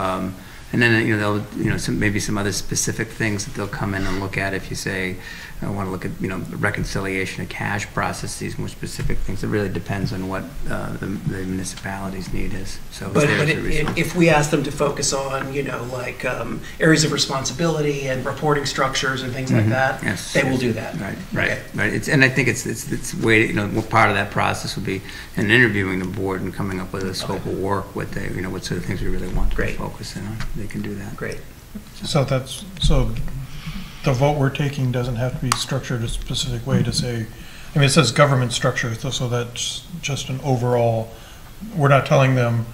And then, they'll, maybe some other specific things that they'll come in and look at. If you say, I want to look at, reconciliation of cash processes, more specific things. It really depends on what the municipality's need is. So But there's a resource. if we ask them to focus on, like areas of responsibility and reporting structures and things like that, Yes, they will yes. do that. Right. And I think it's way, part of that process would be in interviewing the board and coming up with a scope of work, what they, what sort of things we really want to focus in on. They can do that. Great. So the vote we're taking doesn't have to be structured a specific way to say, it says government structure, so that's just an overall, we're not telling them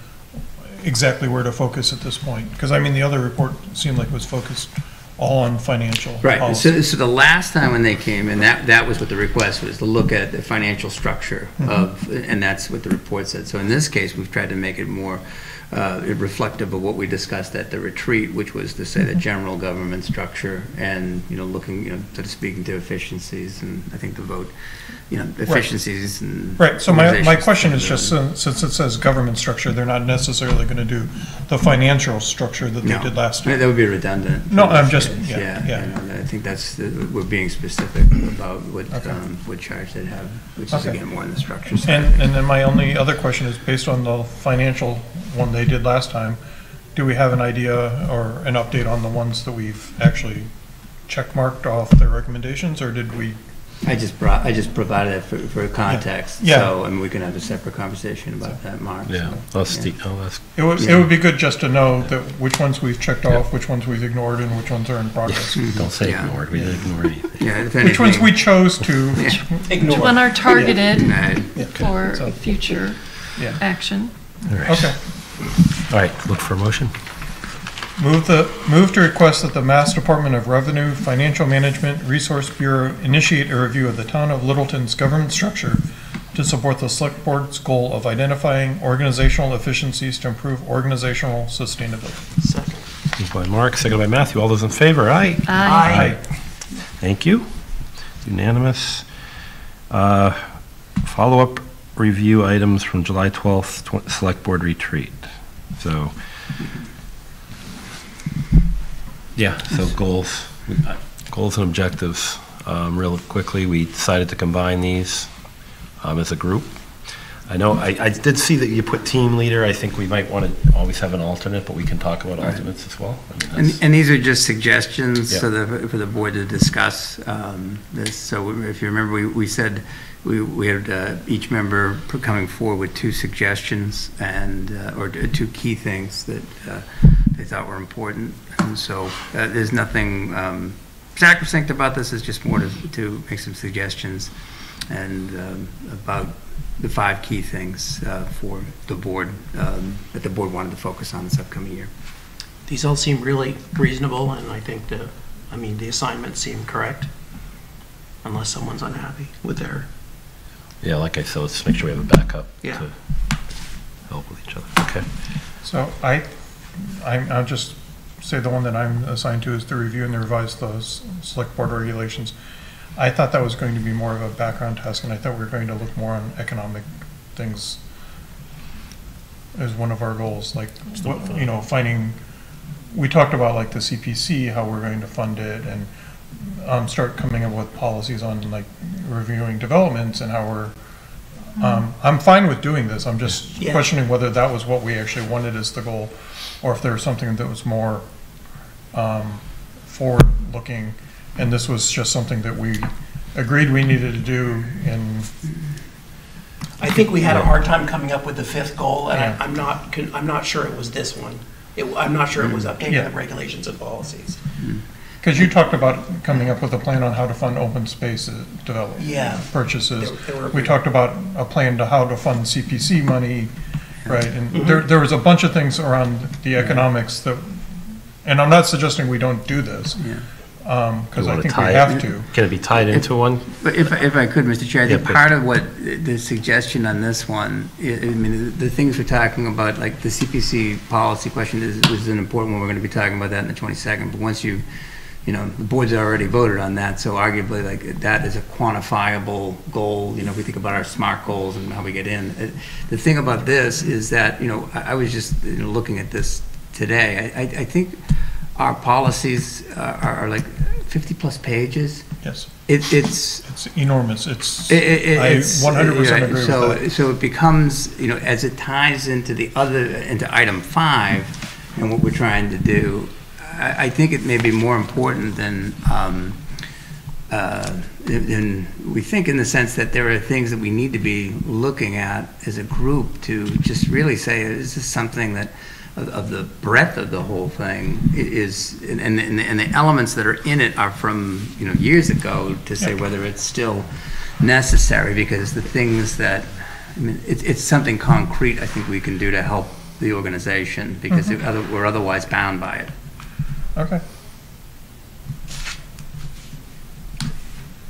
exactly where to focus at this point. Because the other report seemed like it was focused all on financial policy. So the last time when they came in, that was what the request was, to look at the financial structure of, and that's what the report said. So in this case, we've tried to make it more reflective of what we discussed at the retreat, which was to say the general government structure and, looking, sort of speaking to efficiencies, and I think the vote, efficiencies and... Right, so my question is just, since it says government structure, they're not necessarily going to do the financial structure that they did last time. That would be redundant. No, I'm just, I think that's, we're being specific about what charge they'd have, which is again more in the structure side. And then my only other question is, based on the financial one they did last time, do we have an idea or an update on the ones that we've actually checkmarked off their recommendations, or did we? I just provided it for context. Yeah. So we can have a separate conversation about that, Mark. Yeah. It would be good just to know that which ones we've checked off, which ones we've ignored, and which ones are in progress. Don't say ignored. We didn't ignore anything. Yeah. Which ones we chose to ignore. Which one are targeted for So- future action. All right. Okay. All right, look for a motion. Move to request that the Mass Department of Revenue, Financial Management, Resource Bureau initiate a review of the town of Littleton's government structure to support the Select Board's goal of identifying organizational efficiencies to improve organizational sustainability. Second. Moved by Mark, seconded by Matthew. All those in favor? Aye. Aye. Thank you. Unanimous. Follow-up review items from July 12th Select Board retreat. So, so goals and objectives. Real quickly, we decided to combine these as a group. I know I did see that you put team leader. I think we might want to always have an alternate, but we can talk about alternates as well. And these are just suggestions Yeah. for the board to discuss this. So if you remember, we said we had each member coming forward with 2 suggestions and or 2 key things that they thought were important. And so there's nothing sacrosanct about this. It's just more to make some suggestions and about the 5 key things for the board that the board wanted to focus on this upcoming year. These all seem really reasonable, and I think the assignments seem correct, unless someone's unhappy with their. Yeah, like I said, let's make sure we have a backup Yeah. to help with each other. Okay. So I'll just say the one that I'm assigned to is to review and revise those Select Board regulations. I thought that was going to be more of a background task, and I thought we were going to look more on economic things as one of our goals, like, finding, we talked about like the CPC, how we're going to fund it, and start coming up with policies on like reviewing developments and how we're, I'm fine with doing this. I'm just questioning whether that was what we actually wanted as the goal, or if there was something that was more forward-looking, and this was just something that we agreed we needed to do. And I think we had a hard time coming up with the 5th goal, and I'm not sure it was this one. I'm not sure it was updating the regulations and policies. because you talked about coming up with a plan on how to fund open space development purchases. We talked about a plan to how to fund CPC money, right? And there was a bunch of things around the economics that, and I'm not suggesting we don't do this. Because I think we have to. Can it be tied into one? But if I could, Mr. Chair, I think part of what the suggestion on this one, I mean, the things we're talking about, like the CPC policy question is an important one. We're going to be talking about that in the 22nd. But once the board's already voted on that, so arguably like that is a quantifiable goal. If we think about our SMART goals and how we get in. The thing about this is that, I was just looking at this today. I think our policies are like 50-plus pages. Yes. It's enormous. I 100% agree with that. So it becomes, as it ties into into item 5 and what we're trying to do, I think it may be more important than we think, in the sense that there are things that we need to be looking at as a group to just really say, is this something that of the breadth of the whole thing is, and the elements that are in it are from years ago, to say whether it's still necessary, because the things that, it's something concrete I think we can do to help the organization, because we're otherwise bound by it. Okay.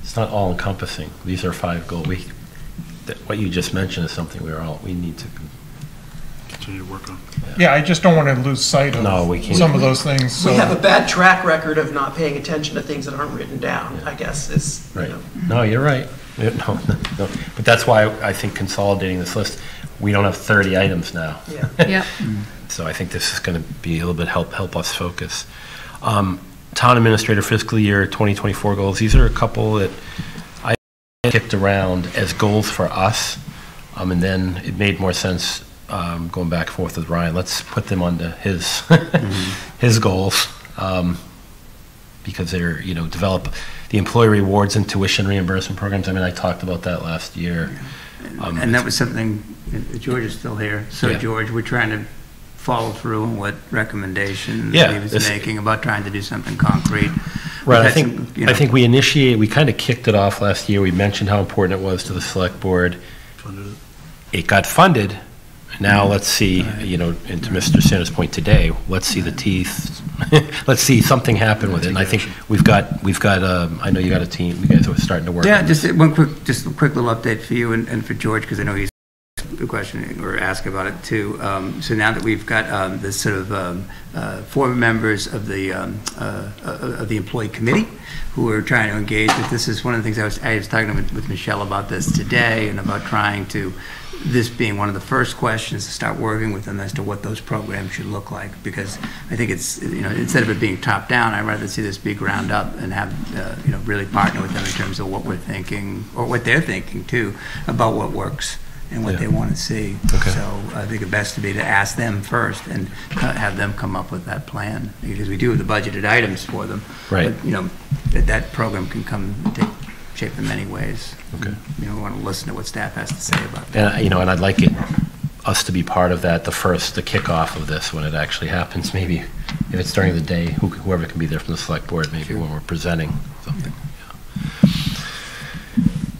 It's not all encompassing. These are 5 goals. What you just mentioned is something we need to continue to work on. Yeah, I just don't want to lose sight of some of those things. So. We have a bad track record of not paying attention to things that aren't written down, I guess, is, right. No, you're right. No. But that's why I think consolidating this list, we don't have 30 items now. Yeah. Yeah. So I think this is going to be a little bit help us focus. Town administrator fiscal year 2024 goals. These are a couple that I kicked around as goals for us, and then it made more sense going back and forth with Ryan. Let's put them onto his his goals, because they're develop the employee rewards and tuition reimbursement programs. I talked about that last year, and that was something. George is still here, so yeah. George, we're trying to follow through on what recommendation he was making about trying to do something concrete. Right. I think we kind of kicked it off last year. We mentioned how important it was to the select board. It got funded. Now let's see, and to Mr. Santa's point today, let's see the teeth. Let's see something happen with it. And I think we've got. I know you got a team. You guys are starting to work. Yeah, on just a quick little update for you and for George, because I know he's the question or ask about it too. So now that we've got this sort of 4 members of the employee committee who are trying to engage with this, is one of the things I was talking with Michelle about this today, and about trying to, this being one of the first questions, to start working with them as to what those programs should look like, because I think it's, instead of it being top down, I'd rather see this be ground up and have really partner with them in terms of what we're thinking, or what they're thinking too, about what works and what they want to see. Okay. So I think it best to be to ask them first and have them come up with that plan, because we do have the budgeted items for them. Right. But that program can come and take shape in many ways. Okay. We want to listen to what staff has to say about that. And and I'd like us to be part of that, the kickoff of this when it actually happens. Maybe if it's during the day, whoever can be there from the select board, maybe when we're presenting something. Yeah.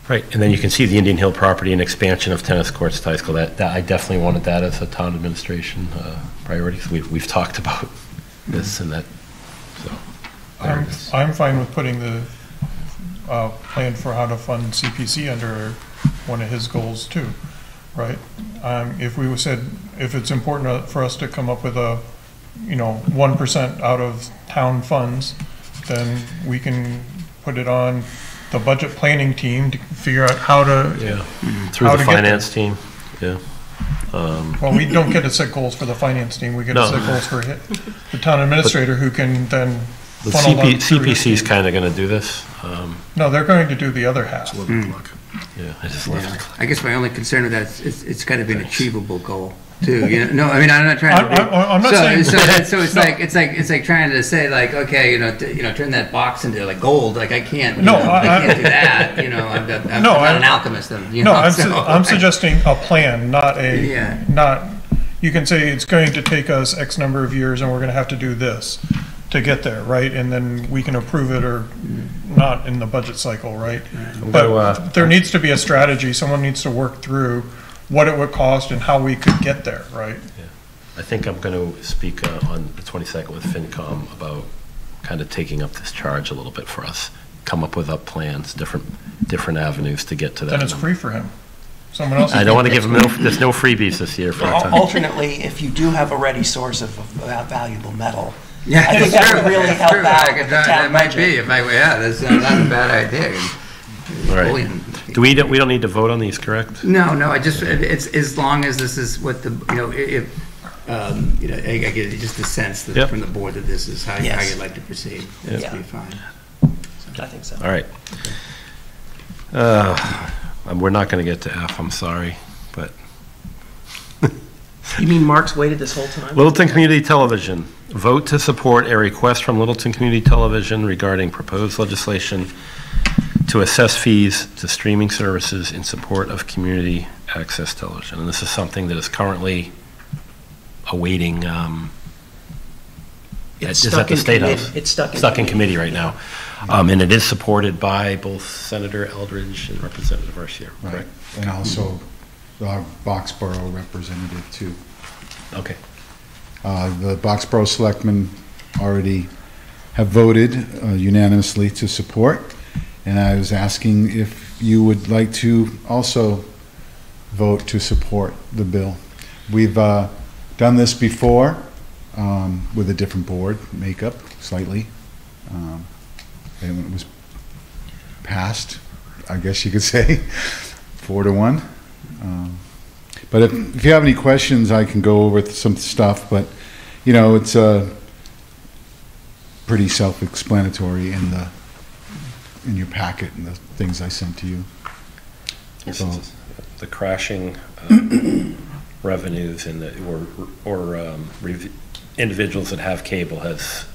Right, and then you can see the Indian Hill property and expansion of tennis courts to high school. That I definitely wanted that as a town administration priority. So we've talked about this and that. So I'm fine with putting the plan for how to fund CPC under one of his goals too, right? If we said if it's important for us to come up with a 1% out of town funds, then we can put it on the budget planning team to figure out how to through the finance team. Yeah. Well, we don't get to set goals for the finance team. We get to set goals for the town administrator, who can then funnel them through CPC is kind of going to do this. No, they're going to do do the other half. Yeah, I just left the clock. I guess my only concern with that is it's got to be an achievable goal too. No, I mean, I'm not trying to. I'm not saying. So it's like trying to say like, okay, turn that box into like gold. Like I can't. I can't do that. I'm not an alchemist. I'm suggesting a plan, not a not. You can say it's going to take us X number of years, and we're going to have to do this to get there, right? And then we can approve it or not in the budget cycle, right? But there needs to be a strategy. Someone needs to work through what it would cost and how we could get there, right? Yeah. I think I'm going to speak on the 22nd with FinCom about kind of taking up this charge a little bit for us, come up with plans, different avenues to get to that. Then it's free for him. Someone else. I don't want to give him there's no freebies this year for our time. Alternately, if you do have a ready source of valuable metal, yeah, I think that would really help out. That might be. That's not a bad idea. All right. We don't need to vote on these, correct? No. It's as long as this is what the You know, I get just a sense that Yep. from the board that this is how Yes. you'd like to proceed. Yep. That'd be fine. I think so. All right. We're not going to get to F, I'm sorry, but You mean Mark's waited this whole time? Littleton Community Television. Vote to support a request from Littleton Community Television regarding proposed legislation to assess fees to streaming services in support of community access television. And this is something that is currently awaiting, It's is stuck at the in State committee. House. It's stuck in Stuck in committee. committee right now. And it is supported by both Senator Eldridge and Representative Garcia, Right, correct? and also our Boxborough representative too. Okay. The Boxborough selectmen already have voted unanimously to support, and I was asking if you would like to also vote to support the bill. We've done this before with a different board makeup, slightly. And when it was passed, I guess you could say, 4-1. But if you have any questions, I can go over some stuff, but, you know, it's pretty self-explanatory in your packet and the things I sent to you. This So, is the crashing revenues and individuals that have cable has.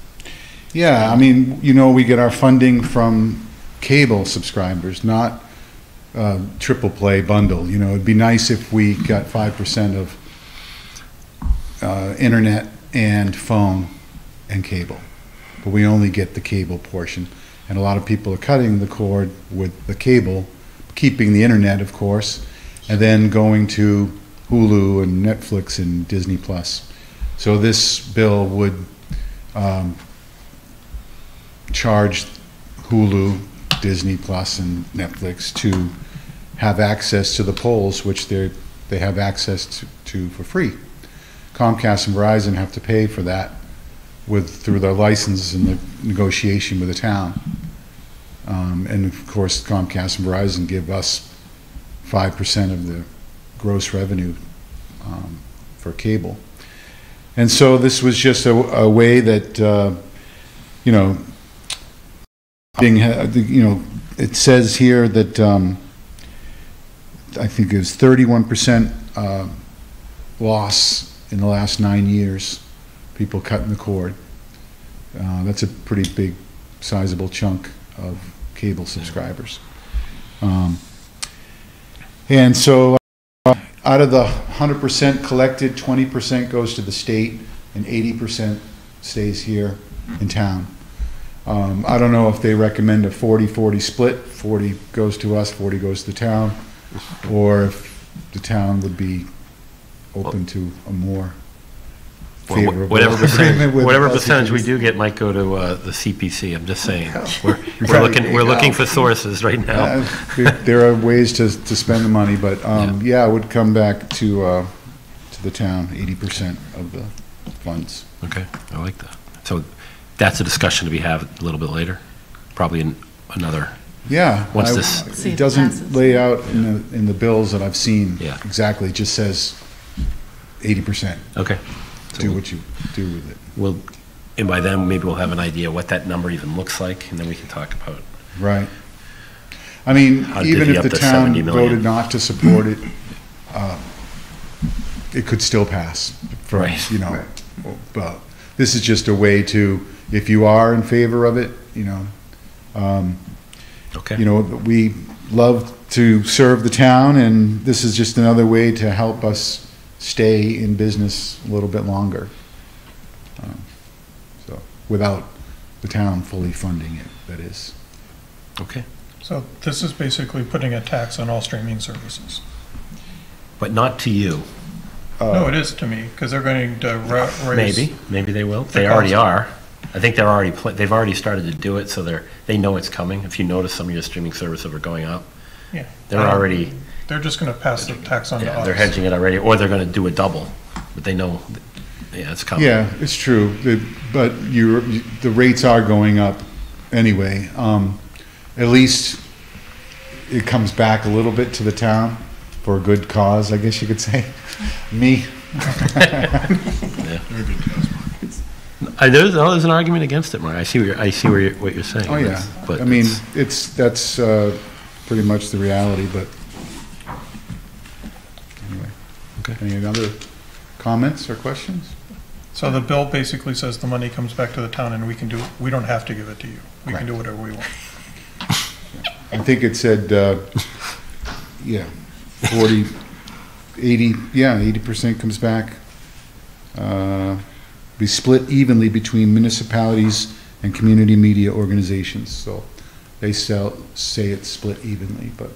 yeah, I mean, you know, we get our funding from cable subscribers, not triple play bundle. You know, it'd be nice if we got 5% of internet and phone and cable, but we only get the cable portion. And a lot of people are cutting the cord with the cable, keeping the internet, of course, and then going to Hulu and Netflix and Disney Plus. So this bill would charge Hulu, Disney Plus, and Netflix to have access to the polls, which they have access to for free. Comcast and Verizon have to pay for that through their license and the negotiation with the town. And of course, Comcast and Verizon give us 5% of the gross revenue for cable. And so this was just a way that, you know, it says here that I think it was 31% loss in the last 9 years, people cutting the cord. That's a pretty big, sizable chunk of cable subscribers. And so out of the 100% collected, 20% goes to the state and 80% stays here in town. I don't know if they recommend a 40-40 split, 40 goes to us, 40 goes to the town, or if the town would be open to a more favorable Whatever agreement with percentage we LCPs. do get might go to the CPC. I'm just saying. We're looking for sources right now. There are ways to spend the money, but yeah, it would come back to the town, 80% of the funds. Okay, I like that. So that's a discussion to be had a little bit later, probably in another. Yeah, Once I- this. it doesn't lay out in the bills that I've seen. Yeah. Exactly, it just says 80%. Okay. Do what you do with it. And by then, maybe we'll have an idea what that number even looks like, and then we can talk about it. Right. I mean, I'll even divvy if up the the town 70 million. voted not to support it, it could still pass. Right. You know, but this is just a way to, if you are in favor of it, you know, okay. You know, we love to serve the town, and this is just another way to help us stay in business a little bit longer. So, without the town fully funding it, that is. Okay. So this is basically putting a tax on all streaming services. But not to you. No, it is to me, because they're going to raise. Maybe they will. the They already cost. are. I think they've already started to do it, so they know it's coming. If you notice, some of your streaming services are going up. Yeah. They're already. They're just going to pass the tax on to Yeah, us. they're hedging it already, or they're going to do a double, but they know, yeah, it's coming. Yeah, it's true, but the rates are going up anyway. At least it comes back a little bit to the town for a good cause, I guess you could say. Me, There's an argument against it, Mark. I see what you're saying. Oh, yeah. But I mean, that's pretty much the reality, but anyway. Okay. Any other comments or questions? So the bill basically says the money comes back to the town and we don't have to give it to you. We can do whatever we want. I think it said, 40, 80, 80% comes back. Be split evenly between municipalities and community media organizations. So they say it's split evenly, but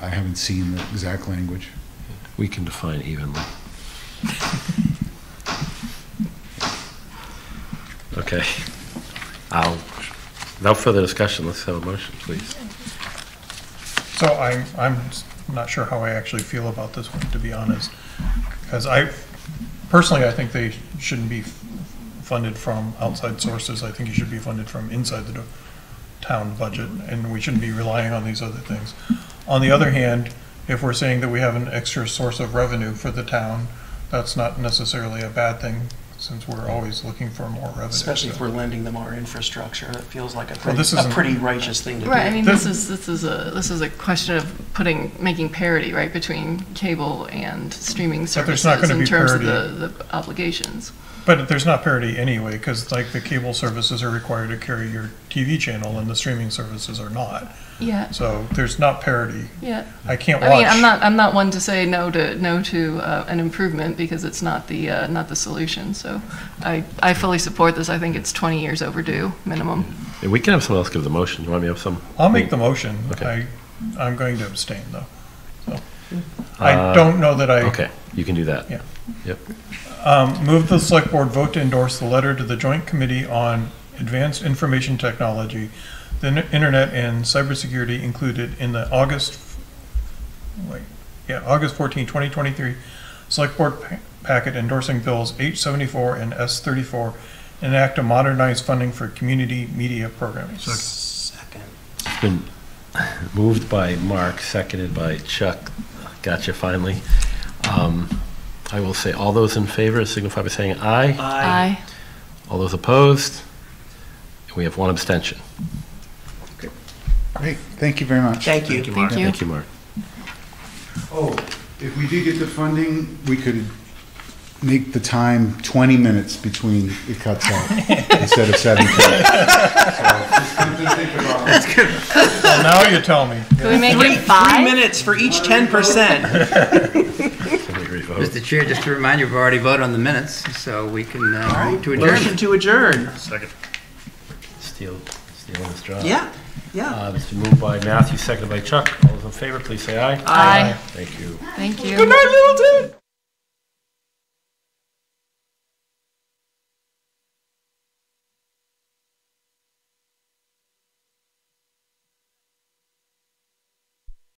I haven't seen the exact language. We can define evenly. Okay. Without further discussion, let's have a motion, please. So I'm not sure how I actually feel about this one, to be honest, because personally, I think they shouldn't be funded from outside sources. I think you should be funded from inside the town budget, and we shouldn't be relying on these other things. On the other hand, if we're saying that we have an extra source of revenue for the town, that's not necessarily a bad thing, since we're always looking for more revenue. Especially if we're lending them our infrastructure, it feels like a Well, pretty righteous thing to do. Right, I mean, this is a question of making parity, right, between cable and streaming services in terms of the obligations. But there's not parity anyway, because like the cable services are required to carry your TV channel and the streaming services are not. Yeah. So there's not parity. Yeah. I can't watch. I mean, I'm not one to say no to an improvement because it's not the solution. So I fully support this. I think it's 20 years overdue minimum. Yeah, we can have someone else give the motion. You want me to have some? I'll make the motion. Okay. I'm going to abstain though. So I don't know that I. Okay, you can do that. Yeah. Yep. Move the select board vote to endorse the letter to the Joint Committee on Advanced Information Technology, the Internet and Cybersecurity included in the August 14, 2023 Select Board packet endorsing bills H74 and S34 and act to modernize funding for community media programming. Second. It's been moved by Mark, seconded by Chuck. Gotcha, finally. I will say all those in favor signify by saying aye. Aye. All those opposed? We have one abstention. Okay. Great. Thank you very much. Thank you. Thank you. Thank you, Mark. Oh, if we did get the funding, we could make the time 20 minutes between it cuts out instead of 17. So just something to think about. That's good. Well, now you tell me. Can we make it 5? 3 minutes for each 10%. Mr. Chair, just to remind you, we've already voted on the minutes, so we can move to adjourn. Motion to adjourn. Second. Stealing this job. Yeah. Yeah. It's been moved by Matthew, seconded by Chuck. All those in favor, please say aye. Aye. Thank you. Thank you. Good night, Littleton.